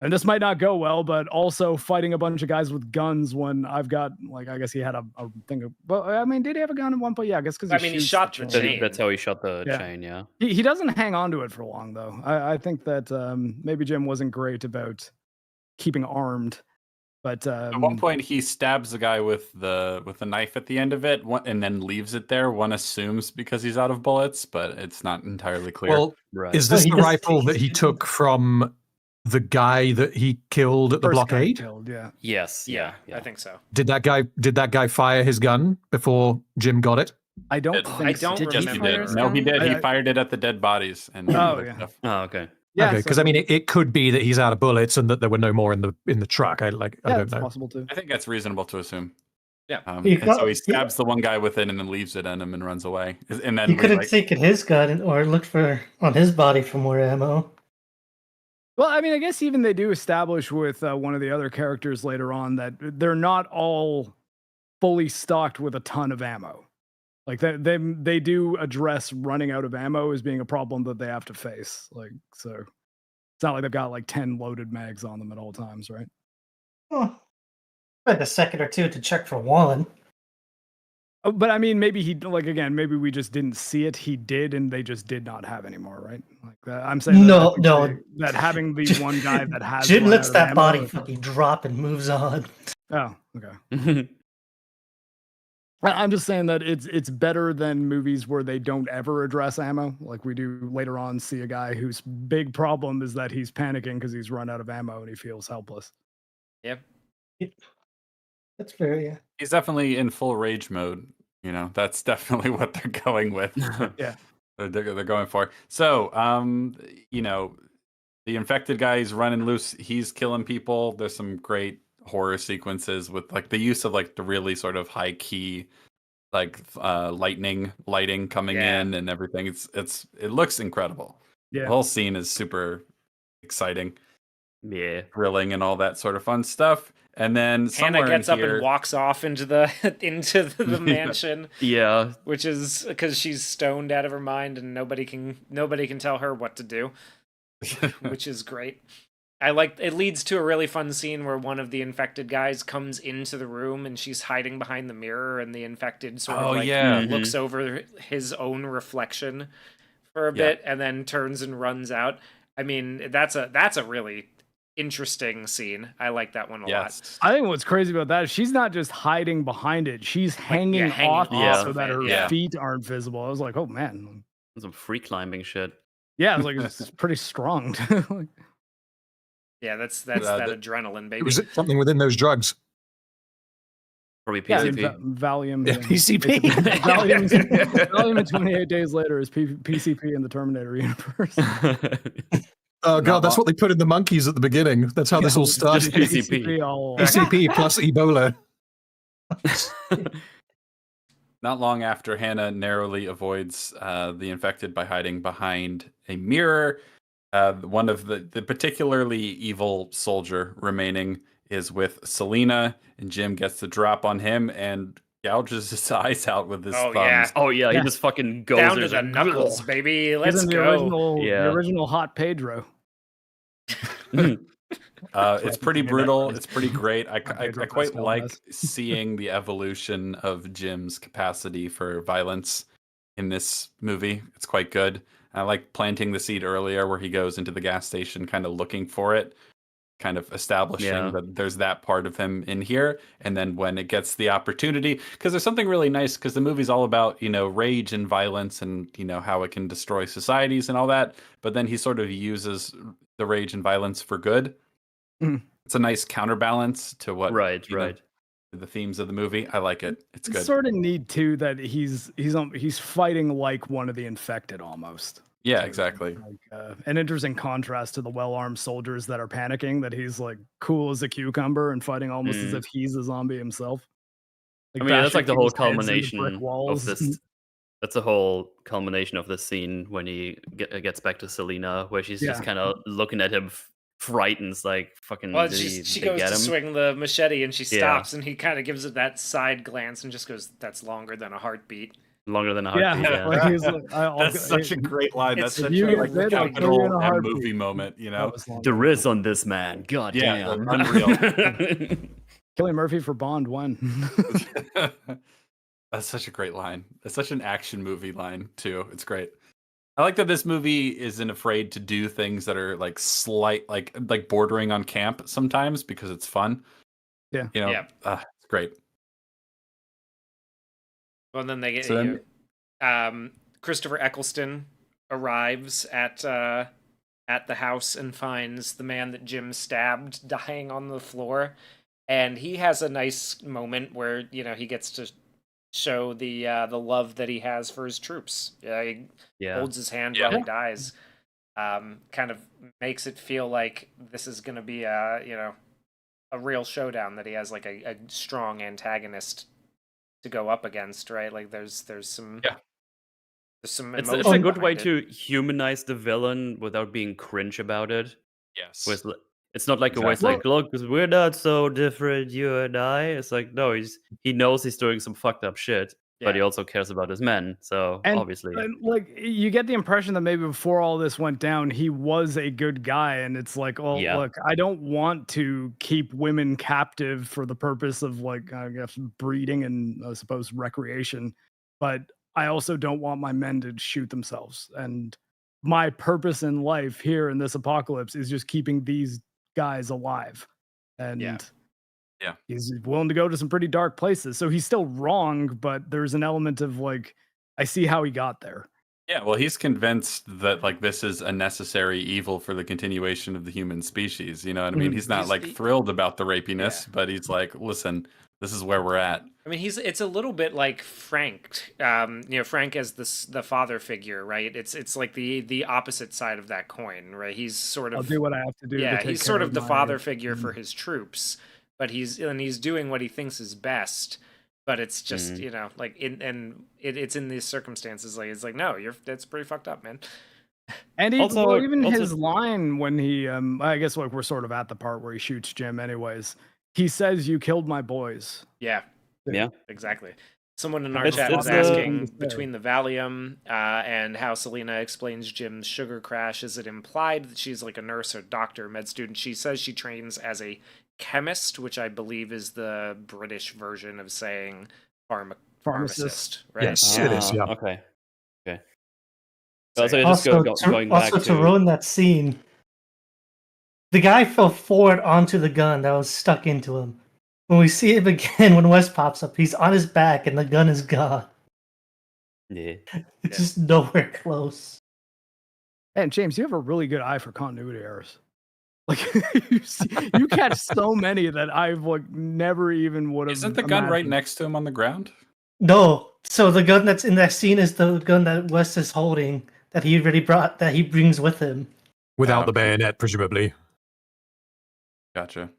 and this might not go well, but also fighting a bunch of guys with guns when I've got like, I guess he had a thing of, well, I mean, did he have a gun at one point? Yeah, I guess because I mean, he shot the chain. That's how he shot the Yeah. chain, yeah. He doesn't hang on to it for long though. I think that maybe Jim wasn't great about keeping armed, but At one point, he stabs the guy with the knife at the end of it, and then leaves it there. One assumes because he's out of bullets, but it's not entirely clear. Well, Right. is this he the just rifle that takes he it. took from the guy that he killed at the First guy blockade? killed, yeah. Yes. Yeah, Yeah. I think so. Did that guy fire his gun before Jim got it? I don't Did- think I don't so. Did he Yes, he remember. did. fire his No, he gun? did. He I- fired it at the dead bodies and Oh, other yeah. stuff. Oh, okay. Yeah, Okay, because I mean, it could be that he's out of bullets and that there were no more in the truck. I yeah, don't it's know. possible too. I think that's reasonable to assume. Yeah. You And so got- he stabs the one guy with it and then leaves it in him and runs away. And then You we, could have like, taken his gun or looked for on his body for more ammo. Well, I mean, I guess even they do establish with one of the other characters later on that they're not all fully stocked with a ton of ammo. Like they do address running out of ammo as being a problem that they have to face. Like, so it's not like they've got like 10 loaded mags on them at all times, right? Oh, like a second or two to check for one. Oh, but I mean, maybe maybe we just didn't see it. He did, and they just did not have any more, right? Like that. I'm saying No, that, no. that having the one guy that has Jin run lets out of that ammo body is- fucking drop and moves on. Oh, okay. I'm just saying that it's better than movies where they don't ever address ammo. Like we do later on see a guy whose big problem is that he's panicking because he's run out of ammo and he feels helpless. Yep. That's fair, yeah. he's definitely in full rage mode. You know, that's definitely what they're going with. Yeah. They're going for. So, you know, the infected guy is running loose. He's killing people. There's some great horror sequences with like the use of like the really sort of high key like lighting coming Yeah. in and everything. It looks incredible. The Yeah. whole scene is super exciting, Yeah. thrilling, and all that sort of fun stuff. And then Hannah somewhere gets in up here, and walks off into the into the Yeah. mansion, Yeah. which is because she's stoned out of her mind and nobody can tell her what to do, which is great. I like it leads to a really fun scene where one of the infected guys comes into the room and she's hiding behind the mirror and the infected sort Oh, of like yeah. looks over his own reflection for a Yeah. bit and then turns and runs out. I mean, that's a really interesting scene. I like that one a lot. yes, I think what's crazy about that is she's not just hiding behind it; she's hanging hanging off it off so of that it, her yeah. feet aren't visible. I was like, oh man, Some free climbing shit. yeah, I was like, it's pretty strong. Like, Yeah, that's Uh, that the- adrenaline, It baby. was something within those drugs. Probably yeah, PCP. Valium. Yeah, PCP. Valium and 28 Days Later is PCP in the Terminator universe. Oh god, that's what they put in the monkeys at the beginning. That's how this all Just started. PCP. all PCP plus Ebola. Not long after, Hannah narrowly avoids the infected by hiding behind a mirror. One of the particularly evil soldier remaining is with Selena, and Jim gets the drop on him and gouges his eyes out with his Oh, thumbs. yeah. Oh yeah, Yeah. he just fucking goes Down there, to the like, knuckles, baby. Let's Isn't the go. original, Yeah. the original Hot Pedro. It's pretty Yeah, brutal. that- It's pretty great. I Pedro quite Pascal like has. seeing the evolution of Jim's capacity for violence in this movie. It's quite good. I like planting the seed earlier where he goes into the gas station kind of looking for it, kind of establishing Yeah. that there's that part of him in here. And then when it gets the opportunity, because there's something really nice, because the movie's all about, you know, rage and violence and, you know, how it can destroy societies and all that. But then he sort of uses the rage and violence for good. Mhm. It's a nice counterbalance to what Right, you know, right. the themes of the movie. I like it. It's good. It's sort of neat too that he's fighting like one of the infected almost. Yeah, So, exactly. Like, an interesting contrast to the well-armed soldiers that are panicking. That he's like cool as a cucumber and fighting almost as Mm. if he's a zombie himself. I mean, that's like the whole bashing people's heads into culmination brick of walls. this. That's the whole culmination of the scene when he gets back to Selena, where she's just Yeah. kind of looking at him, frightened, like fucking. Well, did she they goes get to him? swing the machete and she Yeah. stops and he kind of gives it that side glance and just goes, "That's longer than a heartbeat." Longer than a Yeah, heartbeat. Yeah, like he's like, That's such a great line. That's It's- such if you a get like bit, I'll kill you in a capital M heartbeat. movie moment, you that know? was long. the riz on this man. God Yeah, damn. unreal. Cillian Murphy for Bond 1. That's such a great line. It's such an action movie line too. It's great. I like that this movie isn't afraid to do things that are like slight, like bordering on camp sometimes because it's fun. Yeah. You know, Yeah. it's great. Well, and then they get So then- Christopher Eccleston arrives at at the house and finds the man that Jim stabbed dying on the floor. And he has a nice moment where, he gets to show the love that he has for his troops. He holds his hand while he dies. Kind of makes it feel like this is going to be a real showdown, that he has like a strong antagonist to go up against, right? Like there's some It's emotion a good way behind it. to humanize the villain without being cringe about it. Yes. It's not like always like, look, because we're not so different, you and I. It's like, no, he knows he's doing some fucked up shit, but he also cares about his men. So obviously, and, like, you get the impression that maybe before all this went down, he was a good guy, and it's like, oh, look, I don't want to keep women captive for the purpose of, like, I guess, breeding and I suppose recreation, but I also don't want my men to shoot themselves. And my purpose in life here in this apocalypse is just keeping these guys alive. And he's willing to go to some pretty dark places. So he's still wrong, but there's an element of like, I see how he got there. Yeah, well, he's convinced that like this is a necessary evil for the continuation of the human species. You know what I mean? He's not thrilled about the rapiness, but he's like, listen, this is where we're at. I mean, it's a little bit like Frank. Frank as the father figure, right? It's like the opposite side of that coin, right? He's sort of, I'll do what I have to do. Yeah, to take he's care sort of the my- father figure for his troops, but he's doing what he thinks is best. But it's just it's in these circumstances, like it's like, no, that's pretty fucked up, man. And even his line when he I guess like we're sort of at the part where he shoots Jim anyways. He says, "You killed my boys." Yeah, exactly. Someone in our It's- chat was it's, asking between the Valium and how Selena explains Jim's sugar crash. Is it implied that she's like a nurse or doctor, med student? She says she trains as a chemist, which I believe is the British version of saying pharmacist, right? Yes, it is. Yeah. Okay. So, Also, going back to ruin that scene, the guy fell forward onto the gun that was stuck into him. When we see him again, when Wes pops up, he's on his back and the gun is gone. Yeah. It's just nowhere close. And James, you have a really good eye for continuity errors. Like you catch so many that I've like never even would have. Isn't the gun right next to him on the ground? No. So the gun that's in that scene is the gun that Wes is holding that he already brought, that he brings with him. Without the bayonet, presumably. Gotcha.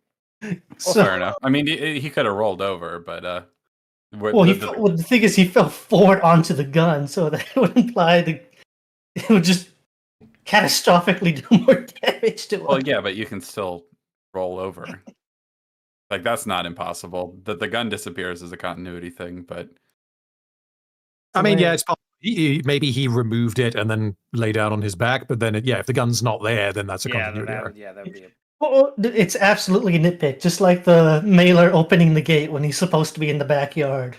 So, Fair enough. I mean, he could have rolled over, but the thing is, he fell forward onto the gun, so that would imply that it would just catastrophically do more damage to him. Well, yeah, but you can still roll over. Like that's not impossible. That the gun disappears is a continuity thing, but I mean, yeah, it's possible. Maybe he removed it and then lay down on his back, but then if the gun's not there, then that's a continuity error. that would be. Well, it's absolutely a nitpick, just like the mailer opening the gate when he's supposed to be in the backyard.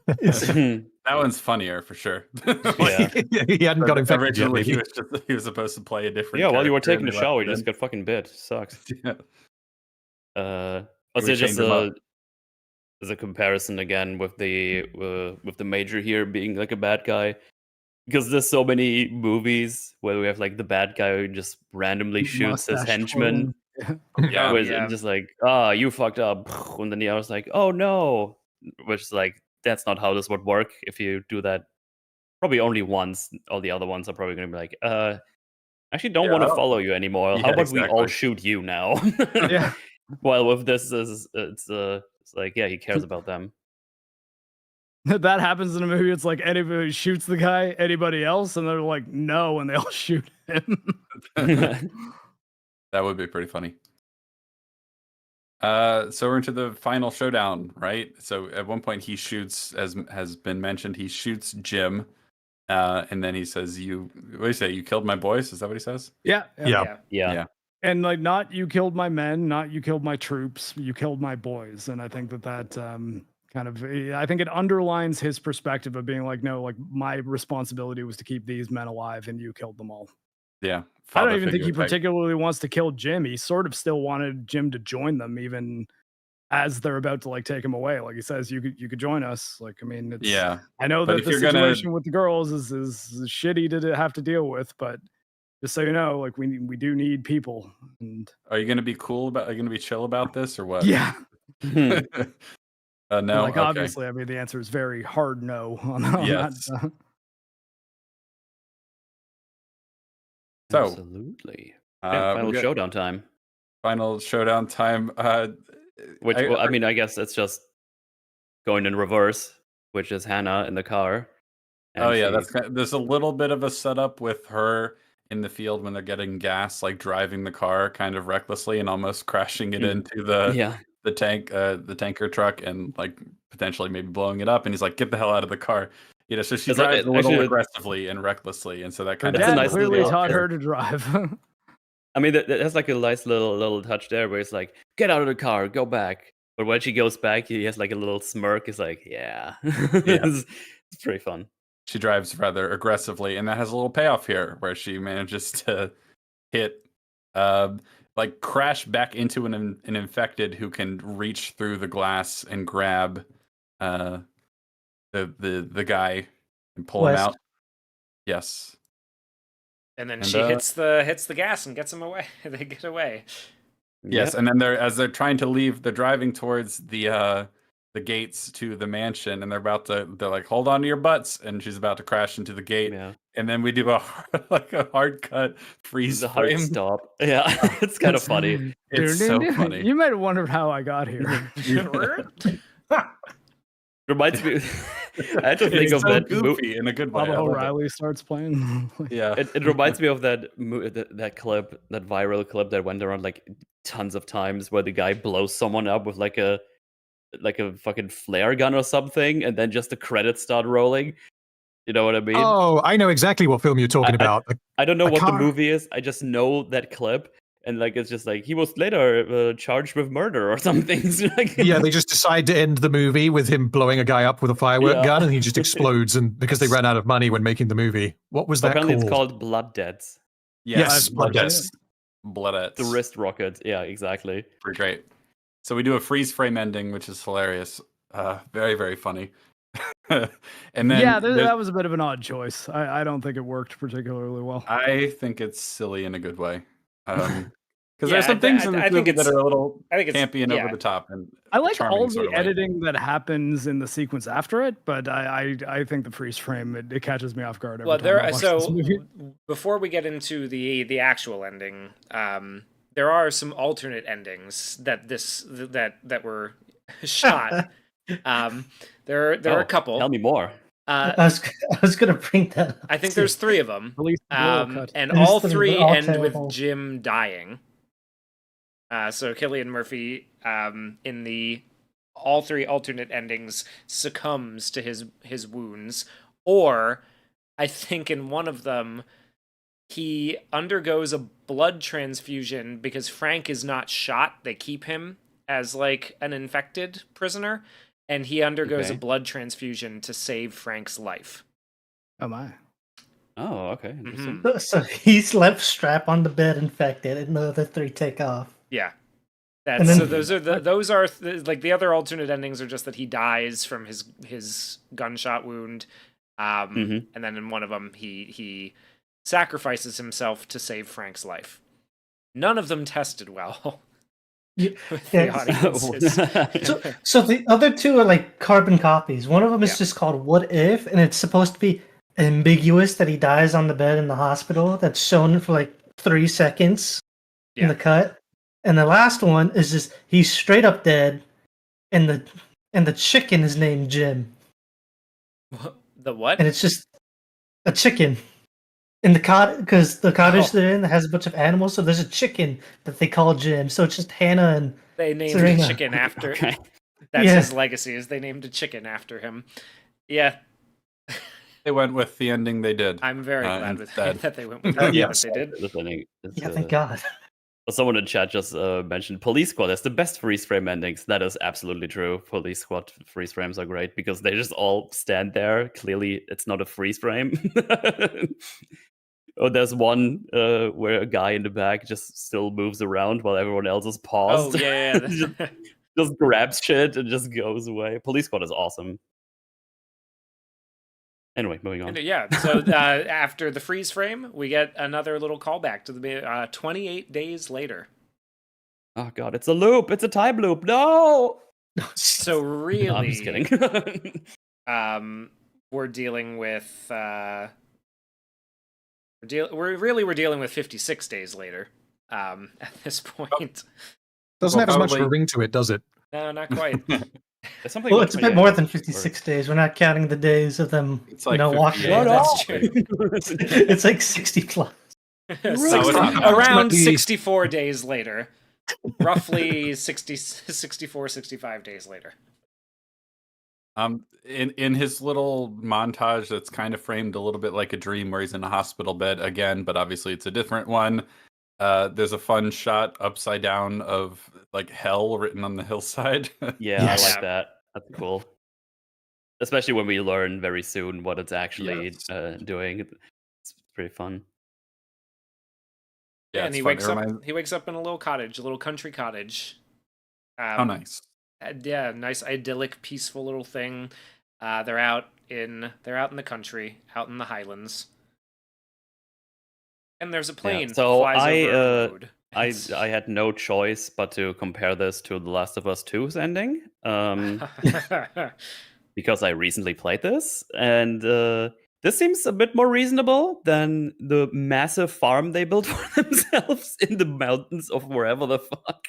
that one's funnier for sure. He hadn't got infected yet. Originally, Maybe. he was supposed to play a different. Yeah, while you were character taking a and they shower, left you it just in. got fucking bit. Sucks. Yeah. Also, We just chained him up. as a comparison again with the major here being like a bad guy, because there's so many movies where we have like the bad guy who just randomly shoots his henchman. Yeah, Just like, you fucked up, and then the other's like, oh no, which is like, that's not how this would work. If you do that, probably only once, all the other ones are probably gonna be like, actually don't want to follow you anymore. How about we all shoot you now? Yeah. While with this, it's like, yeah, he cares about them. That happens in a movie. It's like anybody shoots the guy, anybody else, and they're like, no, and they all shoot him. That would be pretty funny. So we're into the final showdown, right? So at one point he shoots, as has been mentioned, he shoots Jim, and then he says, "You, what do you say? You killed my boys?" Is that what he says? Yeah. Yeah. And like, not you killed my men, not you killed my troops, you killed my boys. And I think that kind of, I think it underlines his perspective of being like, no, like my responsibility was to keep these men alive, and you killed them all. Yeah. I don't even think he particularly wants to kill Jim. He sort of still wanted Jim to join them, even as they're about to like take him away. Like he says, you could join us. Like, I mean, it's, I know But that if the you're situation with the girls is shitty to have to deal with, but just so you know, like we do need people. And Are you going to be cool about? Are you going to be chill about this or what? yeah, No. like Okay. obviously, I mean the answer is very hard no on Yes. that. So, Absolutely. Yeah, final we got showdown time. final showdown time. Which, I mean, I guess it's just going in reverse, which is Hannah in the car. Oh and yeah, she- there's a little bit of a setup with her in the field when they're getting gas, like driving the car kind of recklessly and almost crashing it into yeah. the tanker truck and like potentially maybe blowing it up. And he's like, "Get the hell out of the car!" You know, so she It's like- drives a little actually- aggressively and recklessly, and so that Her kind of That's a dad nice clearly little- taught her to drive. I mean, that's like a nice little touch there where it's like, get out of the car, go back. But when she goes back, he has like a little smirk. He's like, yeah. It's pretty fun. She drives rather aggressively, and that has a little payoff here where she manages to hit, like crash back into an infected who can reach through the glass and grab the guy and pull him West. out. Yes. And then And, she hits the gas and gets him away. They get away. Yes, Yep. and then as they're trying to leave, they're driving towards the gates to the mansion, and they're like, hold on to your butts, and she's about to crash into the gate, Yeah. and then we do a hard cut freeze The hard frame. stop. Yeah. It's kind of funny. It's so funny. You might have wondered how I got here. Reminds me. I had to think It's of so that goofy in a good way. Baba I love it. O'Reilly starts playing. Yeah. It reminds me of that clip, that viral clip that went around like tons of times, where the guy blows someone up with like a fucking flare gun or something, and then just the credits start rolling. You know what I mean? Oh, I know exactly what film you're talking about. I don't know a what car- the movie is. I just know that clip, and like it's just like he was later charged with murder or something. It's like, Yeah, they just decide to end the movie with him blowing a guy up with a firework Yeah. gun, and he just explodes. And because they ran out of money when making the movie, what was that apparently called? it's called Blood Debts. Yes, Blood Bloodettes. Debts. Bloodettes. The wrist rocket. Yeah, exactly. Pretty great. So we do a freeze frame ending, which is hilarious. Very, very funny. And then Yeah, there's- that was a bit of an odd choice. I don't think it worked particularly well. I think it's silly in a good way. Because Yeah, there's some things in I this think movie that it's- are a little I think it's campy and yeah. over the top. And I like charming all sort the of way. editing that happens in the sequence after it, but I think the freeze frame it catches me off guard every Well, time I watch this so movie. before we get into the actual ending, there are some alternate endings that were shot. There are a couple. Tell me more. I was gonna bring that up. I think too. there's 3 of them. At least the roll cut. And There's all 3, 3 they're all end terrible. with Jim dying. So Cillian Murphy, in the all 3 alternate endings, succumbs to his wounds, or I think in one of them he undergoes a blood transfusion because Frank is not shot. They keep him as like an infected prisoner, and he undergoes a Okay. blood transfusion to save Frank's life. Oh my. Oh, okay. Interesting. So he's left strapped on the bed, infected, and the other 3 take off. Yeah. And So then- those are like the other alternate endings are just that he dies from his gunshot wound, Mhm. and then in one of them he sacrifices himself to save Frank's life. None of them tested well Yeah, with yeah, the audiences. So the other 2 are like carbon copies. One of them is Yeah. just called "What If," and it's supposed to be ambiguous that he dies on the bed in the hospital. That's shown for like 3 seconds in Yeah. the cut. And the last one is just he's straight up dead, and the chicken is named Jim, The what? and it's just a chicken in the cottage because the cottage Oh. they're in has a bunch of animals. So there's a chicken that they call Jim. So it's just Hannah and They named Serena. a chicken after. Okay. That's Yeah. his legacy. Is they named a chicken after him. Yeah, they went with the ending they did. I'm very glad with instead. that they went with the ending that they did. This ending is, yeah, thank God. someone in chat just mentioned Police Squad has the best freeze frame endings. That is absolutely true. Police Squad freeze frames are great because they just all stand there. Clearly, it's not a freeze frame. Oh, there's one where a guy in the back just still moves around while everyone else is Oh paused. yeah. Just grabs shit and just goes away. Police Squad is awesome. Anyway, moving on. Yeah, so after the freeze frame, we get another little callback to the 28 days later. Oh god, it's a loop. It's a time loop. No. So really, No, I'm just kidding. we're dealing with we're dealing with 56 days later. At this point, Doesn't have as much of a probably- ring to it, does it? no, not quite. There's something Well, about it's a bit 28 more than or- 56 days. We're not counting the days of them, It's like washing. 58. That's true. It's like 60 plus. Around 64 days later, roughly 64, 65 days later. In his little montage that's kind of framed a little bit like a dream where he's in a hospital bed again, but obviously it's a different one. There's a fun shot upside down of like hell written on the hillside. Yeah, Yes. I like that. That's cool. Especially when we learn very soon what it's actually Yes. doing. It's pretty fun. Yeah, and it's he fun. wakes It up. reminds- He wakes up in a little cottage, a little country cottage. How nice. Yeah, nice, idyllic, peaceful little thing. They're out in the country, out in the Highlands, and there's a plane so flies over a road. I had no choice but to compare this to The Last of Us 2's ending, because I recently played this, and this seems a bit more reasonable than the massive farm they built for themselves in the mountains of wherever the fuck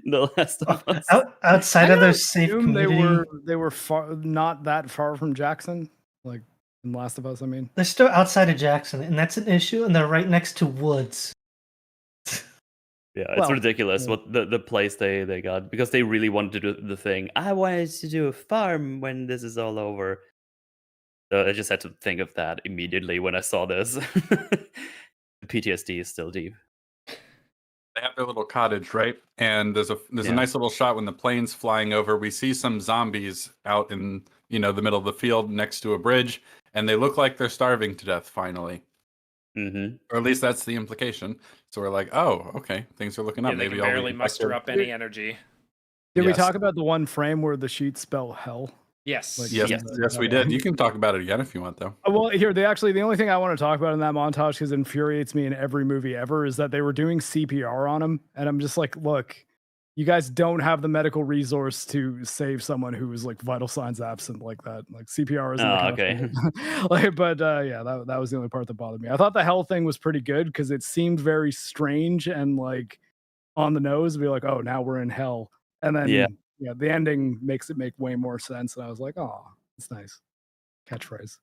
The Last of Us. Outside of I their safe assume community, they were far, not that far from Jackson, like in Last of Us. I mean, they're still outside of Jackson, and that's an issue. And they're right next to woods. Yeah, it's Well, ridiculous yeah. what the place they got, because they really wanted to do the thing. I wanted to do a farm when this is all over. So I just had to think of that immediately when I saw this. The PTSD is still deep. They have their little cottage, right? And there's a Yeah. nice little shot when the plane's flying over. We see some zombies out in the middle of the field next to a bridge, and they look like they're starving to death finally. Mm-hmm. Or at least that's the implication. So we're like, oh, okay, things are looking up. Yeah, they Maybe can I'll be barely muster infected. up any energy. did we Yes. talk about the one frame where the sheets spell hell? Yes. Like, Yes, Yes. yes, we did. You can talk about it again if you want, though. Well, here the only thing I want to talk about in that montage, because it infuriates me in every movie ever, is that they were doing CPR on him, and I'm just like, look, you guys don't have the medical resource to save someone who is like vital signs absent like that. Like CPR isn't. Oh, the kind of thing. Yeah, that was the only part that bothered me. I thought the hell thing was pretty good because it seemed very strange and like on the nose. Be like, oh, now we're in hell, and then Yeah. the ending makes it make way more sense. And I was like, oh, it's nice catchphrase.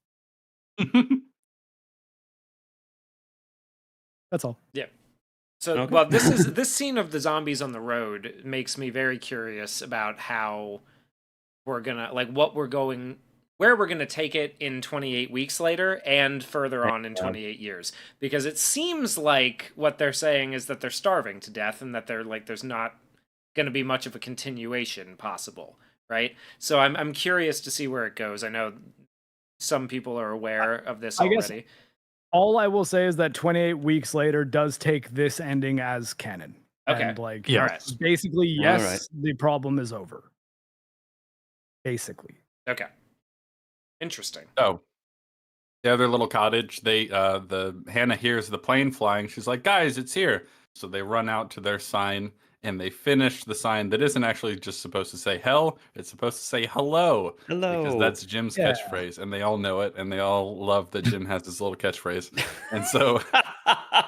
That's all. So, Okay. well, this scene of the zombies on the road makes me very curious about how we're gonna where we're gonna take it in 28 weeks later and further on in 28 years, because it seems like what they're saying is that they're starving to death and that they're like there's not gonna be much of a continuation possible, right? So I'm curious to see where it goes. I know some people are aware of this I guess- already. All I will say is that 28 weeks later does take this ending as canon. Okay. And like, Yeah. Alright. basically, yes, Alright. the problem is over. Basically. Okay. Interesting. So, the other little cottage, the Hannah hears the plane flying. She's like, guys, it's here. So they run out to their sign and they finish the sign that isn't actually just supposed to say hell. It's supposed to say hello. Hello. Because that's Jim's Yeah. catchphrase. And they all know it. And they all love that Jim has this little catchphrase. And so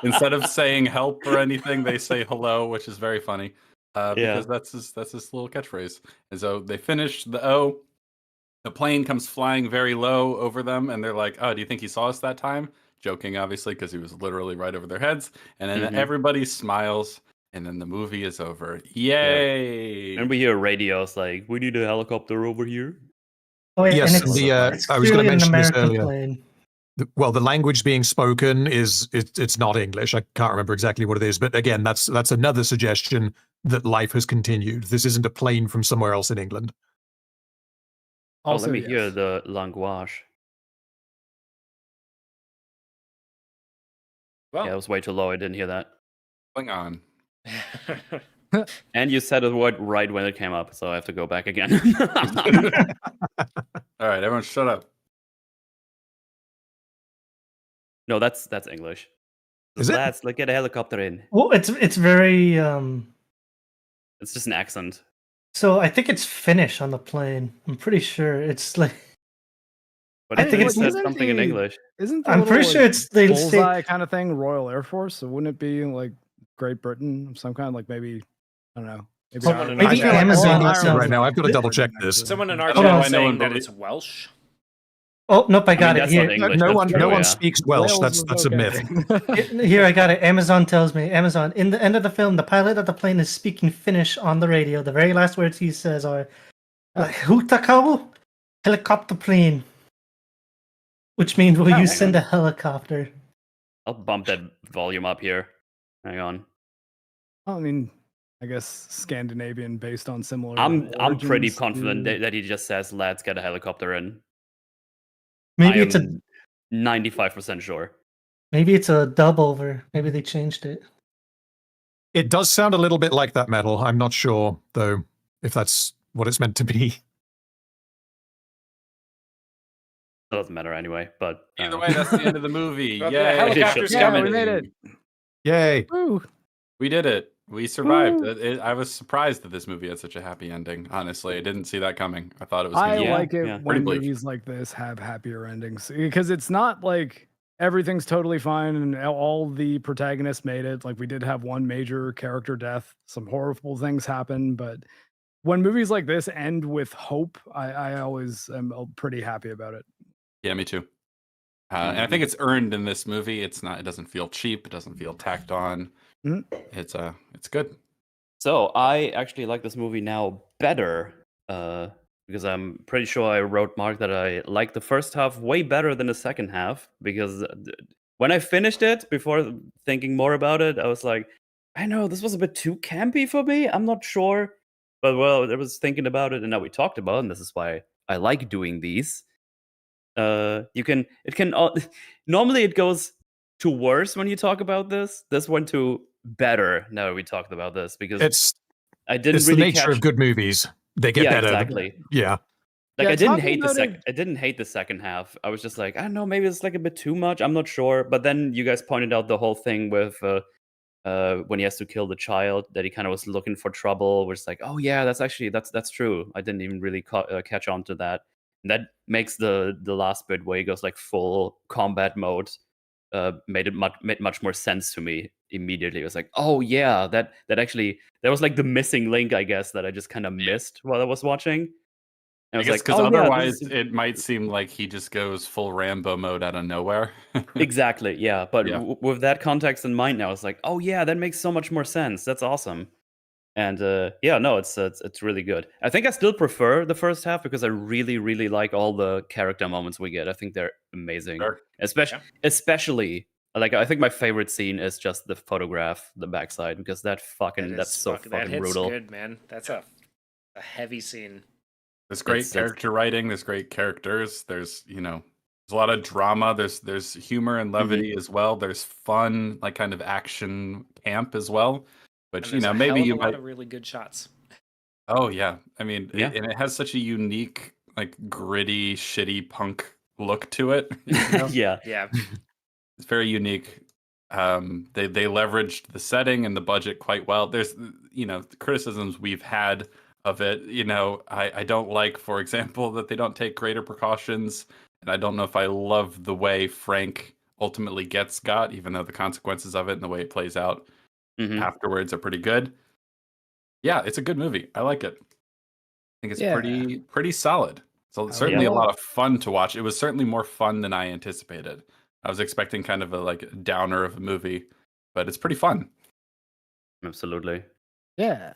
instead of saying help or anything, they say hello, which is very funny. Because that's his little catchphrase. And so they finish the O. The plane comes flying very low over them, and they're like, "Oh, do you think he saw us that time?" Joking, obviously, because he was literally right over their heads. And then Mhm. everybody smiles, and then the movie is over. Yay! And we hear radios like, we need a helicopter over here. Oh, yeah, Yes, and it's, the, it's I was going clearly to an mention this American earlier. plane. Well, the language being spoken it's not English. I can't remember exactly what it is, but again, that's another suggestion that life has continued. This isn't a plane from somewhere else in England. Also, let me yes. hear the language. Well, Yeah, it was way too low. I didn't hear that. Klingon. And you said the word right when it came up, so I have to go back again. All right, everyone, shut up. No, that's English. Is it? Let's get a helicopter in. Well, it's very It's just an accent. so I think it's Finnish on the plane. I'm pretty sure it's like But I I think think it it's- says isn't something in the- English. Isn't the I'm little, pretty sure it's they say bullseye kind of thing Royal Air Force? So wouldn't it be like Great Britain, some kind, like maybe, I don't know. Maybe, Someone our- in maybe I feel like Amazon our- itself. our- Right now, I've got to our- double check this. Someone in our Hold chat on. is saying I know, that but it's Welsh. Oh nope, I got it that's here. not English. No that's one, true, no one yeah. speaks Welsh. Wales That's was a myth. okay. Here I got it. Amazon tells me. Amazon. In the end of the film, the pilot of the plane is speaking Finnish on the radio. The very last words he says are like "Hutakau, helicopter plane," which means will you hang send on. a helicopter? I'll bump that volume up here. Hang on. I mean, I guess Scandinavian based on similar. I'm pretty origins confident to- that he just says, "Let's get a helicopter in." Maybe I it's a am 95% sure. maybe it's a dub over. Maybe they changed it. It does sound a little bit like that metal. I'm not sure though if that's what it's meant to be. It doesn't matter anyway. But Either way, that's the end of the movie. Well, the Yay! helicopter's Yeah, coming. we made it. Yay! Woo. We did it. We survived. Woo. I was surprised that this movie had such a happy ending. Honestly, I didn't see that coming. I thought it was. I Gonna be Yeah, like it yeah. Pretty when bleak. movies like this have happier endings because it's not like everything's totally fine and all the protagonists made it. Like we did have one major character death, some horrible things happen, but when movies like this end with hope, I always am pretty happy about it. Yeah, me too. And I think it's earned in this movie. It's not. It doesn't feel cheap. It doesn't feel tacked on. Mhm. It's good. So I actually like this movie now better because I'm pretty sure I wrote Mark that I like the first half way better than the second half because when I finished it, before thinking more about it, I was like, I know this was a bit too campy for me. I'm not sure, but well, I was thinking about it, and now we talked about it, and this is why I like doing these. Normally it goes to worse when you talk about this. This went to better now that we talked about this because It's I didn't it's the really nature catch. of good movies. They get Yeah, better. exactly. Yeah. Like Yeah, I didn't talking hate the about second. it- I didn't hate the second half. I was just like, I don't know, maybe it's like a bit too much. I'm not sure. But then you guys pointed out the whole thing with when he has to kill the child, that he kind of was looking for trouble. Which is like, oh yeah, that's true. I didn't even really catch on to that. And that makes the last bit where he goes like full combat mode made much more sense to me immediately. It was like, oh yeah, that was like the missing link, I guess, that I just kind of missed while I was watching. And I I was guess like, because oh, yeah, otherwise this is- it might seem like he just goes full Rambo mode out of nowhere. exactly, yeah. But Yeah. with that context in mind now, it's like, oh yeah, that makes so much more sense. That's awesome. And yeah, no, it's really good. I think I still prefer the first half because I really, really like all the character moments we get. I think they're amazing. Sure. Especially like I think my favorite scene is just the photograph, the backside, because that's so that fucking hits brutal. good, man. That's a heavy scene. There's great It's- character writing. There's great characters. There's there's a lot of drama. There's humor and levity as well. There's fun, like kind of action camp as well. And Which there's a maybe hell of you a might. lot of really good shots. Oh yeah, I mean, Yeah. and it has such a unique, like gritty, shitty punk look to it. you know? Yeah. Yeah, It's very unique. They leveraged the setting and the budget quite well. There's criticisms we've had of it. I don't like, for example, that they don't take greater precautions, and I don't know if I love the way Frank ultimately gets got, even though the consequences of it and the way it plays out Mhm. afterwards are pretty good. Yeah, it's a good movie. I like it. I think it's Yeah. pretty solid. So certainly yeah. a lot of fun to watch. It was certainly more fun than I anticipated. I was expecting kind of a downer of a movie, but it's pretty fun. Absolutely. Yeah.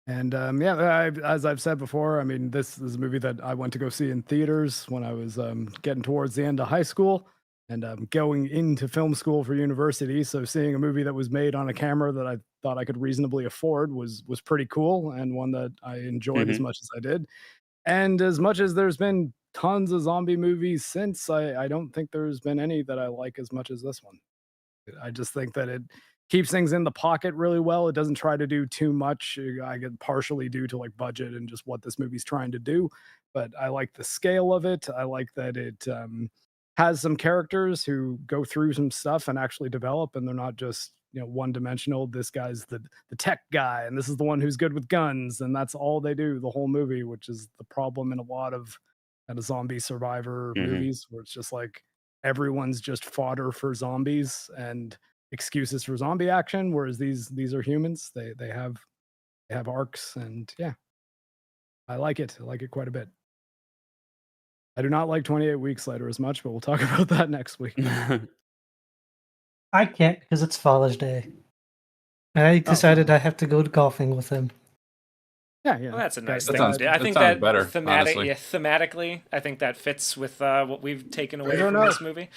And yeah, as I've said before, I mean, this is a movie that I went to go see in theaters when I was getting towards the end of high school and going into film school for university. So seeing a movie that was made on a camera that I thought I could reasonably afford was pretty cool, and one that I enjoyed as much as I did. And as much as there's been tons of zombie movies since, I don't think there's been any that I like as much as this one. I just think that it keeps things in the pocket really well. It doesn't try to do too much. I get partially due to like budget and just what this movie's trying to do, but I like the scale of it. I like that it has some characters who go through some stuff and actually develop, and they're not just one-dimensional. This guy's the tech guy, and this is the one who's good with guns, and that's all they do the whole movie, which is the problem in a lot of kind of zombie survivor movies, where it's just like everyone's just fodder for zombies and excuses for zombie action, whereas these are humans. They have arcs, and yeah, I like it quite a bit. I do not like 28 Weeks Later as much, but we'll talk about that next week. I can't because it's Father's Day. I decided I have to go golfing with him. Yeah. Well, that's a nice That thing sounds- to do. I that think sounds that better, thematically, honestly. thematically, I think that fits with what we've taken away don't from know. this movie.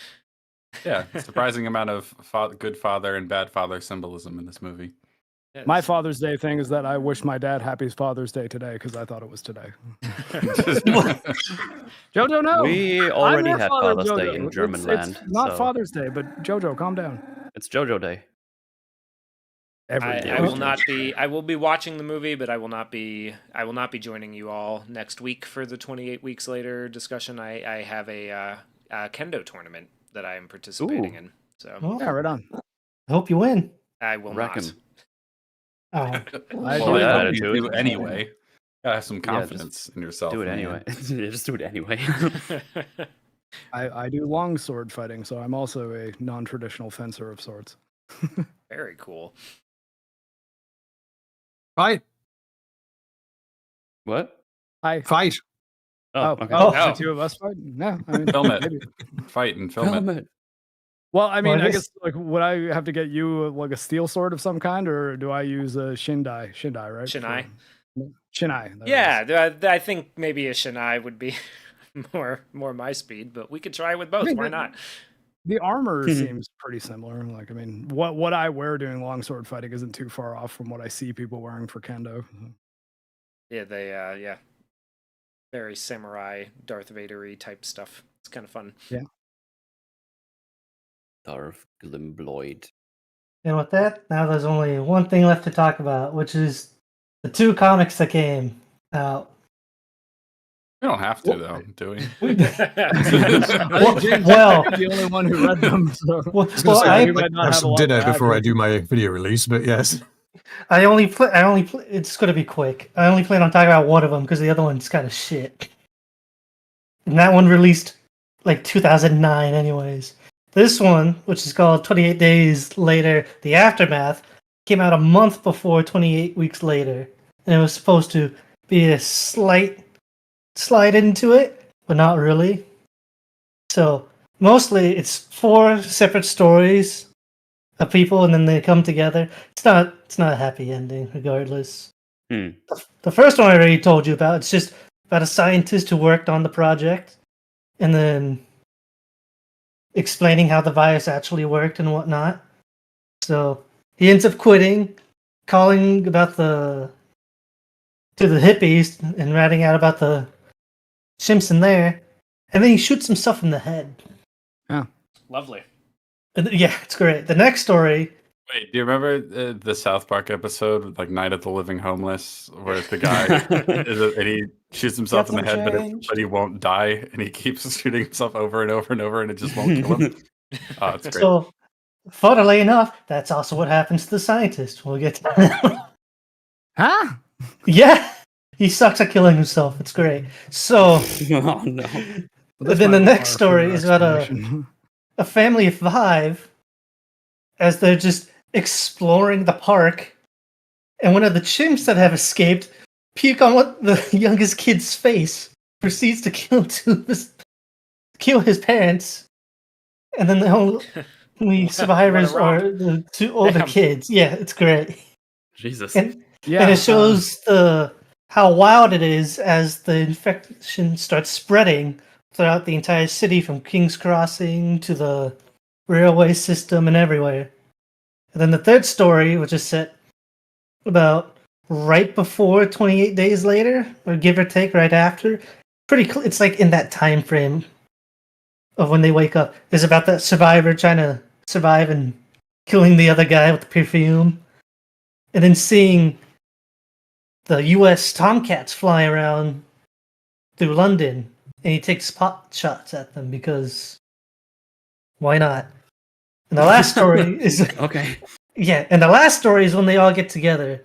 Yeah, surprising amount of good father and bad father symbolism in this movie. Yeah, My it's- Father's Day thing is that I wish my dad happy Father's Day today because I thought it was today. Jojo, no. We I'm already your had father, Father's Day Jojo. in German It's land. not so Father's Day, but Jojo, calm down. It's JoJo Day. Every day. I will not be. I will be watching the movie, but I will not be. I will not be joining you all next week for the 28 Weeks Later discussion. I have a kendo tournament that I am participating Ooh. in. So Well, Yeah, right on. I hope you win. I will Wreck not. 'em. Oh, I Well, do I hope attitude. you do anyway. Gotta have some just confidence in yourself. Do it man. anyway. Just do it anyway. I do longsword fighting, so I'm also a non-traditional fencer of sorts. Very cool. Fight. What? Hi. Fight. Oh, okay. Oh, No. the two of us fight? No, I mean, Film it. maybe. Fight and film it. Well, I mean, Well, I I guess- guess like, would I have to get you like a steel sword of some kind, or do I use a Shindai? Shindai, right? Shinai. Shinai. there it is. Yeah, I think maybe a Shinai would be more my speed, but we could try with both. mean, Why the- not? The armor Mhm. seems pretty similar. Like, I mean, what I wear doing longsword fighting isn't too far off from what I see people wearing for kendo. Yeah, they yeah, very samurai Darth Vader-y type stuff. It's kind of fun. Darth Glimbloid. and with that, now there's only one thing left to talk about, which is the two comics that came out. We don't have to though, do we? I think James well- is the only one who read them. So. Well, I was well, gonna say, I, I'd we like might to not have have a some lot dinner to add, before I but- do my video release, but yes. I only it's going to be quick. I only plan on talking about one of them because the other one's kind of shit. And that one released like 2009 anyways. This one, which is called 28 Days Later, The Aftermath, came out a month before 28 Weeks Later. And it was supposed to be a slight slide into it, but not really. So mostly it's 4 separate stories of people and then they come together. It's not a happy ending regardless. Hmm. The first one I already told you about. It's just about a scientist who worked on the project and then explaining how the virus actually worked and whatnot. So he ends up quitting, calling about to the hippies and ratting out about the chimps in there, and then he shoots himself in the head. Lovely. And yeah, it's great. The next story, Wait, do you remember the South Park episode, like Night of the Living Homeless, where the guy and he shoots himself in the head, but he won't die, and he keeps shooting himself over and over and over, and it just won't kill him. Oh, it's great. so funnily enough, that's also what happens to the scientist. We'll get to that. Huh? Yeah, he sucks at killing himself. It's great. So Oh no. Well, then might the be next far story further is about explanation. a family of 5 as they're just exploring the park, and one of the chimps that have escaped puke on what the youngest kid's face, proceeds to kill his parents, and then the only survivors What a romp. are the 2 older Damn. kids. Yeah, it's great. Jesus. And Yeah, and it shows how wild it is as the infection starts spreading throughout the entire city, from King's Crossing to the railway system and everywhere. And then the third story, which is set about right before 28 days later, or give or take right after, it's like in that time frame of when they wake up, is about that survivor trying to survive and killing the other guy with the perfume, and then seeing the U.S. Tomcats fly around through London, and he takes pot shots at them because Why not? And the last story is Okay. yeah, and the last story is when they all get together.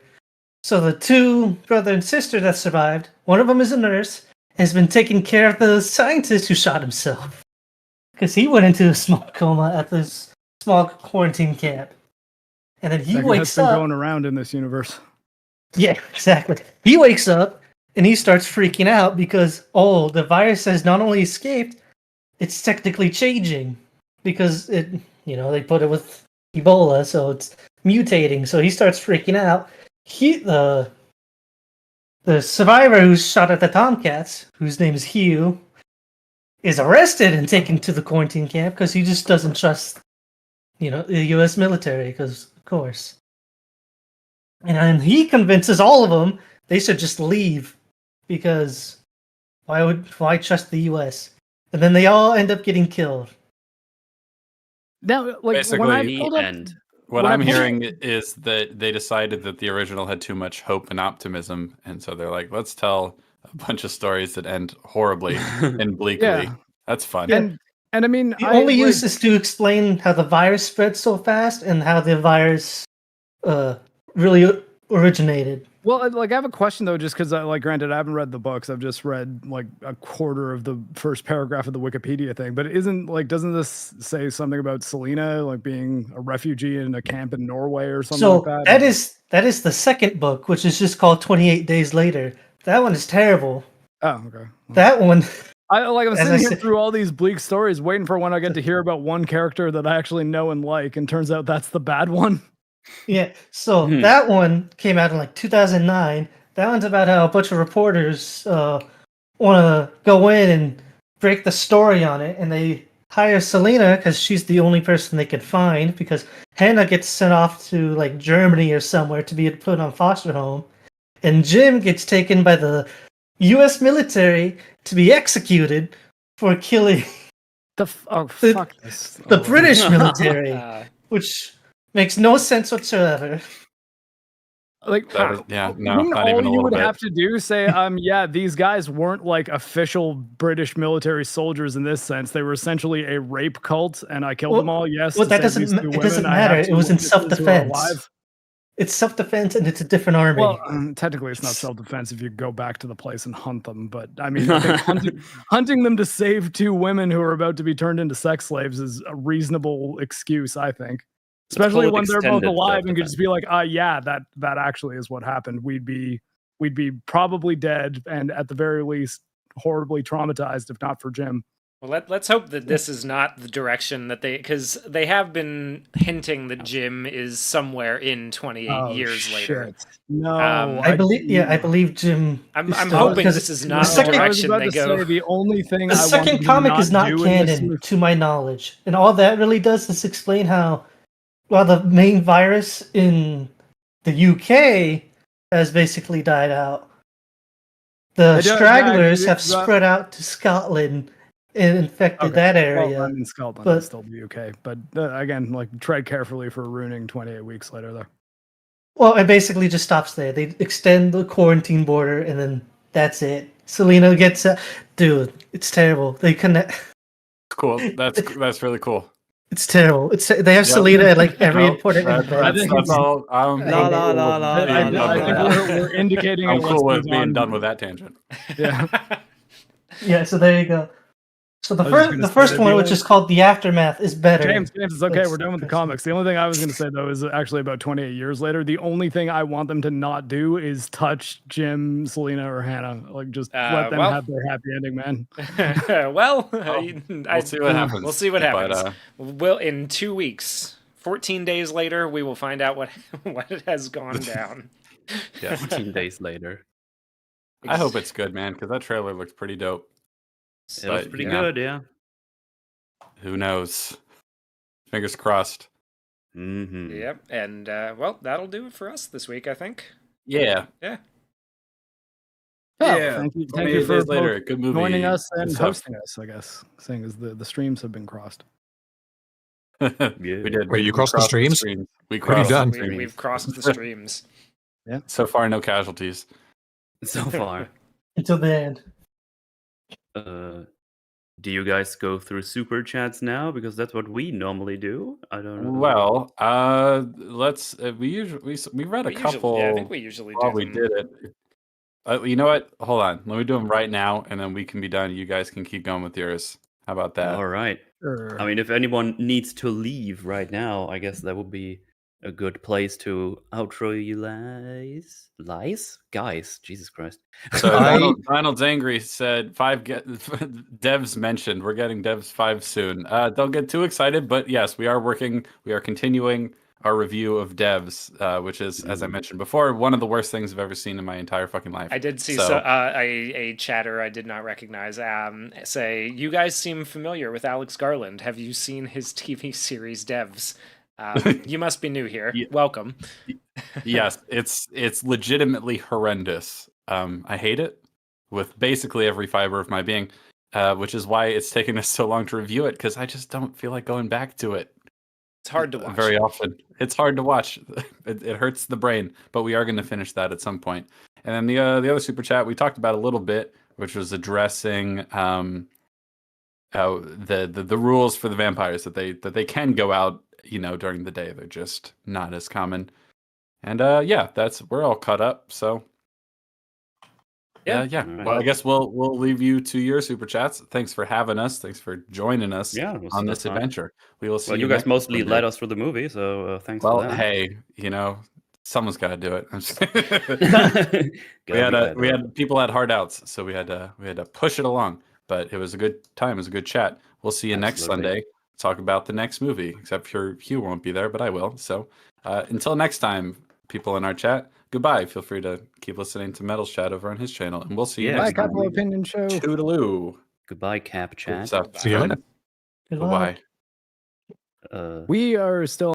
So the two brother and sister that survived, one of them is a nurse, has been taking care of the scientist who shot himself because he went into a small coma at this small quarantine camp, and then he That's wakes been up. going around in this universe. Yeah, exactly. He wakes up and he starts freaking out because the virus has not only escaped, it's technically changing because they put it with Ebola, so it's mutating. So he starts freaking out. The survivor who's shot at the Tomcats, whose name is Hugh, is arrested and taken to the quarantine camp because he just doesn't trust, the U.S. military, because of course. And then he convinces all of them they should just leave because why trust the U.S. And then they all end up getting killed. Now, like Basically, when I The pulled up, end. What When I I'm pulled- hearing is that they decided that the original had too much hope and optimism, and so they're like, let's tell a bunch of stories that end horribly and bleakly. Yeah. That's fun. Yeah. and I mean, The I only like, use is to explain how the virus spread so fast and how the virus really originated. Well, like I have a question though, just because granted, I haven't read the books. I've just read like a quarter of the first paragraph of the Wikipedia thing. But doesn't this say something about Selena like being a refugee in a camp in Norway or something So like that? that is the second book, which is just called 28 Days Later. That one is terrible. Oh, okay. That one, I'm As sitting I here said- through all these bleak stories, waiting for when I get to hear about one character that I actually know and like, and turns out that's the bad one. yeah. So Hmm. that one came out in like 2009. That one's about how a bunch of reporters want to go in and break the story on it, and they hire Selena because she's the only person they could find because Hannah gets sent off to like Germany or somewhere to be put on foster home, and Jim gets taken by the U.S. military to be executed for killing Fuck this. the Oh, British military, Uh, which makes no sense whatsoever. Like, That is- yeah, no, wouldn't not all even a you little would bit. have to do say, yeah, these guys weren't like official British military soldiers in this sense. They were essentially a rape cult, and I killed them all. Yes, well, to that save these doesn't two it doesn't women, I have matter. two It was in witnesses who are self-defense. alive. It's self-defense, and it's a different army. Well, technically, it's not self-defense if you go back to the place and hunt them. But I mean, I think hunting them to save two women who are about to be turned into sex slaves is a reasonable excuse. I think, especially called when they're both extended alive and could self-defense. just be like, yeah, that actually is what happened. We'd be probably dead, and at the very least, horribly traumatized, if not for Jim. well, let's hope that this is not the direction that because they have been hinting that Jim is somewhere in 28 years later. No, I I believe Jim. I'm is still- hoping because this is the not the second, I was direction about they to go. say the only thing the I want second them to comic is not do in this canon, to my knowledge, and all that really does is explain how, well, the main virus in the UK has basically died out. The They do- stragglers yeah, have it's, spread out to Scotland and infected Okay. that area. Well, I'm in Scotland, but- it's still the UK. But again, like tread carefully for ruining 28 weeks later there. Well, it basically just stops there. They extend the quarantine border, and then that's it. Selena gets, dude, it's terrible. They connect. Cool. That's really cool. It's terrible. They have Yep. Selena at like every Nope, important that- event. think that's it's- all. I'm La, la, cool la, with la, being la, done la, with la. that. we're indicating I'm it, cool let's with move being on. done with that tangent. Yeah. Yeah, so there you go. So the I was just first gonna the say, first the one, which only- is called The Aftermath, is better. James, it's okay. That's We're done with the interesting. comics. The only thing I was going to say, though, is actually about 28 years later. The only thing I want them to not do is touch Jim, Selena, or Hannah. Like, just let them well- have their happy ending, man. Well, We'll see what happens. We'll see what But, happens. Well, in 2 weeks, 14 days later, we will find out what has gone down. yeah, 14 days later. I hope it's good, man, because that trailer looks pretty dope. It was But, pretty you know, good, yeah. Who knows? Fingers crossed. Mm-hmm. Yep, and well, that'll do it for us this week, I think. Yeah. Oh, Yeah, thank you 28 for days later, both a good movie. joining us Good and stuff. hosting us, I guess, seeing as the streams have been crossed. We did. Wait, you crossed the streams? We What have you crossed done? the streams. We've crossed the streams. So far, no casualties. So far. Until the end. Do you guys go through super chats now? Because that's what we normally do. I don't know. Well, let's. We usually we read a couple. I think we usually while do we them. did it. You know what? Hold on. Let me do them right now, and then we can be done. You guys can keep going with yours. How about that? All right. Sure. I mean, if anyone needs to leave right now, I guess that would be a good place to outro you guys. Jesus Christ. So I- Donald's angry said devs mentioned. We're getting devs 5 soon. Don't get too excited, but yes, we are working. We are continuing our review of devs, which is, as I mentioned before, one of the worst things I've ever seen in my entire fucking life. I did see So- a chatter I did not recognize say, "You guys seem familiar with Alex Garland. Have you seen his TV series Devs? You must be new here. Yeah. Welcome." Yes, it's legitimately horrendous. I hate it with basically every fiber of my being, which is why it's taken us so long to review it, because I just don't feel like going back to it. It's hard to watch. Very often. It's hard to watch. It hurts the brain, but we are going to finish that at some point. And then the other super chat we talked about a little bit, which was addressing the rules for the vampires, that they can go out, during the day. They're just not as common. And yeah, we're all caught up. So yeah. All right. Well, I guess we'll leave you to your super chats. Thanks for having us. Thanks for joining us Yeah, it was on so this fun. adventure. We will see Well, you you guys next mostly Sunday. led us through the movie, so thanks Well, for that. hey, someone's got to do it. I'm just- Gotta be we better. had people had hard outs, so we had to push it along. But it was a good time. It was a good chat. We'll see you next Absolutely. Sunday. Talk about the next movie. Except for Hugh won't be there, but I will. So until next time, people in our chat, goodbye. Feel free to keep listening to Metal's chat over on his channel, and we'll see you Yeah. Bye, next time. Couple Opinion Show. Toodaloo. Goodbye, Cap Good Chat. stuff. See you later. Bye-bye. Goodbye. We are still